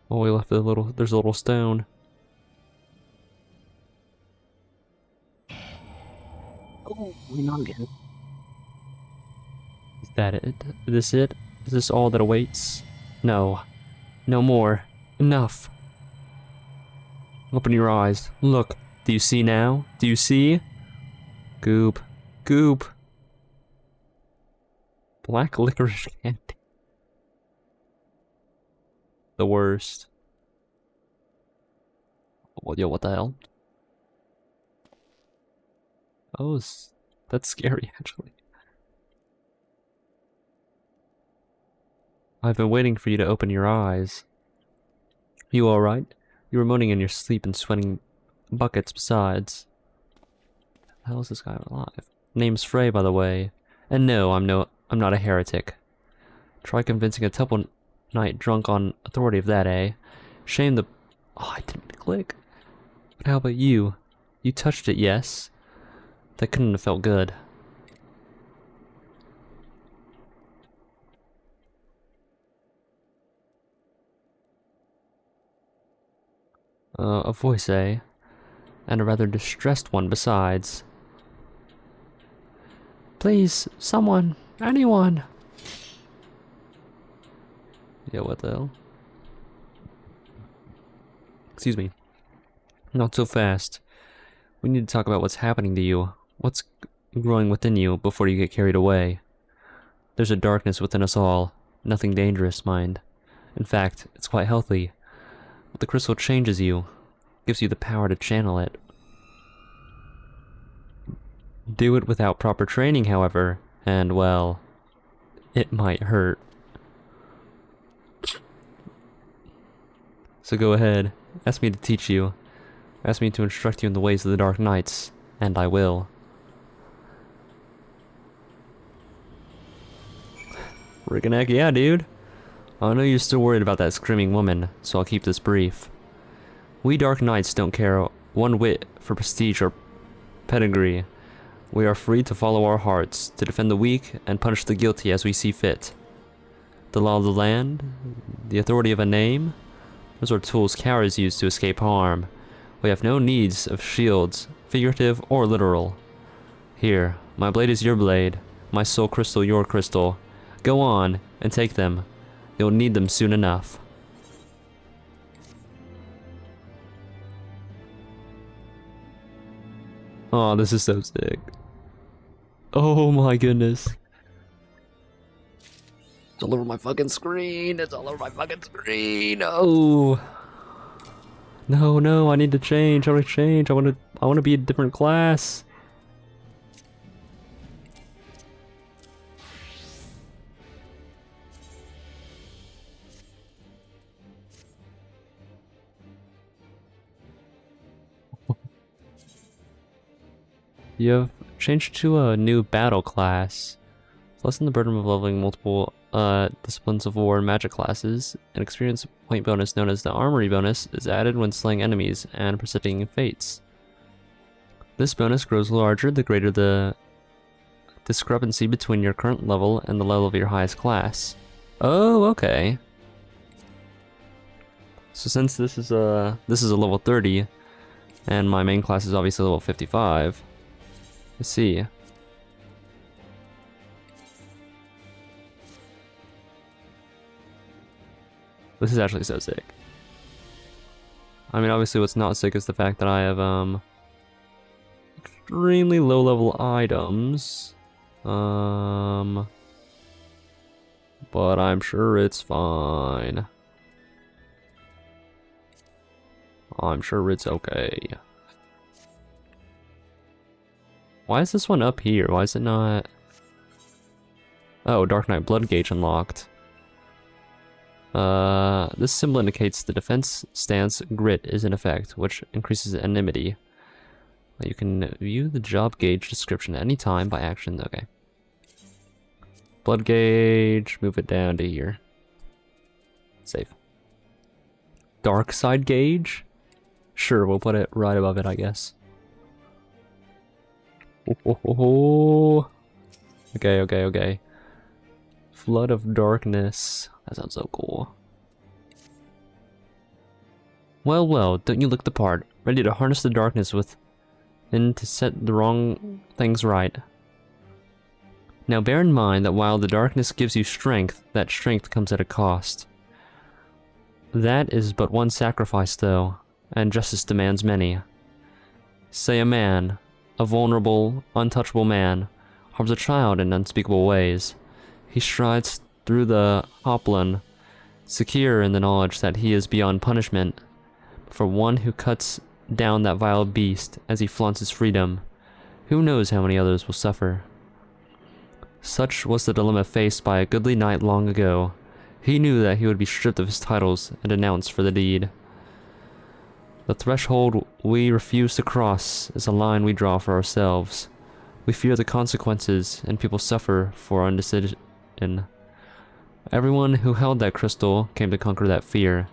Oh, we left there's a little stone. Oh, we not again. Is that it? Is this it? Is this all that awaits? No. No more. Enough. Open your eyes. Look. Do you see now? Do you see? Goop. Goop. Black licorice candy. The worst. Well, yo, what the hell? Oh, that's scary, actually. I've been waiting for you to open your eyes. You alright? You were moaning in your sleep and sweating buckets besides. How is this guy alive? Name's Frey, by the way. And no, I'm not a heretic. Try convincing a temple knight drunk on authority of that, eh? Shame the... Oh, I didn't click. But how about you? You touched it, yes? That couldn't have felt good. A voice, eh? And a rather distressed one besides. Please, someone, anyone. Yeah, what the hell? Excuse me. Not so fast. We need to talk about what's happening to you. What's growing within you before you get carried away. There's a darkness within us all. Nothing dangerous, mind. In fact, it's quite healthy. But the crystal changes you. Gives you the power to channel it. Do it without proper training, however, and, well, it might hurt. So go ahead. Ask me to teach you. Ask me to instruct you in the ways of the Dark Knights, and I will. Freaking heck yeah, dude. I know you're still worried about that screaming woman, so I'll keep this brief. We Dark Knights don't care one whit for prestige or pedigree. We are free to follow our hearts, to defend the weak and punish the guilty as we see fit. The law of the land, the authority of a name, those are tools cowards use to escape harm. We have no needs of shields, figurative or literal. Here, my blade is your blade, my soul crystal your crystal. Go on, and take them. You'll need them soon enough. Oh, this is so sick. Oh my goodness. It's all over my fucking screen. It's all over my fucking screen. Oh. No, no, I need to change. I want to change. I want to be a different class. You have changed to a new battle class. Lessen the burden of leveling multiple disciplines of war and magic classes. An experience point bonus known as the armory bonus is added when slaying enemies and precipitating fates. This bonus grows larger the greater the discrepancy between your current level and the level of your highest class. Oh, okay. So since this is a level 30, and my main class is obviously level 55, let's see. This is actually so sick. I mean, obviously what's not sick is the fact that I have, extremely low level items. But I'm sure it's fine. I'm sure it's okay. Why is this one up here? Why is it not... Oh, Dark Knight Blood Gauge unlocked. This symbol indicates the defense stance grit is in effect, which increases enmity. You can view the job gauge description at any time by action. Okay. Blood gauge, move it down to here. Save. Dark side gauge? Sure, we'll put it right above it, I guess. Oh. Okay. Flood of Darkness. That sounds so cool. Well, don't you look the part. Ready to harness the darkness and to set the wrong things right. Now bear in mind that while the darkness gives you strength, that strength comes at a cost. That is but one sacrifice though, and justice demands many. Say a man, a vulnerable, untouchable man, harms a child in unspeakable ways. He strides through the Hoplin, secure in the knowledge that he is beyond punishment. For one who cuts down that vile beast as he flaunts his freedom, who knows how many others will suffer? Such was the dilemma faced by a goodly knight long ago. He knew that he would be stripped of his titles and denounced for the deed. The threshold we refuse to cross is a line we draw for ourselves. We fear the consequences, and people suffer for our indecision. Everyone who held that crystal came to conquer that fear,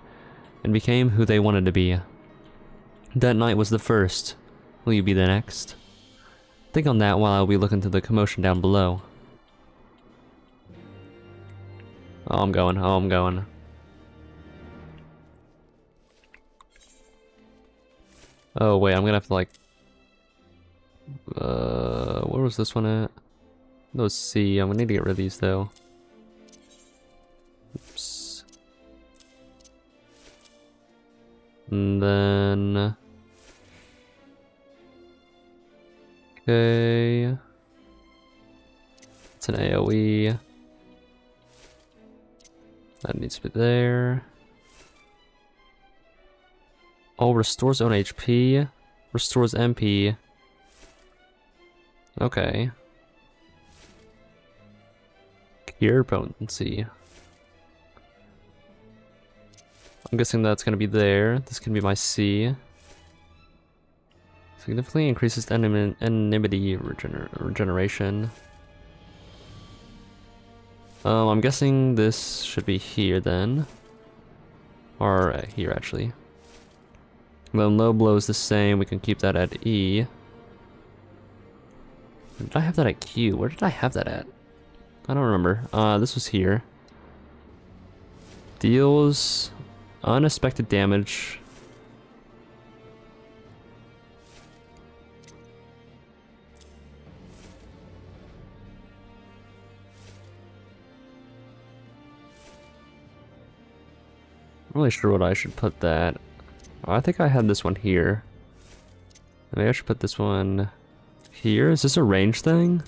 and became who they wanted to be. That night was the first. Will you be the next? Think on that while we look into the commotion down below. Oh, I'm going. Oh, wait, I'm gonna have to, like... where was this one at? Let's see, I'm gonna need to get rid of these, though. Oops. And then... Okay... It's an AoE. That needs to be there. Oh, restores own HP. Restores MP. Okay. Cure potency. I'm guessing that's gonna be there. This can be my C. Significantly increases enmity regeneration. I'm guessing this should be here then. Or here actually. And then low blow is the same, we can keep that at E. Did I have that at Q? Where did I have that at? I don't remember. This was here. Deals unexpected damage. I'm really sure what I should put that. I think I had this one here. Maybe I should put this one here. Is this a range thing?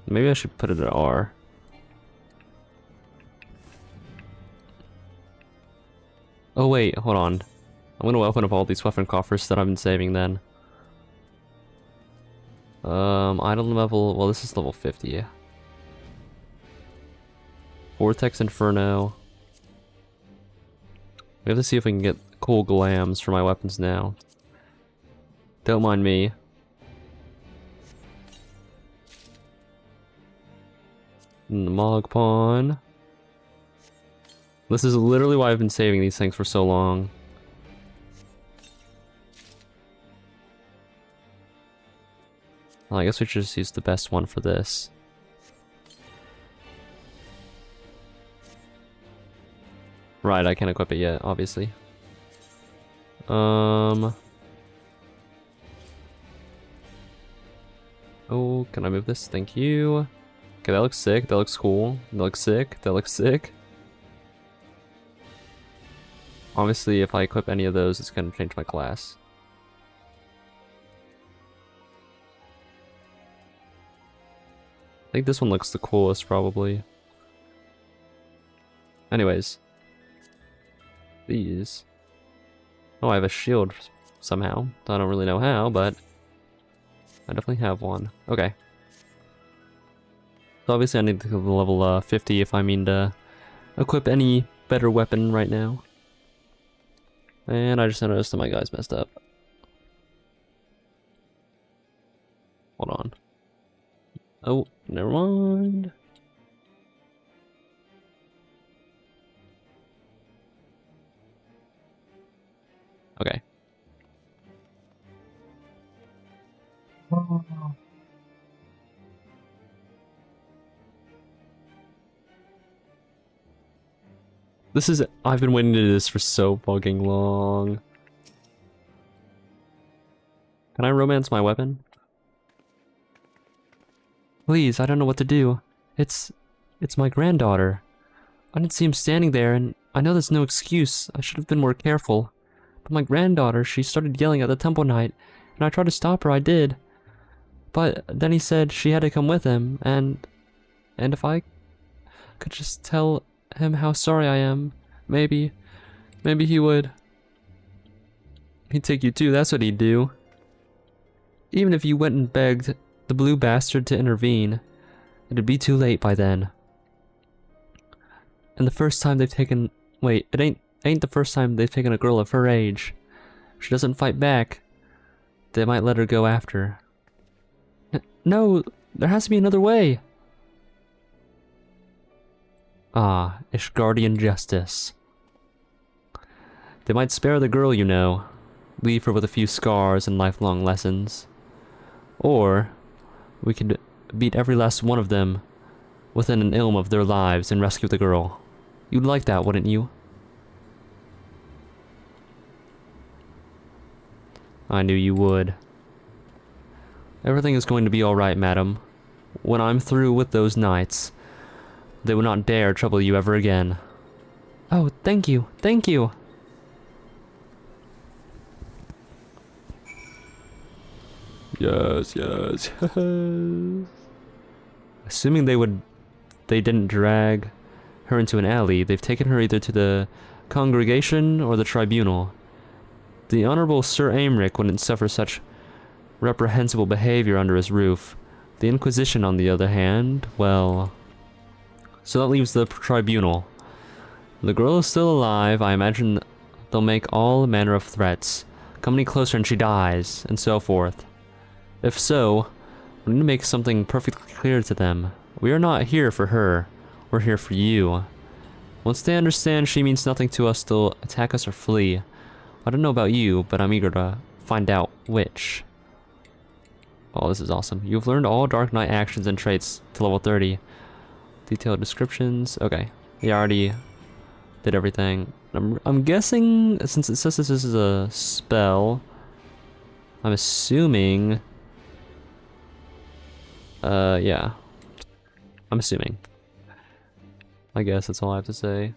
Maybe I should put it at R. Oh wait, hold on. I'm gonna open up all these weapon coffers that I've been saving then. Item level, well this is level 50. Vortex Inferno. We have to see if we can get cool glams for my weapons now. Don't mind me. And the Mog Pawn. This is literally why I've been saving these things for so long. Well, I guess we should just use the best one for this. Right, I can't equip it yet, obviously. Oh, can I move this? Thank you. Okay, that looks sick. That looks cool. That looks sick. That looks sick. Obviously, if I equip any of those, it's gonna change my class. I think this one looks the coolest, probably. Anyways. These. Oh, I have a shield somehow. I don't really know how, but I definitely have one. Okay. So obviously I need to go to level 50 if I mean to equip any better weapon right now. And I just noticed that my guy's messed up. Hold on. Oh, never mind. Okay. This is... I've been waiting to do this for so fucking long. Can I romance my weapon? Please, I don't know what to do. It's my granddaughter. I didn't see him standing there, and I know there's no excuse. I should have been more careful. But my granddaughter, she started yelling at the temple knight, and I tried to stop her, I did. But then he said she had to come with him, and if I could just tell him how sorry I am, maybe he would. He'd take you too, that's what he'd do. Even if you went and begged the blue bastard to intervene, it'd be too late by then. And the first time they've taken... Wait, it ain't the first time they've taken a girl of her age. If she doesn't fight back, they might let her go after. No, there has to be another way. Ah, Ishgardian justice. They might spare the girl, you know. Leave her with a few scars and lifelong lessons. Or we could beat every last one of them within an ilm of their lives and rescue the girl. You'd like that, wouldn't you? I knew you would. Everything is going to be alright, madam. When I'm through with those knights, they will not dare trouble you ever again. Oh, thank you, thank you! Yes, yes, yes. Assuming they didn't drag her into an alley, they've taken her either to the congregation or the tribunal. The Honorable Sir Aymeric wouldn't suffer such reprehensible behavior under his roof. The Inquisition, on the other hand, well... So that leaves the tribunal. The girl is still alive. I imagine they'll make all manner of threats. Come any closer and she dies, and so forth. If so, we need to make something perfectly clear to them. We are not here for her. We're here for you. Once they understand she means nothing to us, they'll attack us or flee. I don't know about you, but I'm eager to find out which. Oh, this is awesome. You've learned all Dark Knight actions and traits to level 30. Detailed descriptions. Okay. He already did everything. I'm guessing, since it says this is a spell, I'm assuming... yeah. I'm assuming. I guess that's all I have to say.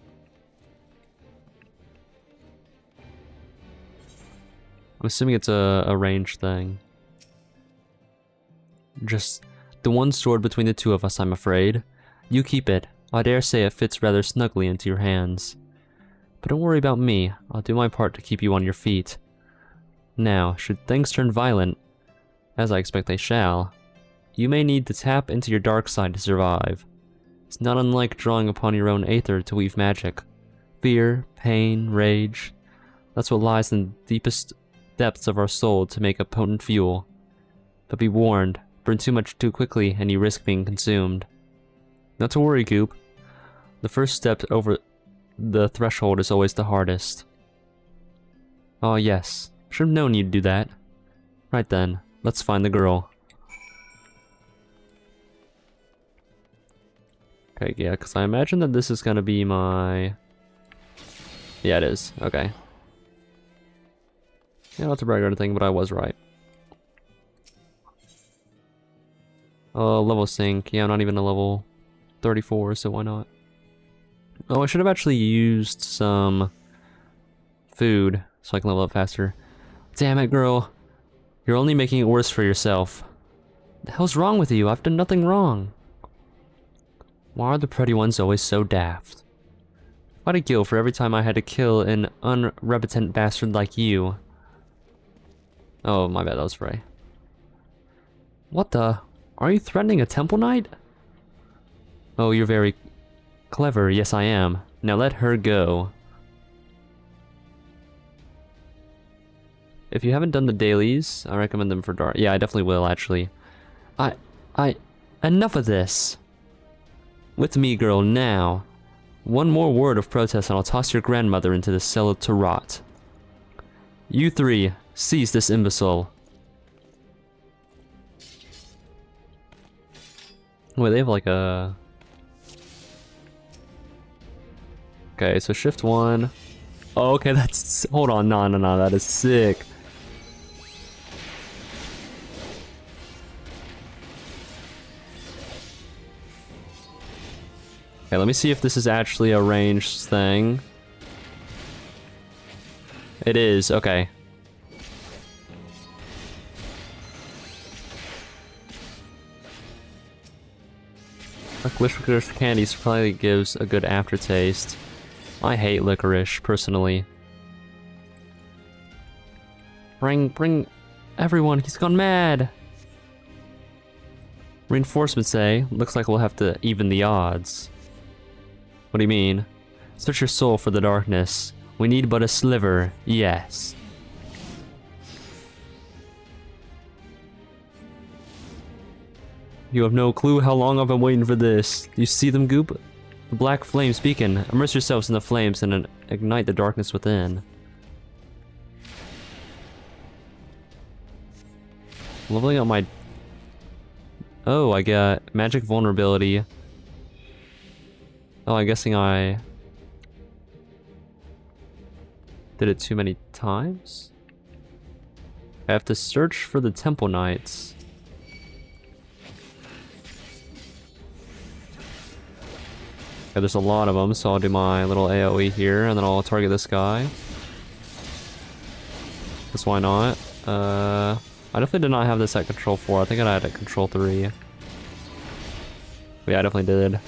I'm assuming it's a range thing. Just the one sword between the two of us, I'm afraid. You keep it. I dare say it fits rather snugly into your hands. But don't worry about me. I'll do my part to keep you on your feet. Now, should things turn violent, as I expect they shall, you may need to tap into your dark side to survive. It's not unlike drawing upon your own aether to weave magic. Fear, pain, rage, that's what lies in the deepest depths of our soul to make a potent fuel. But be warned, burn too much too quickly and you risk being consumed. Not to worry, Goop. The first step over the threshold is always the hardest. Oh yes, should have known you'd do that. Right then, let's find the girl. Okay, yeah, because I imagine that this is gonna be my... Yeah, it is. Okay. Yeah, not to brag or anything, but I was right. Level sync. Yeah, I'm not even a level 34, so why not? Oh, I should have actually used some food so I can level up faster. Damn it, girl. You're only making it worse for yourself. The hell's wrong with you? I've done nothing wrong. Why are the pretty ones always so daft? I'd a gill for every time I had to kill an unrepentant bastard like you. Oh, my bad, that was Frey. What the? Are you threatening a temple knight? Oh, you're very clever. Yes, I am. Now let her go. If you haven't done the dailies, I recommend them for dark. Yeah, I definitely will, actually. Enough of this. With me, girl, now. One more word of protest and I'll toss your grandmother into the cellar to rot. You three, seize this imbecile. Wait, they have like a... Okay, so shift 1. Oh, okay, that's... Hold on, no, that is sick. Okay, let me see if this is actually a ranged thing. It is, okay. Licorice candy probably gives a good aftertaste. I hate licorice, personally. Bring everyone, he's gone mad! Reinforcements, eh? Looks like we'll have to even the odds. What do you mean? Search your soul for the darkness. We need but a sliver, yes. You have no clue how long I've been waiting for this. You see them, Goop? The black flames beacon. Immerse yourselves in the flames and ignite the darkness within. Leveling up my... Oh, I got magic vulnerability. Oh, I'm guessing I... did it too many times? I have to search for the Temple Knights. Okay, there's a lot of them, so I'll do my little AoE here, and then I'll target this guy. Because why not? I definitely did not have this at control 4. I think I had it at control 3. But yeah, I definitely did.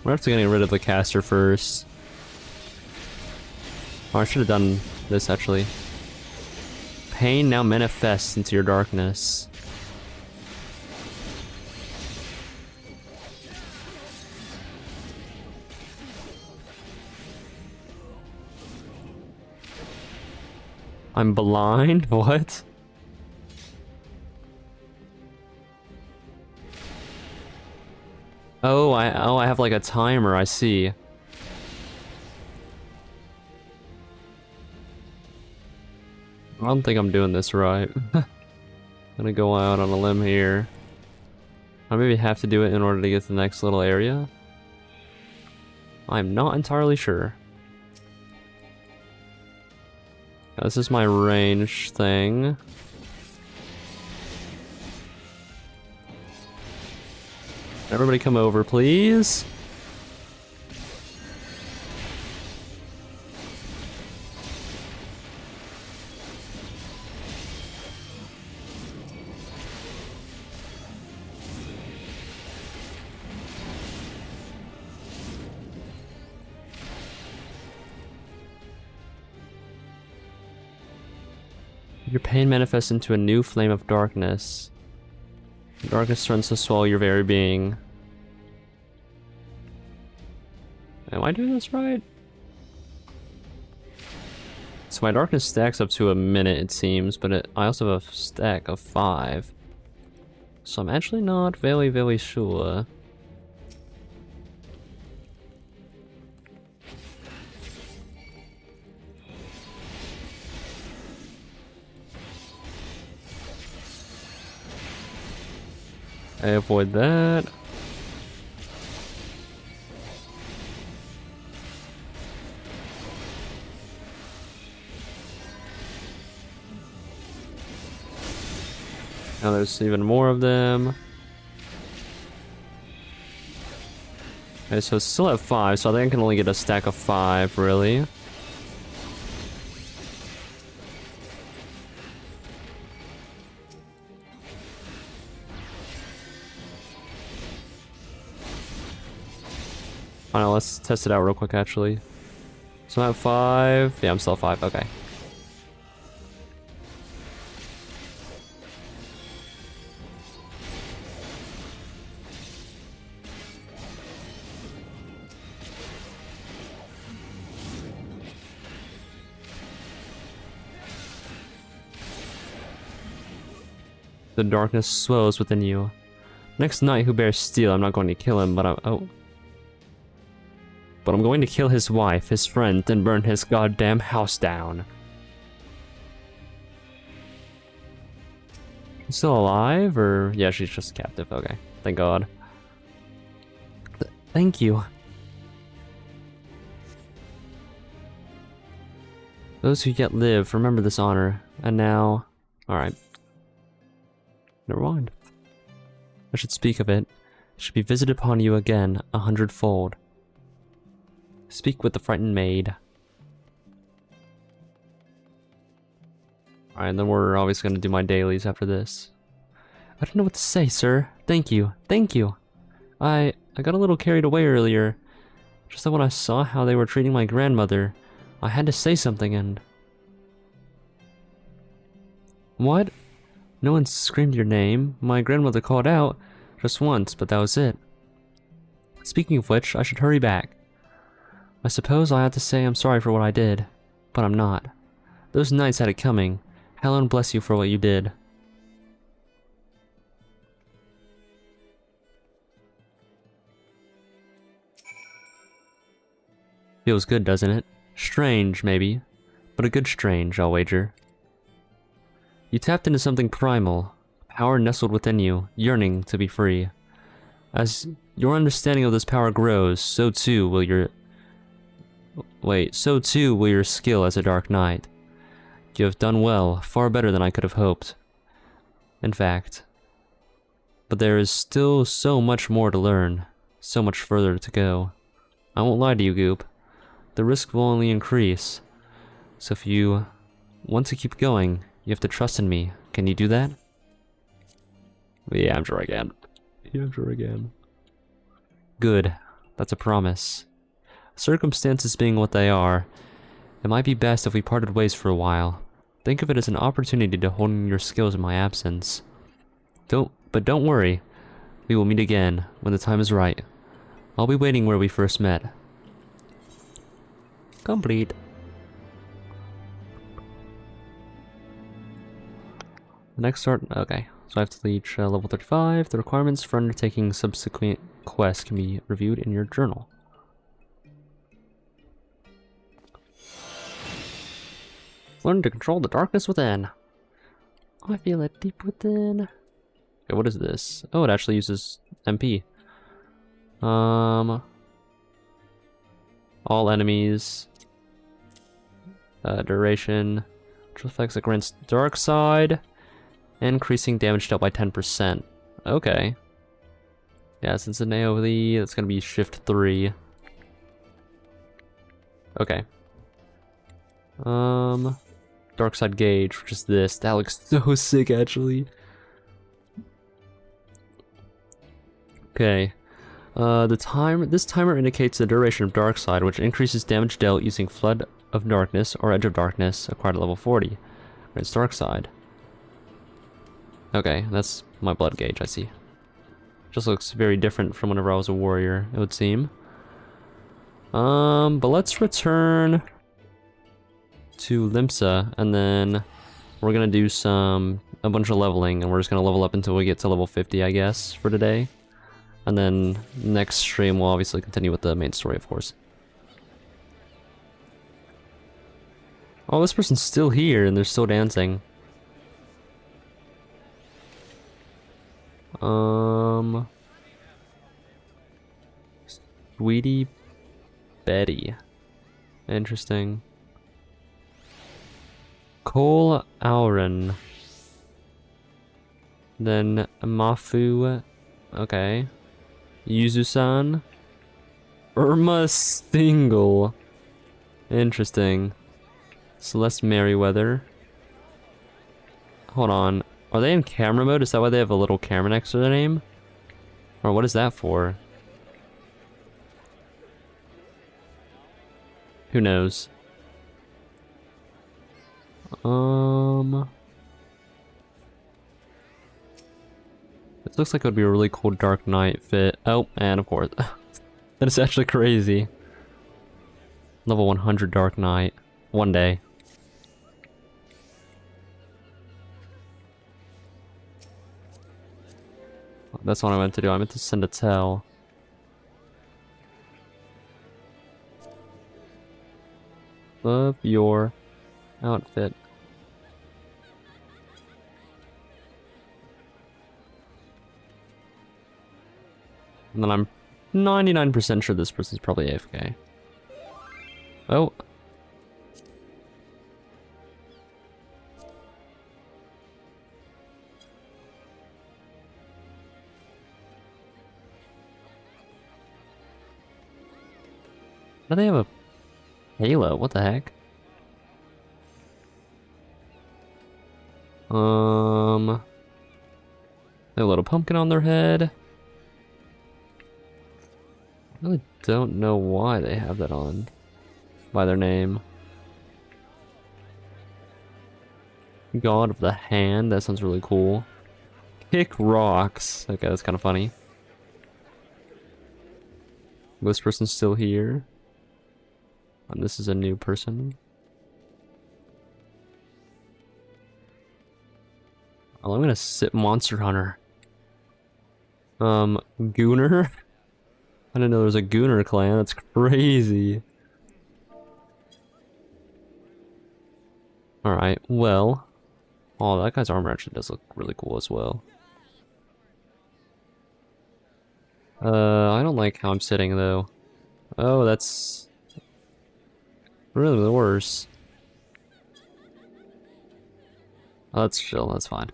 We're actually getting rid of the caster first. Oh, I should have done this actually. Pain now manifests into your darkness. I'm blind? What? Oh, I have like a timer, I see. I don't think I'm doing this right. I'm gonna go out on a limb here. I maybe have to do it in order to get to the next little area. I'm not entirely sure. Now, this is my range thing. Everybody come over, please. Your pain manifests into a new flame of darkness. Darkness threatens to swallow your very being. Am I doing this right? So my darkness stacks up to a minute, it seems, but I also have a stack of 5. So I'm actually not very, very sure. I avoid that. Now there's even more of them. Okay, so it's still at 5, so I think I can only get a stack of 5, really. I don't know, let's test it out real quick, actually. So I'm at 5. Yeah, I'm still at 5. Okay. The darkness swells within you. Next knight who bears steel, I'm not going to kill him, but I'm going to kill his wife, his friend, and burn his goddamn house down. She's still alive, or yeah, she's just captive. Okay, thank God. Thank you. Those who yet live, remember this honor. And now, all right. Never mind. I should speak of it. It should be visited upon you again, 100-fold. Speak with the frightened maid. Alright, then we're obviously going to do my dailies after this. I don't know what to say, sir. Thank you. Thank you. I got a little carried away earlier. Just that when I saw how they were treating my grandmother, I had to say something and... What? No one screamed your name. My grandmother called out just once, but that was it. Speaking of which, I should hurry back. I suppose I have to say I'm sorry for what I did, but I'm not. Those knights had it coming. Helen bless you for what you did. Feels good, doesn't it? Strange, maybe. But a good strange, I'll wager. You tapped into something primal, power nestled within you, yearning to be free. As your understanding of this power grows, so too will your skill as a Dark Knight. You have done well, far better than I could have hoped. In fact. But there is still so much more to learn, so much further to go. I won't lie to you, Goop. The risk will only increase. So if you want to keep going, you have to trust in me. Can you do that? Yeah, I'm sure I can. Yeah, I'm sure I can. Good. That's a promise. Circumstances being what they are, it might be best if we parted ways for a while. Think of it as an opportunity to hone your skills in my absence. But don't worry. We will meet again when the time is right. I'll be waiting where we first met. Complete. The next start, okay, so I have to reach level 35. The requirements for undertaking subsequent quests can be reviewed in your journal. Learn to control the darkness within. I feel it deep within. Okay, what is this? Oh, it actually uses MP. All enemies. Duration. Which affects against dark side. Increasing damage dealt by 10%. Okay. Yeah, since it's an AoE, that's gonna be shift 3. Okay. Dark side gauge, which is this. That looks so sick, actually. Okay. This timer indicates the duration of dark side, which increases damage dealt using Flood of Darkness or Edge of Darkness, acquired at level 40. It's dark side. Okay, that's my blood gauge, I see. Just looks very different from whenever I was a warrior, it would seem. But let's return to Limsa, and then we're gonna do a bunch of leveling, and we're just gonna level up until we get to level 50, I guess, for today. And then next stream we'll obviously continue with the main story, of course. Oh, this person's still here and they're still dancing. Sweetie Betty. Interesting. Cole Auren. Then Mafu. Okay. Yuzu-san. Irma Stingle. Interesting. Celeste Merriweather. Hold on. Are they in camera mode? Is that why they have a little camera next to their name? Or what is that for? Who knows? This looks like it would be a really cool Dark Knight fit. Oh, and of course. That is actually crazy. Level 100 Dark Knight. One day. That's what I meant to do. I meant to send a tell. Love your outfit. And then I'm 99% sure this person's probably AFK. Oh. Do they have a halo? What the heck? They have a little pumpkin on their head. I really don't know why they have that on by their name. God of the Hand, that sounds really cool. Kick rocks. Okay, that's kind of funny. This person's still here. And this is a new person. Oh, I'm gonna sit Monster Hunter. Gooner? I didn't know there was a Gooner clan, that's crazy. Alright, well. Oh, that guy's armor actually does look really cool as well. I don't like how I'm sitting though. Oh, that's really the worst. Oh, that's chill, that's fine.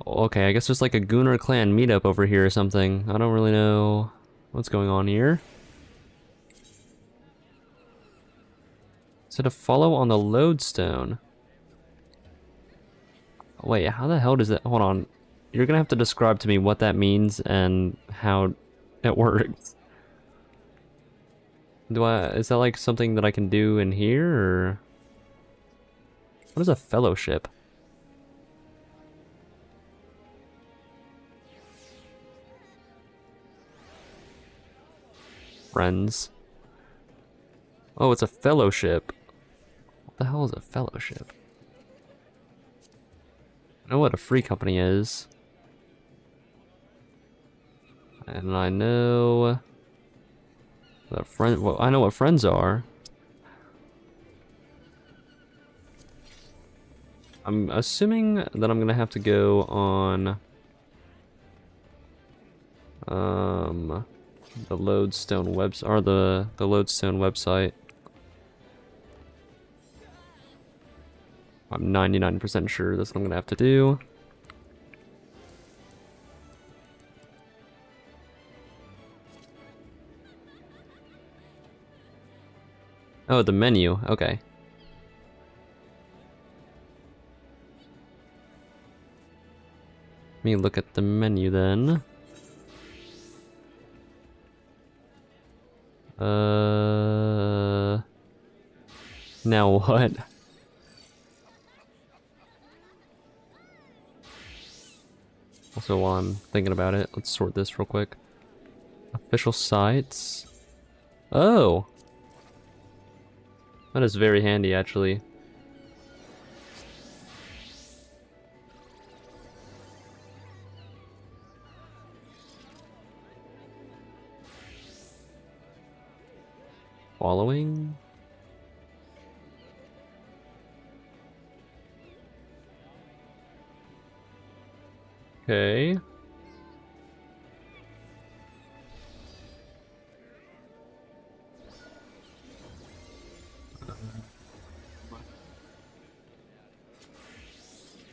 Okay, I guess there's like a Gooner clan meetup over here or something. I don't really know what's going on here. So to follow on the lodestone. Wait, how the hell does that... Hold on. You're gonna have to describe to me what that means and how it works. Is that like something that I can do in here, or... What is a fellowship? Friends. Oh, it's a fellowship. What the hell is a fellowship? I know what a free company is. And I know... Well, I know what friends are. I'm assuming that I'm gonna have to go on... the Lodestone website, or the Lodestone website. I'm 99% sure that's what I'm gonna have to do. Oh, the menu, okay. Let me look at the menu then. Now what? Also, while I'm thinking about it, let's sort this real quick. Official sites. Oh! That is very handy, actually. Following? Okay.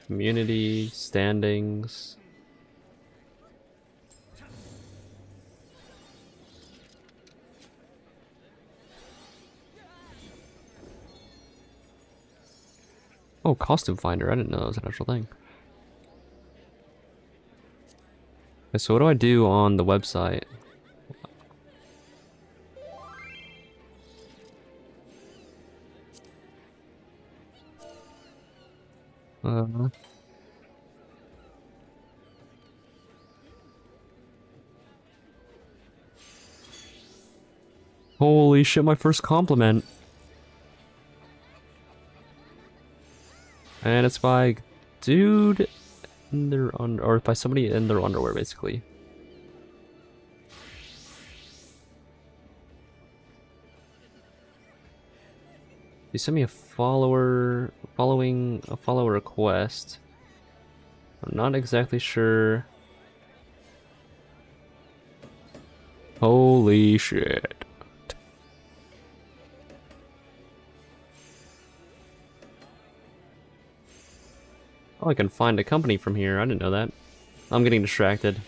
Community, standings. Oh, costume finder. I didn't know that was an actual thing. Okay, so what do I do on the website? Holy shit, my first compliment. And it's by dude in their or by somebody in their underwear, basically. You sent me a follower request. I'm not exactly sure. Holy shit. Oh, I can find a company from here. I didn't know that. I'm getting distracted.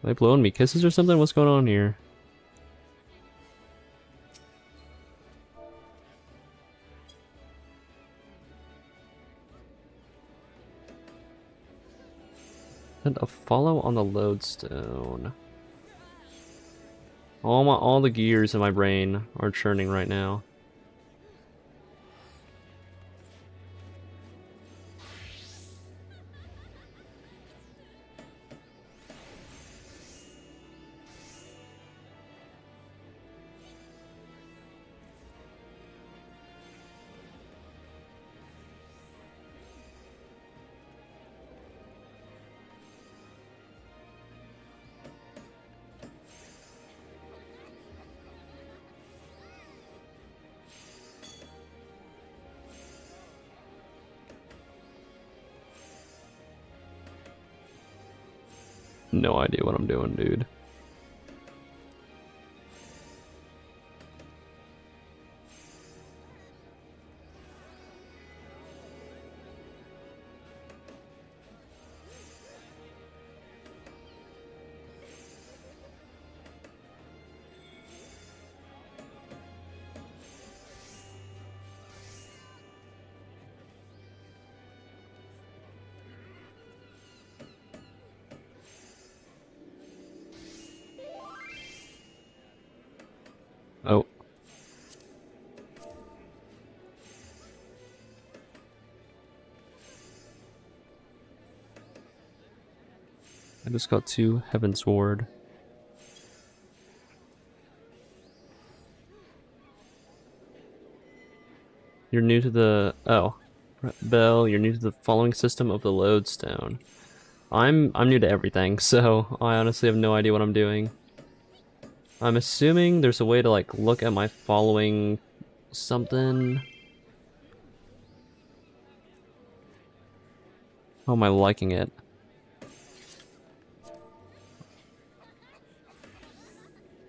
Are they blowing me kisses or something? What's going on here? And a follow on the lodestone. All the gears in my brain are churning right now. No idea what I'm doing, dude. Oh. I just got to Heaven's Ward. You're new to the... Oh. Bell, you're new to the following system of the lodestone. I'm new to everything, so I honestly have no idea what I'm doing. I'm assuming there's a way to, like, look at my following something. How am I liking it?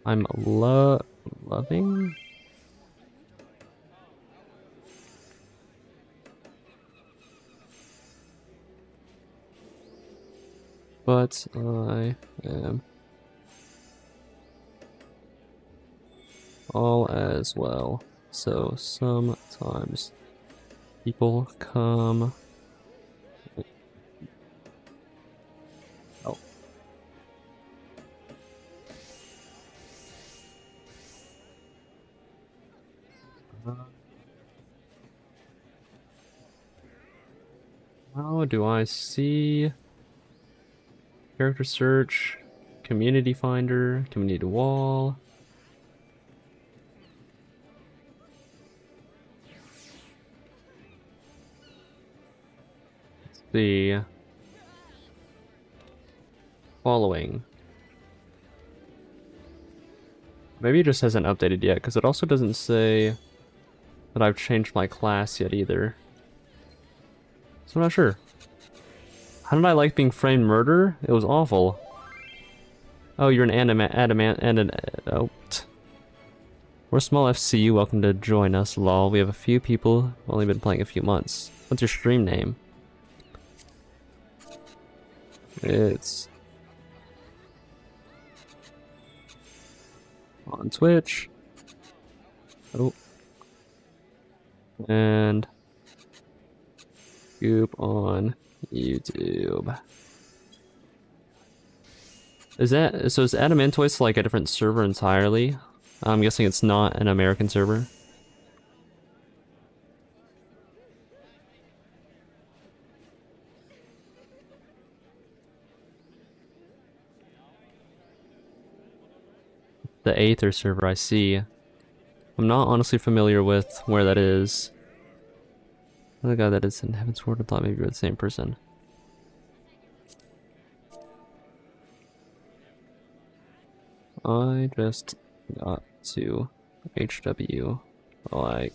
I'm loving? But I am all as well. So sometimes people come. Oh. How do I see? Character search, community finder, community wall. see. Following. Maybe it just hasn't updated yet, because it also doesn't say that I've changed my class yet either. So I'm not sure. How did I like being framed murder? It was awful. Oh, you're an oh. We're a small FCU, welcome to join us, lol. We have a few people, only been playing a few months. What's your stream name? It's on Twitch. Oh. And Goop on YouTube. Is Adamantoise like a different server entirely? I'm guessing it's not an American server. The Aether server, I see. I'm not honestly familiar with where that is. The guy that is in Heaven's Ward, I thought maybe you're the same person. I just got to HW like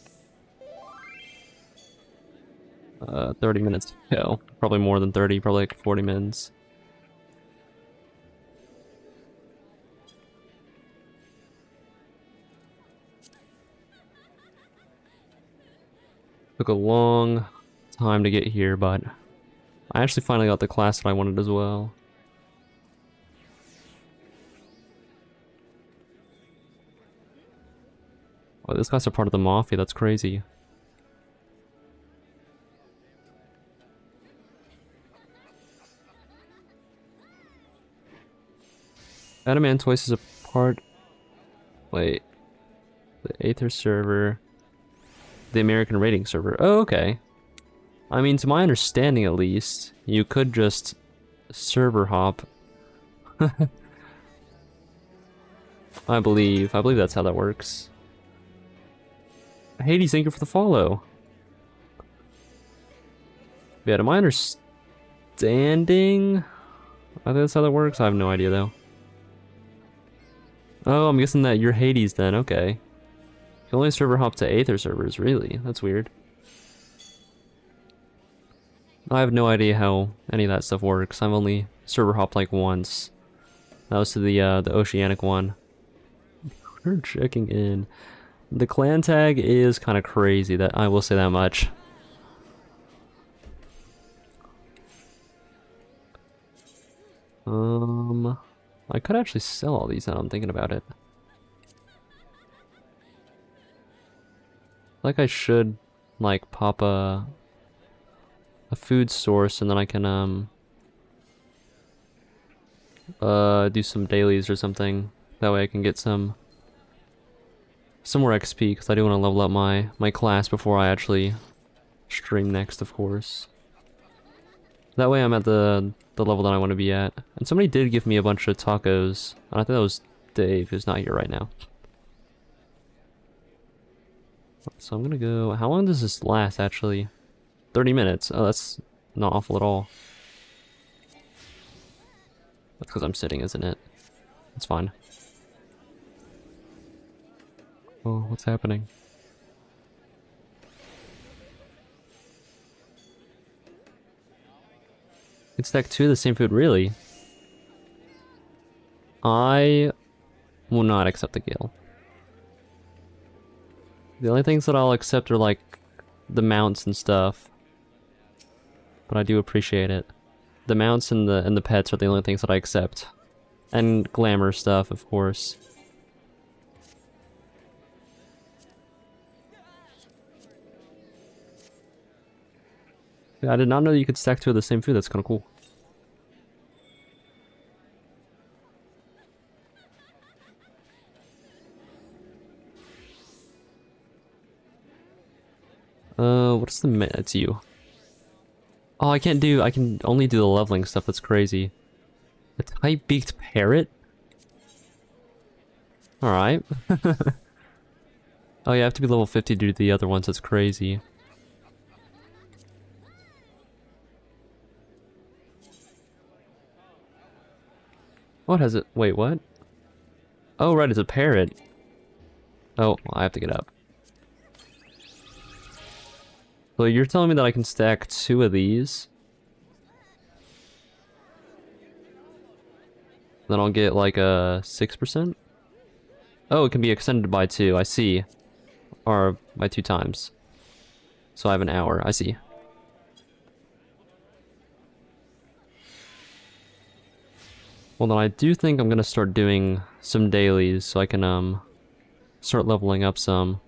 30 minutes ago. Probably more than 30, probably like 40 minutes. Took a long time to get here, but I actually finally got the class that I wanted as well. Oh, this guy's a part of the Mafia, that's crazy. Adamantoise is a part... Wait. The Aether server... The American rating server. Oh, okay. I mean, to my understanding at least, you could just server hop. I believe that's how that works. Hades, thank you for the follow. Yeah, to my understanding, I think that's how that works. I have no idea though. Oh, I'm guessing that you're Hades then, okay. You only server hop to Aether servers, really? That's weird. I have no idea how any of that stuff works. I've only server hopped like once. That was to the Oceanic one. We're checking in. The clan tag is kind of crazy, that I will say that much. I could actually sell all these now I'm thinking about it. Like I should like pop a food source and then I can do some dailies or something. That way I can get some more XP, because I do want to level up my class before I actually stream next, of course. That way I'm at the level that I want to be at. And somebody did give me a bunch of tacos. I think that was Dave, who's not here right now. So I'm gonna go... How long does this last, actually? 30 minutes. Oh, that's not awful at all. That's because I'm sitting, isn't it? It's fine. Oh, what's happening? It's stack 2 of the same food, really? I will not accept the Gale. The only things that I'll accept are like the mounts and stuff. But I do appreciate it. The mounts and the pets are the only things that I accept. And glamour stuff, of course. Yeah, I did not know you could stack 2 of the same food. That's kind of cool. What's the it's you. Oh, I can only do the leveling stuff. That's crazy. A tight-beaked parrot? Alright. Oh, you have to be level 50 to do the other ones. That's crazy. What has it? Wait, what? Oh, right, it's a parrot. Oh, well, I have to get up. So you're telling me that I can stack 2 of these? Then I'll get like a 6%? Oh, it can be extended by 2, I see. Or by 2 times. So I have an hour, I see. Well, then I do think I'm gonna start doing some dailies so I can, start leveling up some.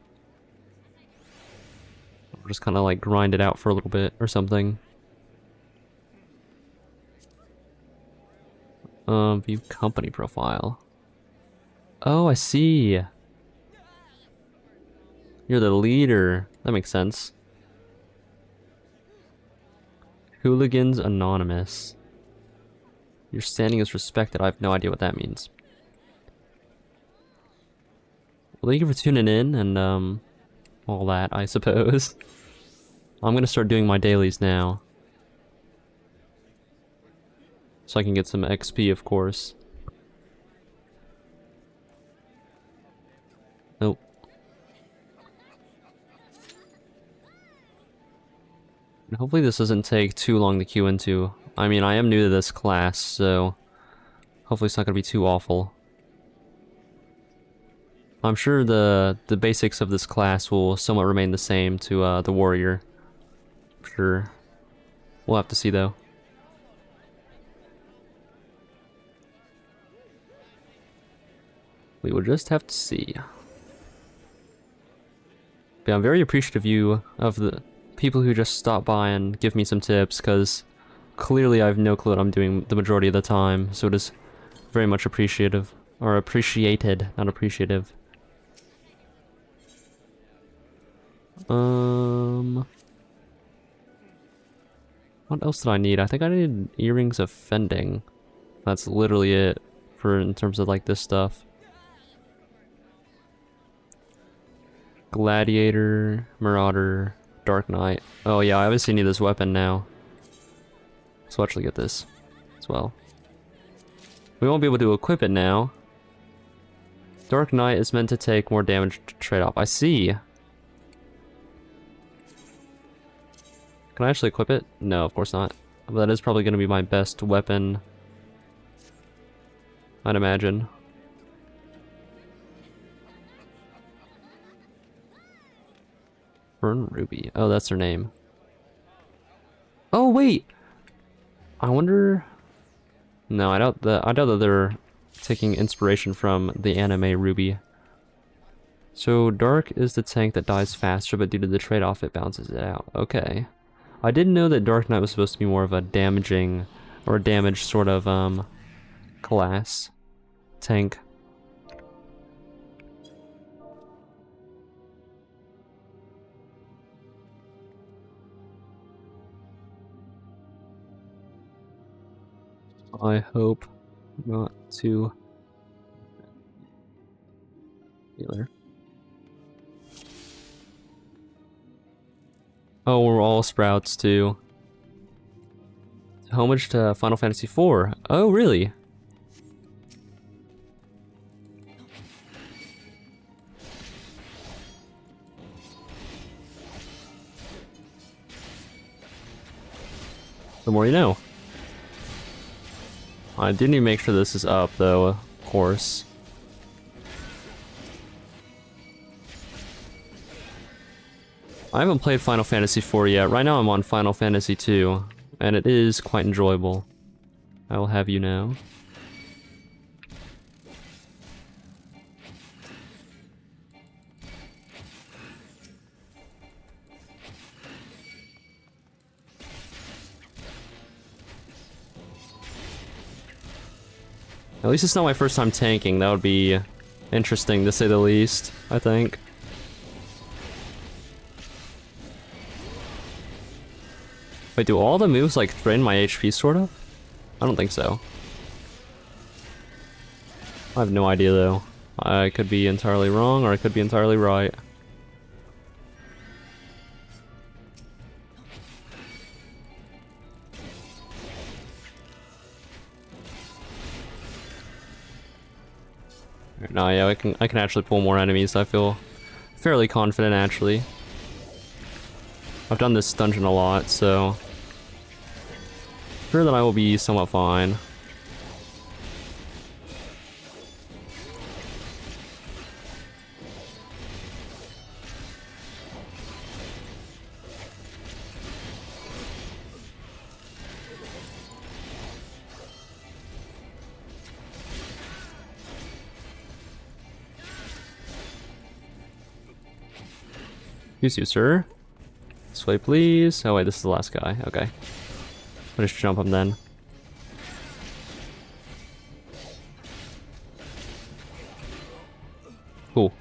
Or just kind of like grind it out for a little bit or something. View company profile. Oh, I see. You're the leader. That makes sense. Hooligans Anonymous. Your standing is respected. I have no idea what that means. Well, thank you for tuning in and, all that, I suppose. I'm gonna start doing my dailies now. So I can get some XP, of course. Nope. And hopefully this doesn't take too long to queue into. I mean, I am new to this class, so hopefully it's not gonna be too awful. I'm sure the basics of this class will somewhat remain the same to the warrior. Sure. We'll have to see though. We will just have to see. But I'm very appreciative of the people who just stop by and give me some tips, because clearly I have no clue what I'm doing the majority of the time, so it is very much appreciative. Or appreciated, not appreciative. What else did I need? I think I needed earrings of fending. That's literally it in terms of like this stuff. Gladiator, Marauder, Dark Knight. Oh yeah, I obviously need this weapon now. So I'll actually get this as well. We won't be able to equip it now. Dark Knight is meant to take more damage to trade off. I see. Can I actually equip it? No, of course not. But that is probably going to be my best weapon, I'd imagine. Burn Ruby. Oh, that's her name. Oh, wait! I wonder... No, I doubt that they're taking inspiration from the anime Ruby. So, Dark is the tank that dies faster, but due to the trade-off, it bounces it out. Okay. I didn't know that Dark Knight was supposed to be more of a damaging, or a damage sort of, class. Tank. I hope not to healer. Oh, we're all sprouts too. Homage to Final Fantasy IV. Oh, really? The more you know. I didn't even make sure this is up, though, of course. I haven't played Final Fantasy IV yet. Right now I'm on Final Fantasy II, and it is quite enjoyable. I will have you know. At least it's not my first time tanking. That would be interesting, to say the least, I think. Wait, do all the moves, like, drain my HP, sort of? I don't think so. I have no idea, though. I could be entirely wrong, or I could be entirely right. No, yeah, I can actually pull more enemies. I feel fairly confident actually. I've done this dungeon a lot, so sure that I will be somewhat fine. Excuse you, sir. This way, please. Oh wait, this is the last guy. Okay. I'll just jump him then. Cool.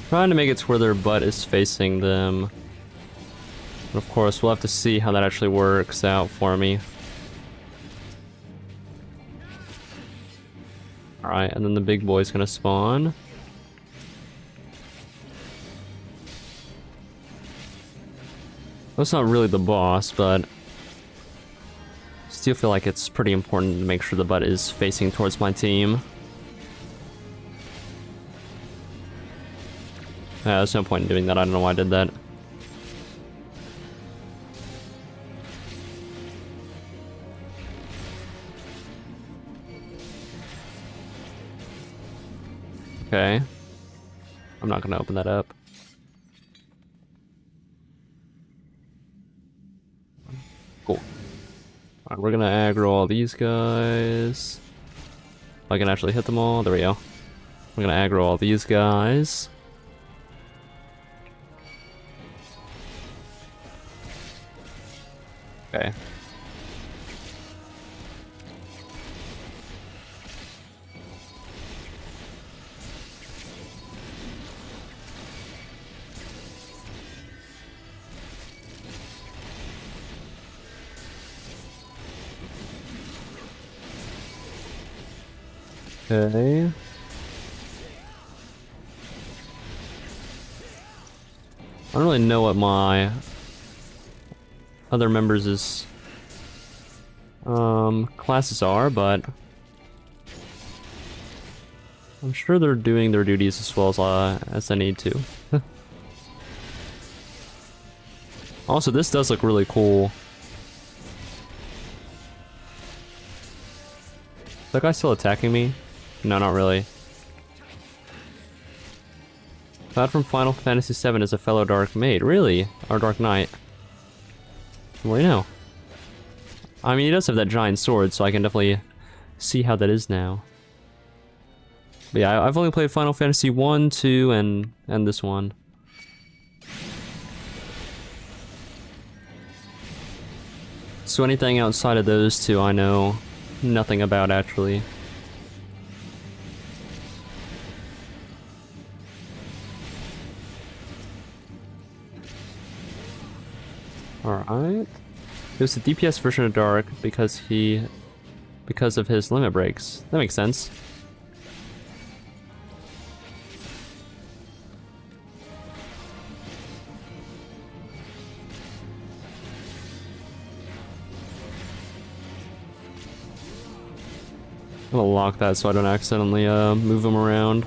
Trying to make it to where their butt is facing them. Of course, we'll have to see how that actually works out for me. Alright, and then the big boy's gonna spawn. That's not really the boss, but still feel like it's pretty important to make sure the butt is facing towards my team. Yeah, there's no point in doing that. I don't know why I did that. Okay. I'm not gonna open that up. Cool. Alright, we're gonna aggro all these guys. If I can actually hit them all. There we go. We're gonna aggro all these guys. Okay. Okay. I don't really know what my other members' classes are, but I'm sure they're doing their duties as well as they need to. Also, this does look really cool. Is that guy still attacking me? No, not really. Cloud from Final Fantasy VII is a fellow Dark Maid. Really? Or Dark Knight. Well, you know. I mean, he does have that giant sword, so I can definitely see how that is now. But yeah, I've only played Final Fantasy 1, 2, and this one. So anything outside of those two I know nothing about, actually. Alright. It was the DPS version of Dark because of his limit breaks. That makes sense. I'm gonna lock that so I don't accidentally move him around.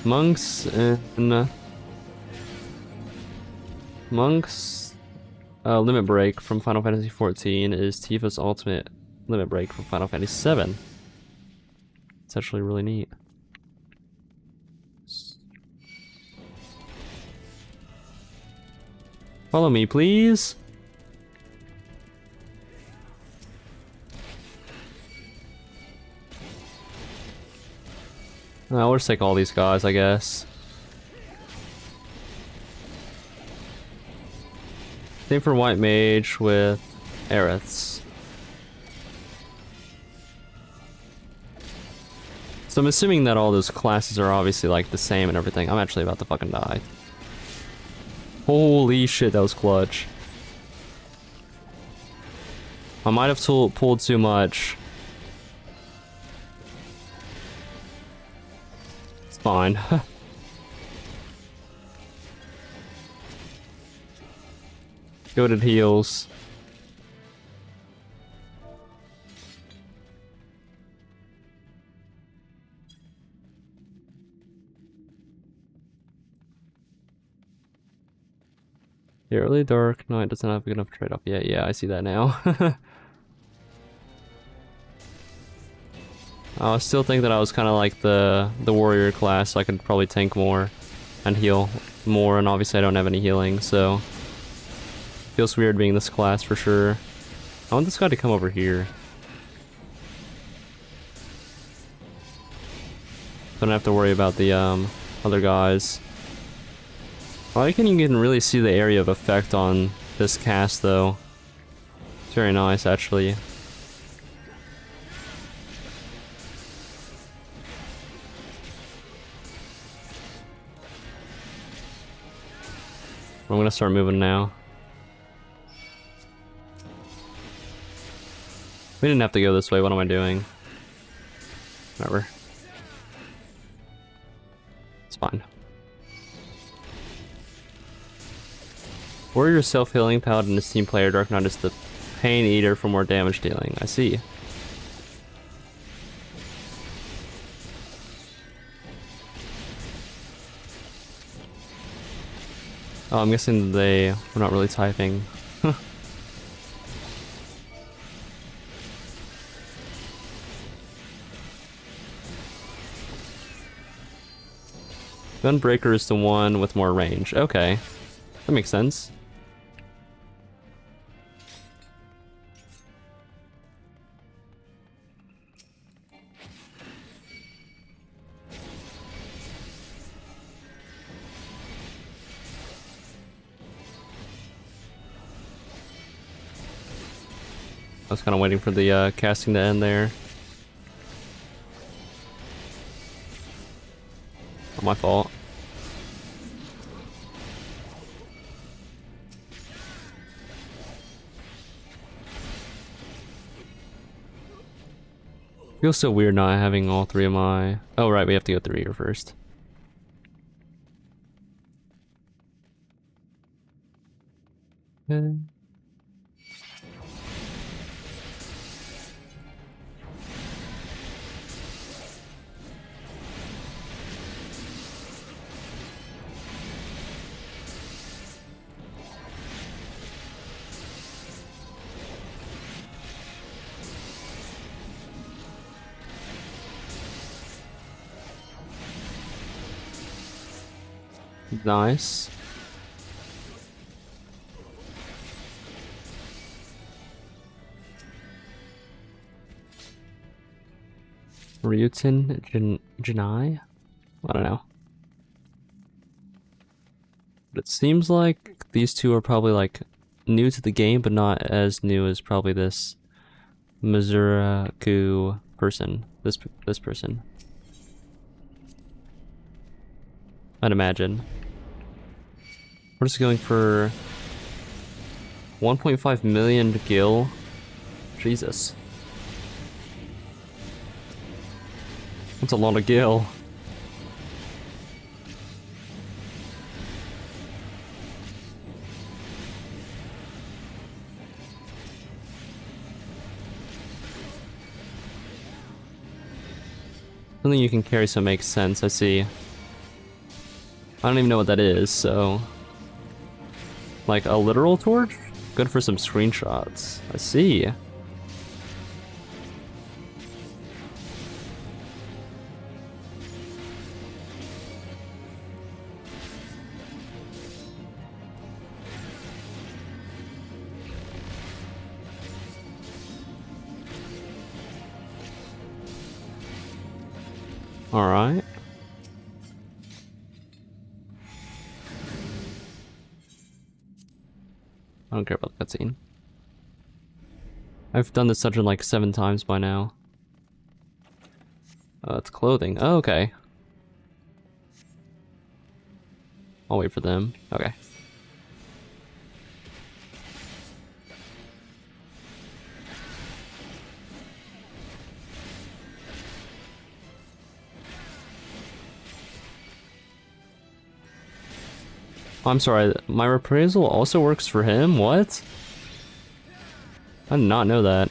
Monk's limit break from Final Fantasy XIV is Tifa's ultimate limit break from Final Fantasy VII. It's actually really neat. Follow me, please. We'll just take all these guys, I guess. Same for White Mage with Aeriths. So I'm assuming that all those classes are obviously like the same and everything. I'm actually about to fucking die. Holy shit, that was clutch. I might have pulled too much. It's fine. Goated heals. The early dark night doesn't have a good enough trade-off yet. Yeah, I see that now. I still think that I was kind of like the warrior class, so I could probably tank more and heal more, and obviously I don't have any healing, so feels weird being this class for sure. I want this guy to come over here. Don't have to worry about the other guys. Well, I can even really see the area of effect on this cast though. It's very nice actually. I'm gonna start moving now. We didn't have to go this way, what am I doing? Whatever. It's fine. Warrior self-healing, Paladin is team player, Dark Knight is the Pain Eater for more damage dealing. I see. Oh, I'm guessing they were not really typing. Gunbreaker is the one with more range. Okay. That makes sense. I was kind of waiting for the casting to end there. Not my fault. Feels so weird not having all three of my... Oh right, we have to go through here first. Okay. Nice. Ryutin Janai? I don't know. But it seems like these two are probably like new to the game, but not as new as probably this Mizuraku person. This person. I'd imagine. We're just going for 1.5 million gil. Jesus. That's a lot of gil. Something you can carry so makes sense, I see. I don't even know what that is, so... Like a literal torch? Good for some screenshots. I see. Alright. I don't care about the cutscene. I've done this dungeon like 7 times by now. It's clothing. Oh, okay. I'll wait for them. Okay. I'm sorry, my reprisal also works for him? What? I did not know that.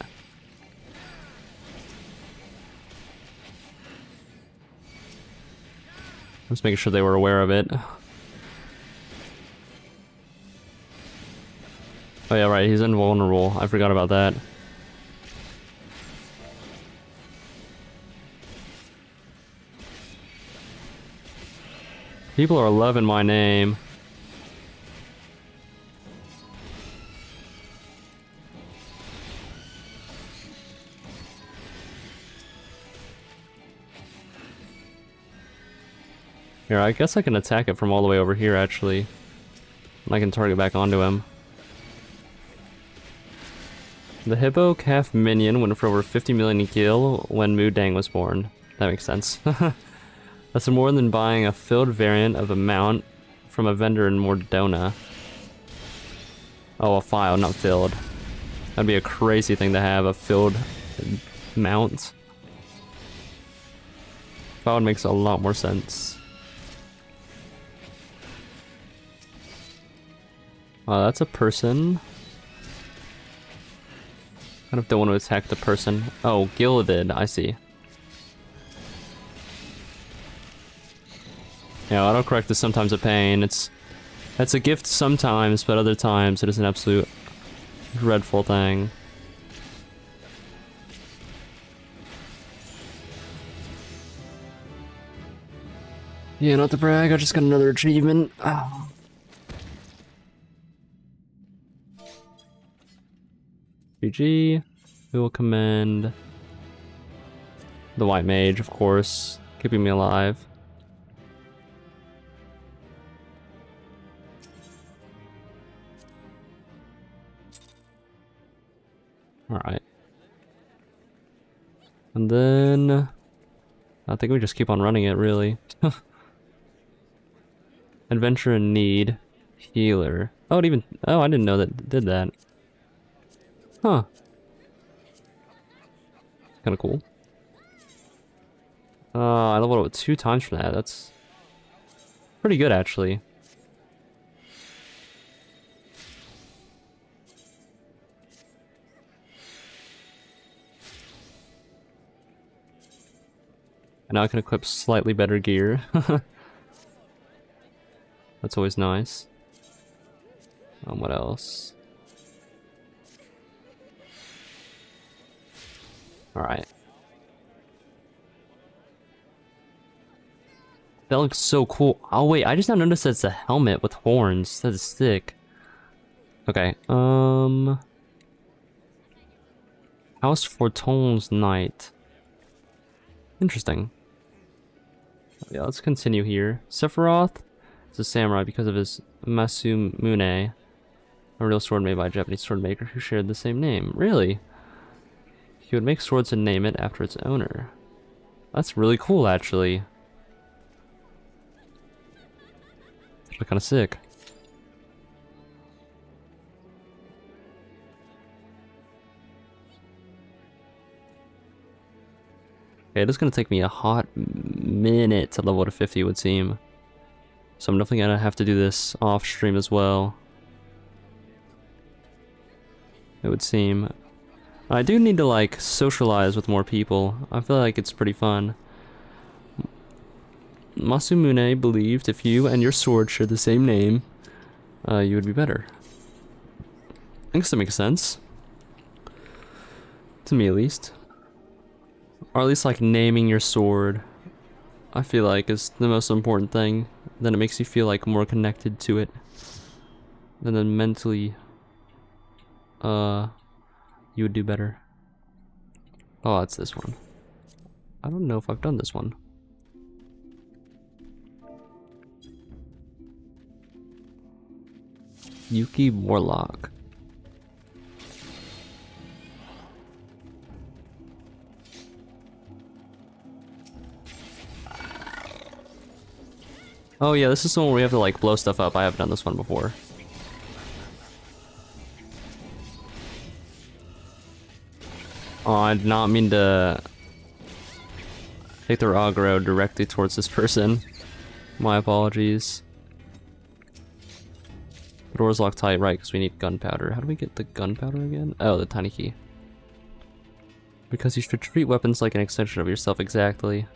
Just making sure they were aware of it. Oh yeah, right, he's invulnerable. I forgot about that. People are loving my name. Here, I guess I can attack it from all the way over here, actually. And I can target back onto him. The hippo calf minion went for over 50 million gil when Mu Dang was born. That makes sense. That's more than buying a filled variant of a mount from a vendor in Mordona. Oh, a file, not filled. That'd be a crazy thing to have, a filled mount. File makes a lot more sense. That's a person. I don't want to attack the person. Oh, gilded, I see. Yeah, autocorrect is sometimes a pain. It's a gift sometimes, but other times it is an absolute dreadful thing. Yeah, not to brag, I just got another achievement. Oh. GG. We will commend the white mage, of course, keeping me alive. Alright. And then I think we just keep on running it, really. Adventure in need. Healer. Oh, I didn't know that it did that. Huh. Kinda cool. I leveled up 2 times for that. That's pretty good, actually. And now I can equip slightly better gear. That's always nice. What else? Alright. That looks so cool. Oh wait, I just now noticed that it's a helmet with horns. That is sick. Okay, House Forton's Knight. Interesting. Yeah, let's continue here. Sephiroth is a samurai because of his Masumune, a real sword made by a Japanese sword maker who shared the same name. Really? He would make swords and name it after its owner. That's really cool, actually. It's kind of sick. Okay, it is going to take me a hot minute to level to 50, it would seem. So I'm definitely going to have to do this off stream as well. It would seem. I do need to, like, socialize with more people. I feel like it's pretty fun. Masumune believed if you and your sword shared the same name, you would be better. I guess that makes sense. To me, at least. Or at least, like, naming your sword, I feel like, is the most important thing. Then it makes you feel, like, more connected to it. And then mentally, you would do better. Oh, it's this one. I don't know if I've done this one. Yuki Warlock. Oh yeah, this is the one where we have to like blow stuff up. I haven't done this one before. Oh, I did not mean to take their aggro directly towards this person. My apologies. door's locked tight, right, because we need gunpowder. How do we get the gunpowder again? Oh, the tiny key. Because you should treat weapons like an extension of yourself, exactly.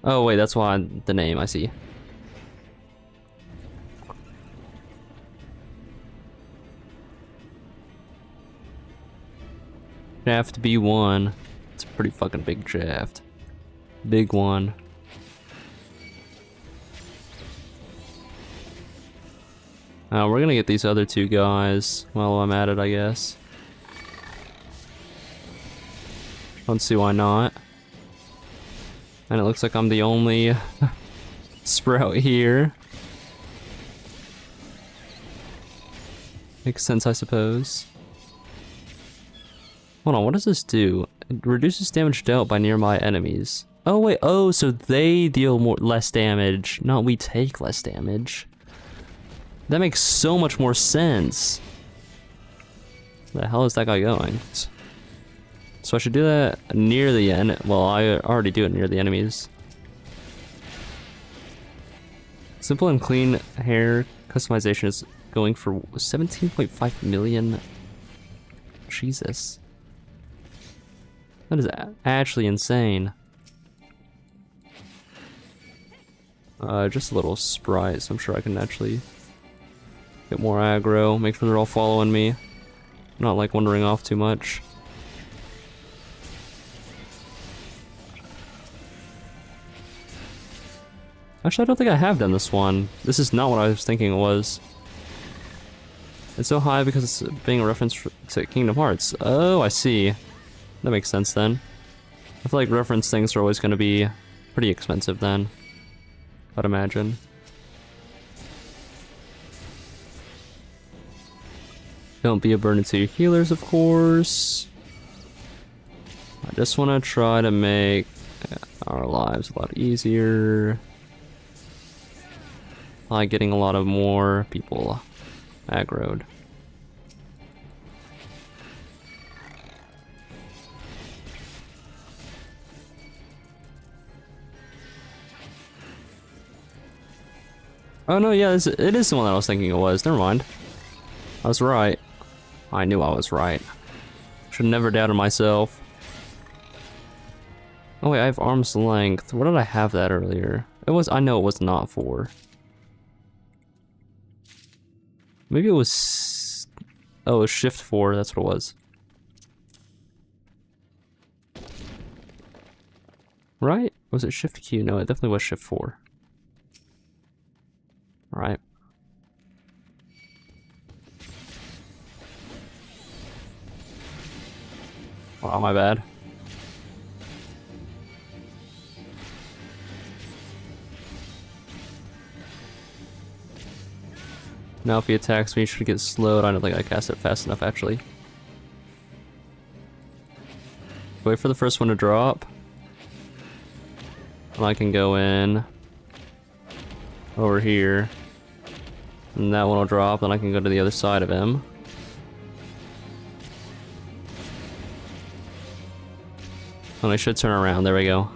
Oh wait, that's why the name, I see. Shaft B1. It's a pretty fucking big shaft. Big one. We're gonna get these other two guys while I'm at it, I guess. Don't see why not. And it looks like I'm the only sprout here. Makes sense, I suppose. Hold on, what does this do? It reduces damage dealt by nearby enemies. Oh wait, oh, so they deal less damage, not we take less damage. That makes so much more sense. Where the hell is that guy going? So I should do that near the end. Well, I already do it near the enemies. Simple and clean hair customization is going for 17.5 million. Jesus. That is actually insane. Just a little sprite, so I'm sure I can actually get more aggro, make sure they're all following me. Not like wandering off too much. Actually, I don't think I have done this one. This is not what I was thinking it was. It's so high because it's being a reference to Kingdom Hearts. Oh, I see. That makes sense then. I feel like reference things are always going to be pretty expensive then. I'd imagine. Don't be a burden to your healers, of course. I just want to try to make our lives a lot easier by getting a lot of more people aggroed. Oh no, yeah, it is the one that I was thinking it was. Never mind. I was right. I knew I was right. Should never doubted myself. Oh wait, I have arm's length. What did I have that earlier? It was, I know it was not 4. Maybe it was, oh, it was shift 4, that's what it was. Right? Was it shift Q? No, it definitely was shift 4. Right. Wow, my bad. Now if he attacks me, he should get slowed. I don't think I cast it fast enough, actually. Wait for the first one to drop. And I can go in over here. And that one will drop, and I can go to the other side of him. And I should turn around, there we go.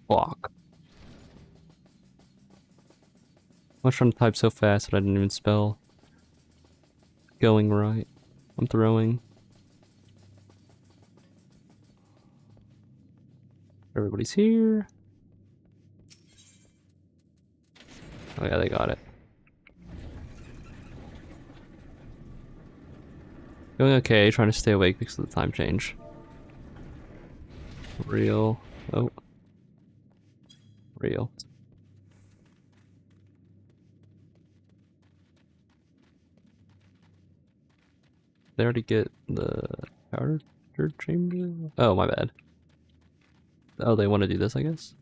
Fuck. I was trying to type so fast that I didn't even spell going right. I'm throwing. Everybody's here. Oh yeah, they got it. Going okay, trying to stay awake because of the time change. Real. Oh. Real. They already get the powder chamber? Oh, my bad. Oh, they want to do this, I guess?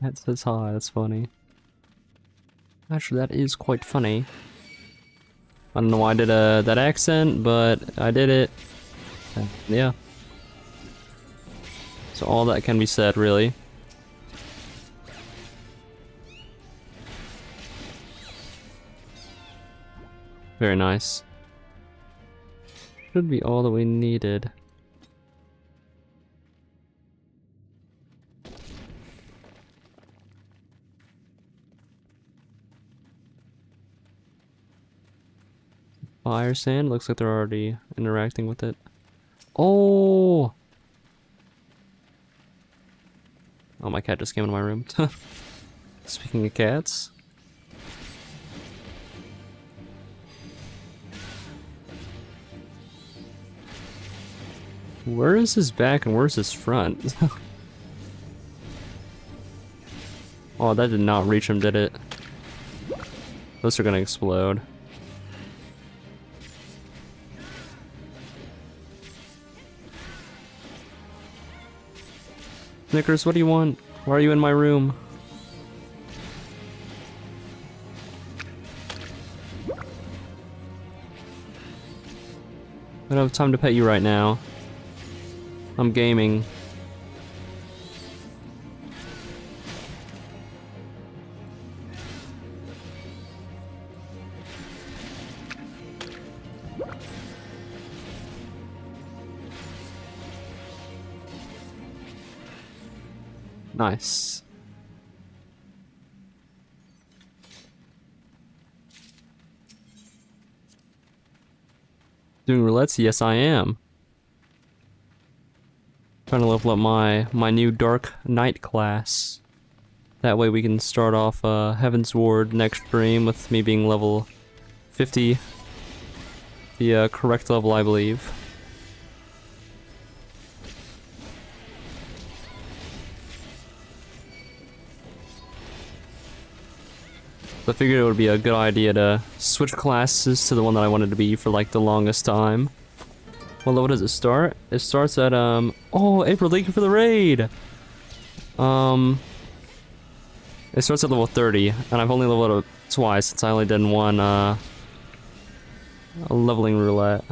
That says hi, that's funny. Actually, that is quite funny. I don't know why I did that accent, but I did it. Yeah. So all that can be said, really. Very nice. Should be all that we needed. Fire sand, looks like they're already interacting with it. Oh! Oh, my cat just came into my room. Speaking of cats. Where is his back and where's his front? Oh, that did not reach him, did it? Those are gonna explode. Snickers, what do you want? Why are you in my room? I don't have time to pet you right now. I'm gaming. Nice. Doing roulettes? Yes, I am. Trying to level up my new Dark Knight class. That way we can start off Heaven's Ward next stream with me being level 50. The correct level, I believe. I figured it would be a good idea to switch classes to the one that I wanted to be for like the longest time. Well, what does it start? It starts at oh, April, thank you for the raid! It starts at level 30, and I've only leveled it twice since I only did one a leveling roulette.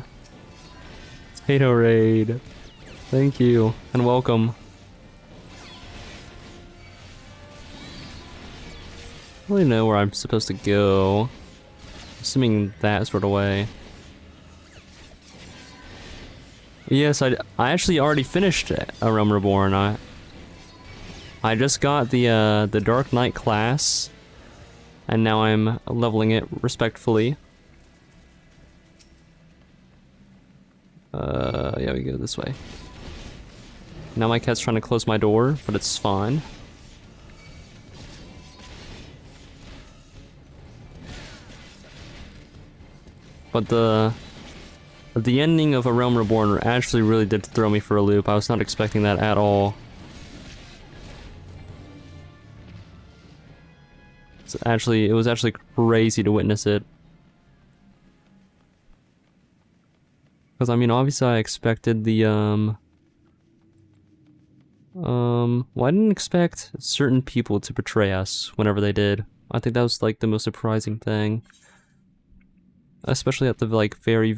Potato raid. Thank you, and welcome. I don't really know where I'm supposed to go. Assuming that sort of way. Yes, I actually already finished A Realm Reborn. I just got the Dark Knight class, and now I'm leveling it respectfully. Yeah, we go this way. Now my cat's trying to close my door, but it's fine. But the ending of A Realm Reborn actually really did throw me for a loop. I was not expecting that at all. It was actually crazy to witness it. Because I mean, obviously I expected the well, I didn't expect certain people to betray us whenever they did. I think that was like the most surprising thing. Especially at the like very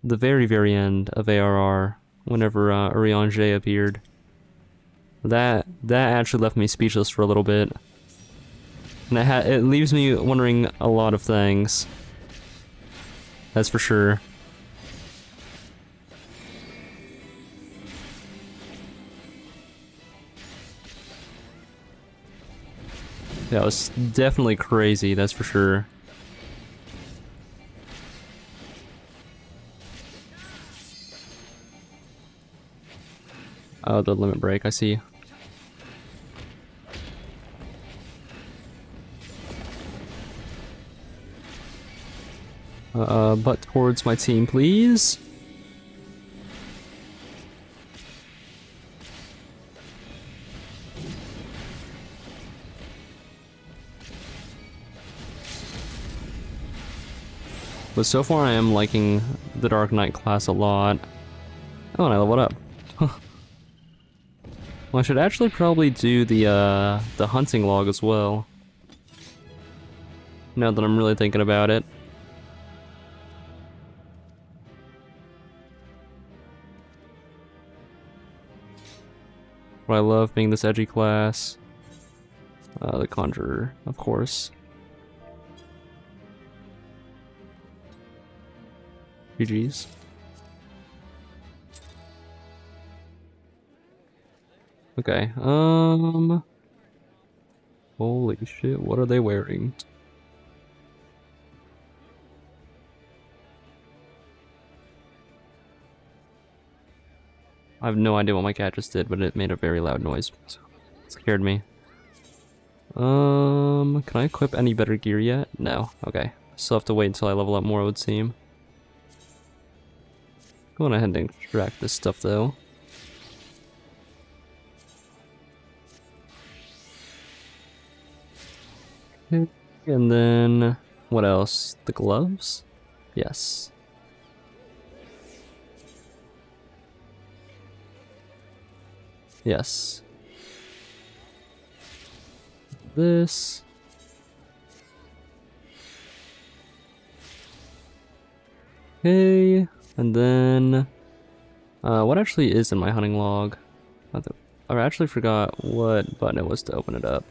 end of ARR, whenever Urianger appeared. That actually left me speechless for a little bit. And it leaves me wondering a lot of things. That's for sure. Yeah, it was definitely crazy, that's for sure. Oh, the limit break, I see. Butt towards my team, please. But so far I am liking the Dark Knight class a lot. Oh, and I leveled up. Well, I should actually probably do the hunting log as well. Now that I'm really thinking about it. What I love being this edgy class. The Conjurer, of course. GG's. Okay, holy shit, what are they wearing? I have no idea what my cat just did, but it made a very loud noise. So it scared me. Can I equip any better gear yet? No. Okay. Still have to wait until I level up more, it would seem. Going ahead and extract this stuff, though. And then, what else? The gloves? Yes. Yes. This. Okay, and then, what actually is in my hunting log? I actually forgot what button it was to open it up.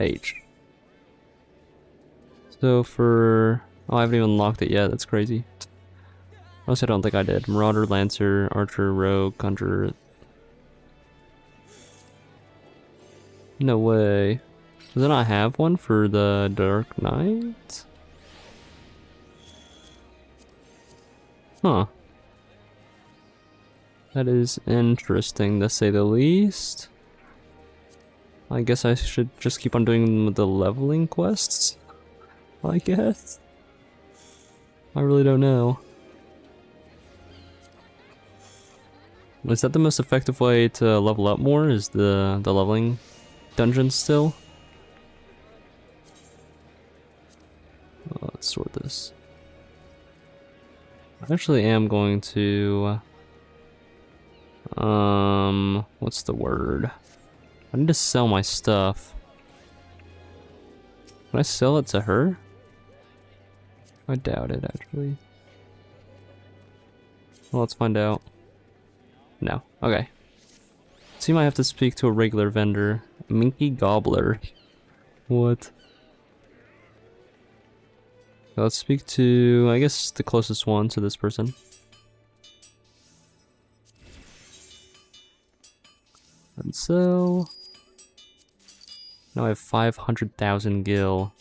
H. So for... Oh, I haven't even unlocked it yet, that's crazy. Honestly, I don't think I did. Marauder, Lancer, Archer, Rogue, Conjurer. No way. Does it not have one for the Dark Knight? Huh. That is interesting, to say the least. I guess I should just keep on doing the leveling quests, I guess. I really don't know. Is that the most effective way to level up more? Is the leveling dungeon still? Let's sort this. I actually am going to... what's the word? I need to sell my stuff. Can I sell it to her? I doubt it, actually. Well, let's find out. No. Okay. Seem I have to speak to a regular vendor. Minky Gobbler. What? Let's speak to, I guess, the closest one to this person. And so... Now I have 500,000 gil.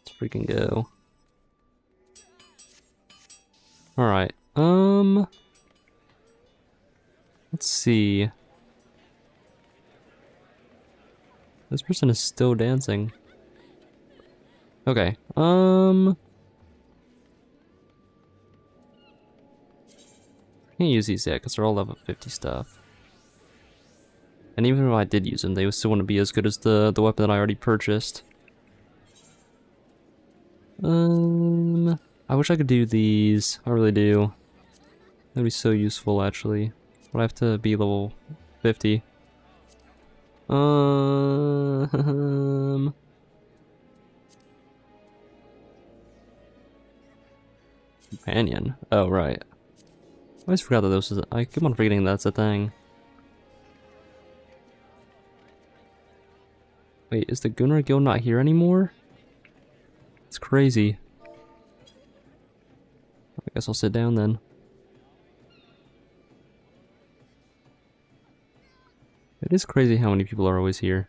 Let's freaking go. Alright, let's see. This person is still dancing. Okay, can't use these yet because they're all level 50 stuff. And even if I did use them, they would still want to be as good as the weapon that I already purchased. I wish I could do these. I really do. That'd be so useful, actually. But I have to be level 50. Companion. Oh, right. I always forgot that this was. I keep on forgetting that's a thing. Wait, is the Gunnar Guild not here anymore? It's crazy. I guess I'll sit down then. It is crazy how many people are always here.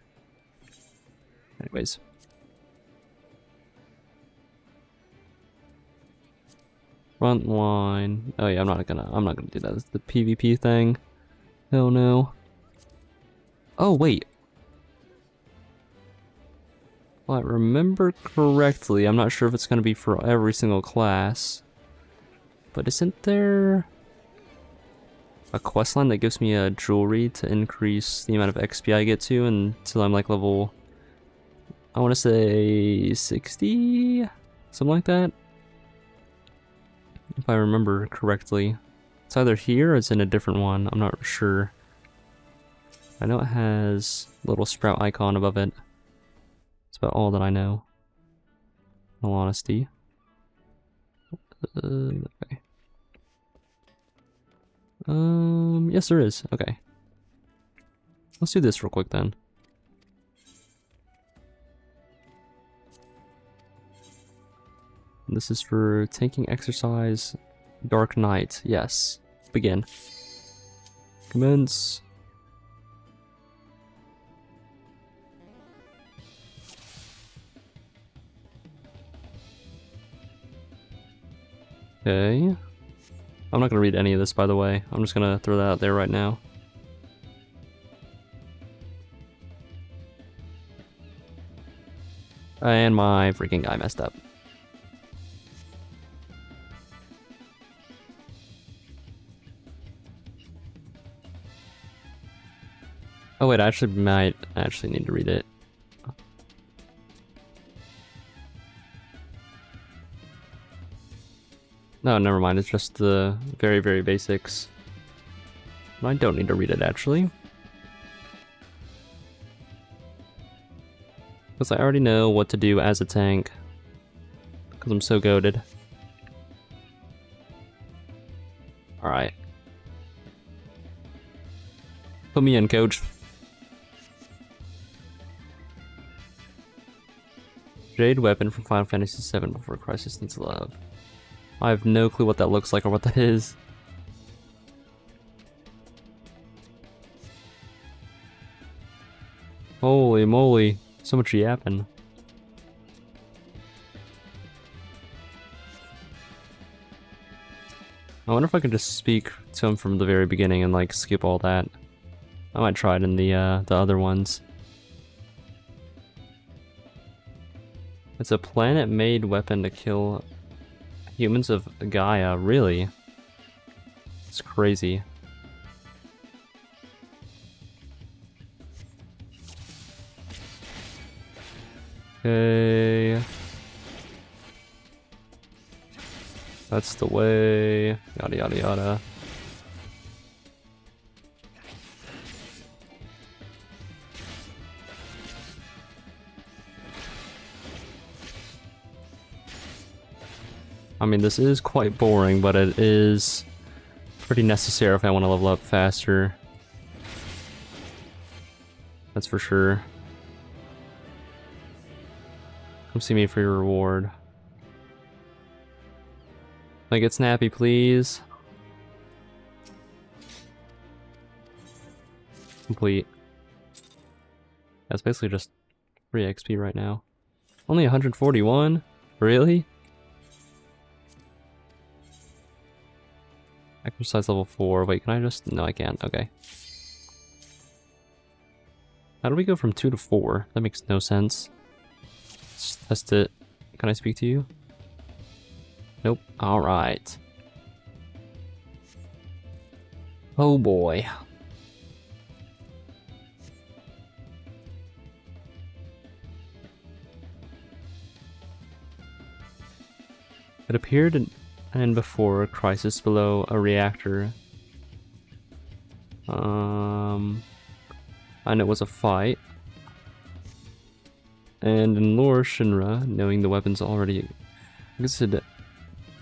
Anyways. Front line. Oh yeah, I'm not gonna do that. It's the PvP thing. Hell no. Oh wait. If I remember correctly, I'm not sure if it's gonna be for every single class. But isn't there a questline that gives me a jewelry to increase the amount of XP I get to until I'm like level, I want to say 60? Something like that? If I remember correctly. It's either here or it's in a different one, I'm not sure. I know it has a little sprout icon above it. That's about all that I know. In all honesty. Okay. Yes there is. Okay. Let's do this real quick then. This is for tanking exercise. Dark Knight. Yes. Begin. Commence. Okay. I'm not gonna read any of this, by the way. I'm just gonna throw that out there right now. And my freaking guy messed up. Oh wait, I actually might need to read it. No, never mind. It's just the very, very basics. I don't need to read it, actually. Because I already know what to do as a tank. Because I'm so goated. Alright. Put me in, coach. Jade weapon from Final Fantasy VII before Crisis Needs Love. I have no clue what that looks like or what that is. Holy moly, so much yapping. I wonder if I could just speak to him from the very beginning and like skip all that. I might try it in the other ones. It's a planet-made weapon to kill humans of Gaia, really? It's crazy. Okay. That's the way. Yada yada yada. I mean, this is quite boring, but it is pretty necessary if I want to level up faster. That's for sure. Come see me for your reward. Like, get snappy, please. Complete. That's basically just free XP right now. Only 141? Really? Exercise level 4. Wait, can I just... No, I can't. Okay. How do we go from 2 to 4? That makes no sense. Let's test it. Can I speak to you? Nope. Alright. Oh boy. It appeared and before a crisis below a reactor. And it was a fight. And in lore, Shinra, knowing the weapons already existed,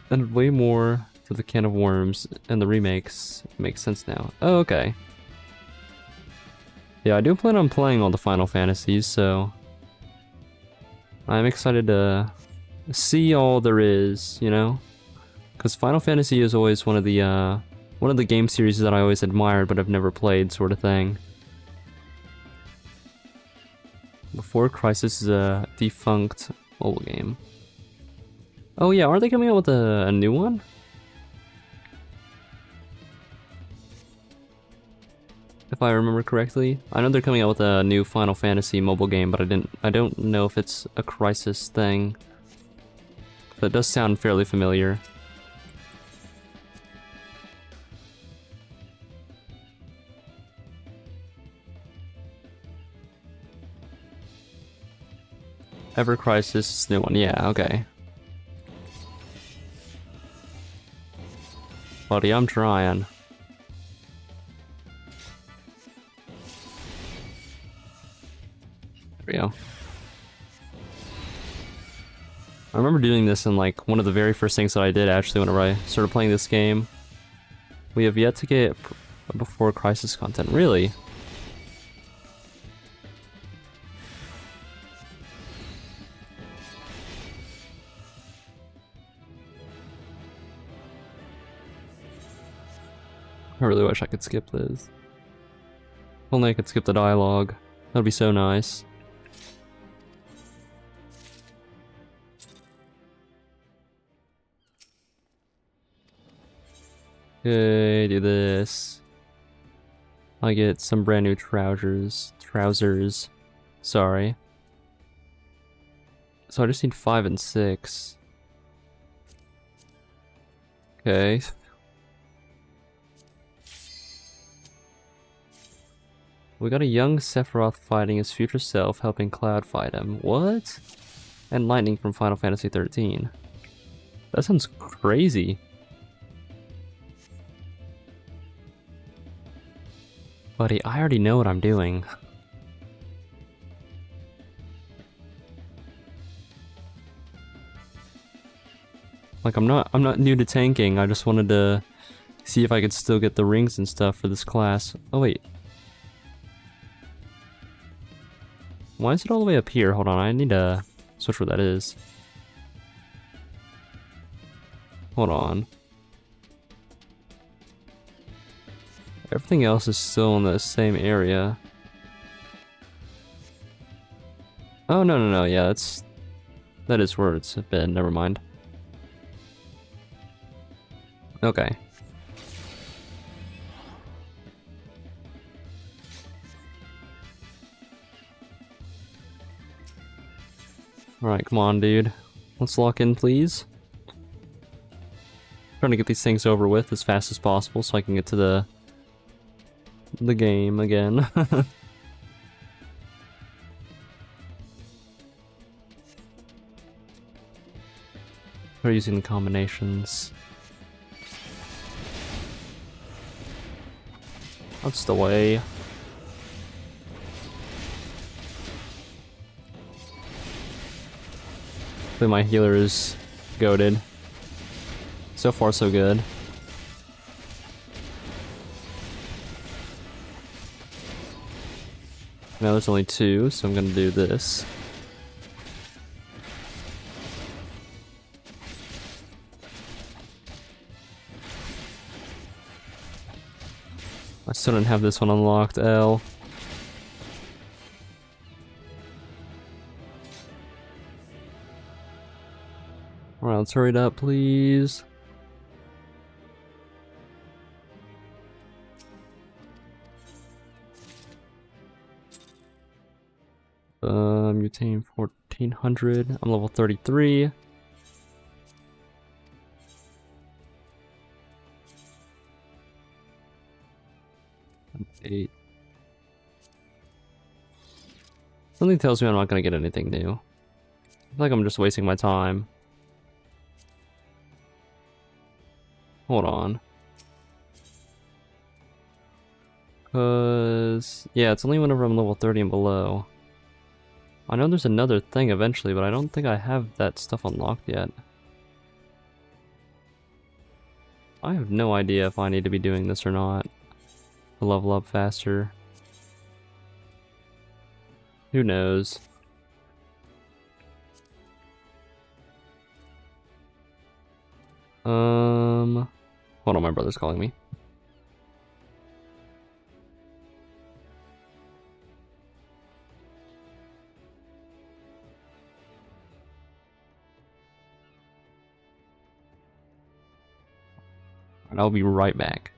added way more to the can of worms, and the remakes make sense now. Oh, okay. Yeah, I do plan on playing all the Final Fantasies, so I'm excited to see all there is, you know? Because Final Fantasy is always one of the game series that I always admired but I've never played, sort of thing. Before Crisis is a defunct mobile game. Oh yeah, are they coming out with a new one? If I remember correctly. I know they're coming out with a new Final Fantasy mobile game, but I don't know if it's a Crisis thing. That does sound fairly familiar. Ever Crisis is the new one. Yeah, okay. Buddy, I'm trying. There we go. I remember doing this in like one of the very first things that I did actually whenever I started playing this game. We have yet to get before Crisis content, really? I really wish I could skip this. If only I could skip the dialogue. That'd be so nice. Okay, do this. I get some brand new trousers. Sorry. So I just need 5 and 6. Okay. We got a young Sephiroth fighting his future self, helping Cloud fight him. What? And Lightning from Final Fantasy 13. That sounds crazy. Buddy, I already know what I'm doing. Like I'm not new to tanking. I just wanted to see if I could still get the rings and stuff for this class. Oh wait. Why is it all the way up here? Hold on, I need to switch where that is. Hold on. Everything else is still in the same area. Oh, no, yeah, that is where it's been, never mind. Okay. Alright, come on, dude. Let's lock in, please. Trying to get these things over with as fast as possible so I can get to the game again. They're using the combinations. That's the way. Hopefully my healer is goated. So far, so good. Now there's only 2, so I'm gonna do this. I still don't have this one unlocked, L. Alright, let's hurry it up, please. Mutate 1400. I'm level 33. I'm 8. Something tells me I'm not gonna get anything new. I feel like I'm just wasting my time. Hold on. Yeah, it's only whenever I'm level 30 and below. I know there's another thing eventually, but I don't think I have that stuff unlocked yet. I have no idea if I need to be doing this or not to level up faster. Who knows? Hold on, my brother's calling me. And I'll be right back.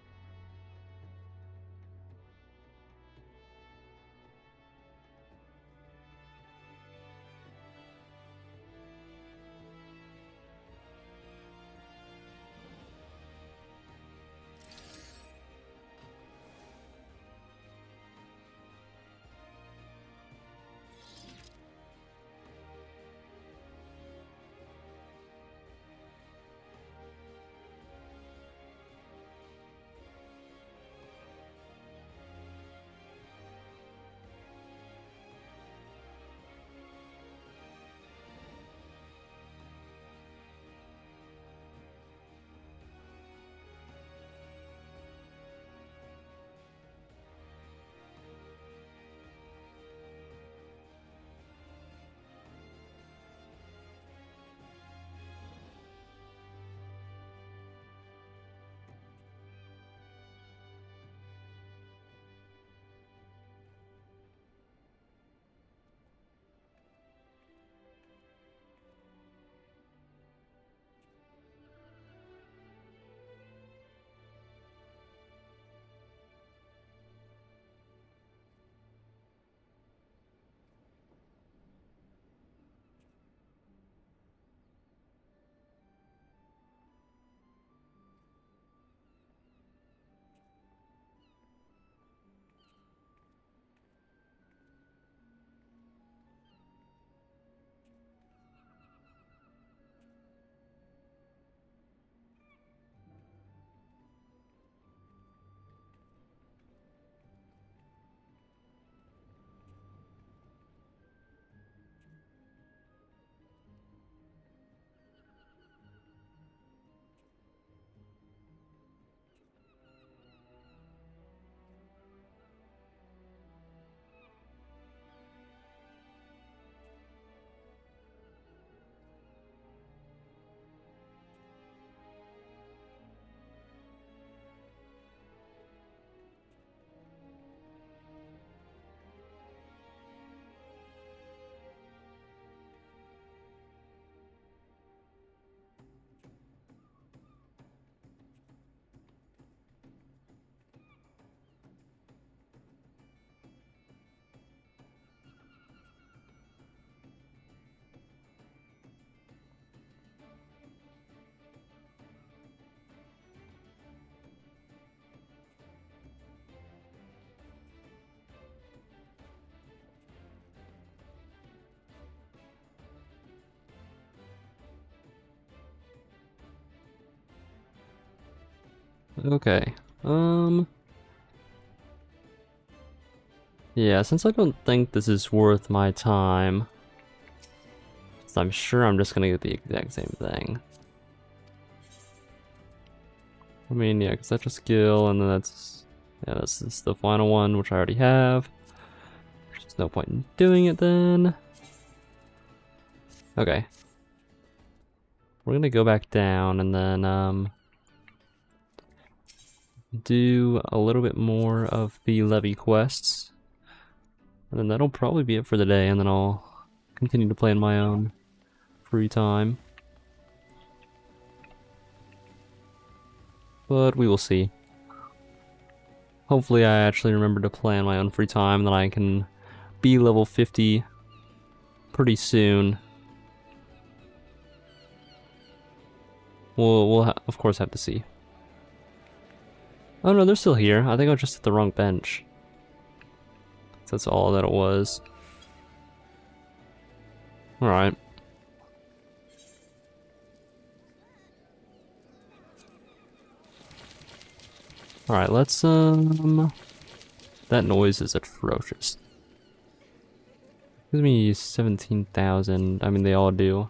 Okay. Yeah, since I don't think this is worth my time, so I'm sure I'm just gonna get the exact same thing. I mean, yeah, because that's a skill, and then that's the final one, which I already have. There's no point in doing it then. Okay. We're gonna go back down and then do a little bit more of the levy quests. And then that'll probably be it for the day, and then I'll continue to play in my own free time. But we will see. Hopefully I actually remember to play on my own free time, then I can be level 50 pretty soon. We'll of course have to see. Oh no, they're still here. I think I was just at the wrong bench. That's all that it was. Alright. Alright, let's, that noise is atrocious. Gives me 17,000. I mean, they all do.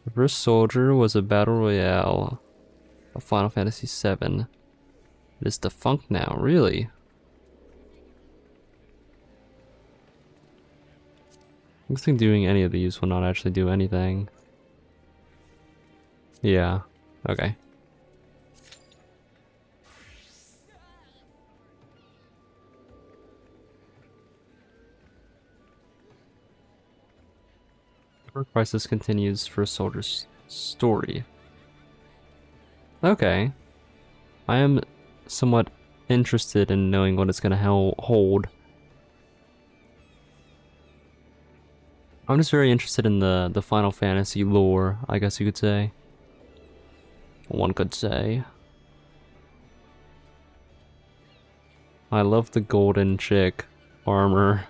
The first soldier was a battle royale of Final Fantasy VII. It is defunct now, really? Looks like doing any of these will not actually do anything. Yeah, okay. Crisis continues for a soldier's story. Okay. I am somewhat interested in knowing what it's gonna hold. I'm just very interested in the Final Fantasy lore, I guess you could say. One could say. I love the golden chick armor.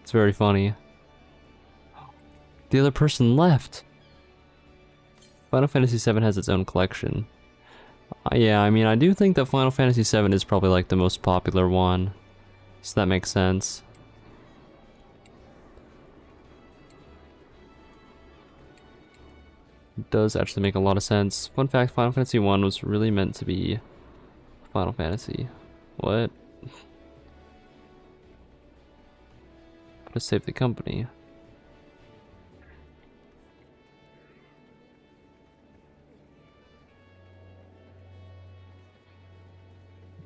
It's very funny. The other person left. Final Fantasy VII has its own collection. Yeah, I mean, I do think that Final Fantasy VII is probably like the most popular one. So that makes sense. It does actually make a lot of sense. Fun fact, Final Fantasy I was really meant to be Final Fantasy. What? To save the company.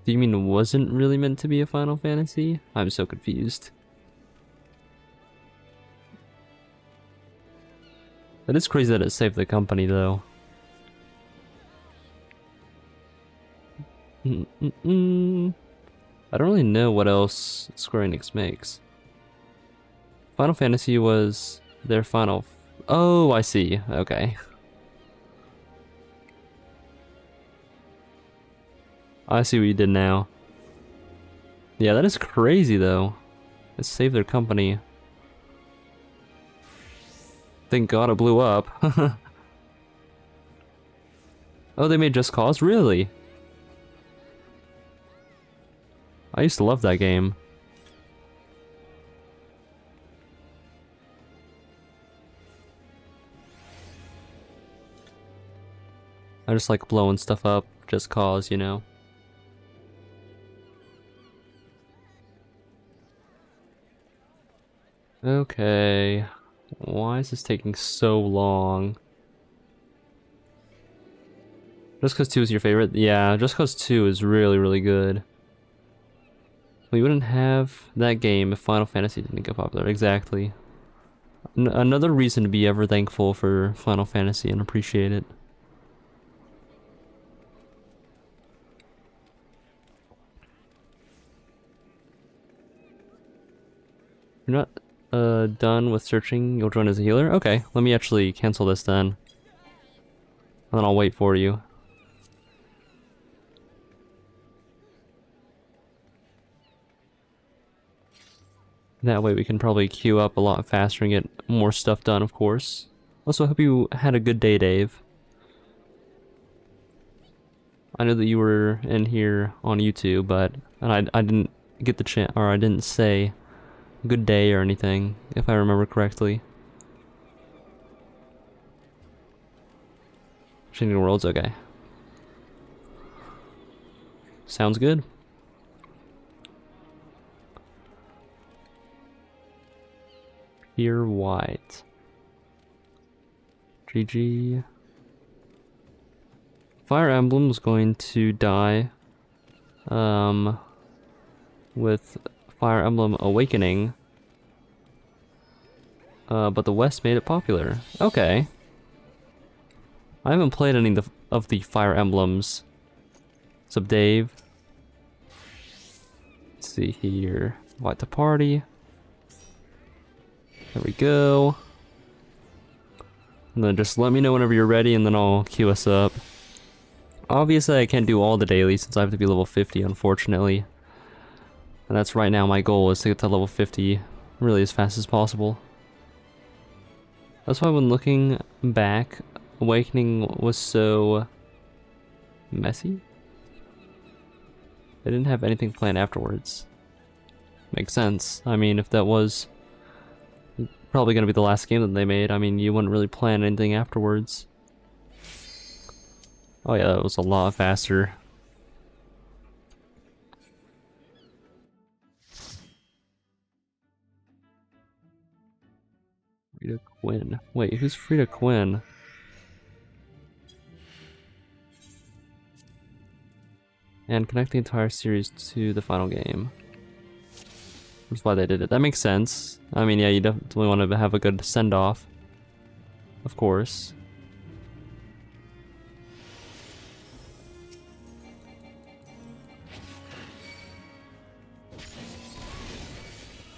Do you mean it wasn't really meant to be a Final Fantasy? I'm so confused. It is crazy that it saved the company, though. I don't really know what else Square Enix makes. Final Fantasy was their final... Oh, I see. Okay. I see what you did now. Yeah, that is crazy, though. It saved their company. Thank God it blew up. Oh, they made Just Cause? Really? I used to love that game. I just like blowing stuff up, Just Cause, you know? Okay. Why is this taking so long? Just Cause 2 is your favorite? Yeah, Just Cause 2 is really, really good. We wouldn't have that game if Final Fantasy didn't get popular. Exactly. Another reason to be ever thankful for Final Fantasy and appreciate it. You're not done with searching, you'll join as a healer? Okay, let me actually cancel this then. And then I'll wait for you. That way we can probably queue up a lot faster and get more stuff done, of course. Also, I hope you had a good day, Dave. I know that you were in here on YouTube, but I didn't get the chance, or I didn't say good day or anything, if I remember correctly. Changing the world's okay. Sounds good. Pure white. GG. Fire Emblem's going to die with Fire Emblem Awakening. But the West made it popular. Okay. I haven't played any of the Fire Emblems. What's up, Dave? Let's see here. Invite to party. There we go. And then just let me know whenever you're ready and then I'll queue us up. Obviously I can't do all the dailies since I have to be level 50, unfortunately. And that's right now my goal, is to get to level 50 really as fast as possible. That's why when looking back, Awakening was so messy. They didn't have anything planned afterwards. Makes sense. I mean, if that was probably going to be the last game that they made, I mean, you wouldn't really plan anything afterwards. Oh yeah, that was a lot faster. Frida Quinn. Wait, who's Frida Quinn? And connect the entire series to the final game. That's why they did it. That makes sense. I mean, yeah, you definitely want to have a good send-off. Of course.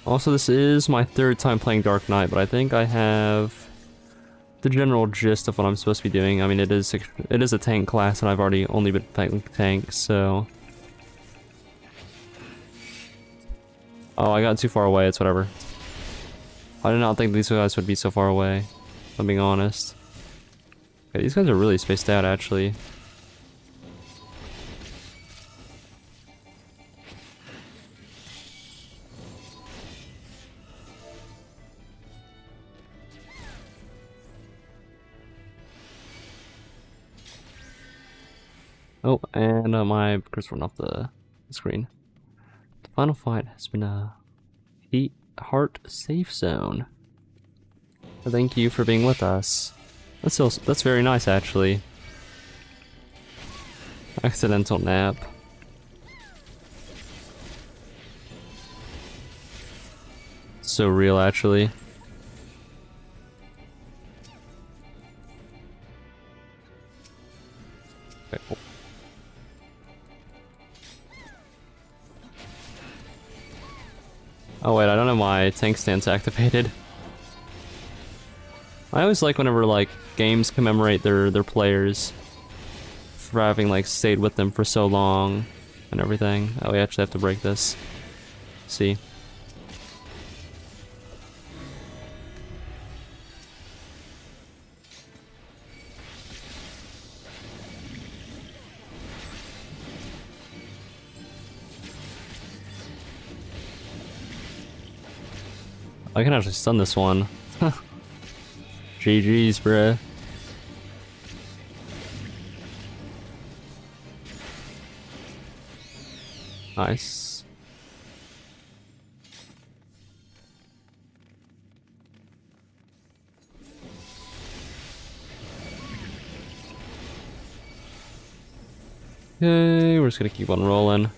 Also, this is my third time playing Dark Knight, but I think I have the general gist of what I'm supposed to be doing. I mean, it is a tank class, and I've already only been playing tanks, so... Oh, I got too far away, it's whatever. I did not think these guys would be so far away, if I'm being honest. Okay, these guys are really spaced out, actually. Oh, and my cursor went off the screen. The final fight has been a heart safe zone. So thank you for being with us. That's very nice, actually. Accidental nap. So real, actually. Okay, cool. Oh wait, I don't have my tank stance activated. I always like whenever like games commemorate their players for having like stayed with them for so long and everything. Oh, we actually have to break this. See. I can actually stun this one. GG's, bruh. Nice. Okay, we're just gonna keep on rolling.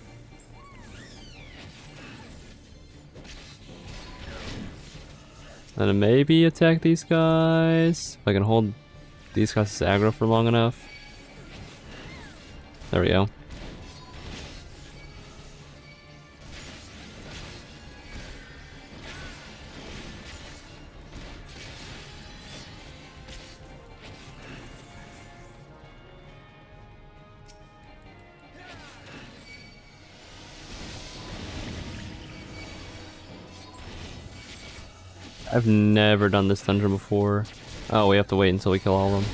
And then maybe attack these guys. If I can hold these guys as aggro for long enough. There we go. I've never done this dungeon before. Oh, we have to wait until we kill all of them.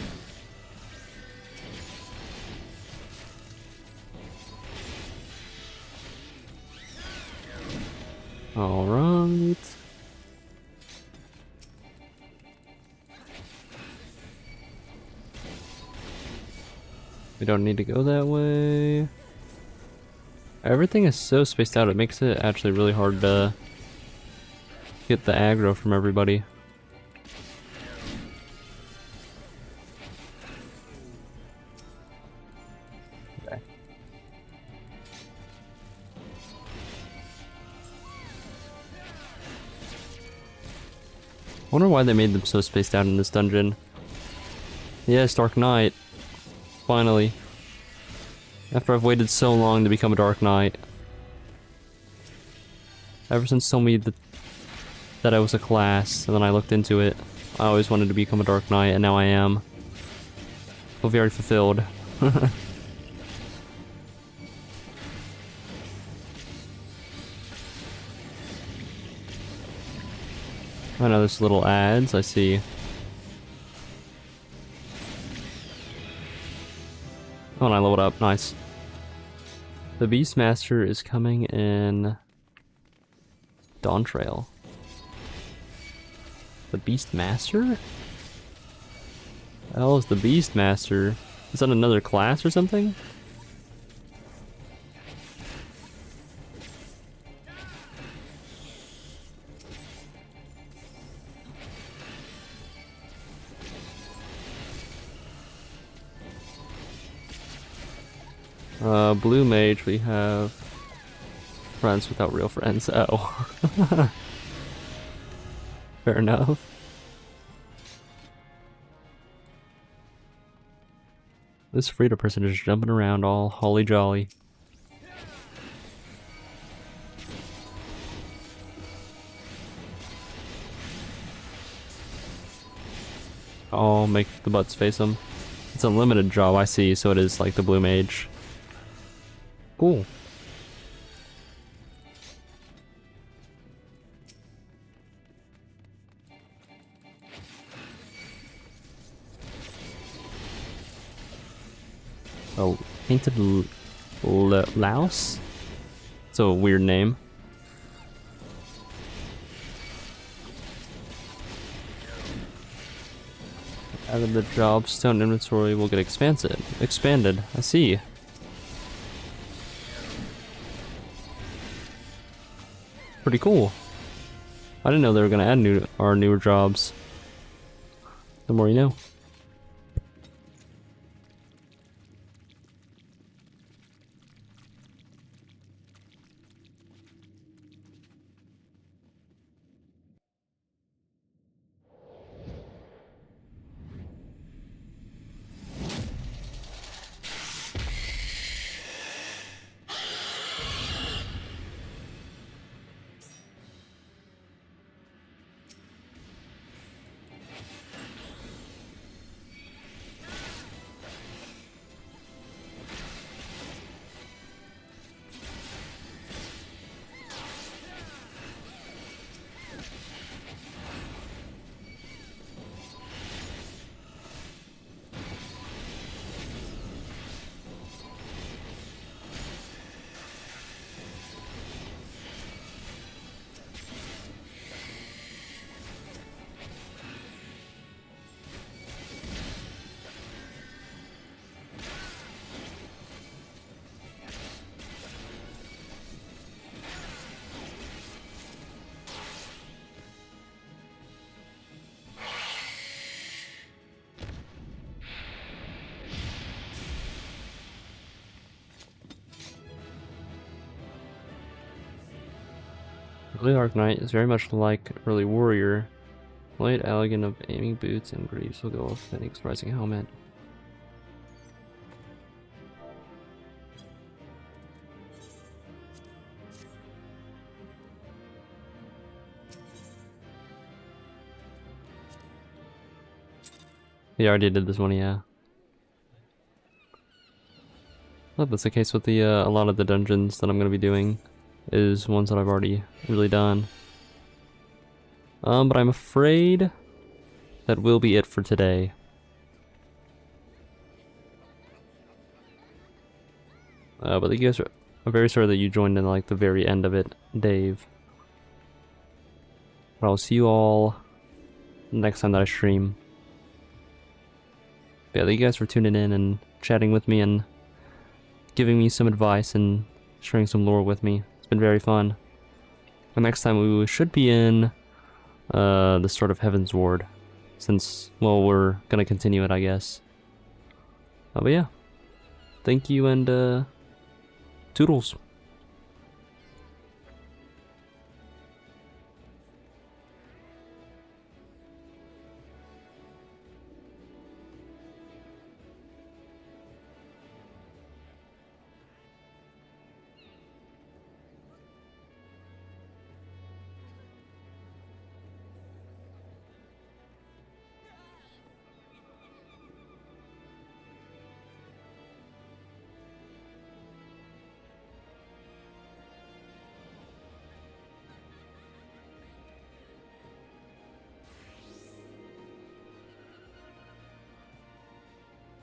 Alright. We don't need to go that way. Everything is so spaced out, it makes it actually really hard to get the aggro from everybody. Okay. I wonder why they made them so spaced out in this dungeon. Yes, Dark Knight. Finally. After I've waited so long to become a Dark Knight. Ever since told me that I was a class, and then I looked into it. I always wanted to become a Dark Knight, and now I am. Feel very fulfilled. I know there's little ads, I see. Oh, and I leveled up, nice. The Beastmaster is coming in Dawn Trail. The Beastmaster? The hell is the Beastmaster? Is that another class or something? Blue Mage, we have friends without real friends. Oh. Fair enough. This Frida person is jumping around all holly jolly. I'll make the butts face him. It's a limited job, I see, so it is like the Blue Mage. Cool. Oh, Painted Louse? It's a weird name. Out of the job stone inventory will get expanded. I see. Pretty cool. I didn't know they were gonna add newer jobs. The more you know. Early Dark Knight is very much like early Warrior. Light elegant of aiming boots and greaves will go with Phoenix Rising helmet. He already did this one, yeah. Well, that's the case with the a lot of the dungeons that I'm going to be doing. Is ones that I've already really done. But I'm afraid that will be it for today. But you guys are, I'm very sorry that you joined in like the very end of it, Dave. But I'll see you all next time that I stream. But yeah, thank you guys for tuning in and chatting with me and giving me some advice and sharing some lore with me. It's been very fun. And next time we should be in the Sword of Heaven's Ward, since, well, we're gonna continue it, I guess. But yeah, thank you and toodles.